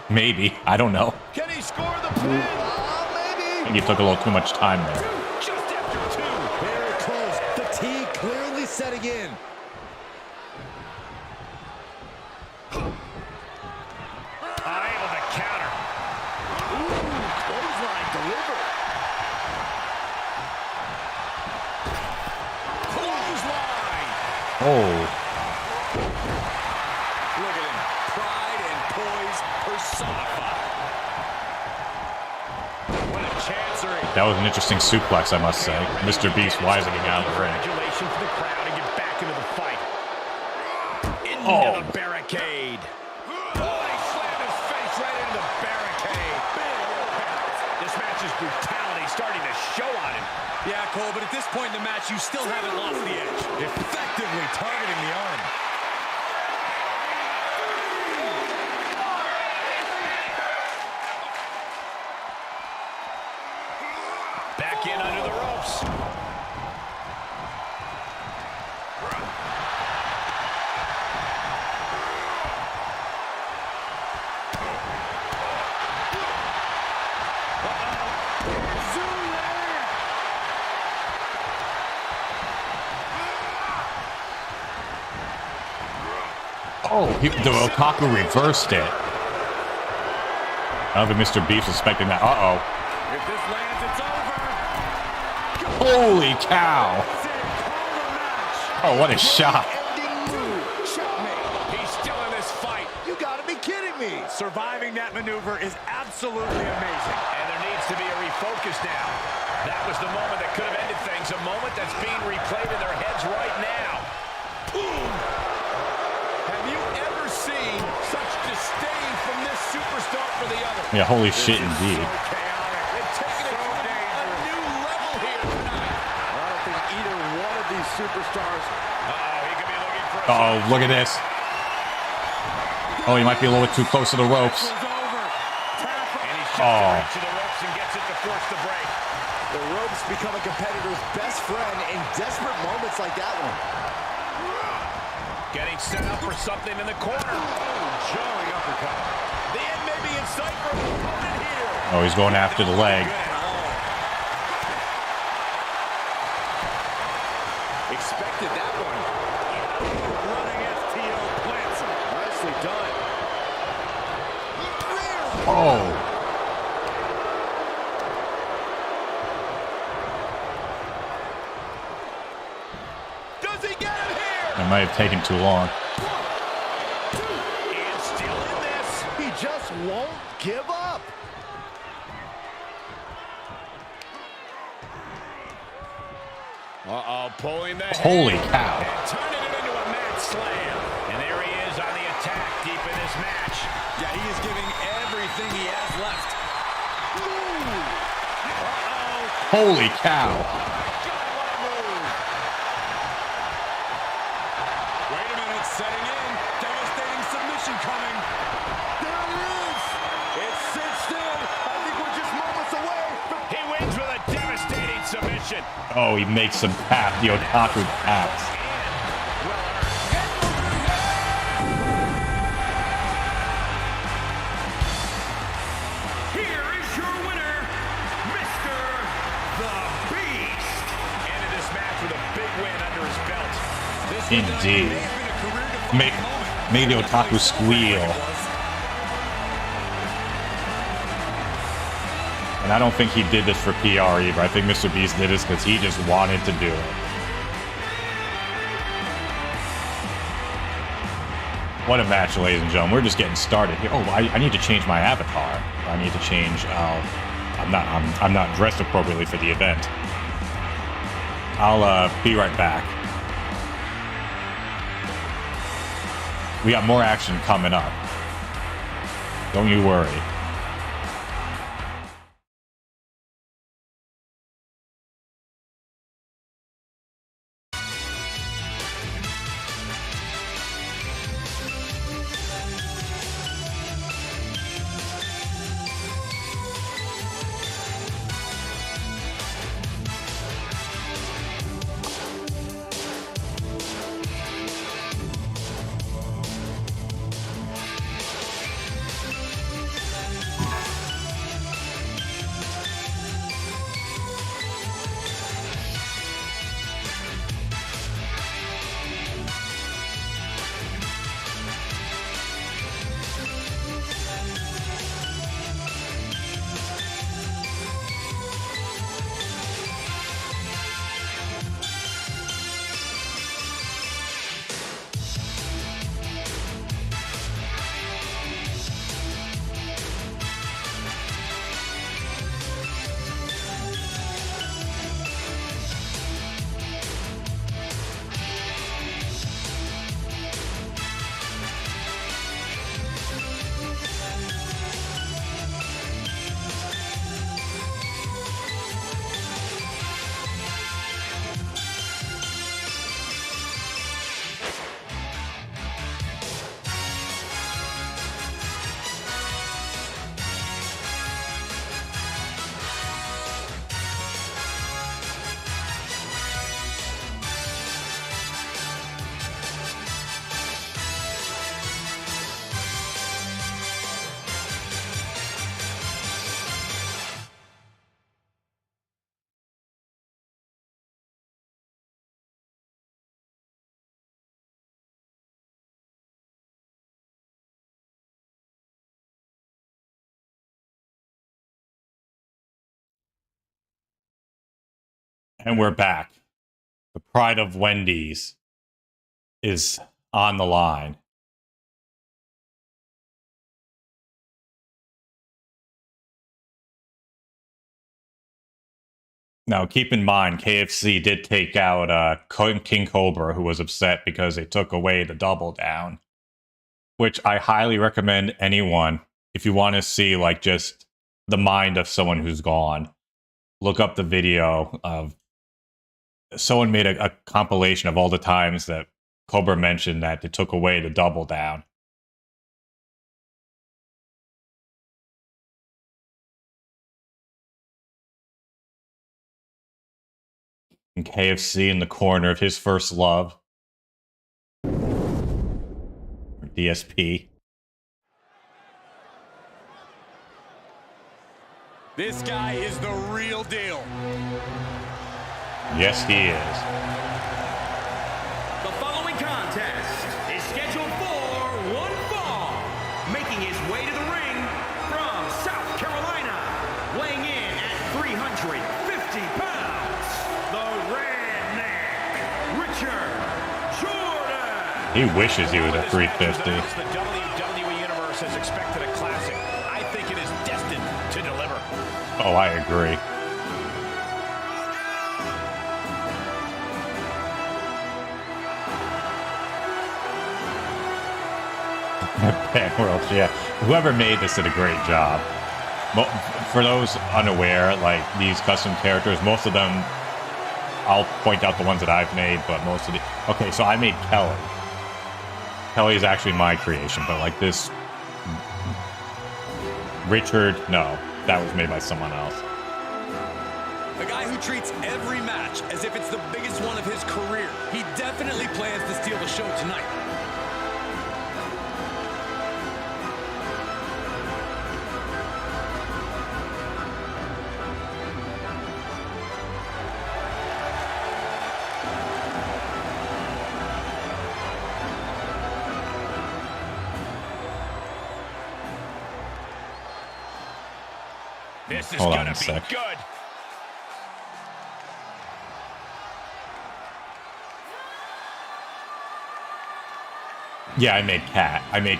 maybe. I don't know. Can he score the pin? Maybe. I think he took a little too mumuch time there. Just after 2. Very close. Fatigue clearly setting in. Unable to counter. Ooh, clothesline delivered. Clothesline. Oh. Look at him. Pride and poise personified. What a chancery. That was an interesting suplex, I must say. Mr. Beast wisening out of the ring. Congratulations to the crowd and get back into the fight. Into the barricade. Oh, he slammed his face right into the barricade. This match's brutality starting to show on him. Yeah, Cole, but at this point in the match, you still haven't lost the edge. Effectively targeting the arm. Back in under the ropes. Oh, the Otaku reversed it. I don't think Mr. Beast was expecting that. Uh-oh. If this lands, it's over. Holy cow. Oh, what a shot. He's still in this fight. You gotta be kidding me. Surviving that maneuver is absolutely amazing. And there needs to be a refocus now. That was the moment that could have ended things. A moment that's being replayed in their heads right now. Boom. Have you ever seen such disdain from this superstar for the other? Yeah, holy shit indeed. Superstars. He could be looking for Uh-oh, look at this. Oh, he might be a little bit too close to the ropes. And he's just Oh. to the ropes and gets it to force the break. The ropes become a competitor's best friend in desperate moments like that one. Getting set up for something in the corner. Oh, jarring uppercut. The end may be in sight for an opponent here. Oh, he's going after the leg. Expected that one. Running FTO plants him. Nicely done. Oh. Does he get it here? That might have taken too long. And still in this. He just won't give up. Uh-oh, pulling the Holy cow. and turning it into a mat slam. And there he is on the attack deep in this match. Yeah, he is giving everything he has left. Holy cow. Wait a minute, setting in. Devastating submission coming. There it is. It's cinched in. I think we're just moments away from... He wins with a devastating submission. Oh, he makes some tap. The Otaku taps. Here is your winner, Mr. The Beast. Ended this match with a big win under his belt. Indeed. Made the Otaku squeal. And I don't think he did this for PR either. I think Mr. Beast did this because he just wanted to do it. What a match, ladies and gentlemen. We're just getting started here. Oh, I need to change my avatar. I need to change I'm not dressed appropriately for the event. I'll be right back. We got more action coming up. Don't you worry. And we're back. The pride of Wendy's is on the line. Now, keep in mind, KFC did take out King Cobra, who was upset because they took away the double down, which I highly recommend anyone, if you want to see like just the mind of someone who's gone, look up the video of someone made a compilation of all the times that Cobra mentioned that they took away the double down. And KFC in the corner of his first love. Or DSP. This guy is the real deal. Yes, he is. The following contest is scheduled for one fall. Making his way to the ring from South Carolina, weighing in at 350 pounds, the Redneck, Richard Jordan. He wishes he was at 350. The WWE Universe has expected a classic. I think it is destined to deliver. Oh, I agree. World, yeah. Whoever made this did a great job. For those unaware, like these custom characters, most of them, I'll point out the ones that I've made, but most of the... Okay, so I made Kelly. Kelly is actually my creation, but like this... Richard, no. That was made by someone else. A guy who treats every match as if it's the biggest one of his career. He definitely plans to steal the show tonight. This is Hold on gonna a be sec. good. Yeah, I made Cat. I made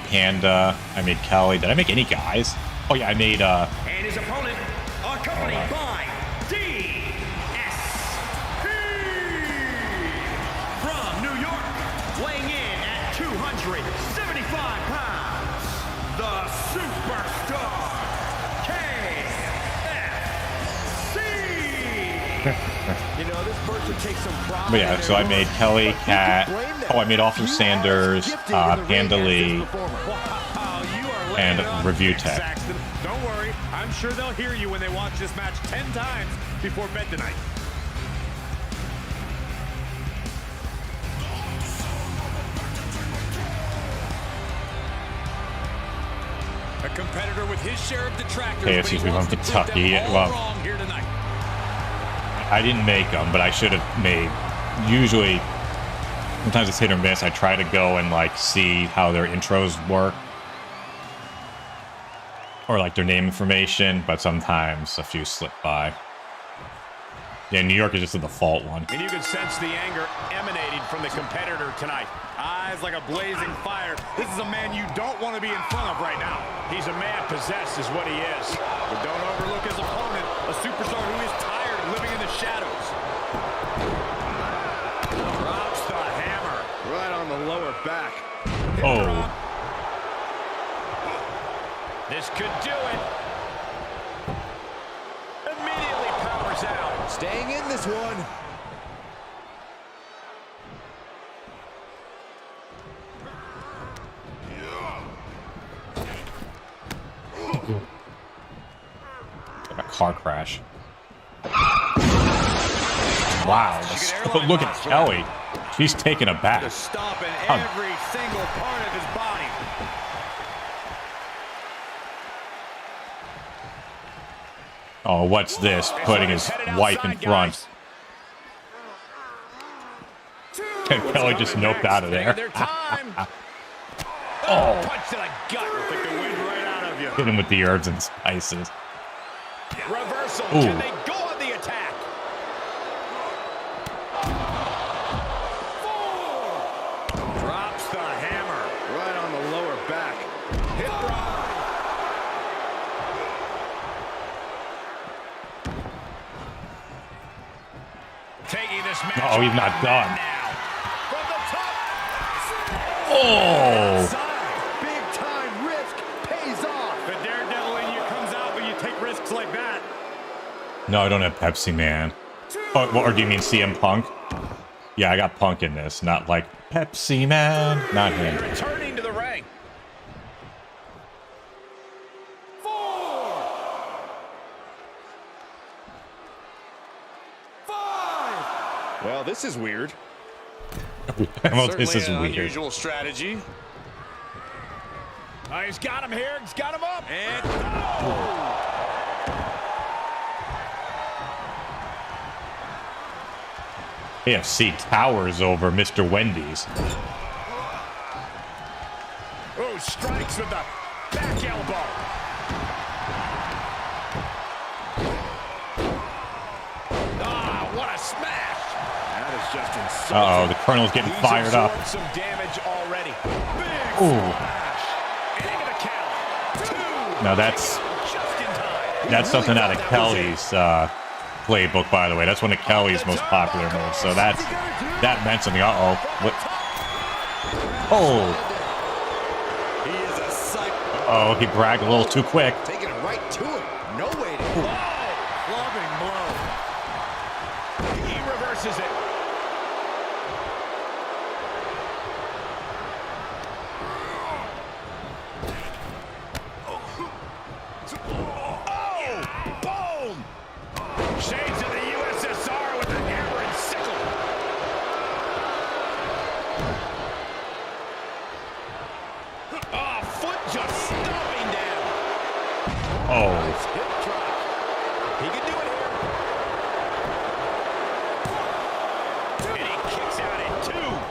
Panda. I made Kelly. Did I make any guys? Oh yeah, I made And his opponent, accompanied by DSP. From New York, weighing in at 275 pounds, the superstar, KFC. You know, this person takes some pride. but yeah, so I made Kelly, Kat. Oh, I made Officer Sanders, Panda Lee, and Review Tech. Saxton, don't worry. I'm sure they'll hear you when they watch this match 10 times before bed tonight. A competitor with his share of detractors. KFC from Kentucky. Well, I didn't make them, but I should have made. Usually, sometimes it's hit or miss. I try to go and like see how their intros work, or like their name information, but sometimes a few slip by. Yeah, New York is just the default one. And you can sense the anger emanating from the competitor tonight. Eyes like a blazing fire. This is a man you don't want to be in front of right now. He's a man possessed is what he is. But don't overlook his opponent, a superstar who is tired of living in the shadows. Drops the hammer right on the lower back. Oh. This could do it. Immediately powers out. Staying in this one. Like a car crash. Wow. Look at Kelly. She's taking a back. Stomping every single part of his body. Oh, what's this? Putting his wife in front. And Kelly just noped out of there. Oh. Punch to the gut. Took the wind right out of you. Hit him with the herbs and spices. Reversal. Ooh. Can they go on the attack? Drops the hammer right on the lower back. Hip ride. Taking this match. Oh, he's not done. From the top. Oh. Big time risk pays off. The daredevil in you comes out when you take risks like that. No, I don't have Pepsi Man. Oh, or do you mean CM Punk? Yeah, I got Punk in this, not like Pepsi Man. Not him. Returning to the ring. 4. 5. Well, this is weird. Well, this is Certainly an weird. unusual strategy. Oh, he's got him here. He's got him up. And AFC towers over Mr. Wendy's. oh, strikes with the back elbow. Ah, what a smash. That is just insane. Uh-oh, the Colonel's getting fired up. Some damage already. Big Ooh. splash. Into the count. 2. Now that's Just in time. something out of Kelly's playbook, by the way. That's one of Kelly's most popular moves. So that meant something. Uh-oh. What? Oh. He is a sight. Oh, he bragged a little too quick. Taking it right to him. No waiting. Clubbing blow. He reverses it. Oh, boom! Shades of the USSR with the hammer and sickle. Oh, foot just stomping down. Oh. Hip drop. He can do it here. And he kicks out at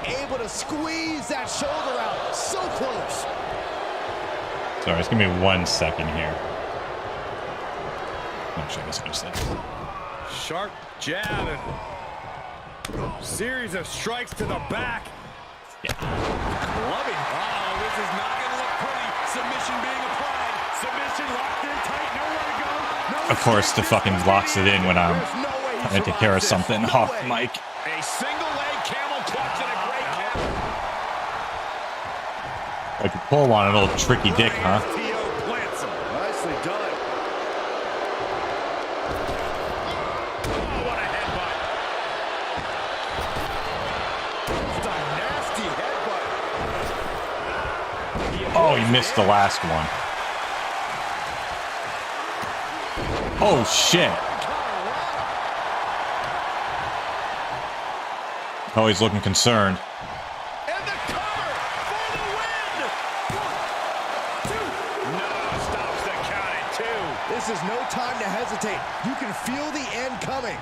2. Able to squeeze that shoulder out. So close. Sorry, just give me 1 second here. Actually, let's finish this. Sharp jab and series of strikes to the back. Yeah. Clubbing. Oh, this is not going to look pretty. Submission being applied. Of course, the fucking locks it in when I'm trying to take care of something off mic. A single leg camel clutch and a great count. Like you pull on an old tricky dick, huh? Nicely done. Oh, what a headbutt. Just a nasty headbutt. Oh, he missed the last one. Oh, shit. Oh, he's looking concerned. And the cover for the win. 1, 2. No, stops the count at 2. This is no time to hesitate. You can feel the end coming.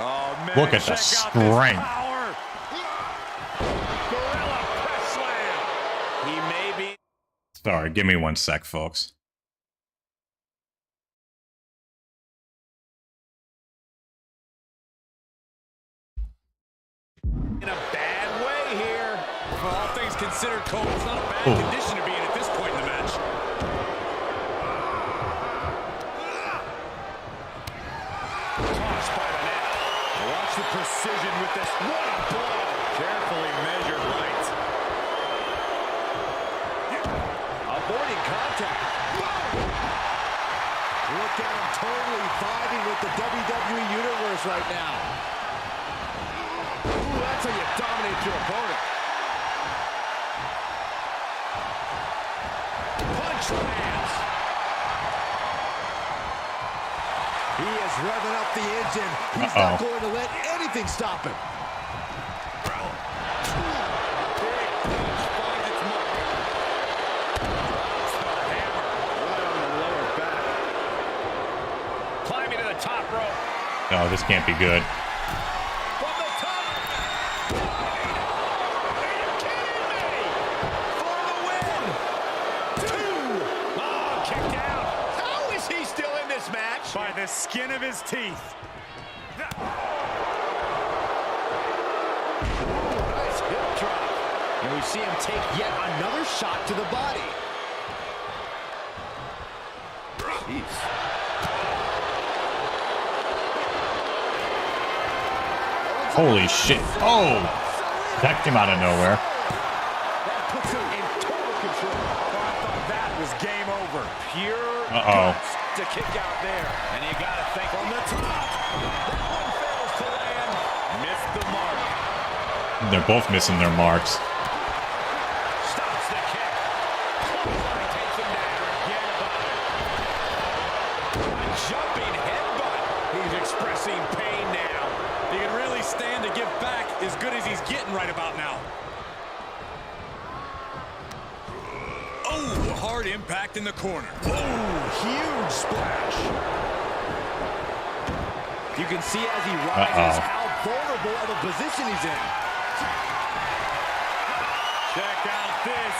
Oh, man. Look at the Check out this strength. power. Gorilla press slam. He may be. Sorry, give me 1 sec, folks. In a bad way here. For all things considered, Cole, it's not a bad condition to be in at this point in the match. Tossed by the net. Watch the precision with this. What a blow. Carefully measured right. Avoiding contact. Look at him totally vibing with the WWE Universe right now. Ooh, that's how you dominate your opponent. Punch lands. He is revving up the engine. He's not going to let anything stop him. Climbing to the top rope. No, this can't be good. From the top. Are you kidding me? For the win. 2. Oh, kicked out. How is he still in this match? By the skin of his teeth. Nice hip drop. And we see him take yet another shot to the body. Jeez. Holy shit. Oh! That came out of nowhere. That puts him in total control. Oh, I thought that was game over. Pure Uh-oh. to kick out there. And you got to think From the top. that one fails to land. Missed the mark. They're both missing their marks. Stops the kick. Clothesline takes him down. Forget about it. A jumping headbutt. He's expressing pain now. He can really stand to give back as good as he's getting right about now. Oh, hard impact in the corner. Oh, huge splash. You can see as he rises how vulnerable of a position he's in. Check out this.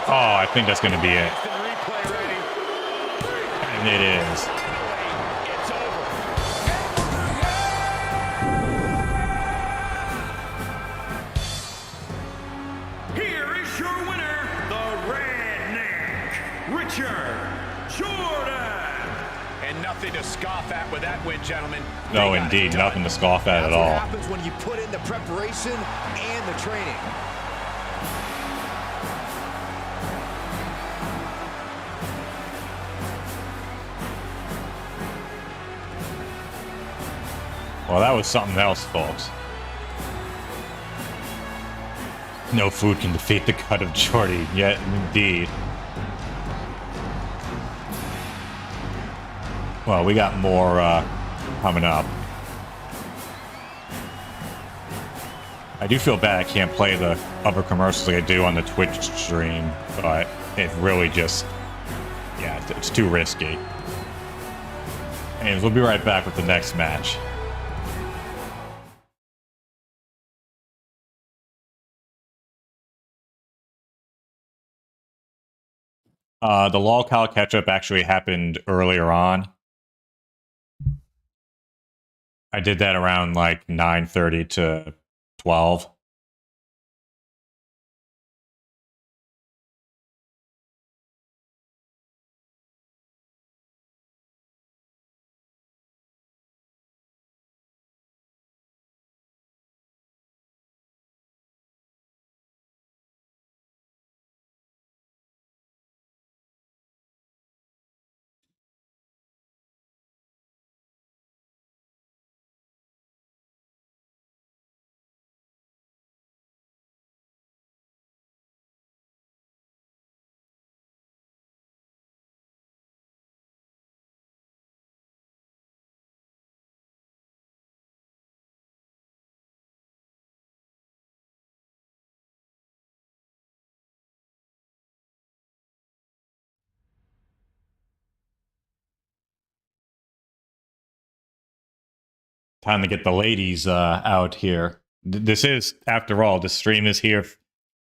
Oh, I think that's going to be it. Instant replay ready. And it is. It's over. Here is your winner, the Redneck, Richard Jordan. And nothing to scoff at with that win, gentlemen. No, indeed. Nothing to scoff at That's at what all. happens when you put in the preparation and the training. Well, that was something else, folks. No food can defeat the cut of Jordy, yet indeed. Well, we got more coming up. I do feel bad I can't play the other commercials like I do on the Twitch stream, but it really just, yeah, it's too risky. And we'll be right back with the next match. The lolcow catch-up actually happened earlier on. I did that around like 9:30 to 12. Time to get the ladies out here. This is, after all, the stream is here.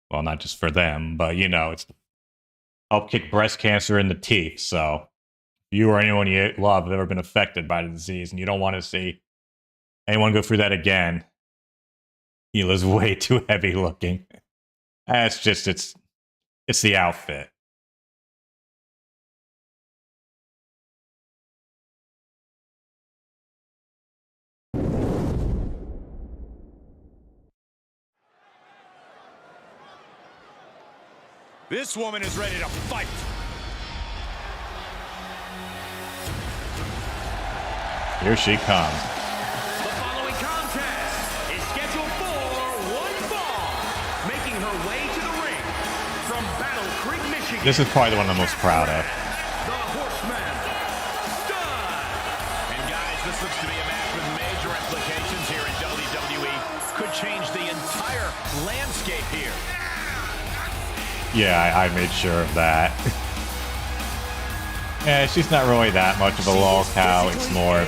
Well, not just for them, but you know, it's help kick breast cancer in the teeth. So, if you or anyone you love have ever been affected by the disease, and you don't want to see anyone go through that again, Hila's way too heavy looking. That's just it's the outfit. This woman is ready to fight. Here she comes. The following contest is scheduled for one fall, making her way to the ring from Battle Creek, Michigan. This is probably the one I'm most proud of. The Horseman, And guys, this looks to be a match with major implications here in WWE. Could change the entire landscape here. Yeah, I made sure of that. Yeah, she's not really that much of a lol cow. It's more,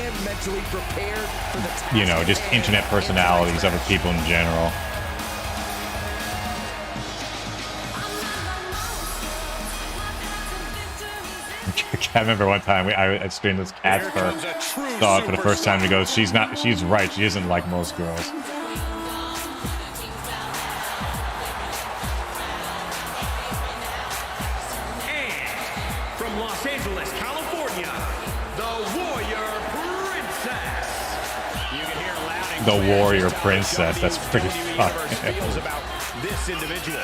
you know, just internet personalities, other people in general. I remember one time I streamed this Casper, saw it for the first time, and he goes, she's right, she isn't like most girls. from Los Angeles, California, the Warrior Princess. You can hear loud and The clear Warrior just how Princess, that's WWE pretty Universe feels fucking. about this individual.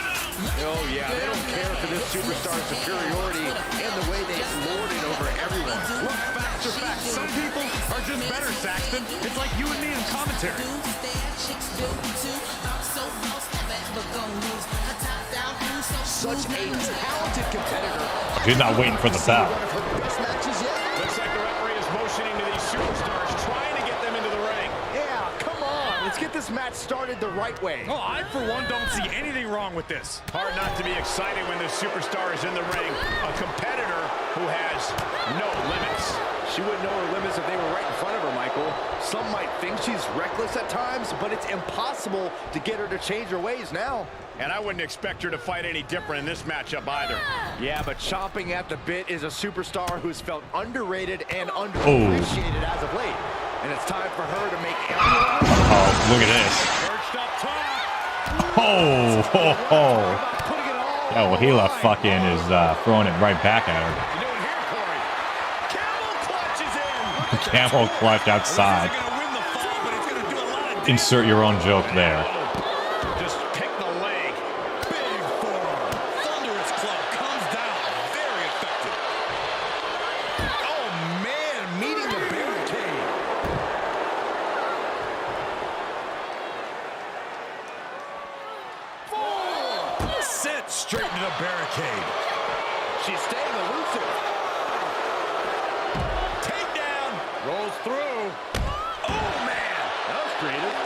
Oh, yeah, they don't care for this superstar's superiority and the way they lord it over everyone. Look, facts are facts. Some people are just better, Saxton. It's like you and me in commentary. Such a talented competitor. She's not waiting for the bell. Looks like the referee is motioning to these superstars, trying to get them into the ring. Yeah, come on. Let's get this match started the right way. Oh, I, for one, don't see anything wrong with this. Hard not to be excited when this superstar is in the ring. A competitor who has no limits. She wouldn't know her limits if they were right in front of her, Michael. Some might think she's reckless at times, but it's impossible to get her to change her ways now. And I wouldn't expect her to fight any different in this matchup either. Yeah, but chomping at the bit is a superstar who's felt underrated and underappreciated as of late. And it's time for her to make everyone... Oh, look at this. Perched up top. Oh, ho, ho. Yeah, well, Hila fucking is throwing it right back at her. You doing here, Corey? Camel clutches in. Camel clutch outside. Insert your own joke there. Just pick the leg. Big forearm. Thunderous club comes down. Very effective. Oh, man, meeting the barricade. Sent straight into the barricade. She's staying elusive. Takedown. Rolls through. Oh, man. That was creative.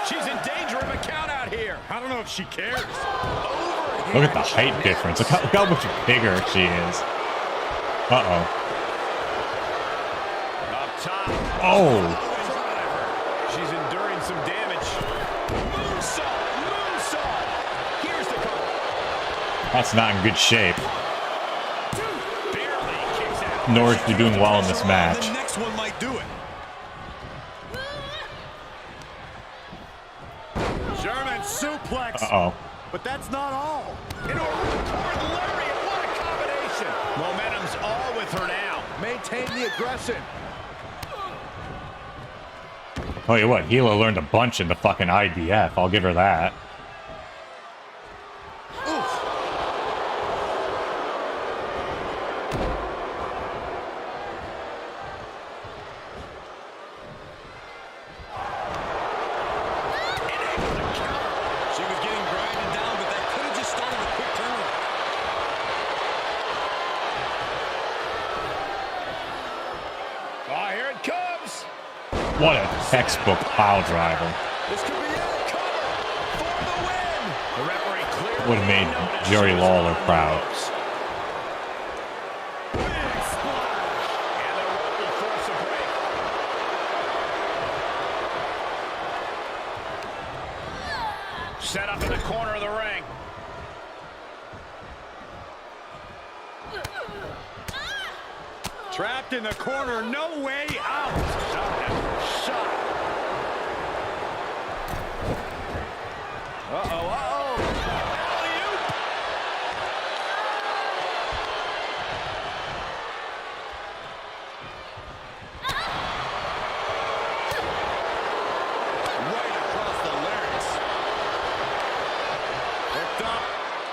She's in danger of a count out here. I don't know if she cares. Look at the height difference. Look how much bigger she is. Uh-oh. Up top. Oh. She's enduring some damage. Moonsault. Moonsault. Here's the cover. That's not in good shape. Barely kicks out. Nor is she doing well in this The match. next one might do it. German suplex. Uh-oh. But that's not all. Into a ripcord lariat. What a combination. Momentum's all with her now. Maintain the aggression. Tell you what, Hila learned a bunch in the fucking IDF. I'll give her that. She was getting grinded down, but that could have just started a quick turn. Oh, here it comes. What a textbook pile driver. This could be it. Cover for the win. The referee clearly Would have made noticed Jerry she was Lawler on the proud. ropes. up in the corner of the ring. Trapped in the corner, no way out. Shot. Uh-oh. Alley-oop. Right across the larynx. Hooked up.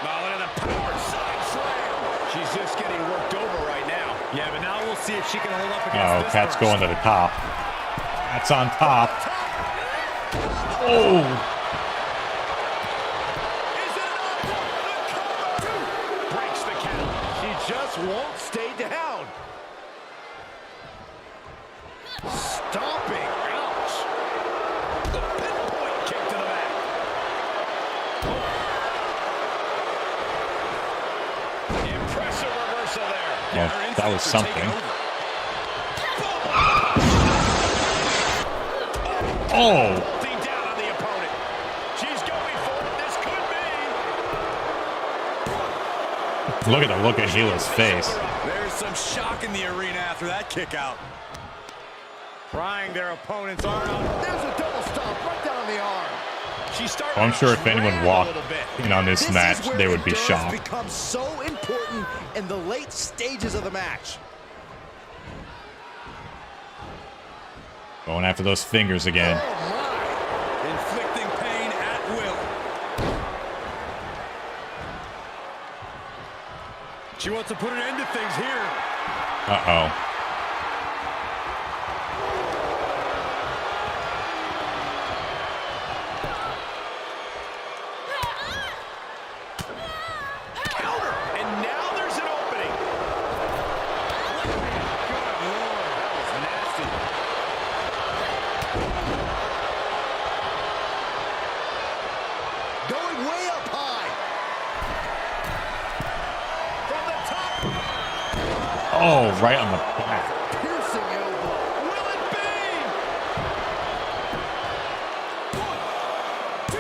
Oh, look at the power side slam. She's just getting worked over right now. Yeah, but now we'll see if she can hold up against this Cat's burst. going to the top. Cat's on top. Oh. Breaks the count. She just won't stay down. Stomping. Ouch. The pinpoint kick to the back. Impressive reversal there. Well, that was something. Oh. Down on the opponent. She's going for it. This could be. Look at the look at Gila's face. There's some shock in the arena after that kick out. Prying their opponent's arm out. There's a double stomp right down the arm. She's starting Well, I'm sure if to anyone drag walked a little bit. in on this match, where they would be endurance shocked. becomes so important in the late stages of the match. Going after those fingers again. Oh my! Inflicting pain at will. She wants to put an end to things here. Uh-oh. Counter. And now there's an opening. Good Lord. That was nasty. Going way up high. From the top. Oh, right on the back. Piercing elbow. Will it be? 1, 2,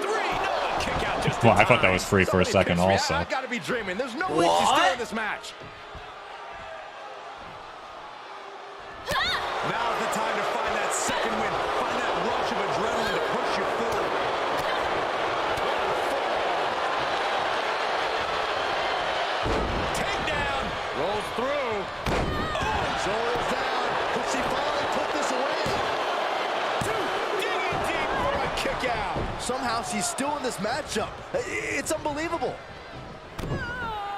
3. No, a kick out just Well, in I thought that time. was free for a second also. I gotta be dreaming. There's no way she's still in this match. Now's the time to find that second win. Find that rush of adrenaline to push you forward. Takedown. Rolls through. Shoulders down. Could she finally put this away? Digging deep for a kick out. Somehow she's still in this matchup. It's unbelievable.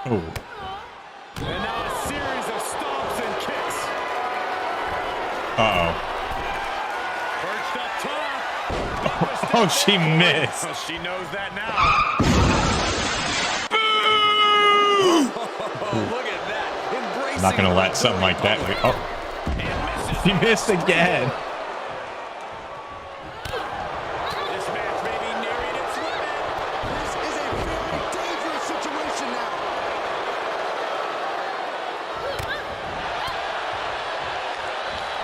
Oh. And now a series of stomps and kicks. Uh-oh. Perched up top. Oh, she missed. Well, she knows that now. Look at that. Embracing Not gonna let something like that. Oh, she missed again. This match may be nearing its limit. This is a very dangerous situation now.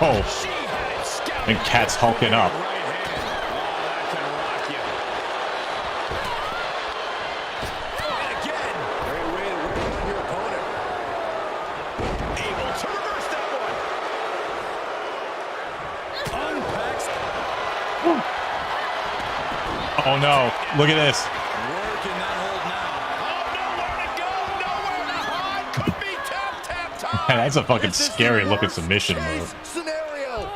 Oh, She had it scouted. and Cat's hulking up. Right hand. Oh, that can rock you. And again. Great way to work on your opponent. Able to reverse that one. Unpacks. Oh no, look at this. Working that hold now. Oh, nowhere to go. Nowhere to hide. Could be tap time. That's a fucking This is scary the looking worst submission case move. Scenario.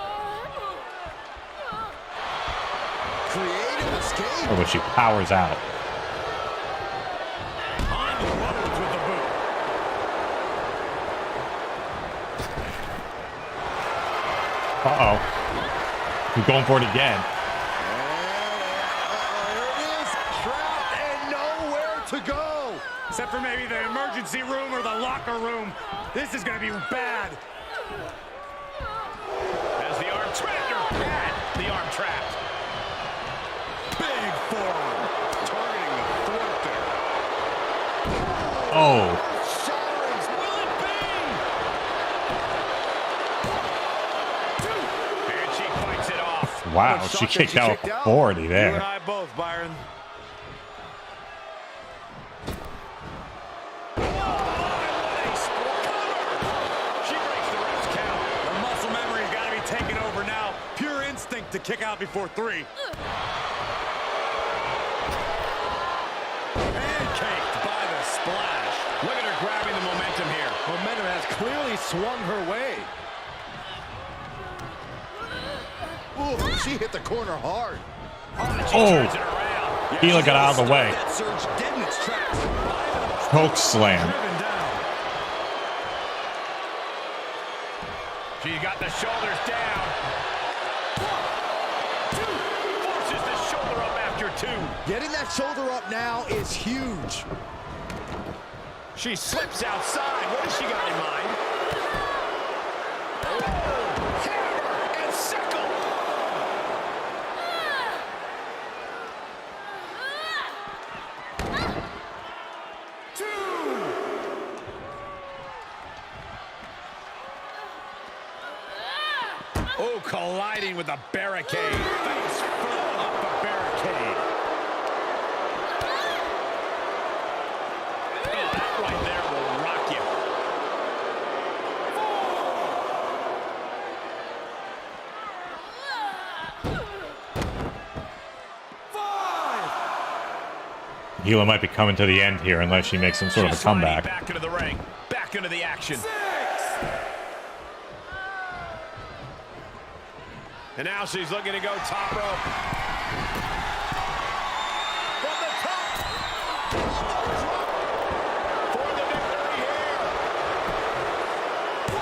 Creative escape. Oh, but she powers out. On the ropes with the boot. Uh-oh. We're going for it again. There it is. Trapped and nowhere to go. Except for maybe the emergency room or the locker room. This is going to be bad. As the arm trapped or had the arm trapped. Big forearm. Targeting the throat there. Oh, Will it be? And she fights it off. wow. She kicked out 40 You and there. I both, Byron. kick out before 3. Pancaked by the splash. Look at her grabbing the momentum here. Momentum has clearly swung her way. Ooh, she hit the corner hard. Oh, Gila got out of the way. Choke slam. She got the shoulders down. 1, 2. Forces the shoulder up after 2. Getting that shoulder up now is huge. She slips outside. What has she got in mind? Oh, hammer and sickle. Oh, colliding with the barricade. Face first off the barricade. Oh, that right there will rock you. 5. Gila might be coming to the end here unless she makes some sort of a comeback. Back into the ring. Back into the action. 6. And now she's looking to go top rope. From the top. For the victory here. 1,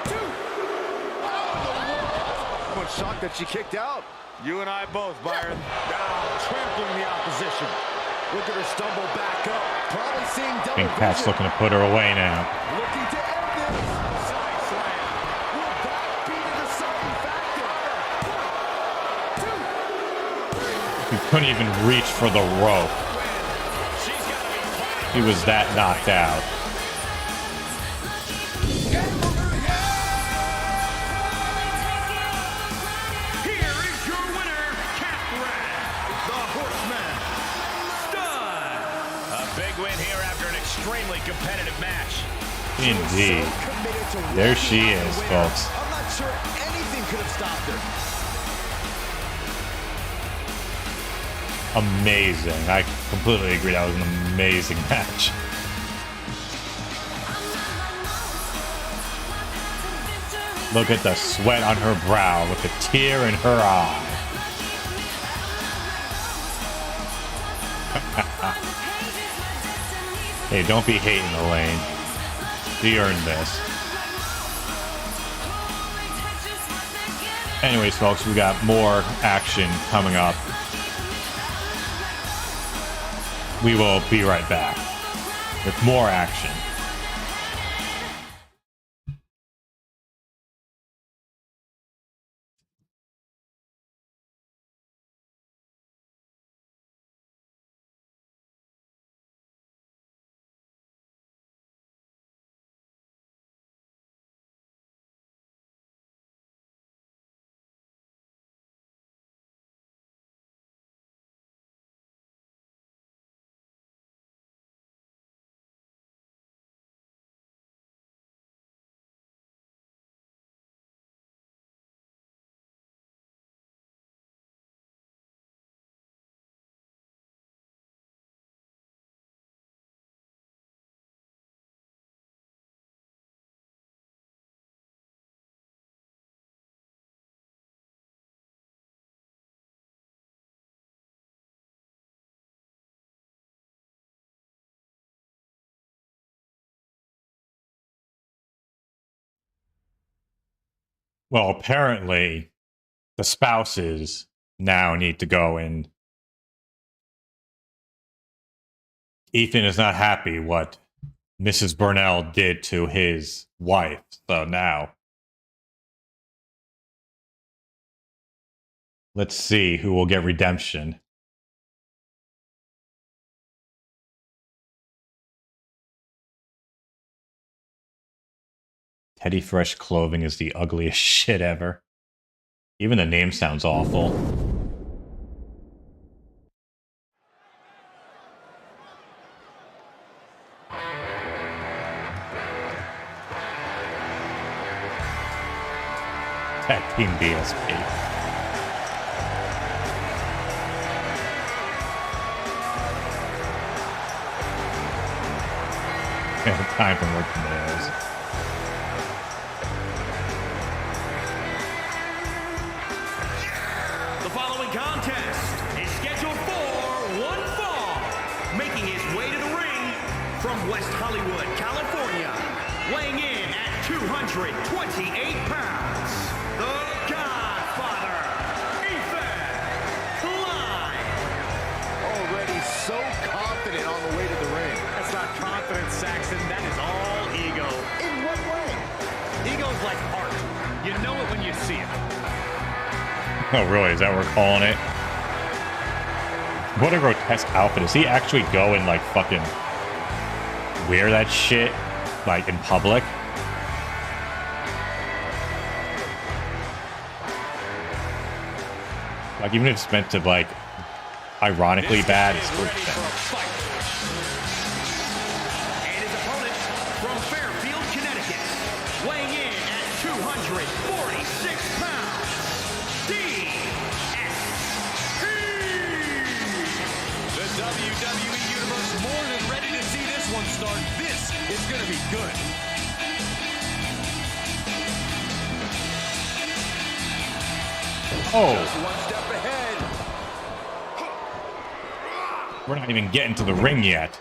2. Out of the world. I'm shocked that she kicked out. You and I both, Byron. Now trampling the opposition. Look at her stumble back up. Probably seeing double. Pink Pat's looking to put her away now. Looking to end this. Side slam. Will that be the deciding factor? 1, 2. He couldn't even reach for the rope. He was that knocked out. Here is your winner, Catherine, the Horseman. A big win here after an extremely competitive match. Indeed. There she is, folks. I'm not sure anything could have stopped her. Amazing. I completely agree. That was an amazing match. Look at the sweat on her brow with a tear in her eye. Hey, don't be hating, Elaine. She earned this. Anyways, folks, we got more action coming up. We will be right back with more action. Well, apparently the spouses now need to go, and Ethan is not happy what Mrs. Burnell did to his wife. So now let's see who will get redemption. Teddy Fresh Clothing is the ugliest shit ever. Even the name sounds awful. Tag Team DSP. Time for more tomatoes. The following contest is scheduled for one fall. Making his way to the ring from West Hollywood, California, weighing in at 228 pounds, the Godfather, Ethan Klein. Already so confident on the way to the ring. That's not confidence, Saxton. That is all ego. In what way? Ego's like art. You know it when you see it. Oh, really? Is that what we're calling it? What a grotesque outfit. Does he actually go and, like, fucking wear that shit, like, in public? Like, even if it's meant to, like, ironically bad, it's still bad. And his opponent from Fairfield, Connecticut, weighing in at 246 pounds, DSP. The WWE Universe more than ready to see this one start. This is going to be good. Oh, Just one step ahead. we're not even getting to the ring yet.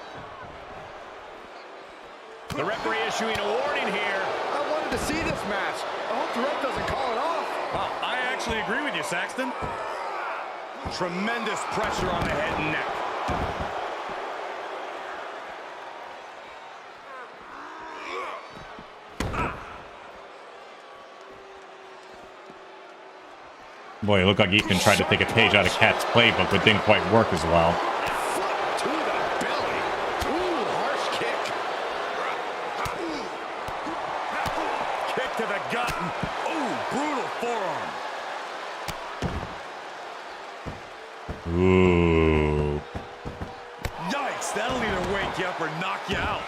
The referee issuing a warning here. I wanted to see this match. I hope the ref doesn't call it off. Well, I actually agree with you, Saxton. Tremendous pressure on the head and neck. Boy, it looked like Ethan tried to take a page out of Cat's playbook, but didn't quite work as well. Foot to the belly. Ooh, harsh kick. Kick to the gut. Ooh, brutal forearm. Ooh. Yikes, that'll either wake you up or knock you out.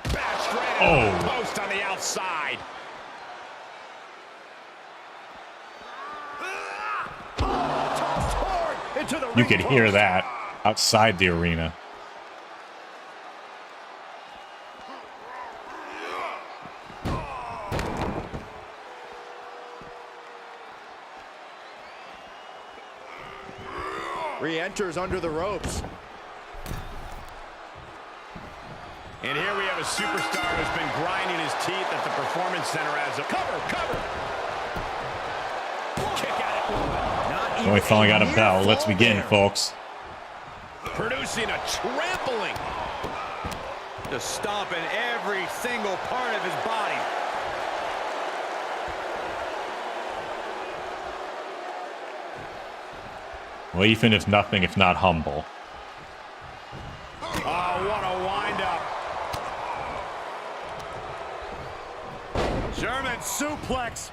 Bashed right into the post on the outside. Tossed hard into the You ring could hear post. that outside the arena. Re-enters under the ropes. And here we have a superstar who's been grinding his teeth at the Performance Center as a cover. Kick out. Only falling out of bell. Let's begin, folks. Producing a trampling. Just stomping every single part of his body. Well, Ethan is nothing if not humble. Oh, what a wind-up. German suplex.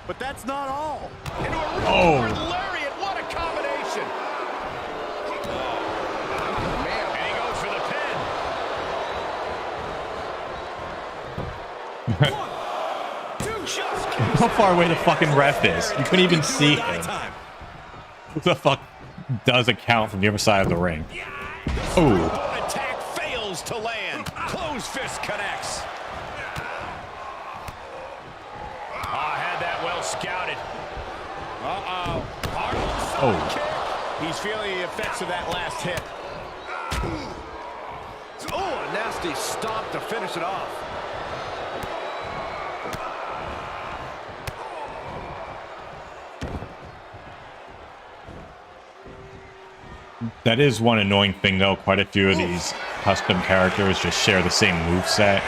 But that's not all. Into a Oh. lariat. What a combination. Man. And he goes for the pin. 1, 2, just How far away the fucking ref is? You couldn't even see him. Who the fuck does a count from the other side of the ring? Oh. Attack fails to land. Closed fist connects. Had that well scouted. Oh. He's feeling the effects of that last hit. Oh, a nasty stomp to finish it off. That is one annoying thing, though. Quite a few of these custom characters just share the same moveset.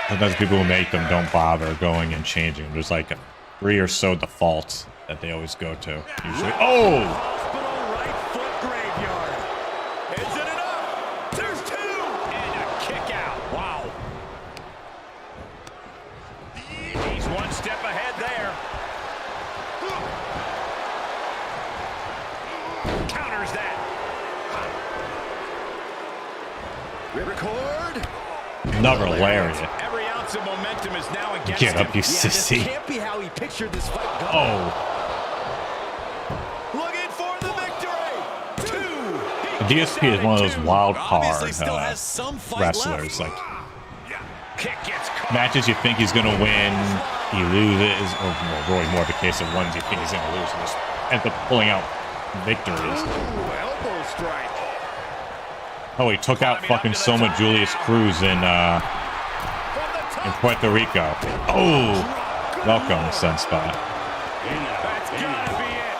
Sometimes people who make them don't bother going and changing. There's like 3 or so defaults that they always go to. Usually. Oh! Hospital right foot graveyard. Is it enough? There's 2. And a kick out. Wow. He's one step ahead there. Counters that. Record. Another lariat. Every ounce of momentum is now against Get up, him. you sissy. This can't be how he pictured this fight going. Oh. Looking for the victory. DSP is one of those wild card wrestlers. Like matches you think he's gonna win, he loses, or really more the case of ones you think he's gonna lose, and just ends up pulling out victories. Elbow strike. Oh, he took out fucking Soma Julius Cruz in Puerto Rico. Oh, welcome, Sunspot. That's gotta be it.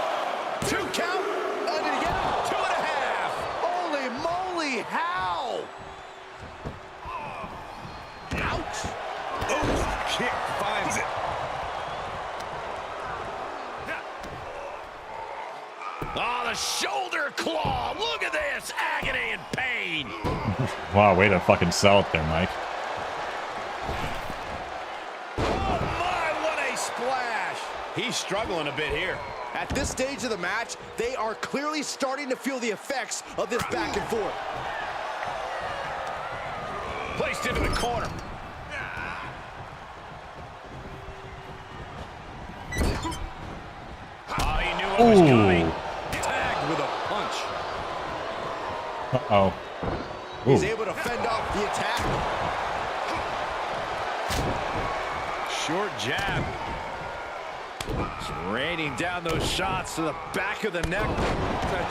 2 count. Did he get it? 2.5. Holy moly, how? Ouch. Oh, kick finds it. Oh, the shoulder claw. Look at this. Agony and pain. Wow, way to fucking sell it there, Mike. Oh, my, what a splash. He's struggling a bit here. At this stage of the match, they are clearly starting to feel the effects of this back and forth. Placed into the corner. Oh, he knew it was coming. Tagged with a punch. Uh-oh. He's able to fend off the attack. Short jab. Just raining down those shots to the back of the neck.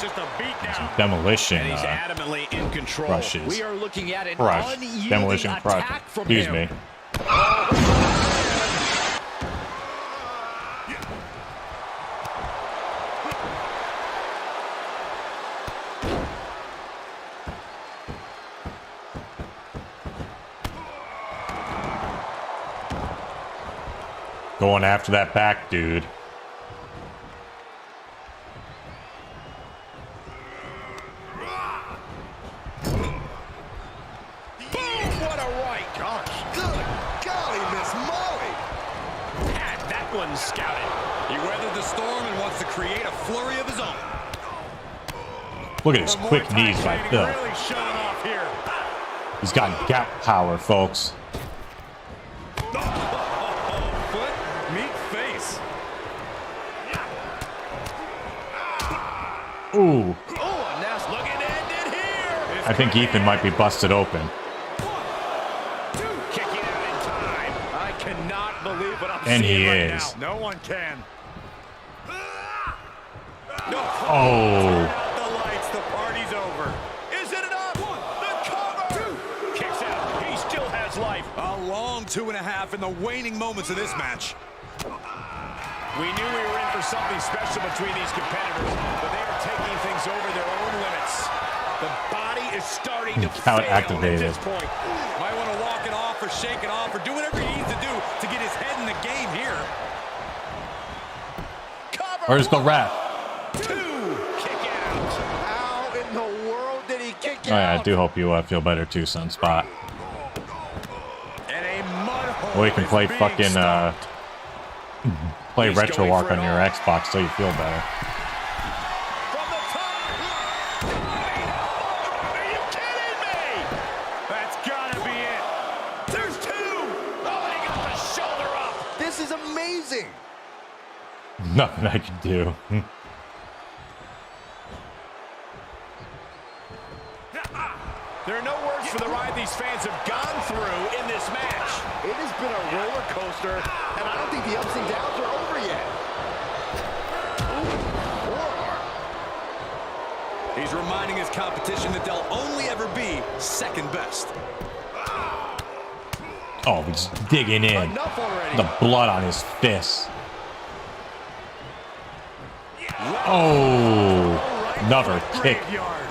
Just a beat down. Demolition. And he's adamantly in control. Crushes. We are looking at an Crush. unyielding Demolition crush. attack from Excuse him. me. Going after that back, dude. Boom! What a right. Gosh, good golly, Miss Molly. Had that one scouted. He weathered the storm and wants to create a flurry of his own. Look at his quick knees by Phil. Really showing off here. He's got gap power, folks. Foot, meet face. Ooh. Oh, a nasty look at ended here. I think Ethan might be busted open. Kicking out in time. I cannot believe what I'm And seeing he right is. now. No one can. No. Oh. The lights, the party's over. Is it enough? The cover. Kicks out. He still has life. A long 2.5 in the waning moments of this match. We knew we were in for something special between these competitors, but they are taking things over their own limits. The body is starting to fail Out-activated. at this point. Might want to walk it off or shake it off or do whatever he needs to do to get his head in the game here. Cover. Where's the ref? 2. Kick out. How in the world did he kick Oh, yeah, out? I do hope you feel better too, Sunspot. And a mud hole Or you can is play being fucking, stopped. play He's retro going walk for it on your all. Xbox so you feel better. From the top. Are you kidding me? That's gotta be it. There's 2. Oh, and he got the shoulder up. This is amazing. Nothing I can do. There are no words for the ride these fans have gone through in this match. It has been a roller coaster, and I don't think the ups and downs are over yet. He's reminding his competition that they'll only ever be second best. Oh, he's digging in. Enough already. The blood on his fists. Oh, another kick. Graveyard.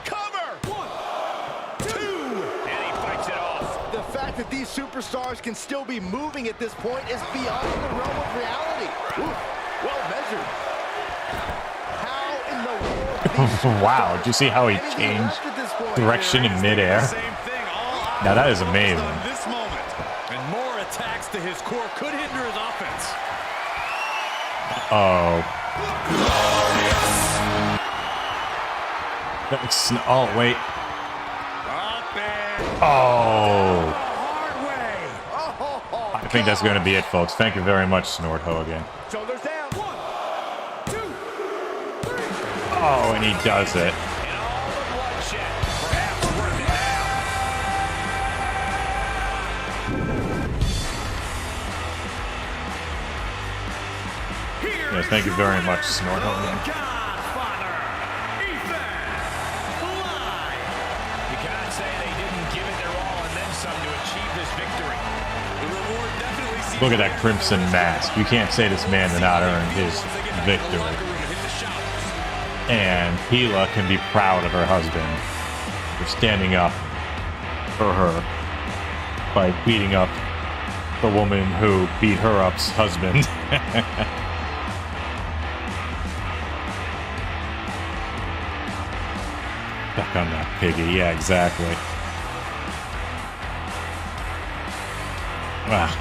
Cover. 1, 2. And he fights it off. The fact that these superstars can still be moving at this point is beyond the realm of reality. Ooh, well measured. How in the world? Wow, did you see how he changed direction in midair? Same thing. All Now that is eyes amazing. on this moment. And more attacks to his core could hinder his offense. Oh. Oh, wait. Up and Oh. the hard way. Oh, I think that's going to be it, folks. Thank you very much, Snort Hogan. shoulders down. 1, 2, 3. Oh, and he does it. And all Yes, thank you very much, Snort. You cannot say they didn't give it their all and then some to achieve this victory. The reward definitely seems. Look at that crimson mask. You can't say this man did not earn his victory. And Hila can be proud of her husband for standing up for her by beating up the woman who beat her up's husband. Back on that piggy, yeah, exactly.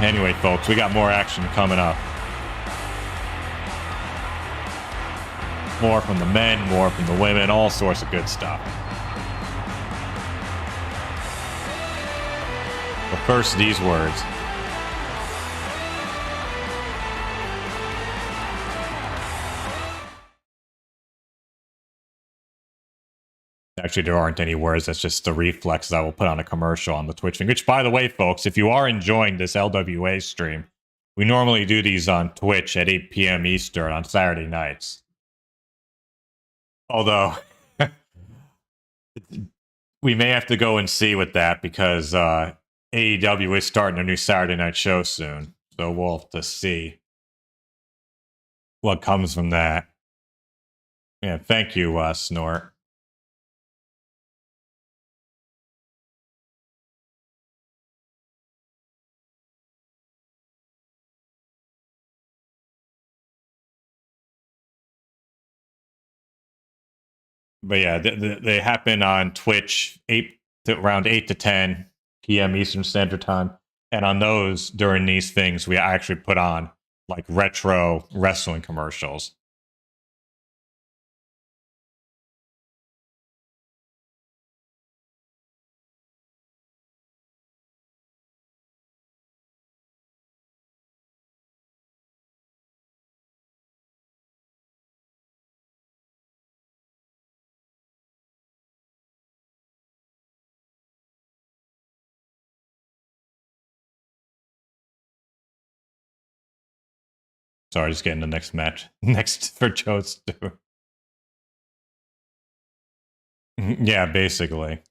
Anyway, folks, we got more action coming up. More from the men, more from the women, all sorts of good stuff. But first, these words. Actually, there aren't any words. That's just the reflex I will put on a commercial on the Twitch thing. Which, by the way, folks, if you are enjoying this LWA stream, we normally do these on Twitch at 8 p.m. Eastern on Saturday nights. Although, we may have to go and see with that because AEW is starting a new Saturday night show soon. So we'll have to see what comes from that. Yeah, thank you, Snort. But yeah, they happen on Twitch around 8 to 10 p.m. Eastern Standard Time. And on those, during these things, we actually put on like retro wrestling commercials. Sorry, just getting the next match. Next for Joe's too. Yeah, basically.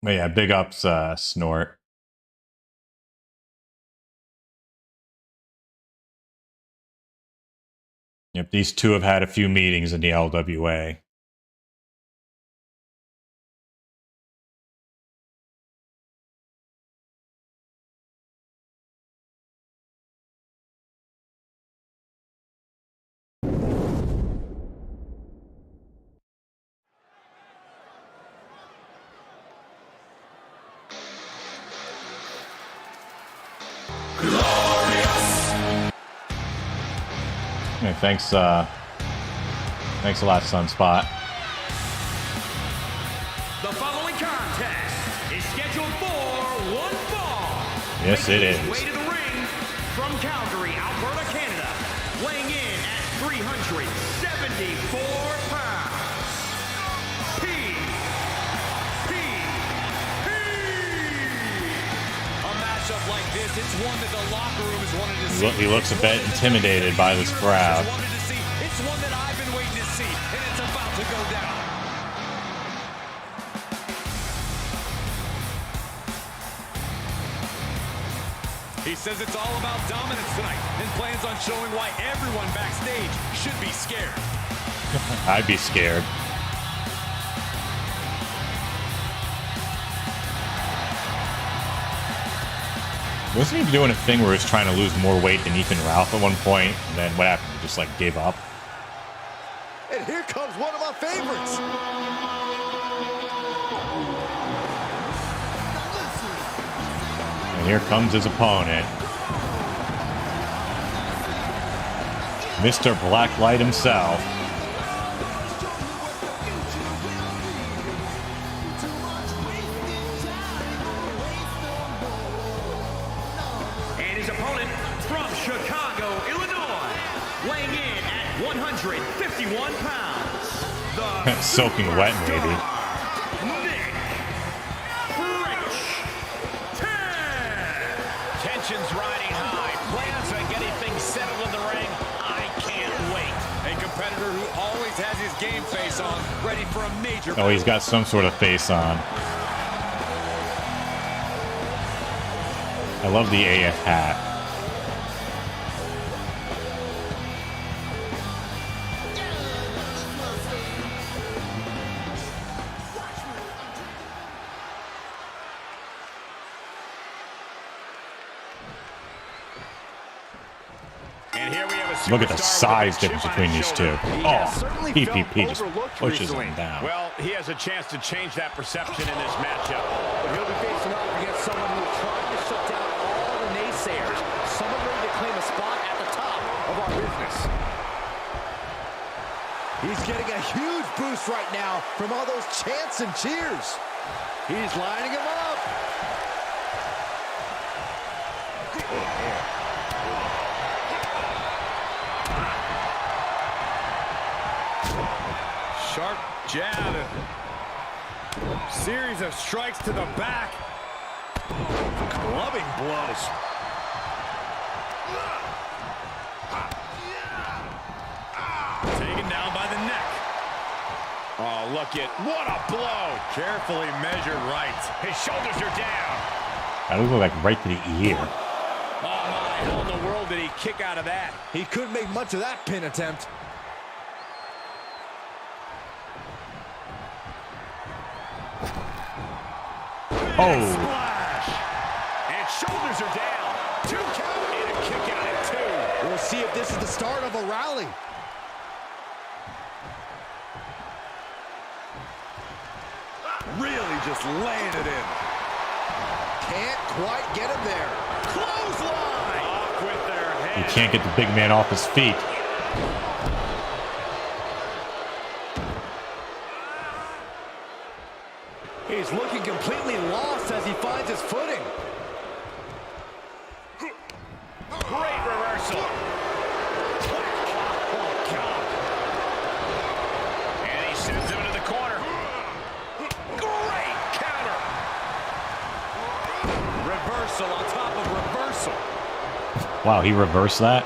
But yeah, big ups, Snort. Yep, these two have had a few meetings in the LWA. Yeah, thanks a lot, Sunspot. The following contest is scheduled for one fall. Yes, it is. Way to the ring from Calgary, Alberta, Canada, weighing in at 374 pounds. A matchup like this, it's one that the locker room has wanted to see. He looks a bit intimidated by this crowd. It's one that I've been waiting to see, and it's about to go down. He says it's all about dominance tonight and plans on showing why everyone backstage should be scared. I'd be scared. Wasn't he doing a thing where he was trying to lose more weight than Ethan Ralph at one point? And then what happened? He just like gave up? And here comes one of my favorites. here comes his opponent. Mr. Blacklight himself. And his opponent from Chicago, Illinois, weighing in at 151 pounds. The Soaking wet, maybe. Tensions riding high. Plans on getting things settled in the ring. I can't wait. A competitor who always has his game face on, ready for a major. Oh, he's got some sort of face on. I love the AF hat. And here we have a Look at the superstar size with a difference chip on between his these two. shoulder. He Oh, has certainly PPP felt just overlooked pushes recently. him down. Well, he has a chance to change that perception in this matchup. But he'll be facing off against someone who is trying to shut down all the naysayers. Someone ready to claim a spot at the top of our business. He's getting a huge boost right now from all those chants and cheers. He's lining him up. Sharp jab. Series of strikes to the back. Clubbing blows. Taken down by the neck. Oh, look at what a blow. Carefully measured right. His shoulders are down. That looked like right to the ear. Oh, my. How in the world did he kick out of that? He couldn't make much of that pin attempt. Oh. Splash. And shoulders are down. 2 count and a kick out at 2. We'll see if this is the start of a rally. Really just laying it in. Can't quite get him there. Clothesline. Off with their head. You can't get the big man off his feet. He's looking completely lost as he finds his footing. Great reversal. And he sends him into the corner. Great counter. Reversal on top of reversal. Wow, he reversed that?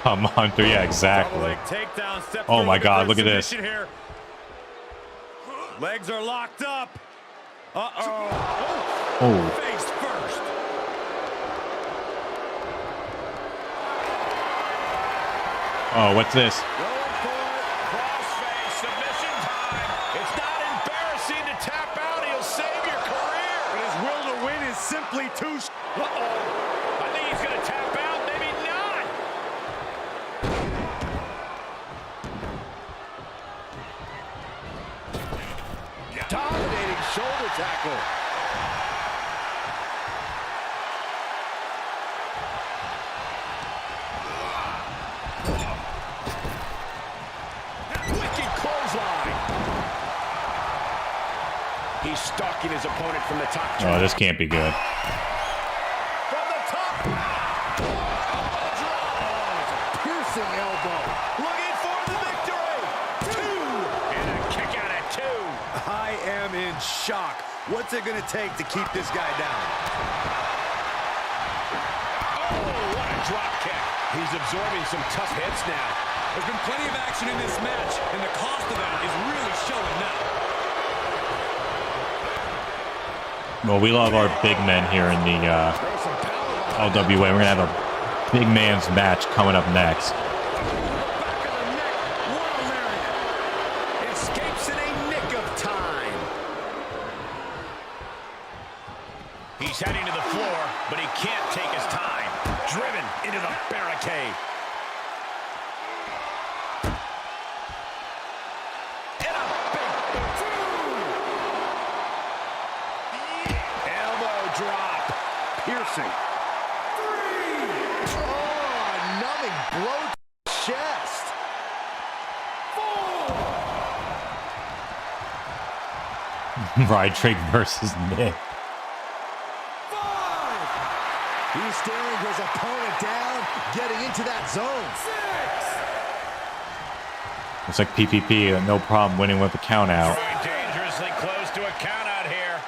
Come on through. Yeah, exactly. Takedown, step Oh my through God, with look at this. submission here. Legs are locked up. Uh-oh. Oh. Face first. Oh, what's this? Going for it. Crossface submission time. It's not embarrassing to tap out. He'll save your career. But his will to win is simply too... Uh-oh. I think he's going to tap out. Maybe not. Dominating shoulder tackle. Wicked clothesline. He's stalking his opponent from the top. Oh, this can't be good. From the top. Piercing elbow. Looking for the victory. 2. And a kick out at 2. I am in shock. What's it going to take to keep this guy down? Oh, what a drop kick. He's absorbing some tough hits now. There's been plenty of action in this match, and the cost of that is really showing now. Well, we love our big men here in the LWA. We're going to have a big man's match coming up next. Escapes in a nick of time. He's heading to the floor, but he can't take his time. Driven into the barricade. And a big elbow drop. piercing. Oh, a numbing blow to the chest. Rytrick versus Nick. He's staring his opponent down, getting into that zone. Looks like PPP, no problem winning with a count out. Dangerously close to a count out here.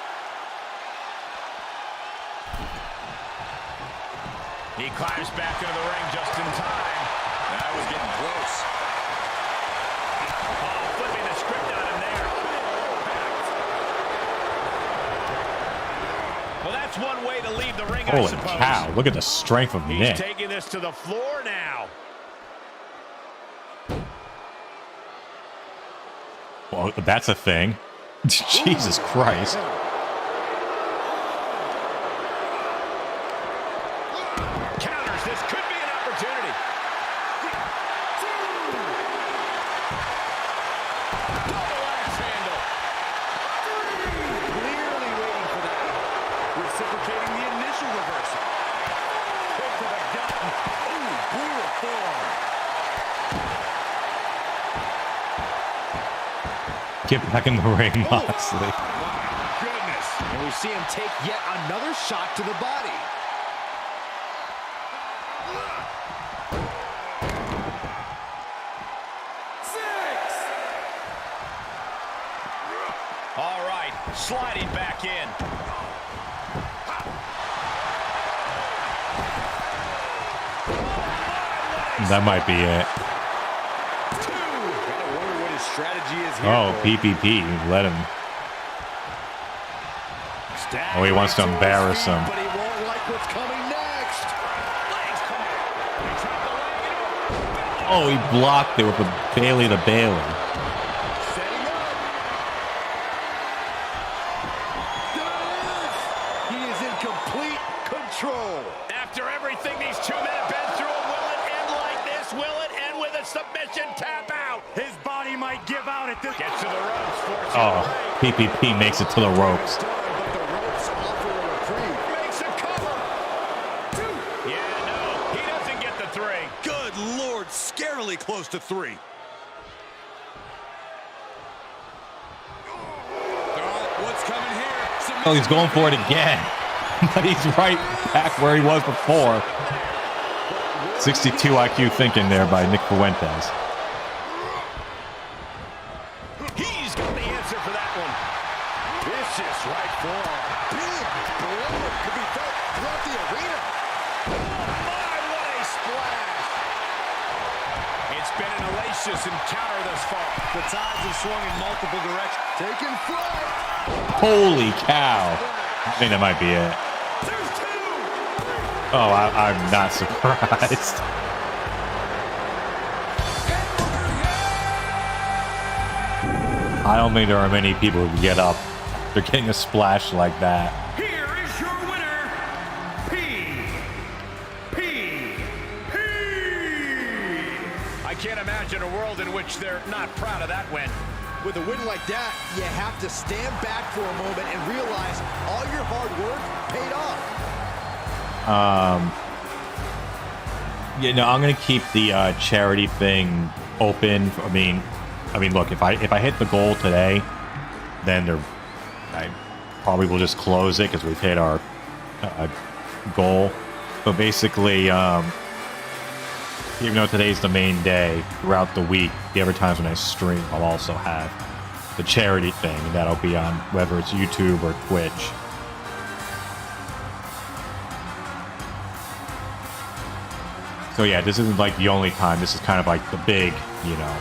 He climbs back into the ring just in time. That was getting close. Oh, flipping the script on him there. Well, that's one way to leave the ring, I Holy suppose. cow, look at the strength of He's Nick. taking this to the floor now. Well, that's a thing. Jesus Christ. Counters, this could be an opportunity. Double axe handle. Clearly waiting for that. Reciprocating the initial reversal. Kick to the gut. Ooh, brutal form. Get back in the ring, Moxley. Goodness. And we see him take yet another shot to the body. All right, sliding back in. That might be it. Gotta wonder what his strategy is here. Oh, PPP, let him. Oh, he wants to embarrass him. But he won't like what's coming next. Oh, he blocked it with a Bailey to Bailey. Setting up. He is in complete control. After everything these two men have been through, will it end like this? Will it end with a submission tap out? His body might give out at this. Gets to the ropes, forcing Oh, PPP makes it to the ropes. But the ropes offer a reprieve. makes a cover. Yeah, no, he doesn't get the three. Good Lord, scarily close to 3. What's coming here? Oh, he's going for it again. But he's right back where he was before. 62 IQ thinking there by Nick Fuentes. He's got the answer for that one. Vicious right forearm. Big blow could be felt throughout the arena. My, what a splash. It's been an hellacious encounter thus far. The tides have swung in multiple directions. Taking flight. Holy cow. I think that might be it. Oh, I'm not surprised. I don't think there are many people who get up. They're getting a splash like that. Here is your winner, I can't imagine a world in which they're not proud of that win. With a win like that, you have to stand back for a moment and realize all your hard work paid off. You know, I'm gonna keep the charity thing open. I mean, look, if I hit the goal today, then I probably will just close it because we've hit our goal. But basically, even though today's the main day, throughout the week, the other times when I stream, I'll also have the charity thing, and that'll be on whether it's YouTube or Twitch. So yeah, this isn't like the only time. This is kind of like the big, you know,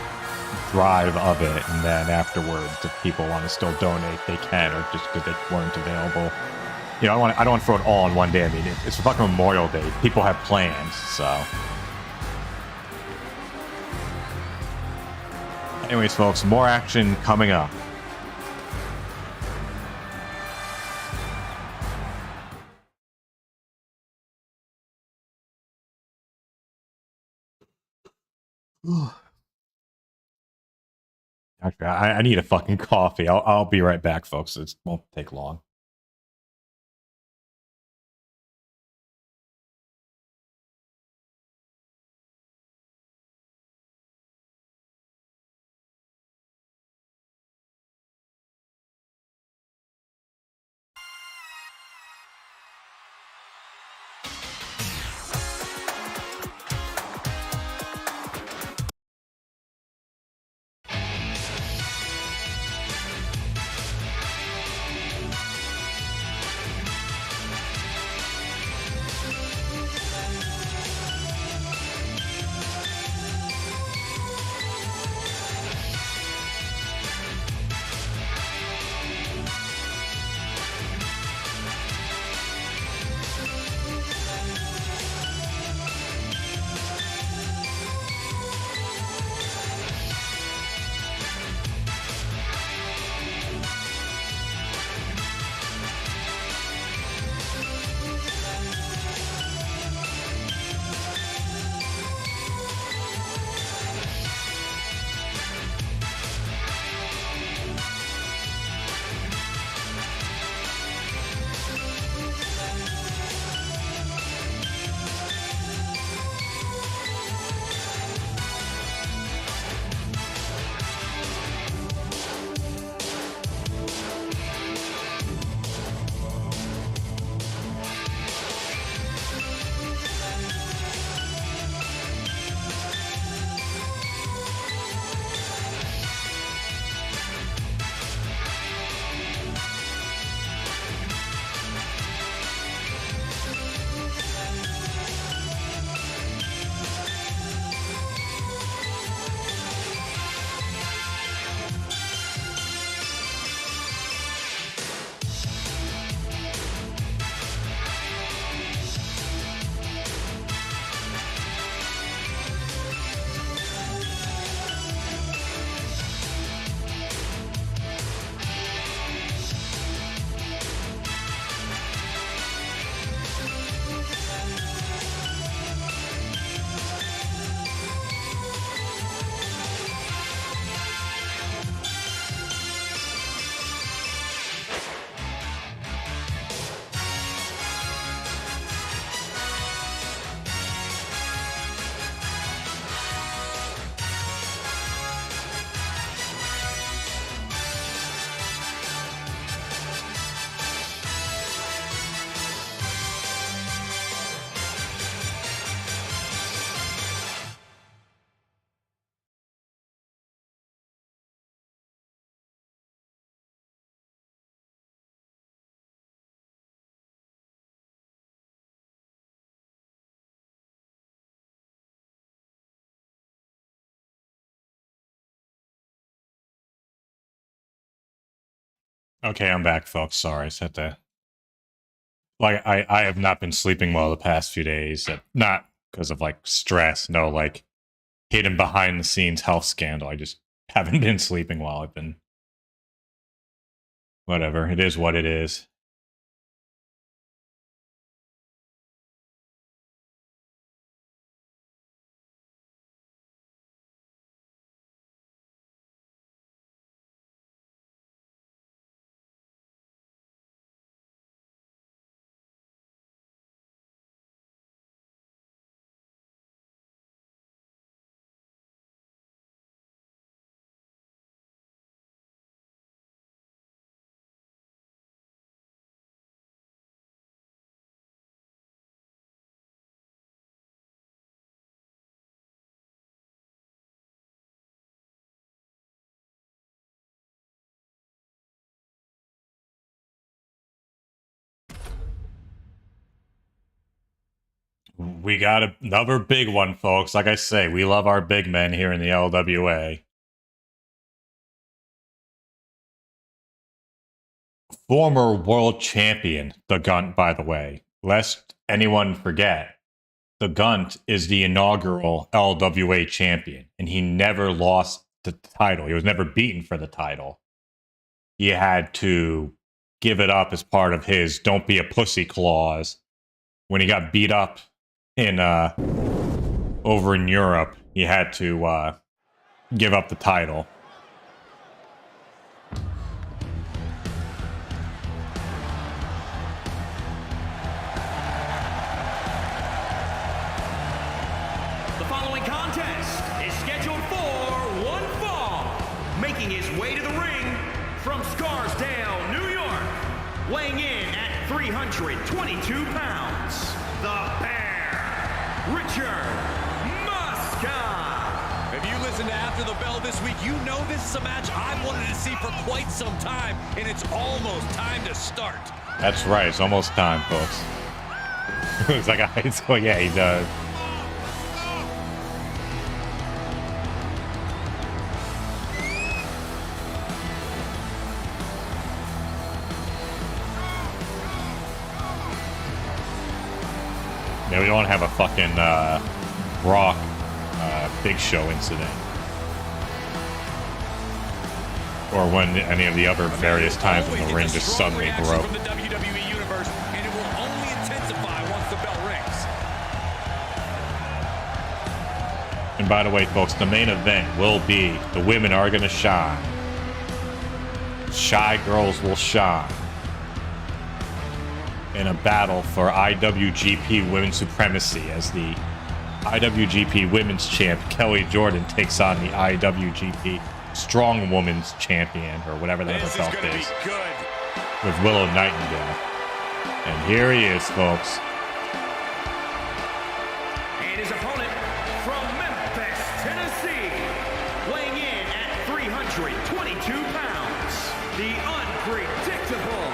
drive of it. And then afterwards, if people want to still donate, they can, or just because they weren't available. You know, I don't want to throw it all in one day. I mean, it's fucking Memorial Day. People have plans, so. Anyways, folks, more action coming up. Actually, I need a fucking coffee. I'll be right back, folks. It won't take long. Okay, I'm back, folks. Sorry, I just had to. Like, I have not been sleeping well the past few days. Not because of like stress. No, like hidden behind the scenes health scandal. I just haven't been sleeping well. I've been. Whatever. It is what it is. We got another big one, folks. Like I say, we love our big men here in the LWA. Former world champion, the Gunt, by the way. Lest anyone forget, the Gunt is the inaugural LWA champion, and he never lost the title. He was never beaten for the title. He had to give it up as part of his "don't be a pussy" clause when he got beat up in over in Europe. He had to give up the title. The following contest is scheduled for one fall. Making his way to the ring from Scarsdale, New York, weighing in at 322 pounds, the Bear, Richard Muscat. If you listen to After the Bell this week, you know this is a match I've wanted to see for quite some time, and it's almost time to start. That's right. It's almost time, folks. It's like a high school. Yeah, he does. Yeah, we don't have a fucking Brock Big Show incident. Or when any of the other various times when the ring just suddenly broke. From the WWE Universe, and it will only intensify once the bell rings. And by the way, folks, the main event will be the women are going to shine. Shy girls will shine. In a battle for IWGP Women's Supremacy as the IWGP Women's Champ Kelly Jordan takes on the IWGP Strong Women's Champion, or whatever that other belt is, with Willow Nightingale. And here he is, folks. And his opponent from Memphis, Tennessee, weighing in at 322 pounds, the unpredictable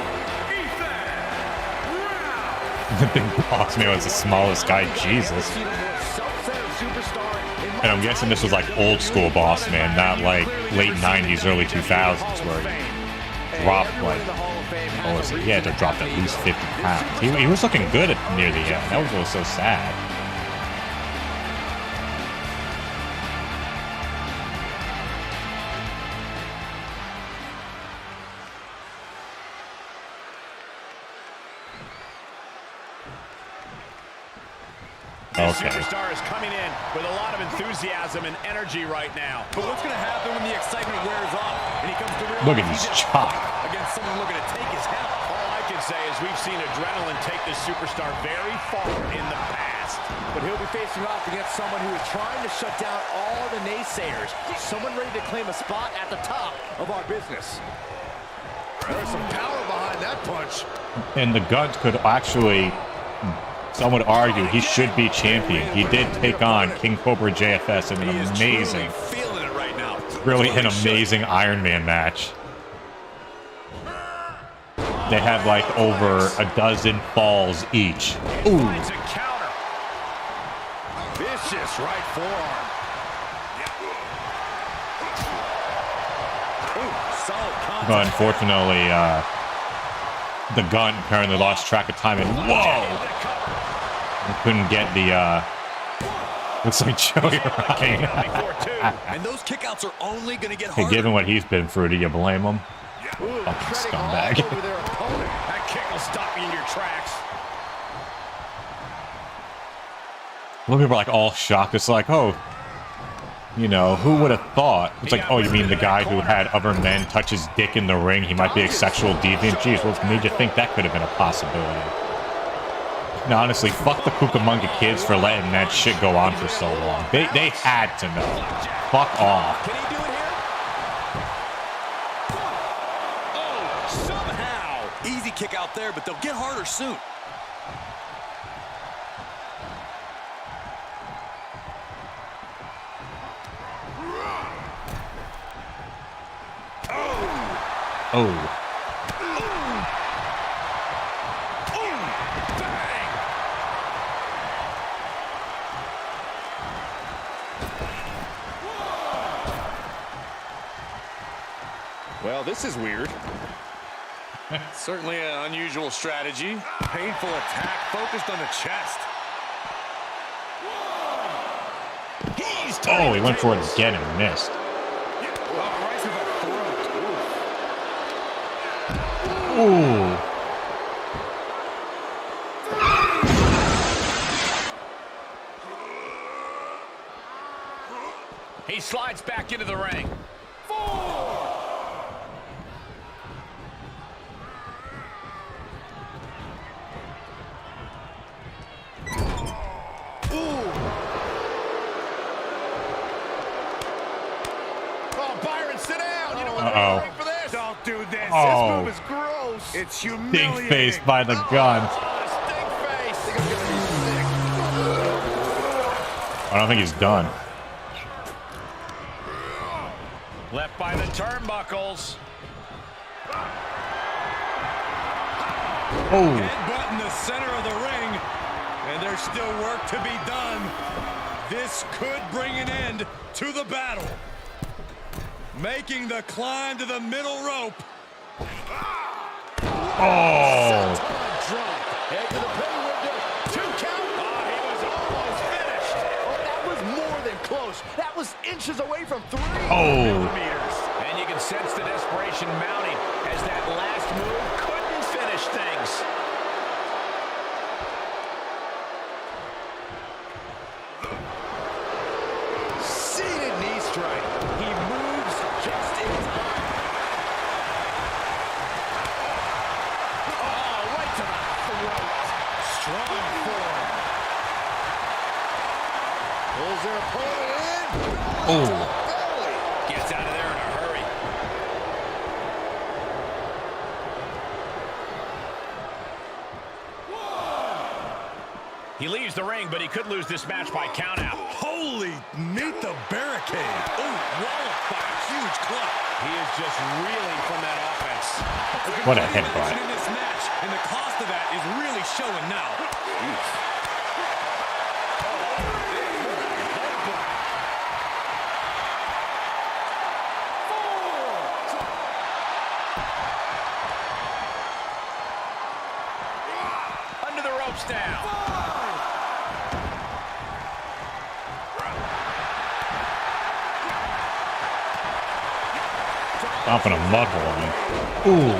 The big boss man was the smallest guy, Jesus. And I'm guessing this was like old school boss man, not like late 90s, early 2000s, where he dropped like, what was it? He had to drop at least 50 pounds. He was looking good near the end. That was what was so sad. Okay. Superstar is coming in with a lot of enthusiasm and energy right now. But what's going to happen when the excitement wears off and he comes to realize Look at his chop against someone looking to take his health? All I can say is we've seen adrenaline take this superstar very far in the past. But he'll be facing off against someone who is trying to shut down all the naysayers. Someone ready to claim a spot at the top of our business. There's some power behind that punch. And the Gunt could actually, some would argue, he should be champion. He did take on King Cobra JFS in an amazing, really an amazing Iron Man match. They had like over a dozen falls each. Ooh. Vicious right forearm. Ooh, But unfortunately, the gun apparently lost track of time and whoa! Couldn't get the looks like Joey Ryan. And those kickouts are only going to get Hey, harder. given what he's been through, do you blame him? Fucking scumbag. That kick will stop you in your tracks. A lot of people are like all shocked. It's like, oh, you know, who would have thought? It's like, oh, you mean the guy who had other men touch his dick in the ring? He might be a sexual deviant. Jeez, what made you think that could have been a possibility? No, honestly, fuck the Cucamonga kids for letting that shit go on for so long. They had to know. Fuck off. Can he do it here? Oh, somehow. Easy kick out there, but they'll get harder soon. Oh. Well, this is weird. Certainly an unusual strategy. Painful attack focused on the chest. Oh, he went for it again and missed. Right to the throat. Ooh. He slides back into the ring. Uh-oh. Don't do this. Oh. This move is gross. It's humiliating. Stink face by the gun. I don't think he's done. Left by the turnbuckles. Oh. Headbutt in the center of the ring, and there's still work to be done. This could bring an end to the battle. Making the climb to the middle rope. Oh. Head to the pin window. 2 count. He was almost finished. Oh, that was more than close. That was inches away from 3 millimeters. And you can sense the desperation mounting as that last move couldn't finish things. Seated knee strike. He moves just in time. Oh, right to the throat. Strong form. Pulls their opponent in. Oh. Gets out of there in a hurry. He leaves the ring, but he could lose this match by countout. Holy, meet the barricade. Oh, walloped by a huge club. He is just reeling from that offense. What a headbutt. In this match, and the cost of that is really showing now. Under the ropes now. Stomping a mud hole in. Ooh.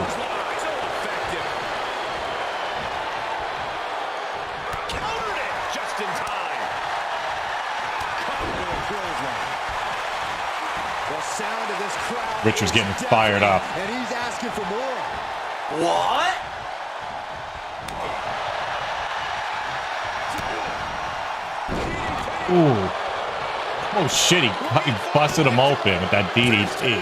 Countered it just in time. The sound of this crowd. Richard's getting fired up. And he's asking for more. What? Ooh. Oh shit, he busted him open with that DDT.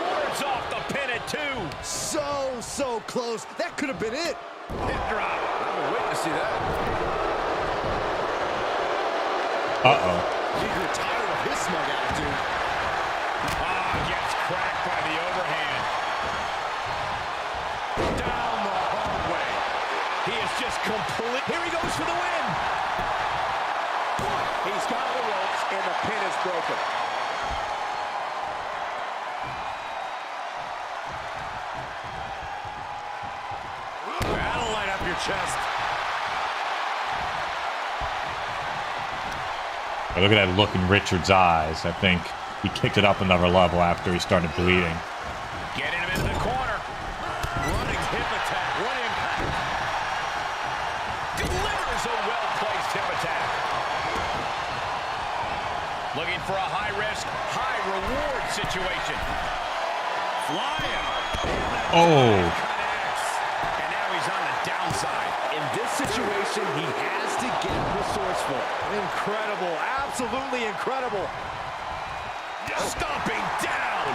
Wards off the pin at 2. So close. That could have been it. Hip drop. I'm witnessing that. Uh-oh. He grew tired of his smug attitude. Gets cracked by the overhand. Down the hard way. He is just complete. Here he goes for the win. He's got the ropes, and the pin is broken. chest. But look at that look in Richard's eyes. I think he kicked it up another level after he started bleeding. Getting him into the corner. Running hip attack. What impact. Delivers a well-placed hip attack. Looking for a high-risk, high-reward situation. Flying. Oh. And now he's on the downside. In this situation, he has to get resourceful. Incredible. Absolutely incredible. Stomping down.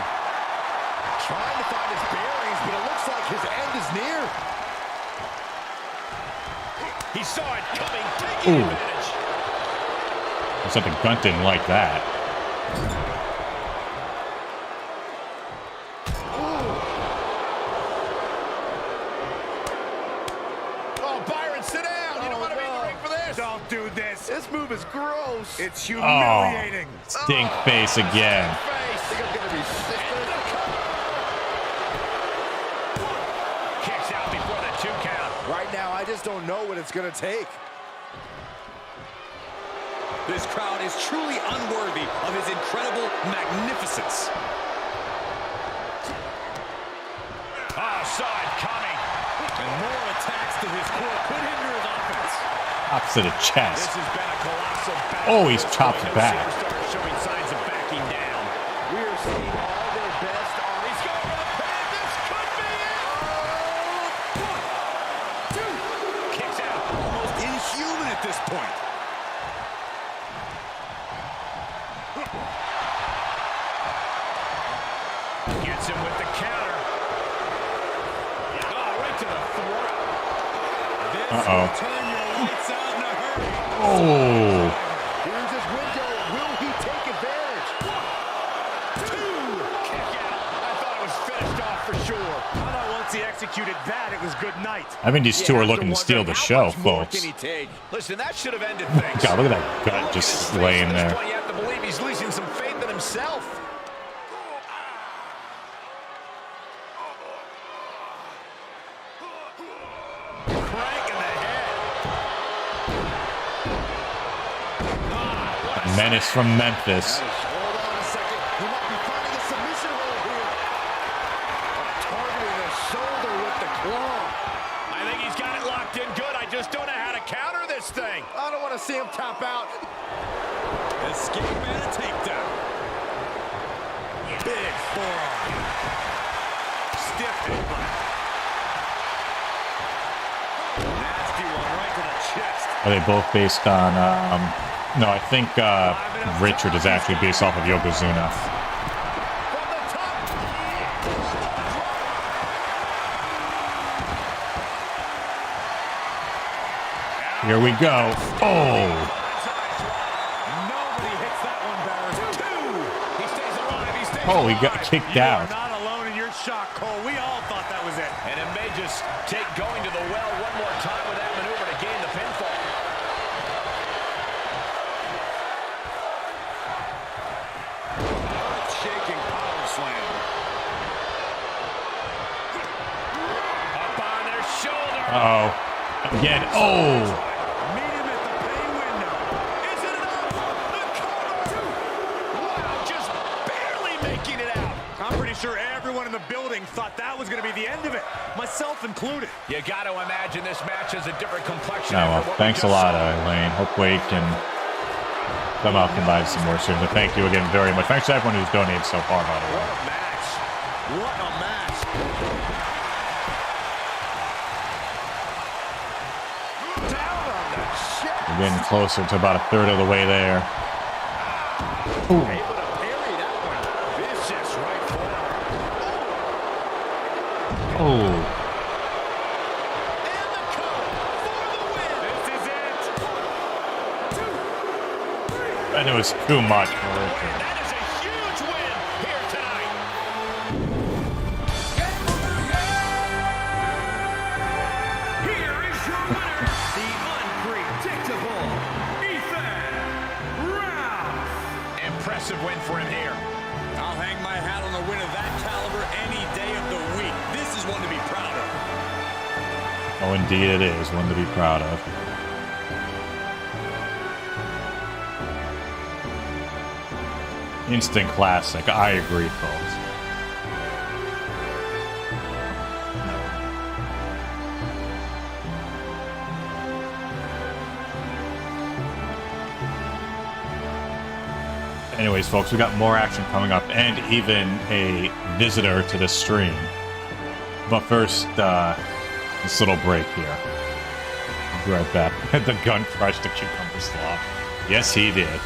Trying to find his bearings, but it looks like his end is near. He saw it coming, taking advantage. Except the gun didn't like that. Oh, Byron, sit down. You don't want to be in the ring for this. Don't do this. This move is gross. It's humiliating. Stink face again. I think I'm going to be sick. Kicks out before the 2 count. Right now, I just don't know what it's going to take. This crowd is truly unworthy of his incredible magnificence. Saw it coming. And more attacks to his core could hinder his offense. Chops to the chest. This has been a colossal battle. Oh, he's chopped back. Superstar showing signs of backing down. We are seeing all their best on. He's going for the pin. This could be it. 1, 2. Kicks out. Almost inhuman at this point. Gets him with the counter. Oh, right to the throat. This will turn your lights out in a hurry. Oh. Here's his window. Will he take advantage? 2. Kick out. I thought it was finished off for sure. I thought once he executed that, it was good night. I think these two are looking to steal the show, folks. Can he take? Listen, that should have ended things. God, look at that gut just laying there. You have to believe he's losing some faith in himself. Menace from Memphis. Hold on a second. He might be finding a submission hold here. Targeting the shoulder with the claw. I think he's got it locked in good. I just don't know how to counter this thing. I don't want to see him tap out. Escape and a takedown. Big forearm. Stiff headbutt. Nasty one right to the chest. Are they both based on, no, I think Richard is actually based off of Yokozuna. Here we go. Oh. Nobody hits that one, Barrett. 2. He stays alive. He stays Oh, he alive. got kicked You out. are not alone in your shock, Cole. We all thought that was it. And it may just take going to the well one more time with that maneuver to gain the pinfall. Shaking power slam. Up on their shoulder. Uh-oh. Again. Oh. Meet him at the pay window. Is it enough? The cover. Wow, just barely making it out. I'm pretty sure everyone in the building thought that was going to be the end of it, myself included. You got to imagine this match has a different complexion. Oh, after well, what we thanks a just lot, saw. Elaine. Hopefully you can somehow combine some more soon. But thank you again very much. Thanks to everyone who's donated so far, by the way. What a match. What a match. Down on the chest. We're getting closer to about a third of the way there. Ooh. Able to parry that one. Vicious right forearm. Oh. And the cover for the win. This is it. 2, 3. And it was too much for Richard. That is a huge win here tonight. Here is your winner, the unpredictable Ethan Rouse. Impressive win for him here. I'll hang my hat on a win of that caliber any day of the week. This is one to be proud of. Oh, indeed it is. One to be proud of. Instant classic. I agree, folks. Anyways, folks, we got more action coming up and even a visitor to the stream. But first, this little break here. I'll be right back. The gun crushed the cucumber slaw. Yes, he did.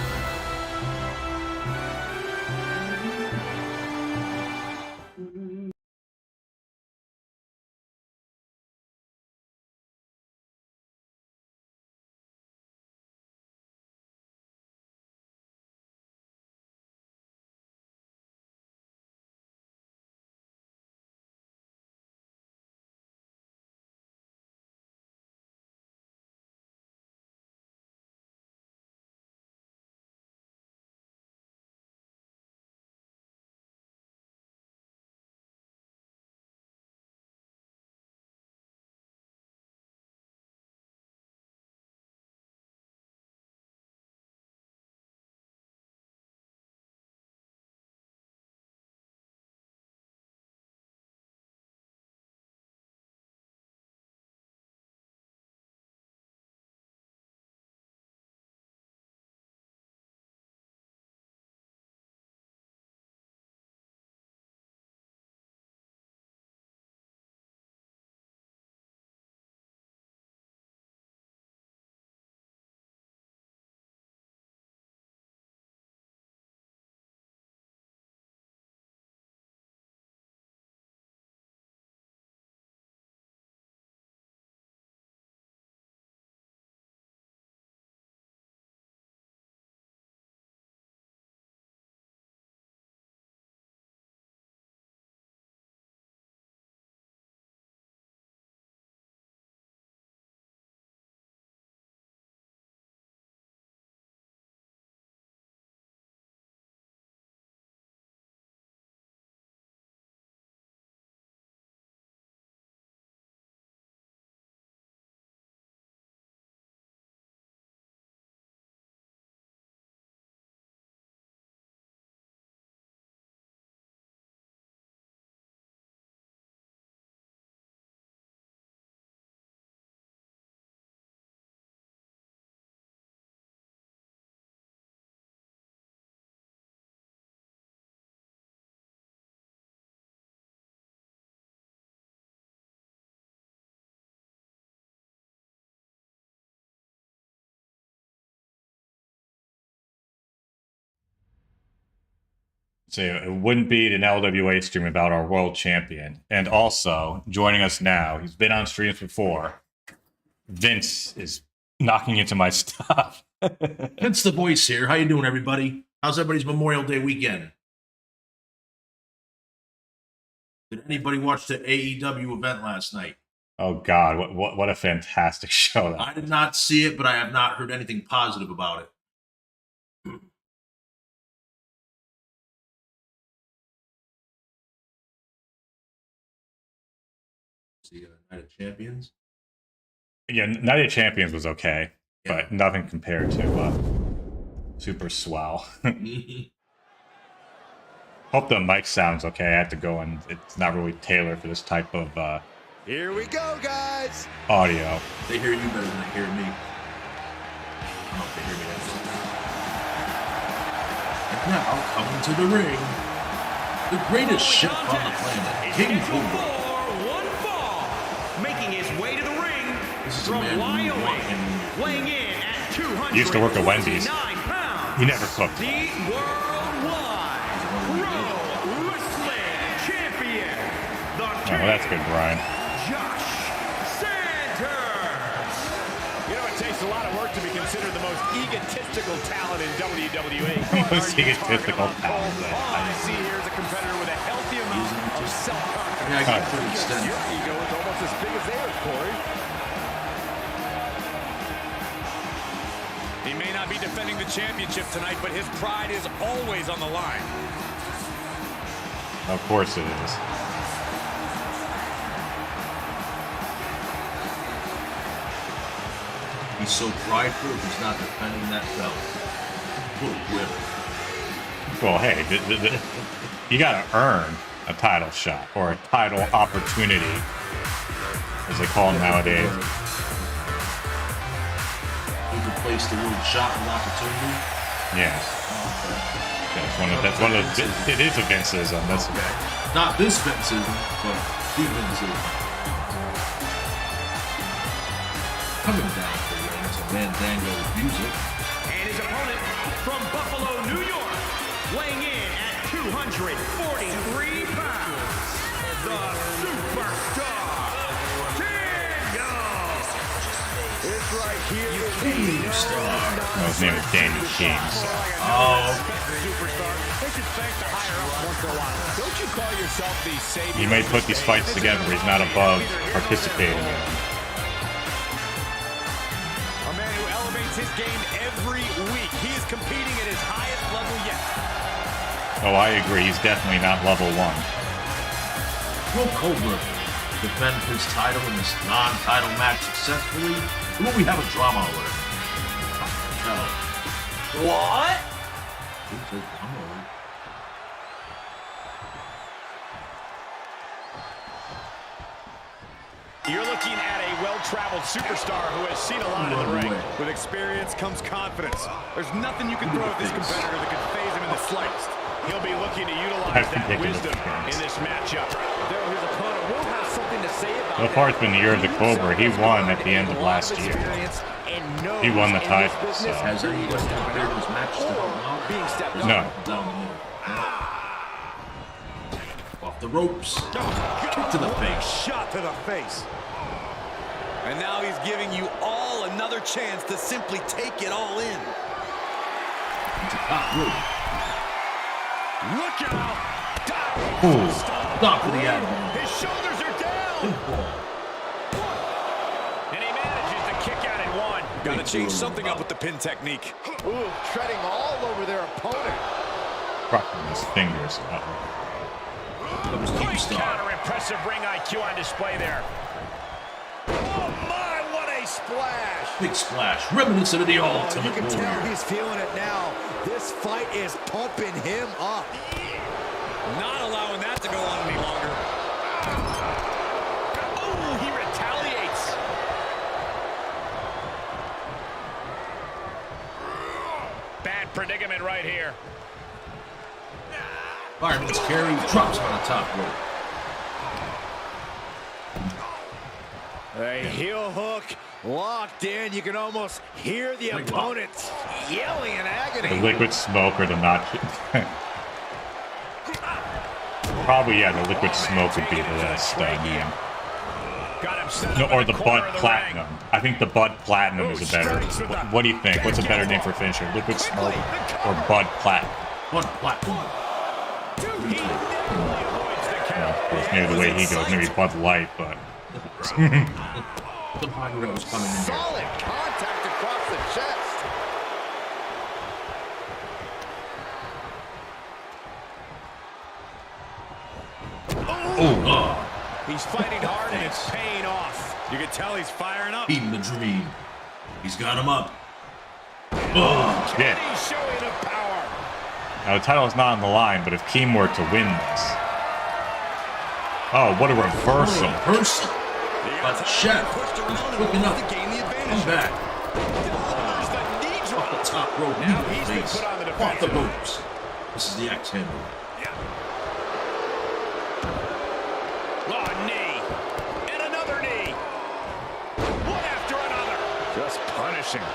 So it wouldn't be an LWA stream about our world champion. And also, joining us now, he's been on streams before. Vince is knocking into my stuff. Vince the Voice here. How you doing, everybody? How's everybody's Memorial Day weekend? Did anybody watch the AEW event last night? Oh, God. What a fantastic show. I did not see it, but I have not heard anything positive about it. The Night of Champions. Yeah, Night of Champions was okay, but nothing compared to Super Swell. Hope the mic sounds okay. I had to go and it's not really tailored for this type of Here we go, guys. Audio. They hear you better than they hear me. I don't know if they hear me. And now, coming to the ring, the greatest chef on the planet, King Cobra. Making his way to the ring from Wyoming, weighing in at 200. Used to work at Wendy's. He never cooked. The worldwide pro wrestling champion, the King. Oh, that's good, Brian. Josh Sanders. You know, it takes a lot of work to be considered the most egotistical talent in WWE. Most egotistical talent. All I see here is a competitor with a healthy amount of self-confidence. Yeah, I get pretty extended. Your ego is almost as big as theirs, Corey. He may not be defending the championship tonight, but his pride is always on the line. Of course it is. He's so prideful, he's not defending that belt. What a whip. Well, hey, you gotta earn a title shot or a title opportunity, as they call them nowadays. You can place the word shot with opportunity. Yes. That's one of the. It is a Vinceism. That's okay. Not this Vinceism, but the Vinceism. Coming down to the ring to Mandango's music. And his opponent from Buffalo, New York, weighing in at 243 pounds, the Superstar Daniel. It's right here. King Star. No, his name is Daniel King. Oh. Superstar. They should thank the higher ups once in a while. Don't you call yourself the savior? He may put these fights together, but he's not above participating in them. A man who elevates his game every week. He is competing at his highest level yet. Oh, I agree. He's definitely not level 1. Will Goldberg defend his title in this non-title match successfully? Or will we have a drama alert? No. What? You're looking at a well-traveled superstar who has seen a lot in the ring. With experience comes confidence. There's nothing you can throw at this competitor that can phase him in the slightest. He'll be looking to utilize that wisdom in this matchup. Though his opponent will have something to say about So far, it's been the year of the Cobra. He won at the end of last year. He won the title. So. Has anyone compared his match to him? No. Down the middle. Off the ropes. Kick to the face. Shot to the face. And now he's giving you all another chance to simply take it all in. Into top rope. Look out! Ooh. Stop for the admiral. His shoulders are down. And he manages to kick out in one. Got to change something up with the pin technique. Ooh, treading all over their opponent. Cracking his fingers. Great counter, impressive ring IQ on display there. Oh my, what a splash! Big splash, reminiscent of the Ultimate You can Warrior. tell he's feeling it now. This fight is pumping him up. Not allowing that to go on any longer. Oh, he retaliates. Bad predicament right here. Fireman's carry, drops on the top rope. A heel hook locked in. You can almost hear the opponent yelling in agony. The liquid smoke or the not. Probably, yeah, the liquid smoke would be the last no, or the Bud Platinum. I think the Bud Platinum is a better. What do you think? What's a better name for finisher? Liquid smoke or Bud Platinum? Bud Platinum. Well, of course, maybe the way he goes, maybe Bud Light, but. The Pyro is coming in here. Solid contact across the chest. Oh, He's fighting hard and it's paying off. You can tell he's firing up. Eating the dream. He's got him up. Oh, yeah. He's showing the power. Now the title is not on the line, but if Keem were to win this, oh, what a reversal! Reversal. But the chef is quick enough. Come back. Off the top rope. Now he's been face. put on the Off the defensive. ropes. This is the X handle. Oh, knee. And another knee. One after another. Just punishing.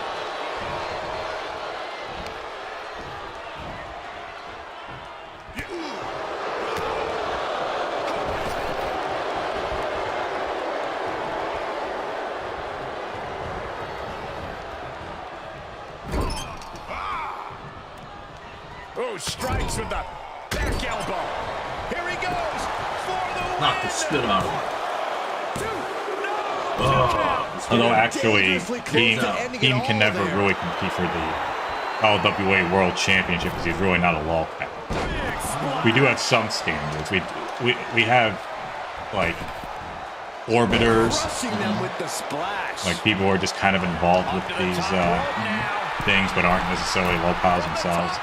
Oh, strikes with the back elbow. Here he goes for the win. Knock the spit out of him. Oh, Although actually, Keem can never really compete for the LWA World Championship because he's really not a lolcat. We do have some standards. We have like orbiters. Them with the splash. Like people who are just kind of involved with these things, but aren't necessarily low piles themselves.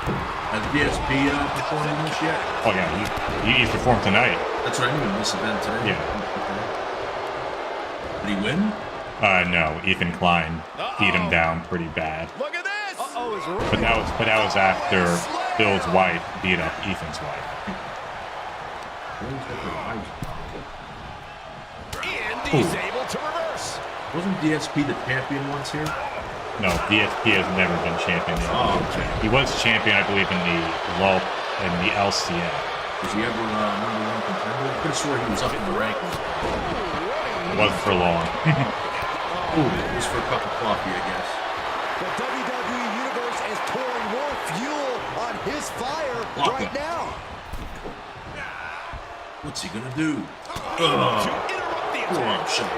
Has DSP performed in this yet? Oh yeah, he's performed tonight. That's right, he was in this event today. Yeah. Okay. Did he win? No, Ethan Klein beat him down pretty bad. Look at this. But that was after Bill's wife beat up Ethan's wife. And he's able to reverse. Wasn't DSP the champion once here? No, DSP has never been champion. Oh, okay. He was champion, I believe, in the LCA. Was he ever number one contender? I could have swore he was up in the rankings. It wasn't for long. Ooh, it was for a cup of coffee, I guess. The WWE Universe is pouring more fuel on his fire right now. What's he gonna do? Forearm shot.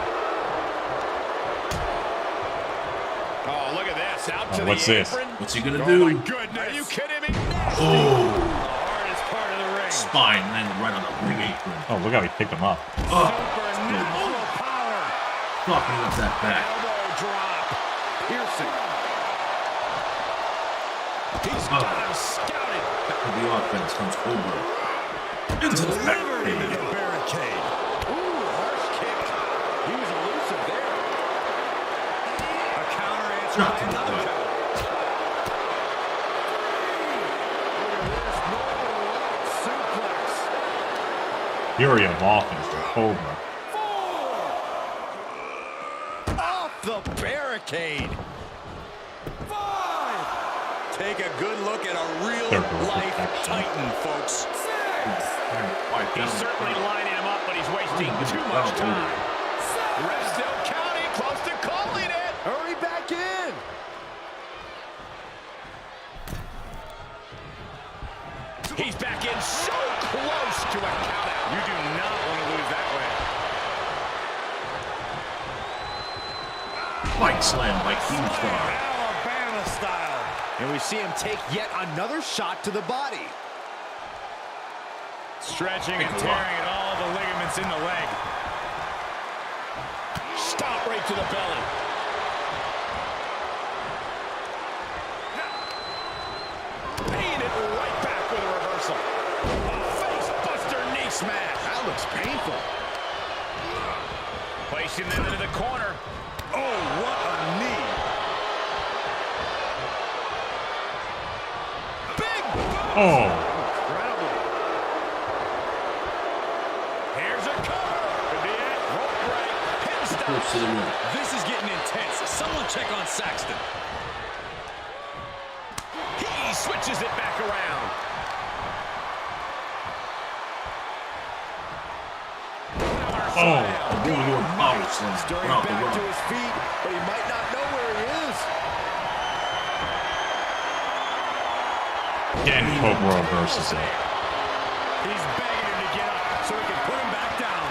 Oh, look at this. Out to What's the this? apron. What's he gonna do? Oh, my goodness. Are you kidding me? Oh. The hardest part of the ring. Spine landed right on the ring apron. Oh, look how he picked him up. Supernatural power. Talking up that back. Elbow drop. Piercing. He's got him scouted. Back to the offense comes Cobra. Into the barricade. Barricade. Ooh, harsh kick. He was elusive there. A counter answer Not by to the another gut. counter. Suplex. Fury of offense for Cobra. Off the barricade. 5. Take a good look at a real-life Titan, folks. 6. He's certainly lining him up, but he's wasting too much time. Ref still counting, close to calling it. Hurry back in. He's back in so close to a countout. You do not want to lose that way. Fight slam by Keemstar. Alabama style. And we see him take yet another shot to the body. Stretching and tearing at all the ligaments in the leg. Stop right to the belly. Paying it right back with a reversal. A face buster knee smash. That looks painful. Placing them into the corner. Oh, what a knee. Big boom. Oh. Incredible. Here's a cover. Could be it. Rope break. Pin Close to the ring. This is getting intense. Someone check on Saxton. He switches it back around. Oh, a Warlord power slam. Stirring Went off the back to run. his feet, but he might not know where he is. Again, Cobra reverses it. He's begging him to get up so he can put him back down.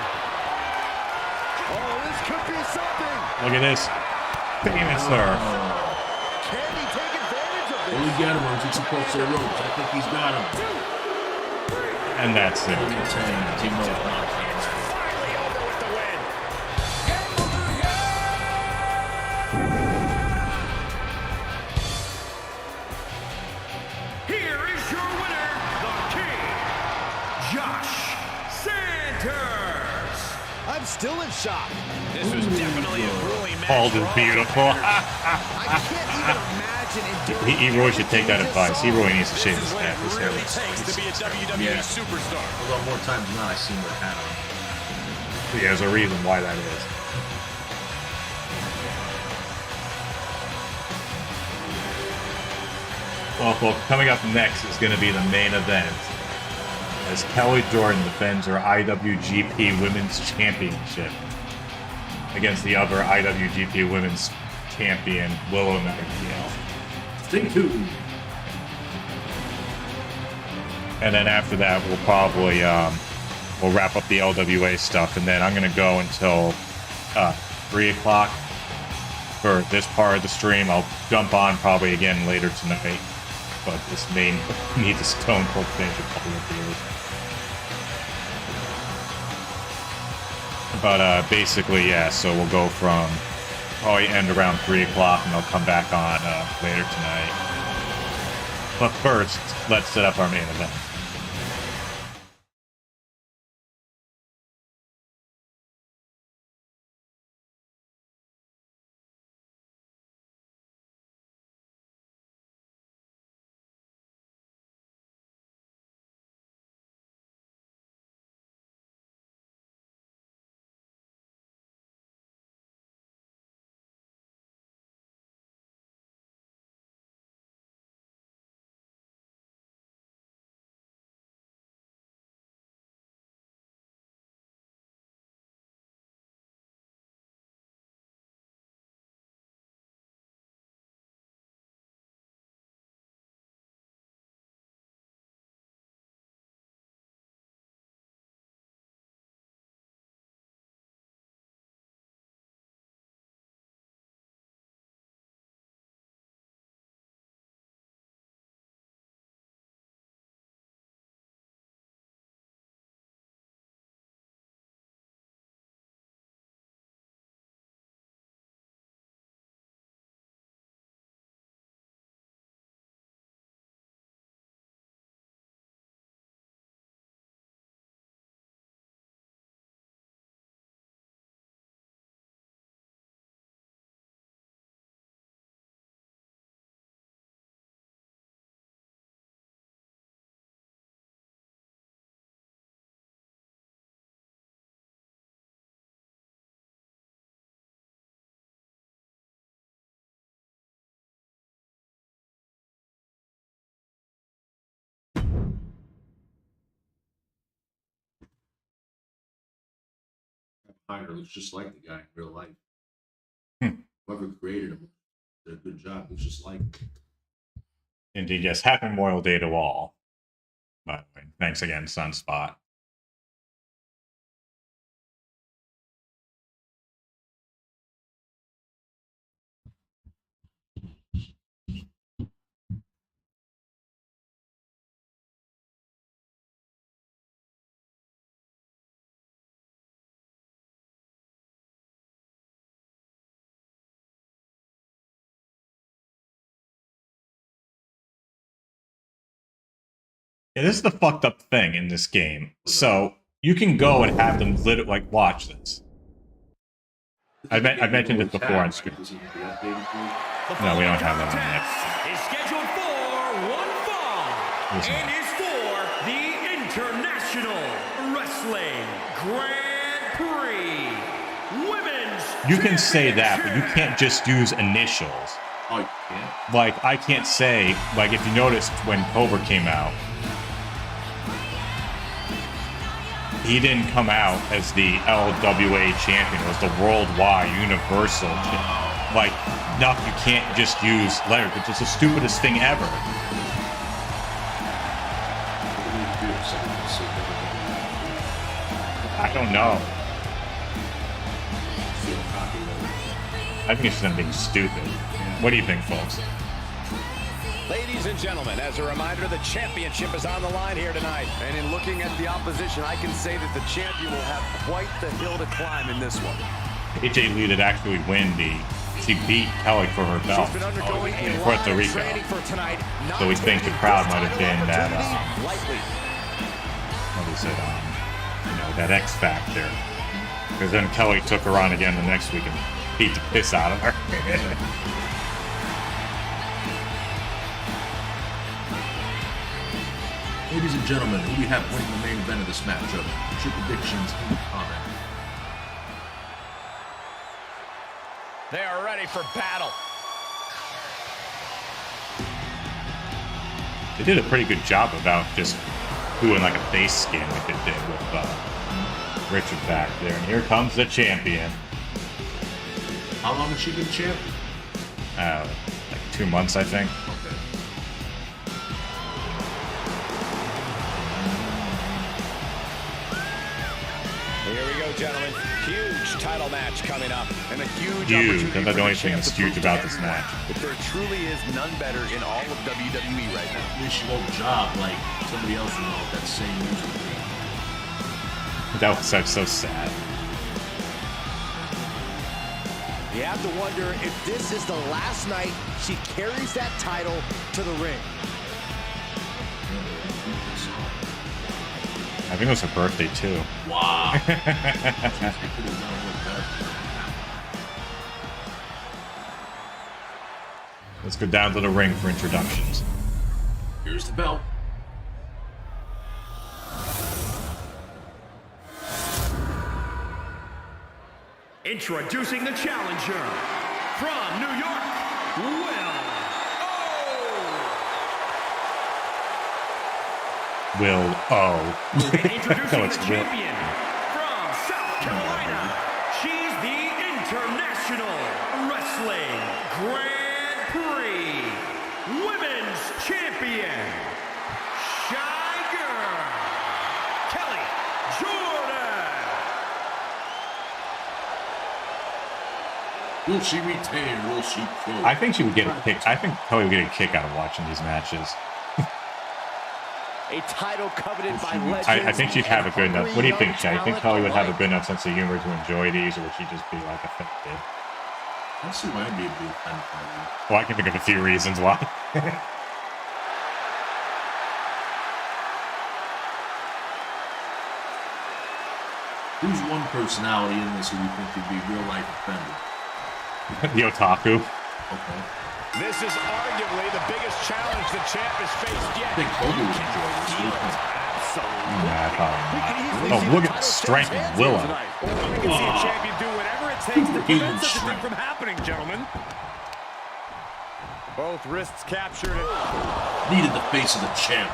Oh, this could be something. Look at this. Famous surf. Can he take advantage of this? Will he get him once he gets too close to the ropes? I think he's got him. And that's it. Team knows not. Finally over with the win. Here is your winner, the King, Josh Sanders. I'm still in shock. This was definitely a grueling match. Called is beautiful. I can't even imagine enduring. He really should take that advice. He really needs to shave his head. His hair Really looks. takes to be a WWE superstar. Although more times than not, I see him with a hat on. Yeah, there's a reason why that is. Well, folks, coming up next is going to be the main event. As Kelly Jordan defends her IWGP Women's Championship against the other IWGP Women's Champion, Willow Nightingale. Stay tuned. And then after that, we'll probably we'll wrap up the LWA stuff, and then I'm gonna go until 3 o'clock for this part of the stream. I'll jump on probably again later tonight, but this main needs a Stone Cold finish a couple of years. But basically, yeah, so we'll go from probably end around 3 o'clock and I'll come back on later tonight. But first, let's set up our main event. Heiner looks just like the guy in real life. Whoever created him did a good job. Looks just like him. Indeed, yes. Happy Memorial Day to all. By the way, thanks again, Sunspot. Yeah, this is the fucked up thing in this game. So you can go and have them literally like watch this. I mentioned this before on screen. No, we don't have that on yet. Is scheduled for one fall and is for the International Wrestling Grand Prix Women's. You can say that, but you can't just use initials. Oh, you can't? Like, I can't say, like, if you noticed when Cobra came out, he didn't come out as the LWA champion. It was the worldwide universal champion. Like, no, you can't just use letters. It's the stupidest thing ever. I don't know. I think it's them being stupid. What do you think, folks? Ladies and gentlemen, as a reminder, the championship is on the line here tonight. And in looking at the opposition, I can say that the champion will have quite the hill to climb in this one. AJ Lee did actually win she beat Kelly for her belt in Puerto Rico. So we think the crowd might have been that, what is it, that X Factor. Because then Kelly took her on again the next week and beat the piss out of her. Ladies and gentlemen, who we have winning the main event of this matchup? Put your predictions in the comments. They are ready for battle. They did a pretty good job about just doing like a face scan like they did with Richard back there. And here comes the champion. How long has she been champ? Like 2 months, I think. Okay. Here we go, gentlemen. Huge title match coming up. And a huge opportunity. That's the only thing that's huge about this match. But there truly is none better in all of WWE right now. At least she won't job like somebody else will know that same music. That was so sad. You have to wonder if this is the last night she carries that title to the ring. I think it was her birthday too. Wow. Let's go down to the ring for introductions. Here's the belt. Introducing the challenger from New York, Will O. Introducing No, it's the Will. champion from South Carolina. She's the International Wrestling Grand Prix Women's Champion, Shy Girl, Kelly Jordan. Will she retain? Will she quote? I think she would get a kick. I think Kelly would get a kick out of watching these matches. A title coveted by legends. I think she'd have a good enough. What do you think, Shay? You think Kelly would have a good enough sense of humor to enjoy these, or would she just be like offended? I see why I'd be offended by that. Well, I can think of a few reasons why. Who's one personality in this who you think would be real life offended? The otaku. Okay. This is arguably the biggest challenge the champ has faced yet. I think Kobe would enjoy this. Nah, probably not. Oh, look at the strength of Willow. We can see a champion do whatever it takes to prevent such a thing from happening, gentlemen. Both wrists captured. Needed the face of the champ.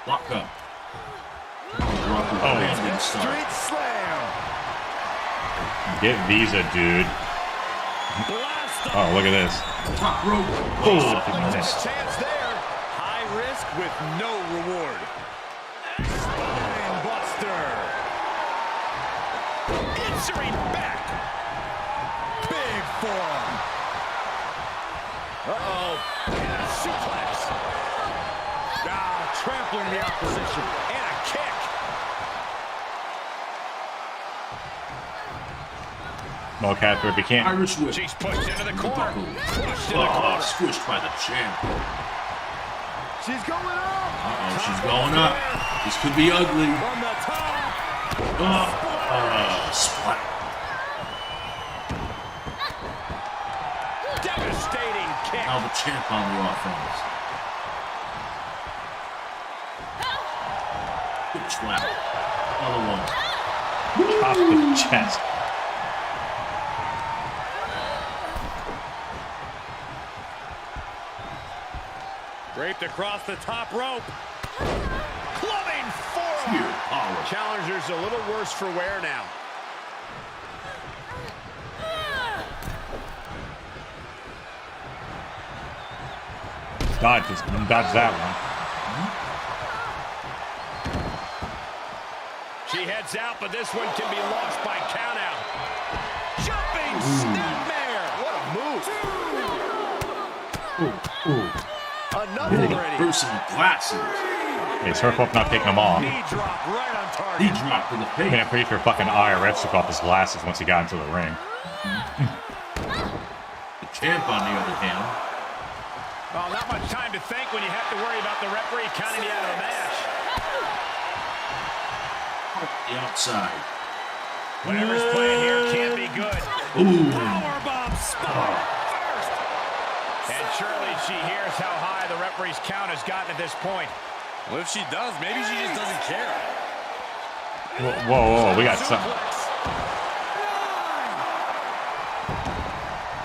Lock up. Oh, Street slam. Get Visa, dude. Oh, look at this. Top rope. Oh, Chance there. High risk with no reward. Spine buster. Answering back. Big forearm. Uh-oh. Suplex. Trampling the opposition. And a kick. Well, Catherine, if you can't. Irish whip. She's pushed into the corner. Crushed in the corner. Squished by the champ. She's going up. Uh-oh, she's going up. This could be ugly. From the top. Splat. Devastating kick. Now the champ on the offense. Good slap. Another one. Off the chest. Draped across the top rope. Clubbing forearm. Power. Challenger's a little worse for wear now. Dodge that one. She heads out, but this one can be lost by countout. Jumping snapmare. What a move. Another ready. Person with glasses. It's her fault not taking them off. Knee drop right on target. Knee drop to the face. I mean, I'm pretty sure fucking IRS took off his glasses once he got into the ring. The champ, on the other hand. Well, not much time to think when you have to worry about the referee counting you out of the match. The outside. Whatever's playing here can't be good. Ooh. Powerbomb spot first. And surely she hears how high the referee's count has gotten at this point. Well, if she does, maybe she just doesn't care. Whoa, we got some.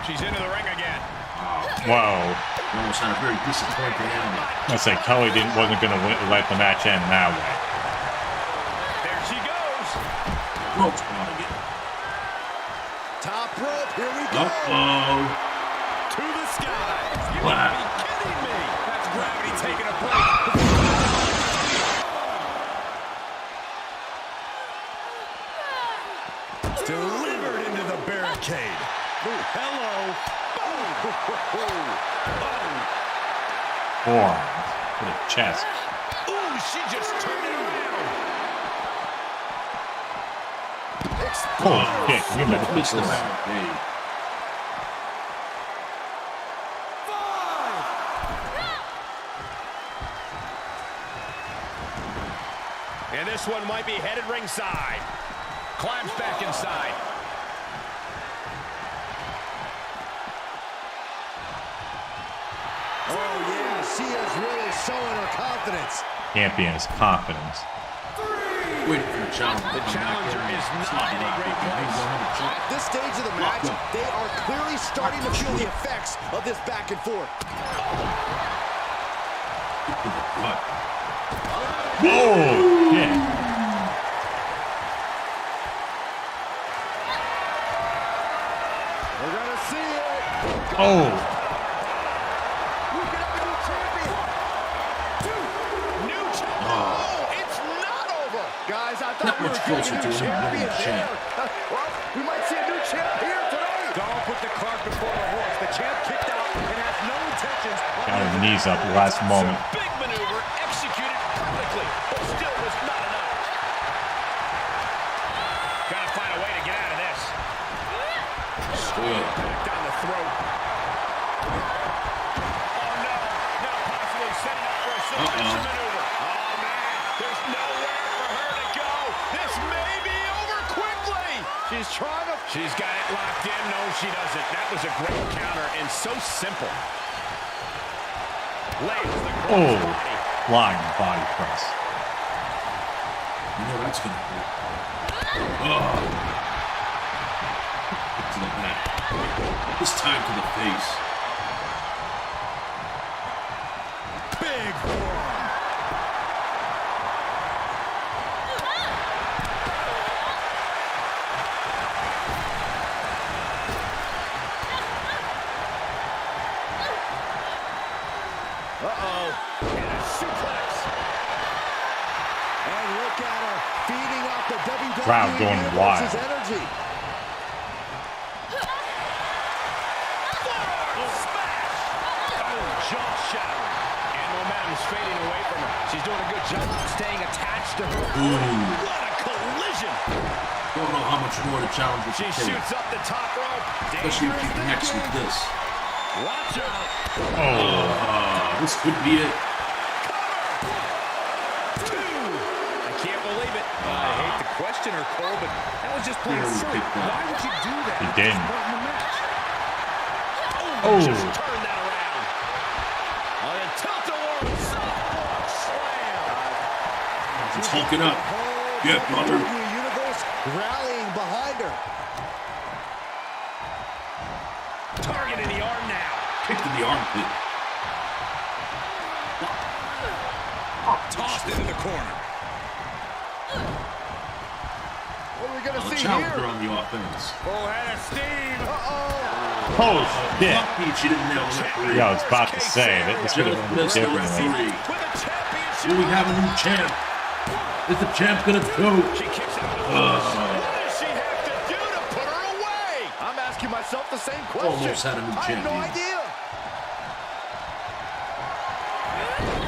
She's into the ring again. Whoa. Almost had a very disappointing ending. I say Kelly wasn't going to let the match end that way. There she goes. Rope's on again. Top rope, here we go. Uh-oh. To the sky. You Wow. gotta be kidding me. That's gravity taking a break. Delivered into the barricade. Ooh, hello. Forearm to the chest. Ooh, she just turned it around. Oh, shit. You Missed the missed barricade. And this one might be headed ringside. Climbs back inside. Oh, yeah, she is really showing her confidence. Champion is confidence. Waiting for the challenger. The challenger is not in a great place. At this stage of the match, they are clearly starting to feel the effects of this back and forth. Oh, shit. We're gonna see it. Oh. Guys, I thought we were getting a new champion there. Well, we might see a new champ here tonight. Don't put the cart before the horse. The champ kicked out and has no intentions. Got his knees up last moment. Big maneuver executed perfectly, but still was not enough. Gotta find a way to get out of this. Back down the throat. Oh no! Now possibly setting up for a submission maneuver. Oh man, there's nowhere for her to go. This may be over quickly. She's trying to. She's got it locked in. No, she doesn't. That was a great counter and so simple. Oh, flying body press. You know that's gonna hurt. To the back. This time to the face. Big forearm. And a suplex. And look at her feeding off the WWE Crowd going wild. energy. Jump shattering. And momentum's fading away from her. She's doing a good job staying attached to her. What a collision. Don't know how much more the challenger She can take. shoots up the top rope. Especially if she connects with this. Watch out. This could be it. I can't believe it. I hate to question her, Cole, but that was just plain silly. Why would you do that? He didn't. Just turn that around. And tilt-a-whirl slam. She's hulking up. Yeah, brother. Universe rallying behind her. Target in the arm now. Kick to the armpit. Tossed into the corner. What are we going to see Challenger here? on the offense. Full head of steam. Oh, shit. Lucky she didn't nail the referee. Yeah, I was about to say that this would have been Missed the different. referee. Do we have a new champ? Is the champ gonna go? She kicks out. What does she have to do to put her away? I'm asking myself the same question. Almost had a new I have no champion. idea.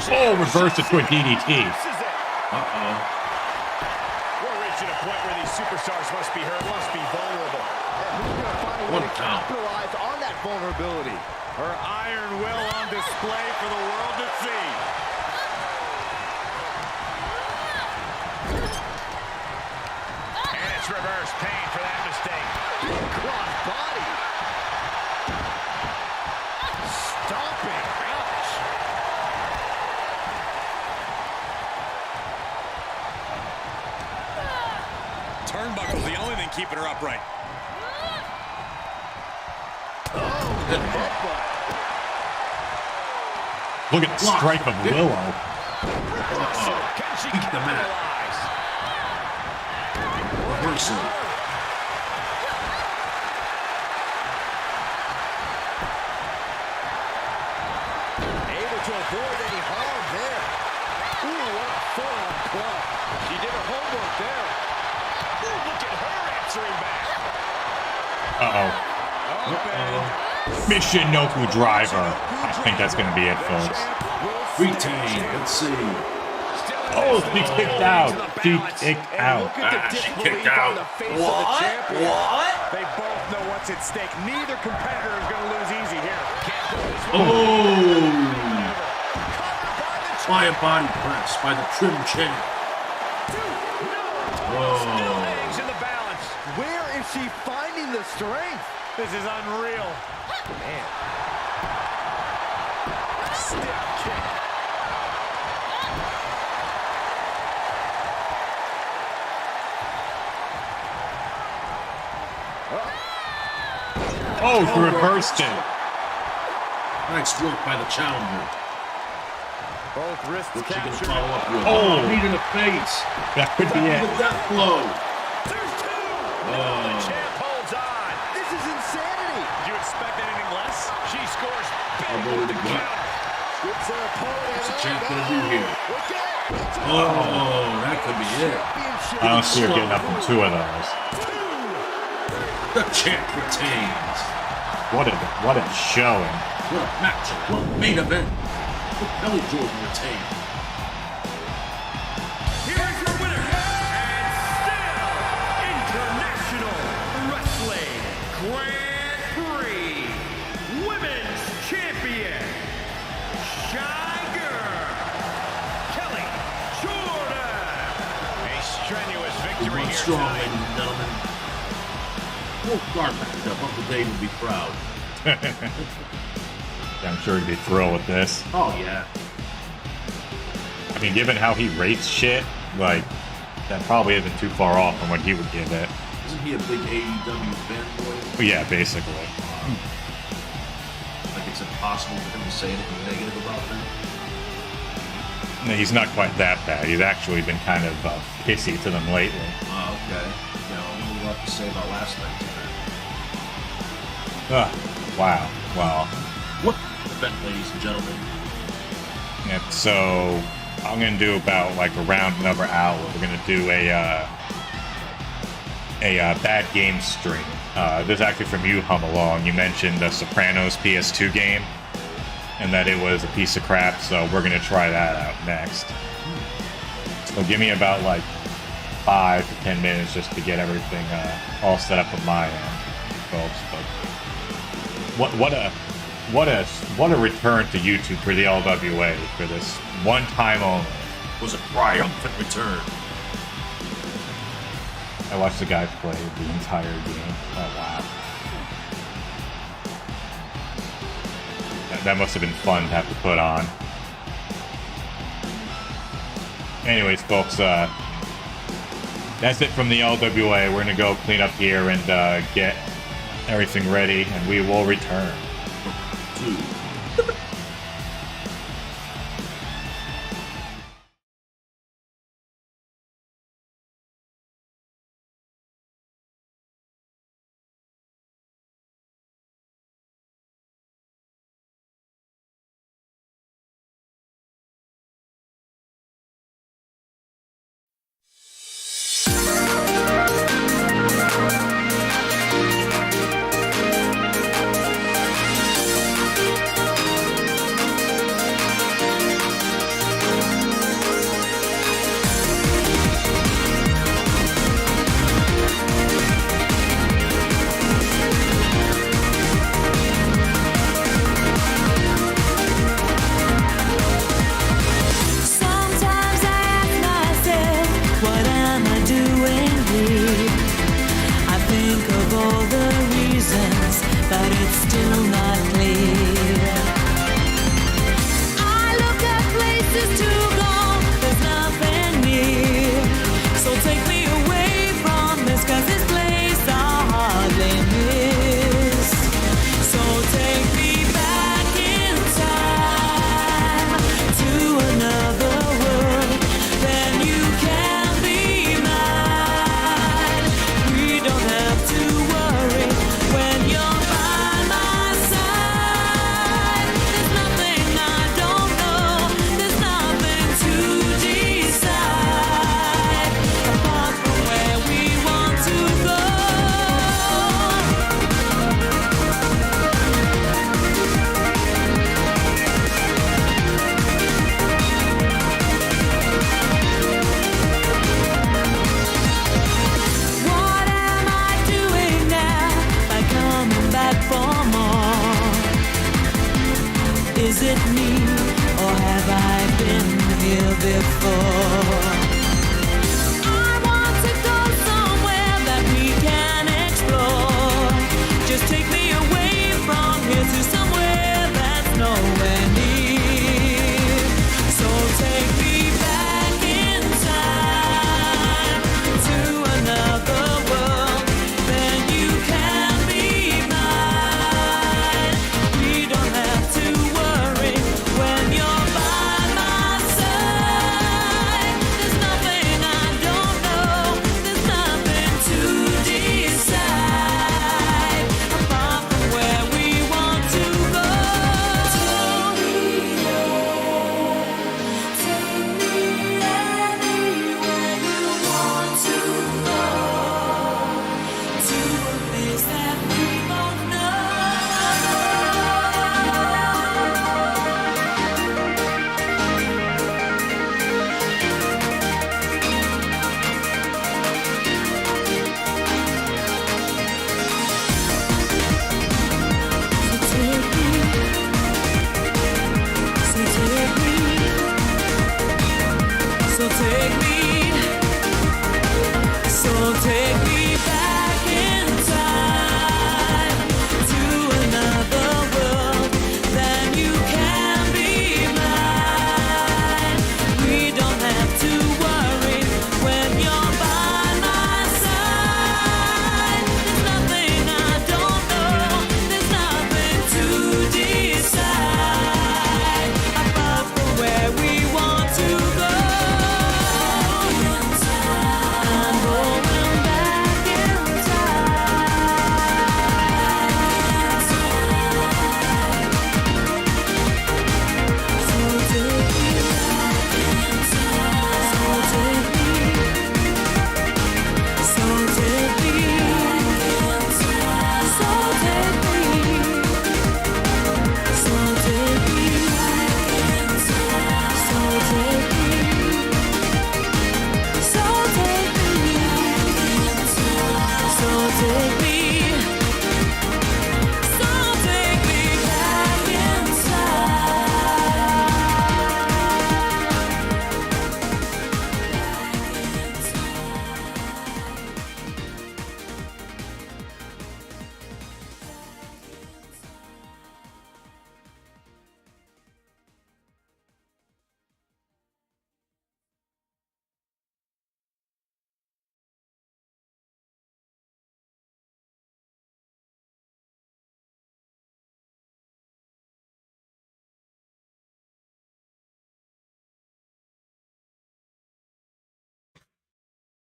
Oh, reverse it to a DDT. We're reaching a point where these superstars must be hurt, must be vulnerable. And who's going to find a way to capitalize on that vulnerability? Her iron will on display for the world to see. And it's reverse pain for that mistake. Big cross body. Stomping. Ouch. Turnbuckle's the only thing keeping her upright. Look at the stripe of Willow. Can she Beat the mat. Reversal. Able to avoid any harm there. Ooh, what a forearm club. She did her homework there. Ooh, look at her answering back. Mission Noku Driver. I think that's going to be it, folks. Retain. Let's see. Still Oh, she kicked out. She kicked out. She kicked out. What? They both know what's at stake. Neither competitor is going to lose easy here. Oh! By a body press by the trim champ. Eggs in the balance. Where is she finding the strength? This is unreal. Man. Stiff kick. Oh, she reversed it. Nice work by the challenger. Both wrists What's she gonna captured. follow up with? Oh. Knee to the face. That could be it. With that blow. There's two. The champ holds on. This is insanity. Did you expect anything less? She scores big Elbow with to the the gut. counter. Gets her opponent. What's the champ gonna do here? Look out. Oh, that could be it. I don't see her getting up from two of those. The champ retains. What a showing. What a match. What a main event. The Belly Jordan retained. Here's your winner, and still International Wrestling Grand Prix Women's Champion, Shy Girl, Kelly Jordan. A strenuous We victory won here strong, tonight. ladies and gentlemen. Wolf Guard backed up. Uncle Dave will be proud. I'm sure he'd be thrilled with this. Oh, yeah. I mean, given how he rates shit, like, that probably isn't too far off from what he would give it. Isn't he a big AEW fanboy? But yeah, basically. Like it's impossible for him to say anything negative about them? No, he's not quite that bad. He's actually been kind of pissy to them lately. Oh, okay. You know, what do you have to say about last night's event? Wow. Well, What event, ladies and gentlemen? yeah, so I'm going to do about like around another hour. We're going to do a bad game stream. This is actually from you, Hum Along. You mentioned the Sopranos PS2 game and that it was a piece of crap, so we're going to try that out next. So give me about like 5 to 10 minutes just to get everything all set up on my end, folks. But what a return to YouTube for the LWA for this one time only. It was a triumphant return. I watched the guy play the entire game. Oh wow. That must have been fun to have to put on. Anyways, folks, that's it from the LWA. We're gonna go clean up here and get everything ready, and we will return. Is it me, or have I been here before? I want to go somewhere that we can explore. Just take me away from here to somewhere that's nowhere near. So take me back in time to another world. Then you can be mine. We don't have to worry when you're by my side. There's nothing I don't know. There's nothing to decide apart from where we want to go. Take me anywhere you want to go, to a place that we both know. So take me back in time to another world. Then you can be mine. We don't have to worry when you're by my side. There's nothing I don't know. There's nothing to decide apart from where we want to go. I'm going back in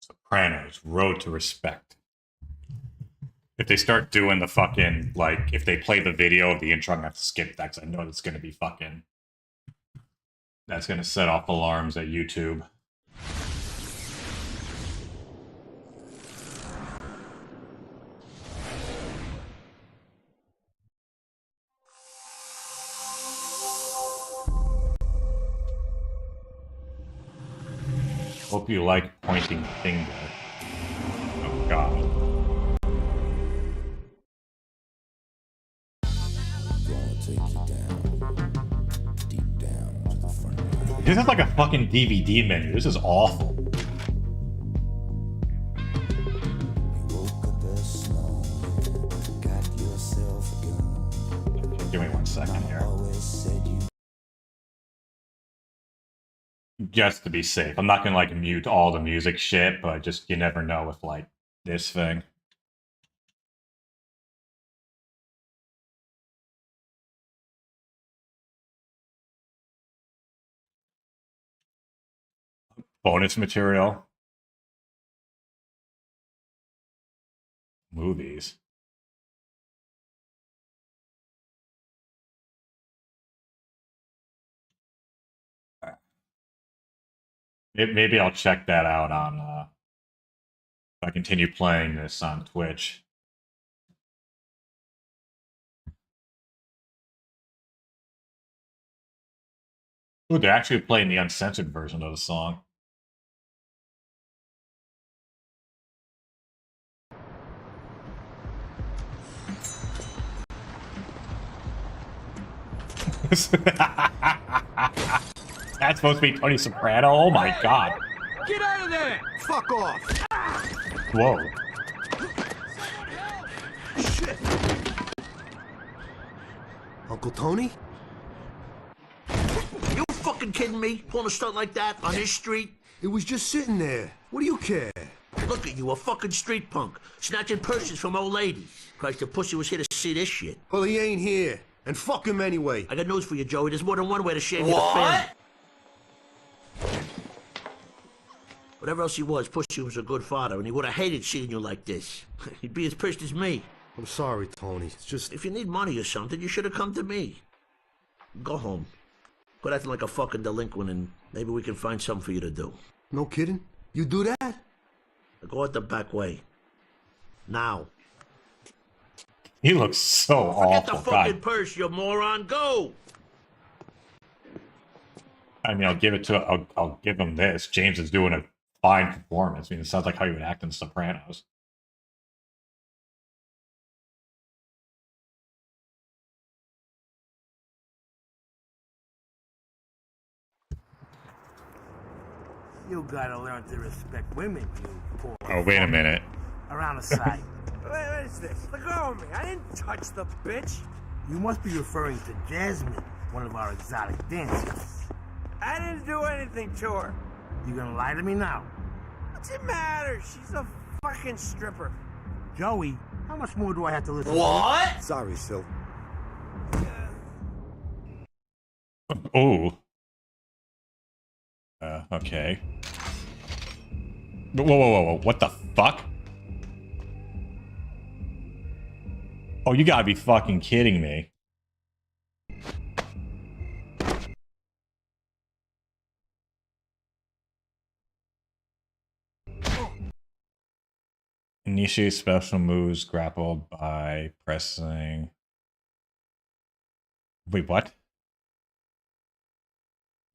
Sopranos, Road to Respect. If they start doing the fucking, like, if they play the video of the intro, I'm gonna have to skip that because I know it's gonna be fucking. That's gonna set off alarms at YouTube. Hope you like pointing finger. Oh god. This is like a fucking DVD menu. This is awful. Give me 1 second here. Just to be safe. I'm not gonna like mute all the music shit, but just you never know with like this thing. Bonus material. Movies. Maybe I'll check that out on if I continue playing this on Twitch. Ooh, they're actually playing the uncensored version of the song. Sopranos. That's supposed to be Tony Soprano? Oh my god. Get out of there! Fuck off! Whoa. Shit! Uncle Tony? You fucking kidding me? Pulling a stunt like that on this street? It was just sitting there. What do you care? Look at you, a fucking street punk, snatching purses from old ladies. Christ, the pussy was here to see this shit. Well, he ain't here. And fuck him anyway. I got news for you, Joey. There's more than one way to shame your family. Whatever else he was, Pussy was a good father, and he would have hated seeing you like this. He'd be as pissed as me. I'm sorry, Tony. It's just... If you need money or something, you should have come to me. Go home. Quit acting like a fucking delinquent, and maybe we can find something for you to do. No kidding? You do that? Go out the back way. Now. He looks so Forget awful. the fucking God. purse, you moron. Go! I mean, I'll give him this. James is doing a fine performance. I mean, it sounds like how he would act in The Sopranos. You gotta learn to respect women, you poor. Oh, wait a minute. Around the side. What is this? Let go of me. I didn't touch the bitch. You must be referring to Jasmine, one of our exotic dancers. I didn't do anything to her. You gonna lie to me now? What's it matter? She's a fucking stripper. Joey, how much more do I have to listen to? Sorry, Sil. Oh. Okay. Whoa. What the fuck? Oh, you gotta be fucking kidding me. Initiate special moves grappled by pressing... Wait, what?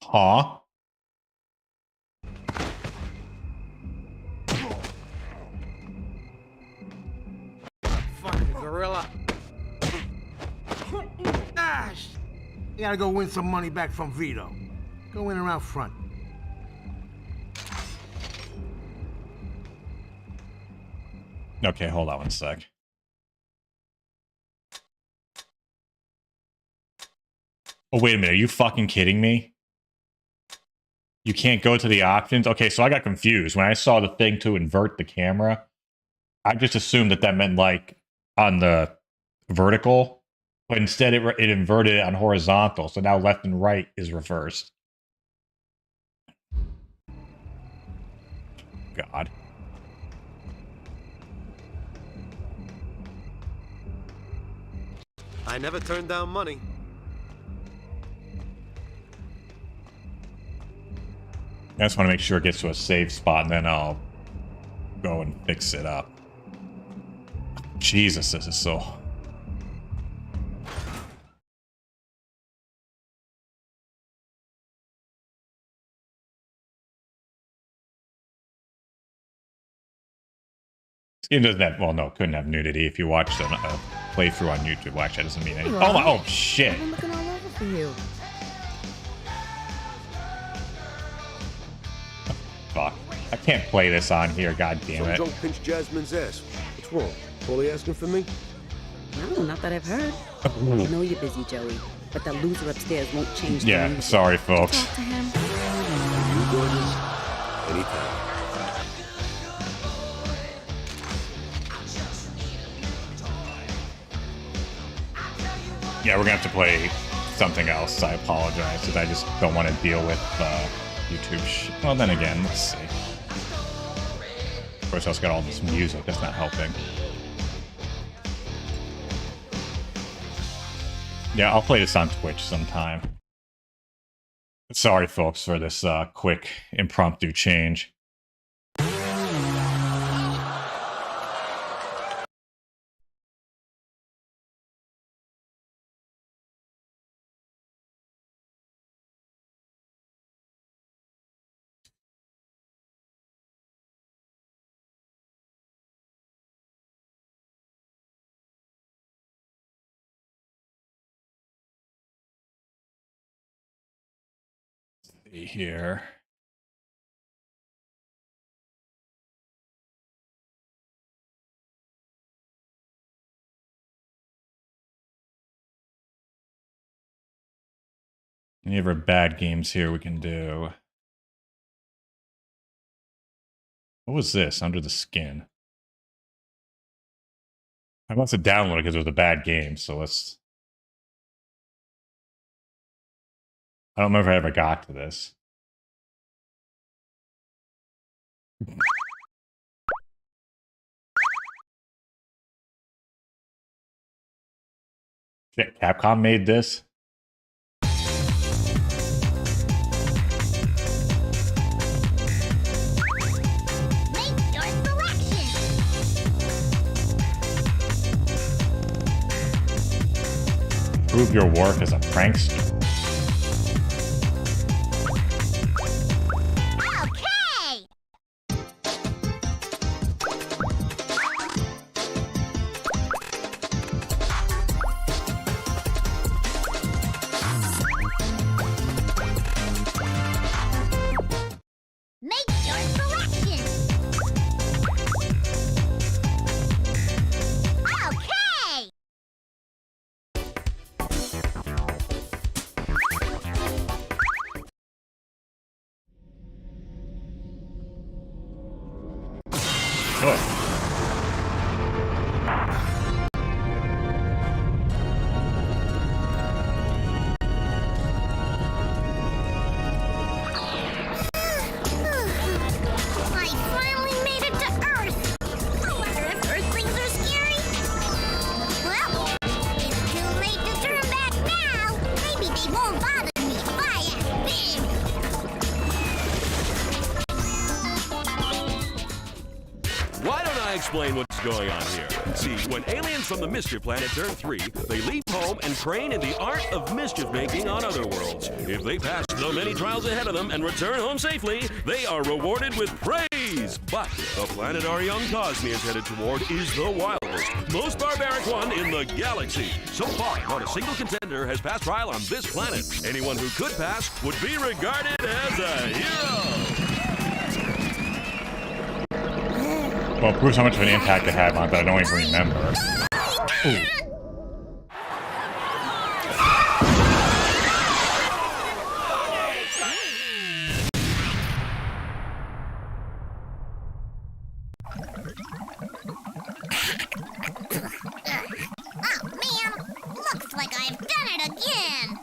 Huh? Fucking gorilla. Gosh. You gotta go win some money back from Vito. Go in around front. Okay, hold on one sec. Oh, wait a minute. Are you fucking kidding me? You can't go to the options? Okay, so I got confused. When I saw the thing to invert the camera, I just assumed that meant, like, on the vertical. But instead, it inverted it on horizontal. So now left and right is reversed. God. I never turned down money. I just want to make sure it gets to a safe spot, and then I'll go and fix it up. Jesus, this is so... This game doesn't have... Well, no, couldn't have nudity if you watched a playthrough on YouTube. Well, actually, that doesn't mean anything. Oh, my... Oh, shit. I've been looking all over for you. Fuck. I can't play this on here, god damn Some it. drunk pinched Jasmine's ass. What's wrong? Paulie asking for me? No, not that I've heard. I know you're busy, Joey, but that loser upstairs won't change the Yeah, music. sorry, folks. Talk to him. You gorgeous? Anytime. Yeah, we're gonna have to play something else. I apologize, because I just don't want to deal with YouTube shit. Well, then again, let's see. Of course, I also got all this music. That's not helping. Yeah, I'll play this on Twitch sometime. Sorry, folks, for this quick impromptu change. see here. Any of our bad games here we can do. What was this? Under the Skin. I must have downloaded because it was a bad game, so let's... I don't remember if I ever got to this. Shit, Capcom made this? Prove your work as a prankster. Okay! Make your selection! Okay! Good. I finally made it to Earth! I wonder if Earthlings are scary? Well, it's too late to turn back now! Maybe they won't bother me if I act big! Why don't I explain what's going on here? See, when aliens from the Mischief Planet turn 3, they leave home and train in the art of mischief making on other worlds. If they pass the many trials ahead of them and return home safely, they are rewarded with praise. But the planet our young Cosme is headed toward is the wildest, most barbaric one in the galaxy. So far, not a single contender has passed trial on this planet. Anyone who could pass would be regarded as a hero. Well, it proves how much of an impact it had on that I don't even remember. Ooh. Oh man, looks like I've done it again!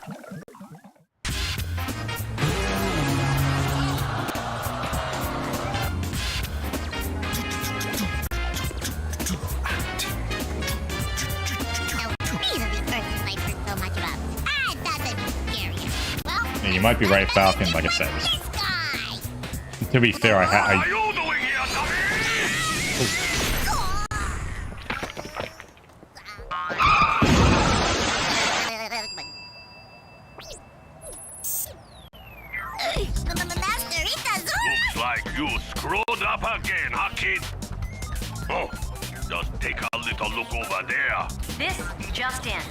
Yeah, you might be right, Falcon, like I said. To be fair, Looks like you screwed up again, huh, kid? Oh, just take a little look over there. This just in.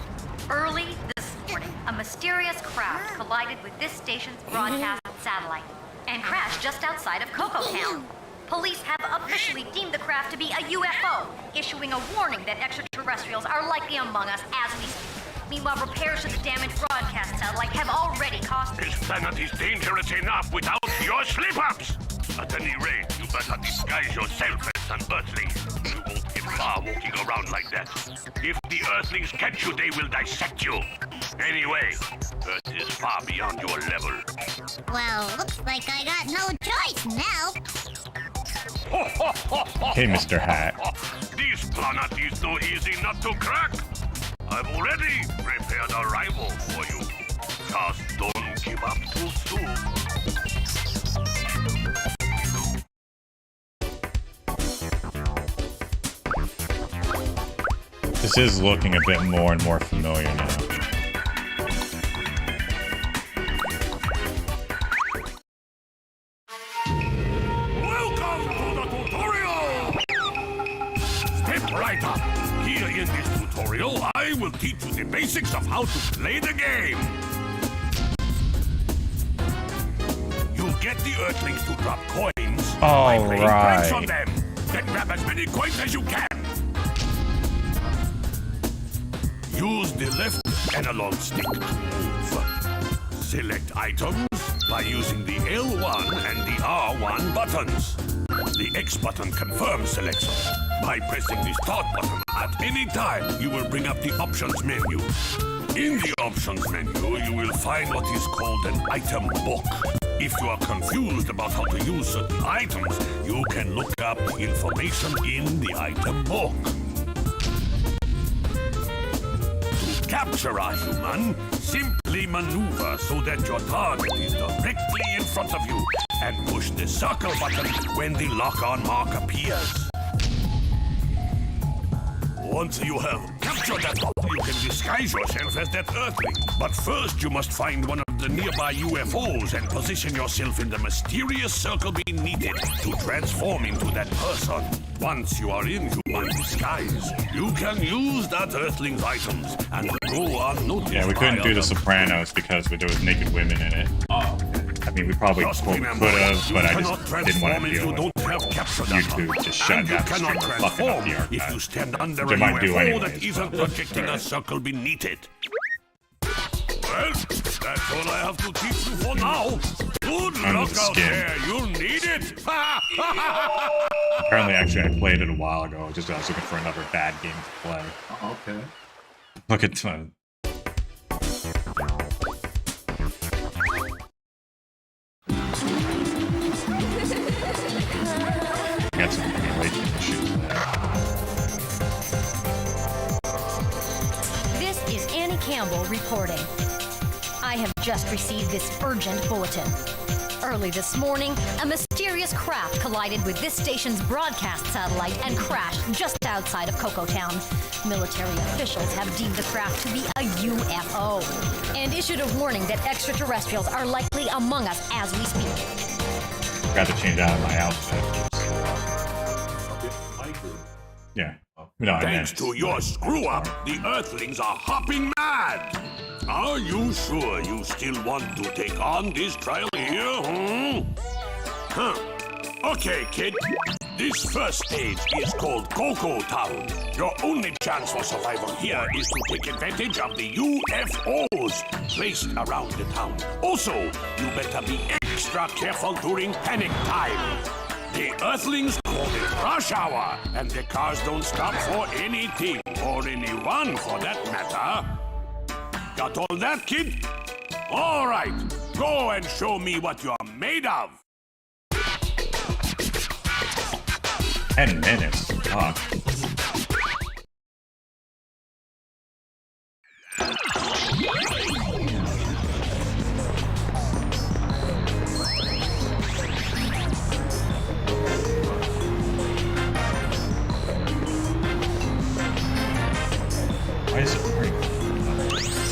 Early this morning, a mysterious craft collided with this station's broadcast satellite and crashed just outside of Coco Town. Police have officially deemed the craft to be a UFO, issuing a warning that extraterrestrials are likely among us as we speak. Meanwhile, repairs to the damaged broadcast satellite have already cost... This planet is dangerous enough without your slip-ups. At any rate, you better disguise yourself as an Earthling. You won't get far walking around like that. If the Earthlings catch you, they will dissect you. Anyway, Earth is far beyond your level. Well, looks like I got no choice now. Hey, Mr. Hat. This planet is so easy not to crack. I've already prepared a rival for you. Just don't give up too soon. This is looking a bit more and more familiar now. Welcome to the tutorial! Step right up. Here in this tutorial, I will teach you the basics of how to play the game. get the Earthlings to drop coins by All playing pranks on right. them. Then grab as many coins as you can. Use the left analog stick to move. Select items by using the L1 and the R1 buttons. The X button confirms selection. By pressing the start button at any time, you will bring up the options menu. In the options menu, you will find what is called an item book. If you are confused about how to use certain items, you can look up the information in the item book. To capture a human, simply maneuver so that your target is directly in front of you and push the circle button when the lock-on mark appears. Once you have captured that button, you can disguise yourself as that Earthling. But first, you must find one of the nearby UFOs and position yourself in the mysterious circle beneath it to transform into that person. Once you are in human disguise, you can use that Earthling's items and go unnoticed. Yeah, we couldn't do The Sopranos because there was naked women in it. Oh. I mean, we probably could have, but I just didn't want to deal with YouTube to shut down the stream or fucking up the if you archive. stand under Which a I might do UFO anyways, that isn't but- projecting a circle beneath it. Well, that's all I have to teach you for now. Good I'm luck the out skin. there. You'll need it. Apparently, actually, I played it a while ago. Just I was looking for another bad game to play. Okay. Look at got some emulation issues there. This is Annie Campbell reporting. I have just received this urgent bulletin. Early this morning, a mysterious craft collided with this station's broadcast satellite and crashed just outside of Cocoa Town. Military officials have deemed the craft to be a UFO and issued a warning that extraterrestrials are likely among us as we speak. Got to change out of my outfit. Yeah. No, I meant Thanks to your screw-up, the Earthlings are hopping mad. Are you sure you still want to take on this trial here, Huh. Okay, kid. This first stage is called Cocoa Town. Your only chance for survival here is to take advantage of the UFOs placed around the town. Also, you better be extra careful during panic time. The Earthlings call it rush hour, and the cars don't stop for anything, or anyone for that matter. Got all that, kid? All right, go and show me what you're made of. 10 minutes. Fuck. Why is it pretty?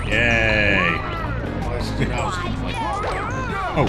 Yay! Oh.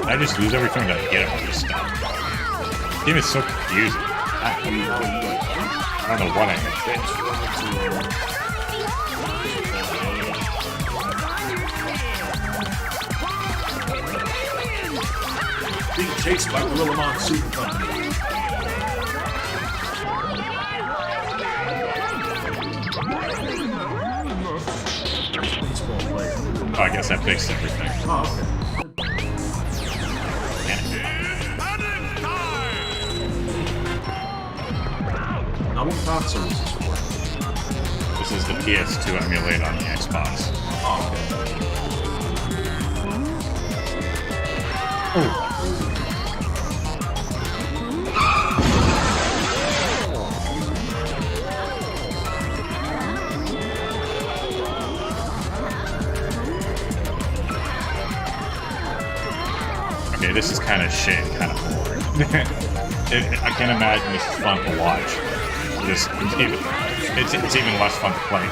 I just lose every time that I get all this stuff. This game is so confusing. I don't know what I hit. Being chased by Gorilla Monsoon Company. I guess that fixed everything. Oh, okay. Now, what console is this for? This is the PS2 emulated on the Xbox. Oh, okay. Okay, this is kind of shit, kind of boring. I can't imagine this is fun to watch. It's even less fun to play.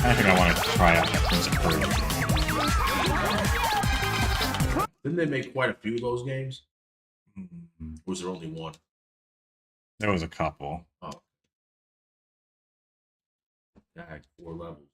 I think I want to try out that Prince of Persia. Didn't they make quite a few of those games? Or was there only one? There was a couple. Oh. That had 4 levels.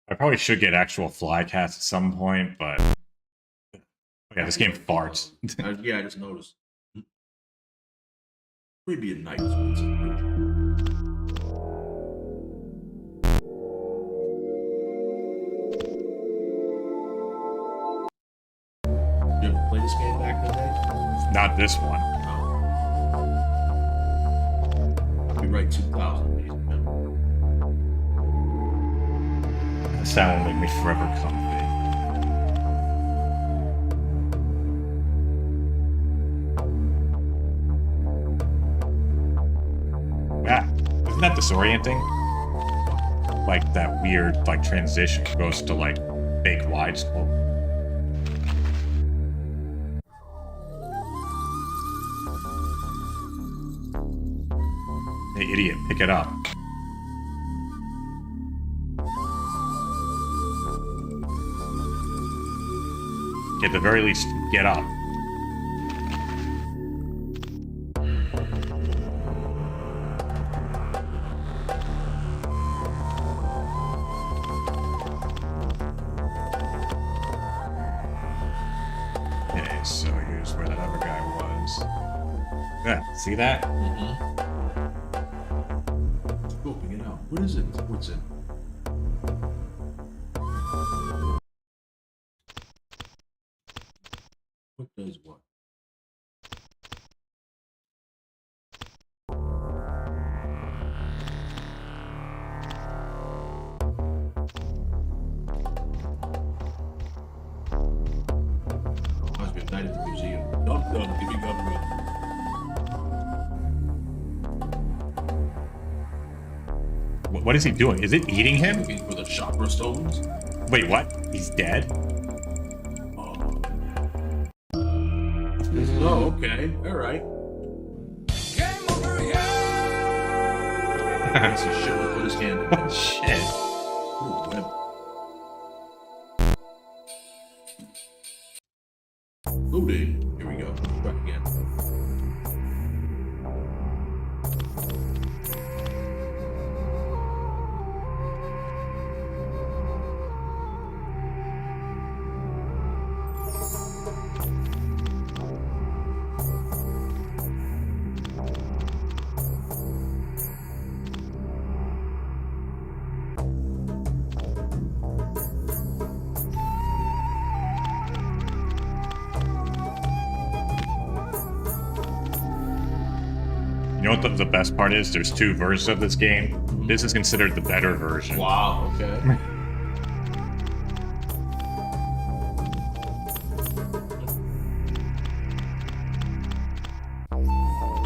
I probably should get actual Flycast at some point, but yeah, this game farts. Yeah, I just noticed. Maybe a night. You ever play this game back in the day? Not this one. Copyright 2000. That sound will make me forever comfy. Yeah, isn't that disorienting? Like that weird like transition goes to like fake widescope. Hey idiot, pick it up. At the very least, get up. Okay, so here's where that other guy was. Yeah, see that? Scoping it out. What is it? What's it? What does what? Must be a night at the museum. Dum dum, give me gum gum. What is he doing? Is it eating him? Looking for the chakra stones. Wait, what? He's dead? Oh, okay. All right. Piece of shit will put his hand in. Oh, shit. Ooh, web. Loading. Here we go. Back again. You know what the best part is? There's 2 versions of this game. This is considered the better version. Wow, okay.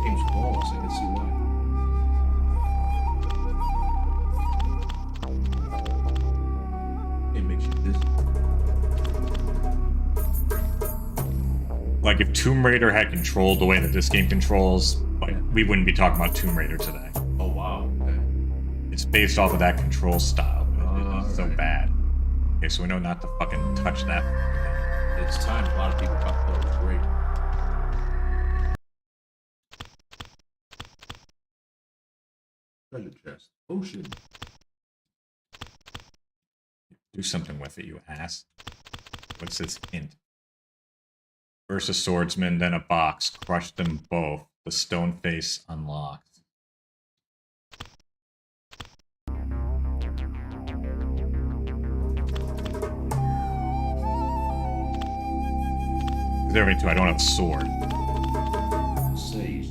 Game's flawless, I can see why. It makes you dizzy. like if Tomb Raider had controlled the way that this game controls, like we wouldn't be talking about Tomb Raider today. Oh wow. Okay. It's based off of that control style. It's so bad. Okay, so we know not to fucking touch that. It's time. A lot of people thought that was great. Treasure chest. Ocean. Do something with it, you ass. What's this hint? First a swordsman, then a box. Crush them both. The stone face unlocked. There me too. I don't have a sword. Sage.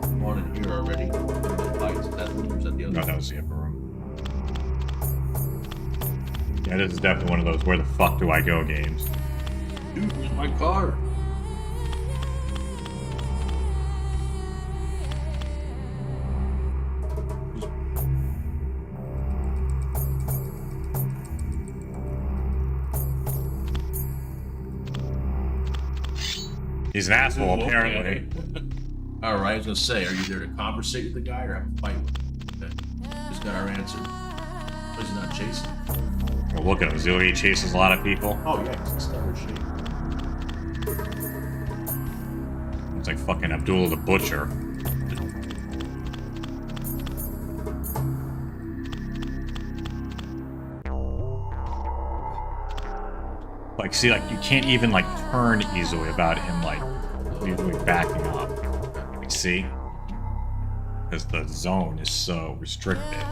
I'm on it here already. No, that was the upper room. Yeah, this is definitely one of those where the fuck do I go games. Dude, where's my car? He's an asshole, Okay. apparently. Alright, I was gonna say, are you there to conversate with the guy or have a fight with him? Okay. Just got our answer. He's not chasing. Well, look at him. He chases a lot of people. Oh, yeah, it's a stellar shape. It's like fucking Abdullah the Butcher. Like, see, like, you can't even, like, turn easily about him, like, usually backing up. Like, see? Because the zone is so restricted.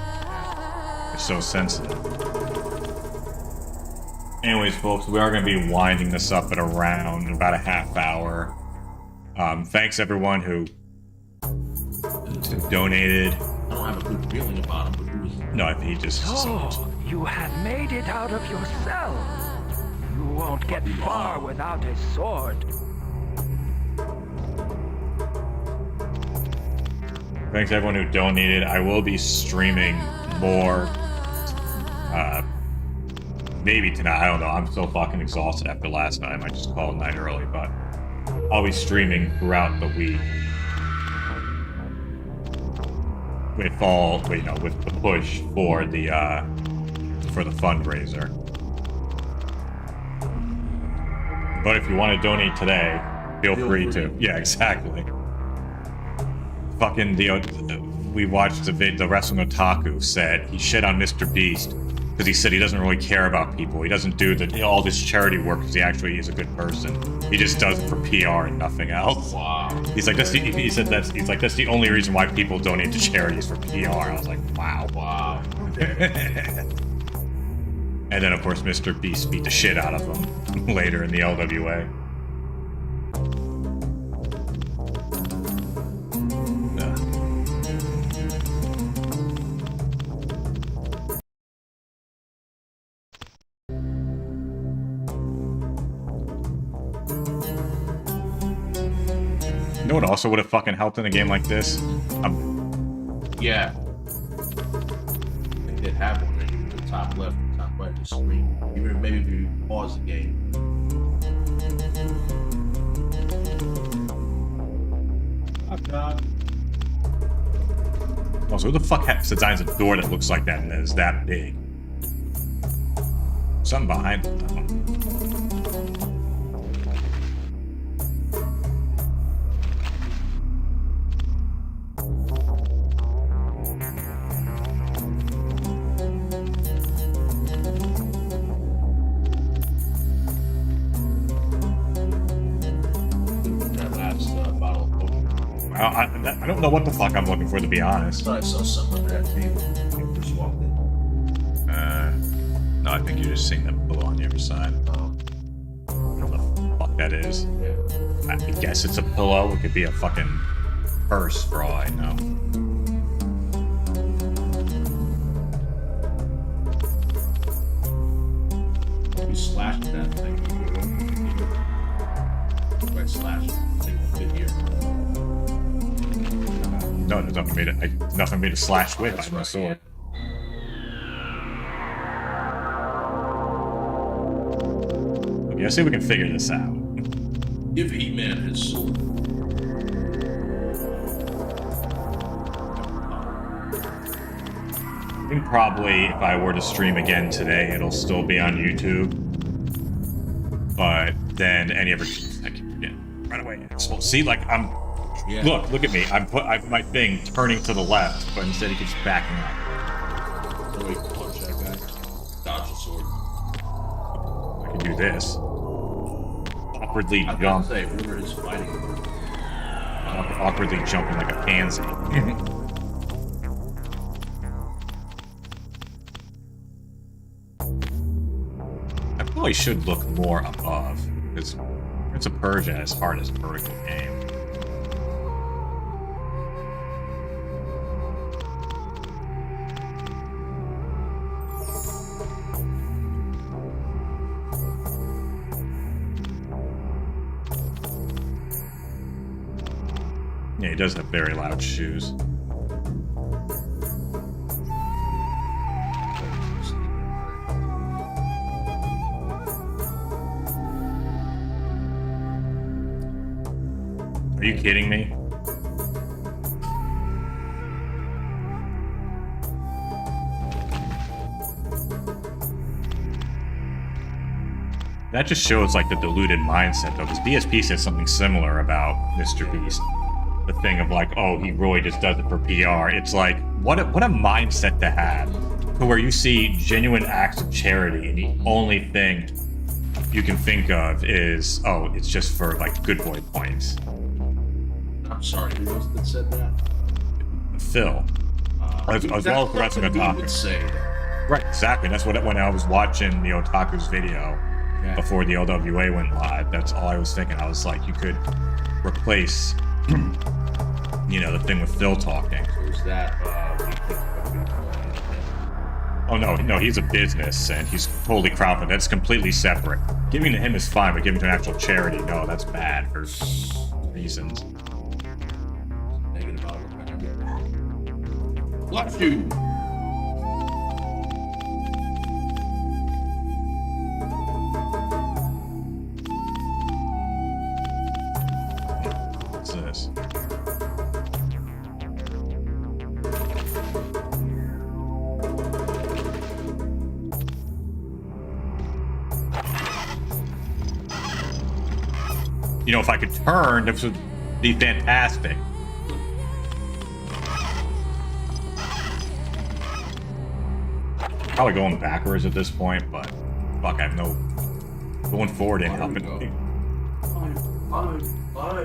It's so sensitive. Anyways, folks, we are going to be winding this up at around about a half hour. Thanks, everyone who donated. I don't have a good feeling about him, but who is... No, he just... So, you have made it out of your cell. You won't get far without a sword. Thanks everyone who donated. I will be streaming more. Maybe tonight. I don't know. I'm so fucking exhausted after last night. I might just call it night early, but I'll be streaming throughout the week. With the push for the fundraiser. But if you want to donate today, feel free to. Yeah, exactly. Fucking we watched the Wrestling Otaku said he shit on Mr. Beast because he said he doesn't really care about people. He doesn't do all this charity work because he actually is a good person. He just does it for PR and nothing else. Wow. He's like that's the only reason why people donate to charities for PR. I was like, wow. Wow. And then of course Mr. Beast beat the shit out of him later in the LWA. You know what also would have fucking helped in a game like this? Yeah. They did have one in the top left and top right of the screen. Even maybe if you pause the game. Oh god. Also, who the fuck designs a door that looks like that and is that big? Something behind it, though. I don't know what the fuck I'm looking for, to be honest. I thought I saw something under that table when I first walked in. No, I think you're just seeing that pillow on the other side. I don't know what the fuck that is. I guess it's a pillow. It could be a fucking purse for all I know. You slashed that thing. Right, slash. Thing will fit here. No, there's nothing for me to slash with. I have no sword. video. See if we can figure this out. Give He-Man his sword. I think probably if I were to stream again today, it'll still be on YouTube. But then any other, I keep forgetting right away. So, see, like I'm. Yeah. Look at me. I put my thing turning to the left, but instead he keeps backing up. Oh wait, punch that guy. Dodge the sword. I can do this. Awkwardly jump. Say, whoever is fighting. Awkwardly jumping like a pansy. I probably should look more above, because Prince of Persia is hard as a vertical game. Yeah, he does have very loud shoes. Are you kidding me? That just shows like the diluted mindset though, because DSP said something similar about Mr. Beast. The thing of like, oh, he really just does it for PR. It's like, what a mindset to have, to where you see genuine acts of charity and the only thing you can think of is, oh, it's just for like good boy points. I'm sorry, who was it that said that? Phil. As well as the rest of the topic. Right, exactly. That's what when I was watching the Otaku's video before the LWA went live, that's all I was thinking. I was like, you could replace you know, the thing with Phil talking. So is that oh no, he's a business and he's totally crowdfunded. That's completely separate. Giving to him is fine, but giving to an actual charity, no, that's bad for reasons. negative outlook? Bless you. What's this? You know, if I could turn, this would be fantastic. Probably going backwards at this point, but fuck, I have no... Going forward ain't helping me. Fine. What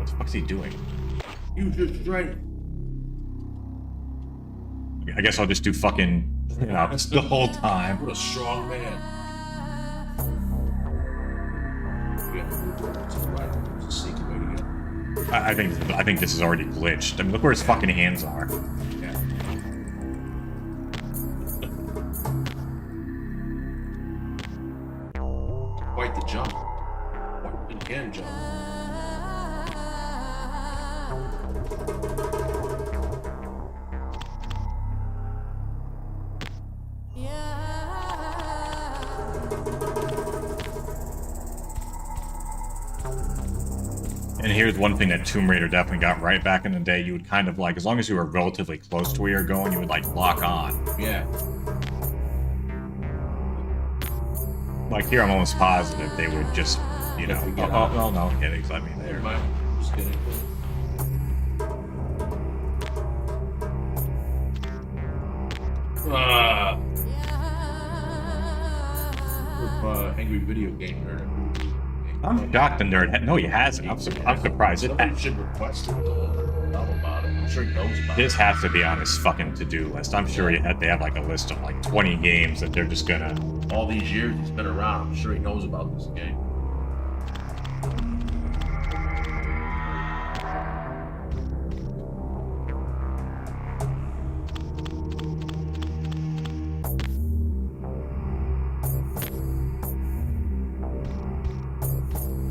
the fuck's he doing? Use your strength. I guess I'll just do fucking... You know, the whole time. What a strong man. I think this is already glitched. I mean, look where his fucking hands are. Yeah. Quite the jump. Quite the can jump. And here's one thing that Tomb Raider definitely got right back in the day. You would kind of like, as long as you were relatively close to where you're going, you would like lock on. Yeah. Like here, I'm almost positive they would just, you know. Oh, no, I'm kidding. I mean, Never mind. Just kidding. Angry video game nerd. I'm shocked the nerd. No, he hasn't. I'm surprised. Somebody should request him to know about it. I'm sure he knows about it. This has to be on his fucking to-do list. I'm sure they have like a list of like 20 games that they're just gonna... All these years he's been around. I'm sure he knows about this game.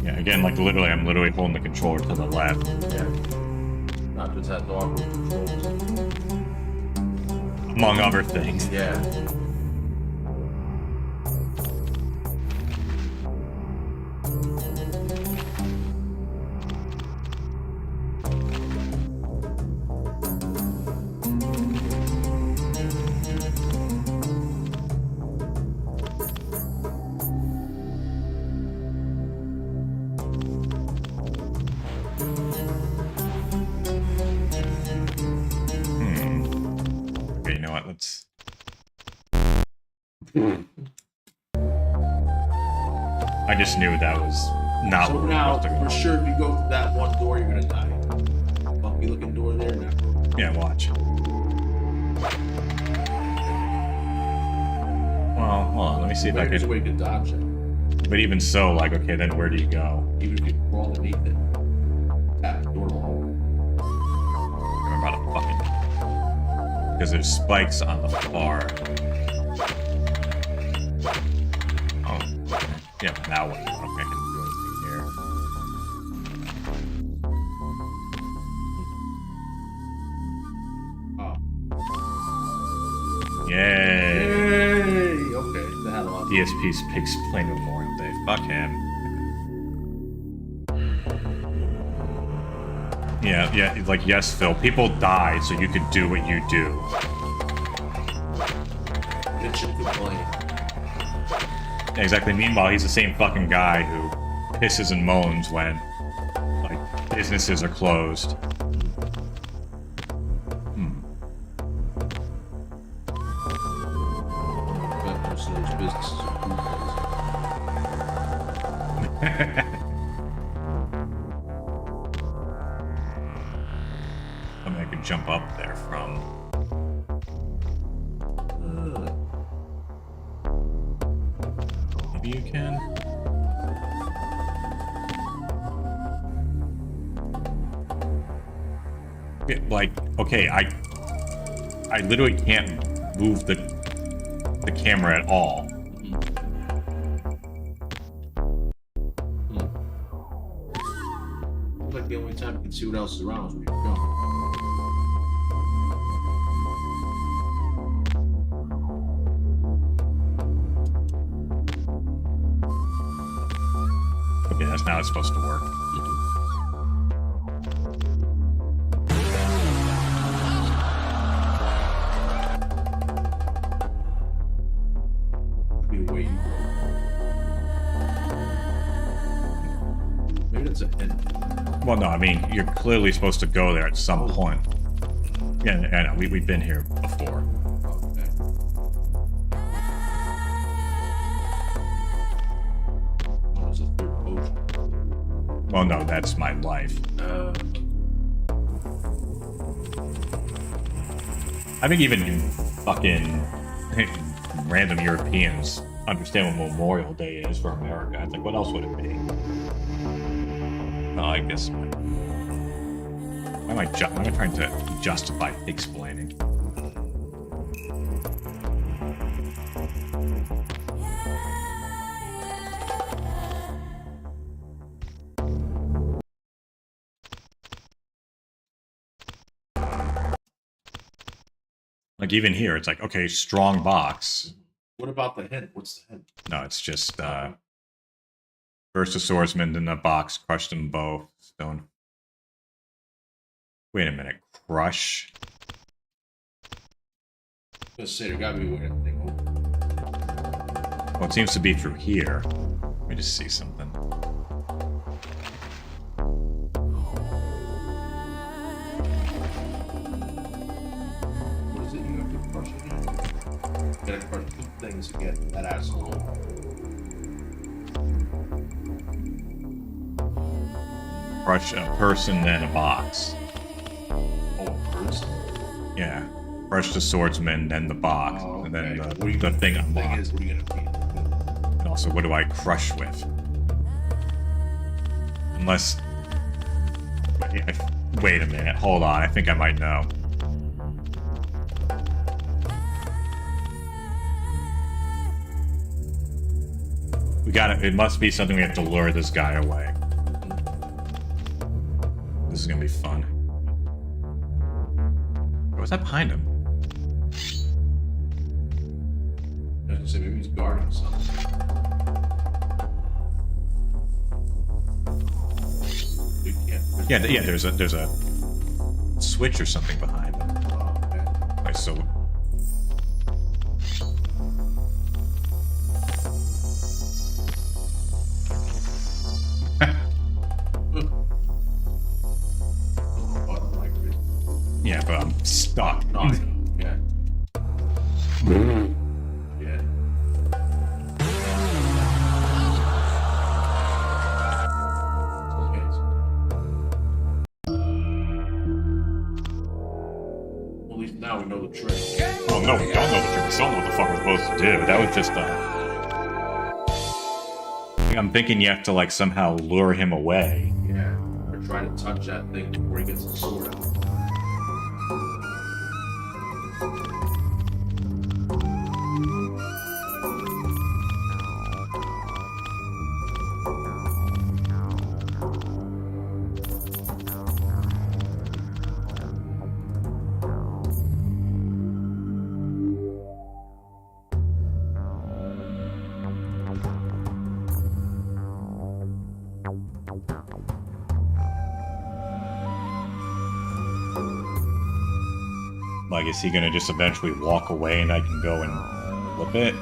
Yeah, again, like literally, I'm literally holding the controller to the left. Yeah. Not just that dog with controls. Among other things. Yeah. let's. I just knew that was not. So where now, we were for sure, if you go through that one door, you're gonna die. Funky looking door there. Now. Yeah, watch. Well, hold on. Let me see if I There's can. a way to dodge it. But even so, like, okay, then where do you go? Even if you crawl underneath it, tap the door wall. I'm about to fucking. Because there's spikes on the far. Oh. Yeah, but now what? I don't think I can do anything here. Oh. Yay! Yay! Okay, that had a lot. DSP's Pigs Play Memorial Day. Fuck him. Yeah, like, yes, Phil. People died so you could do what you do. It should complain. Exactly. Meanwhile, he's the same fucking guy who pisses and moans when, like, businesses are closed. But most of those businesses are food places. I mean, I could jump up there from. Maybe you can. Yeah, like, okay, I literally can't move the camera at all. Like the only time you can see what else is around is when you're gone. Okay, that's now it's supposed to work. Be waiting. Maybe that's a hint. Well, no, I mean, you're clearly supposed to go there at some point. Yeah, I know, we've been here before. Okay. Oh, it's a third potion. Well, no, that's my life. I think even fucking random Europeans understand what Memorial Day is for America. It's like, what else would it be? No, I guess. Why am I trying to justify explaining? Like, even here, it's like, okay, strong box. What about the hint? What's the hint? No, it's just, first the swordsman, then the box, crushed them both, stone. Wait a minute, crush? I was gonna say, there gotta be a way to think. Well, it seems to be through here. Let me just see something. What is it? You have to crush it again? You gotta crush two things again. That asshole. Crush a person, then a box. Oh, a person? Yeah. Crush the swordsman, then the box, Oh, and then okay. the thing Thing unlocked. is, what are you gonna be? And also, what do I crush with? Unless... Wait a minute, hold on, I think I might know. We gotta, it must be something we have to lure this guy away. This is gonna be fun. What's that behind him? I was gonna say, maybe he's guarding something. You can't. Yeah, there's a switch or something behind him. Oh, okay. Alright, so... Oh, like it. Yeah, but I'm stuck. Oh, I know. Yeah. trick. Well, no, we don't know the trick. We still know what the fuck we're supposed to do. That was just I'm thinking you have to like somehow lure him away. Yeah, or try to touch that thing before he gets the sword out. Like, is he gonna just eventually walk away and I can go and flip it?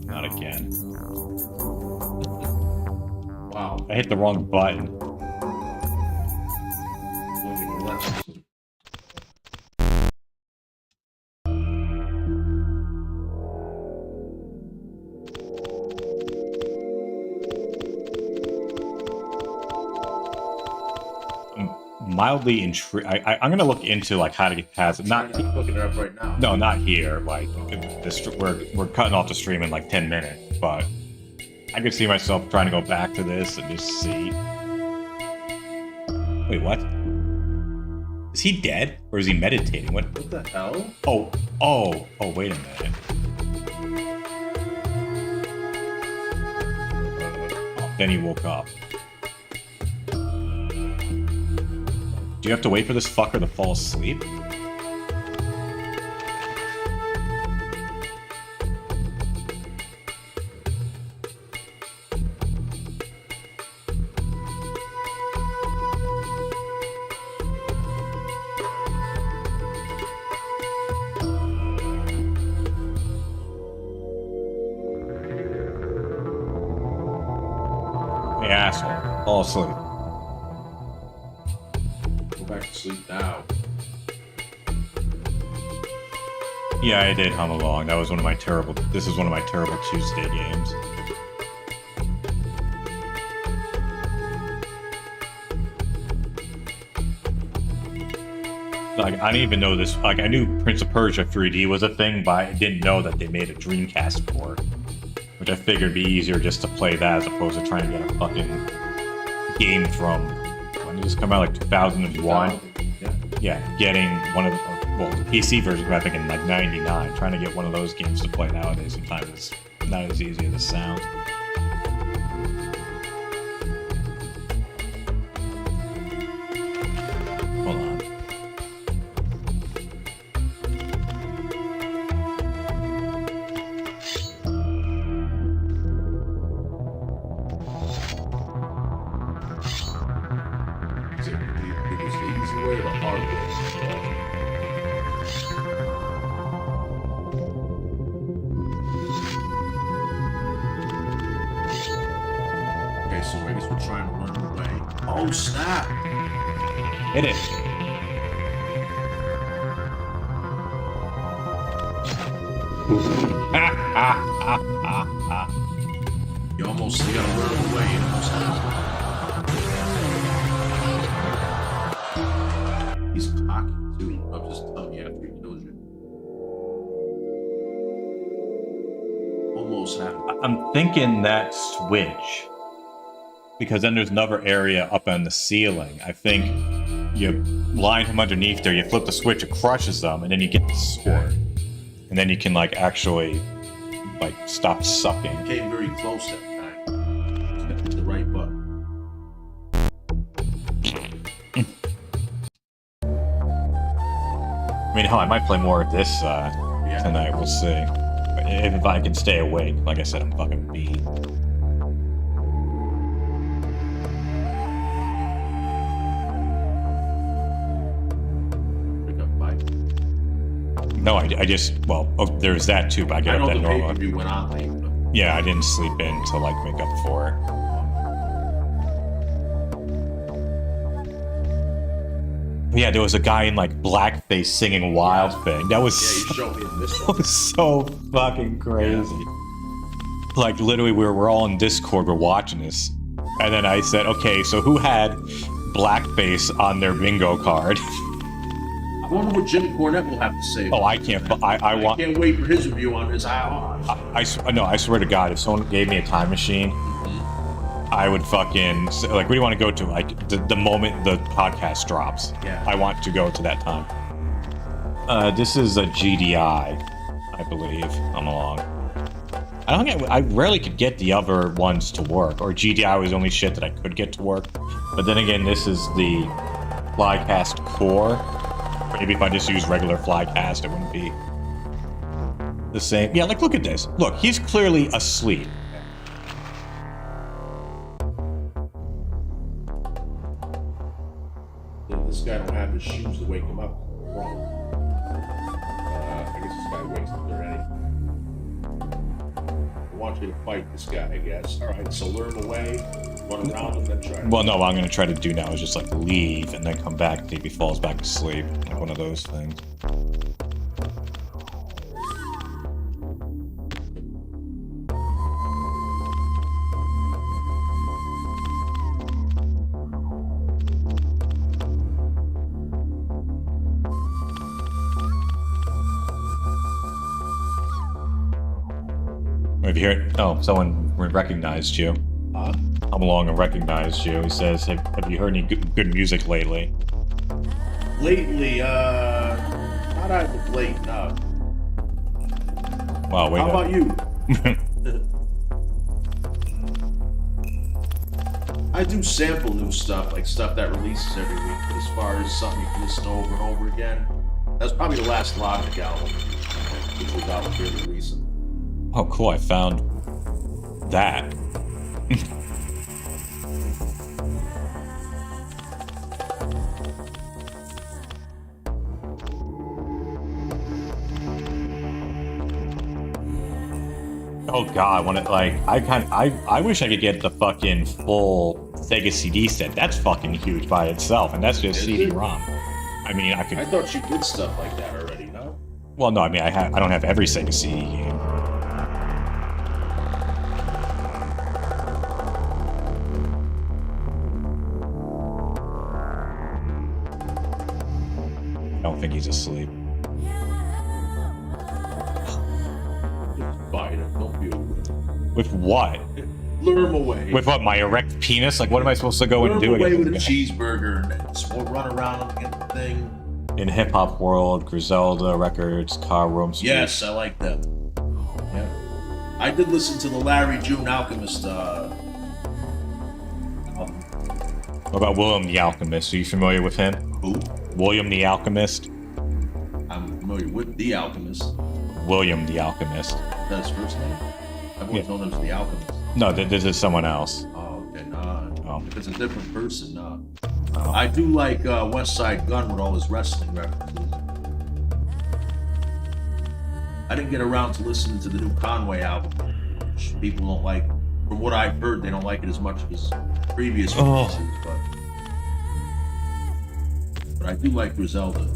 Not again. Wow. I hit the wrong button. Mildly intrigued. I'm gonna look into like how to get past it. Not looking it up right now. No, not here. Like we're cutting off the stream in like 10 minutes, but I could see myself trying to go back to this and just see. Wait, what? Is he dead or is he meditating? What the hell? Oh! Wait a minute. Oh, then he woke up. Do you have to wait for this fucker to fall asleep? Hey, asshole. Fall asleep. Back to sleep now. Yeah, I did hum along. That was one of my terrible. This is one of my terrible Tuesday games. Like, I didn't even know this. Like, I knew Prince of Persia 3D was a thing, but I didn't know that they made a Dreamcast for it. Which I figured would be easier just to play that as opposed to trying to get a fucking game from. When did this come out? Like 2001? Yeah, getting one of the, well, the PC version came out, I think, in like 99. Trying to get one of those games to play nowadays sometimes it's not as easy as it sounds. Hold on. Okay, so I guess we're trying to run away. Oh, snap! Hit it. You gotta run away. You know, he's cocky too. I'm just telling you after he kills you. Almost happened. I'm thinking that switch. Because then there's another area up on the ceiling. I think you line him underneath there, you flip the switch, it crushes them, and then you get the sword. And then you can, like, actually, like, stop sucking. Came very close that time. Hit the right button. I mean, hell, I might play more of this tonight, we'll see. But if I can stay awake, like I said, I'm fucking beat. No, I just, well, there's that too, but I get up know that the normal. pay-per-view went on late. But... Yeah, I didn't sleep in to like make up for it. Yeah, there was a guy in like blackface singing Wild Thing. That was, you showed me this that was so fucking crazy. Like literally, we're all in Discord, we're watching this, and then I said, okay, so who had blackface on their bingo card? I wonder what Jimmy Cornette will have to say. Oh, I can't. I want. Can't wait for his review on this. No, I swear to God, if someone gave me a time machine, I would fucking like. Where do you want to go to? Like the moment the podcast drops. Yeah. I want to go to that time. This is a GDI, I believe. I'm along. I rarely could get the other ones to work, or GDI was the only shit that I could get to work. But then again, this is the Flycast Core. Maybe if I just use regular Flycast, it wouldn't be the same. Yeah, like look at this. Look, he's clearly asleep. This guy don't have his shoes to wake him up. Wrong. I guess this guy wakes up already. I want you to fight this guy, I guess. All right, so lure him away, run around him, then try. Well, no, what I'm going to try to do now is just like leave and then come back and if he falls back asleep. Like one of those things. If you hear it, oh, someone recognized you. I'm along and recognized you. He says, have you heard any good music lately? Lately, not out of the late, no. Wow, wait. How about you? I do sample new stuff, like stuff that releases every week, but as far as something you can listen to over and over again, that's probably the last Logic album, which was out fairly recent. Oh, cool, I found that. Oh god, I want to like I wish I could get the fucking full Sega CD set. That's fucking huge by itself, and that's just CD-ROM. I mean, I could. I thought you did stuff like that already, no? Well, no, I mean, I don't have every Sega CD game. I don't think he's asleep. Don't be with what? Lure him away. With what? My erect penis? Like, what am I supposed to go and do? Lure him away with a cheeseburger and then just run around and get the thing. In hip hop world, Griselda Records, Car Rooms. Yes, I like them. Yeah, I did listen to the Larry June Alchemist. What about William the Alchemist? Are you familiar with him? Who? William the Alchemist. I'm familiar with the Alchemist. William the Alchemist. That's his first name? I've always known him as the Alchemist. No, this is someone else. Oh, okay, no. Oh. If it's a different person, no. Oh. I do like West Side Gun with all his wrestling references. I didn't get around to listening to the new Conway album, which people don't like. From what I've heard, they don't like it as much as previous releases, but I do like Griselda.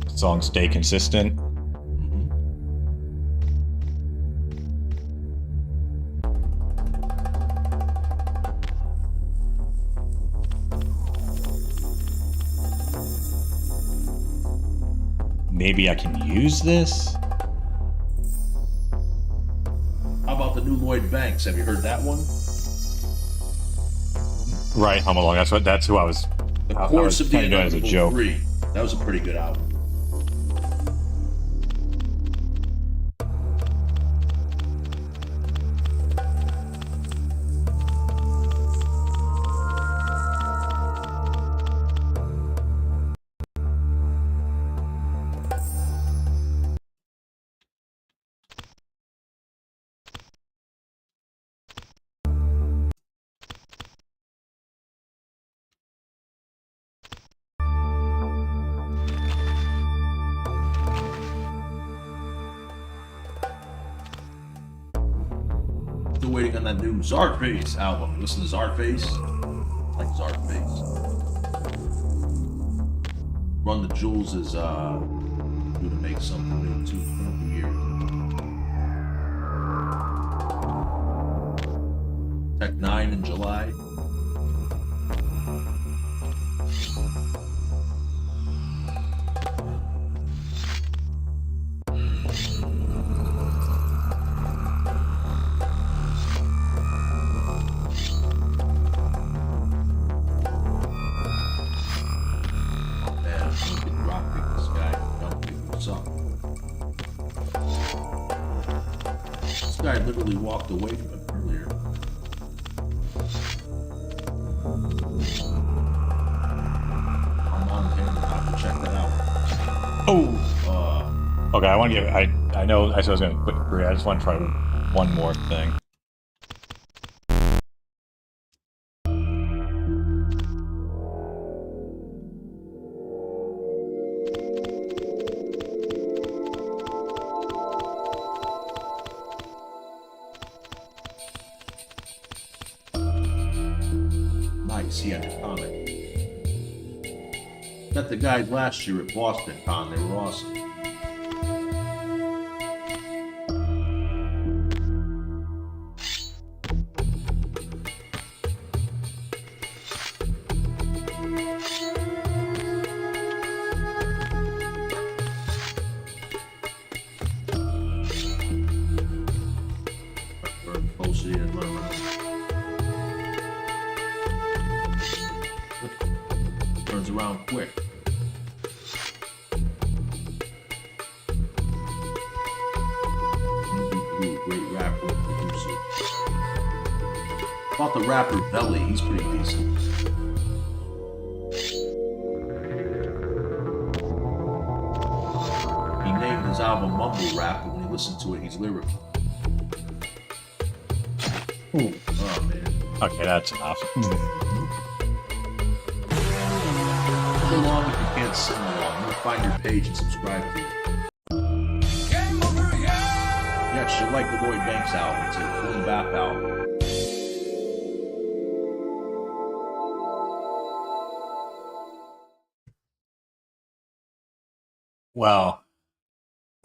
Song Stay Consistent. Maybe I can use this? How about the new Lloyd Banks? Have you heard that one? Right, Hum Along. That's who I was. The Course of the doing as a joke. 3. That was a pretty good album. waiting on that new Czarface album. Listen to Czarface. I like Czarface. Run the Jewels is due to make something new too for the year. Tech 9 in July. This guy literally walked away from him earlier. I'm on him. I have to check that out. Oh. Okay, I want to give. I know. I said I was going to quit free. I just want to try one more thing. Nice, he had a comic. Met the guys last year at Boston Con. They were awesome. Turns around quick. Great rapper and producer. About the rapper Belly, he's pretty decent. He named his album Mumble Rap, but when you listen to it, he's lyrical. Ooh. Oh man. Okay, that's enough. Come along if you can't sing along. You'll find your page and subscribe to it. Yeah, you like the Lloyd Banks album. It's a Boom Bap album. Well,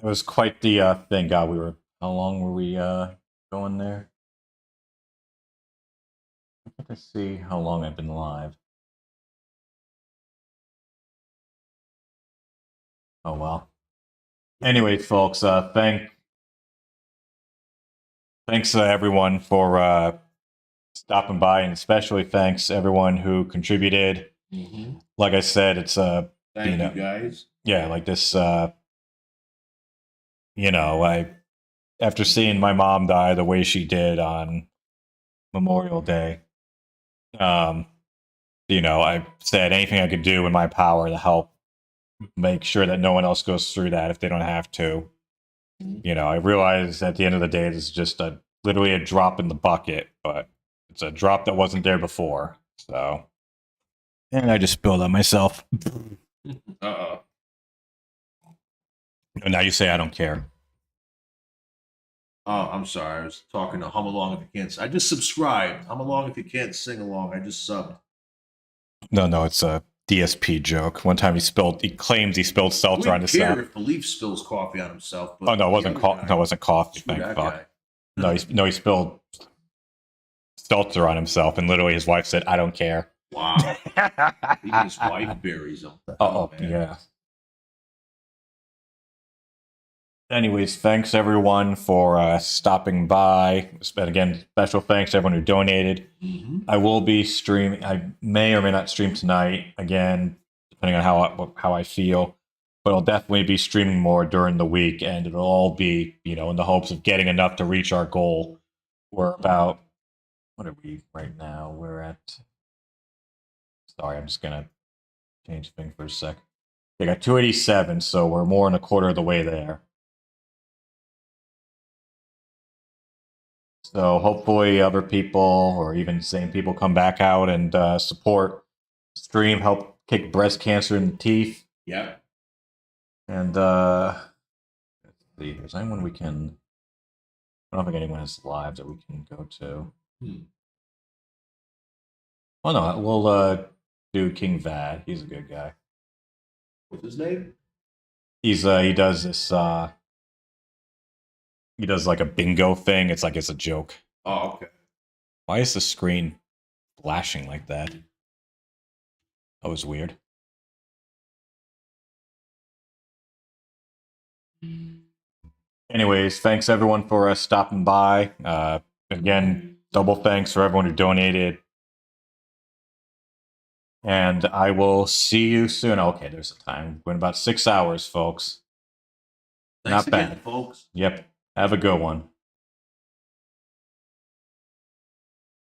it was quite the thing. God, how long were we going there? Let's see how long I've been live. Oh well. Anyway, folks, thanks everyone for stopping by, and especially thanks everyone who contributed. Mm-hmm. Like I said, it's Thank you guys. Yeah, like this. After seeing my mom die the way she did on Memorial Day, I said anything I could do in my power to help make sure that no one else goes through that if they don't have to. I realize at the end of the day, this is just literally a drop in the bucket, but it's a drop that wasn't there before. So, and I just spilled on myself. Uh-oh. Now you say I don't care. Oh, I'm sorry. I was talking to Hum Along If You Can't. I just subscribed. Hum Along If You Can't Sing Along. I just subbed. No, it's a DSP joke. One time he claims he spilled seltzer on himself. I don't care if Belief spills coffee on himself. Oh no, it wasn't coffee. No, it wasn't coffee. Thank fuck. No, he spilled seltzer on himself, and literally his wife said, "I don't care." Wow. His wife buries him. Oh yeah. Anyways, thanks everyone for stopping by. And again, special thanks to everyone who donated. Mm-hmm. I will be streaming. I may or may not stream tonight. Again, depending on how I feel. But I'll definitely be streaming more during the week, and it'll all be, in the hopes of getting enough to reach our goal. We're about, what are we right now? We're at, sorry, I'm just going to change the thing for a sec. They got 287, so we're more than a quarter of the way there. So hopefully other people, or even same people, come back out and support stream, help kick breast cancer in the teeth. Yep. And let's see, is anyone we can I don't think anyone has live that we can go to. Oh no, we'll do King Vad. He's a good guy. What's his name? He does this he does like a bingo thing. It's like it's a joke. Oh, okay. Why is the screen flashing like that? That was weird. Anyways, thanks everyone for stopping by. Again, double thanks for everyone who donated. And I will see you soon. Okay, there's a time. We're in about 6 hours, folks. Thanks Not bad, again, folks. Yep. Have a good one.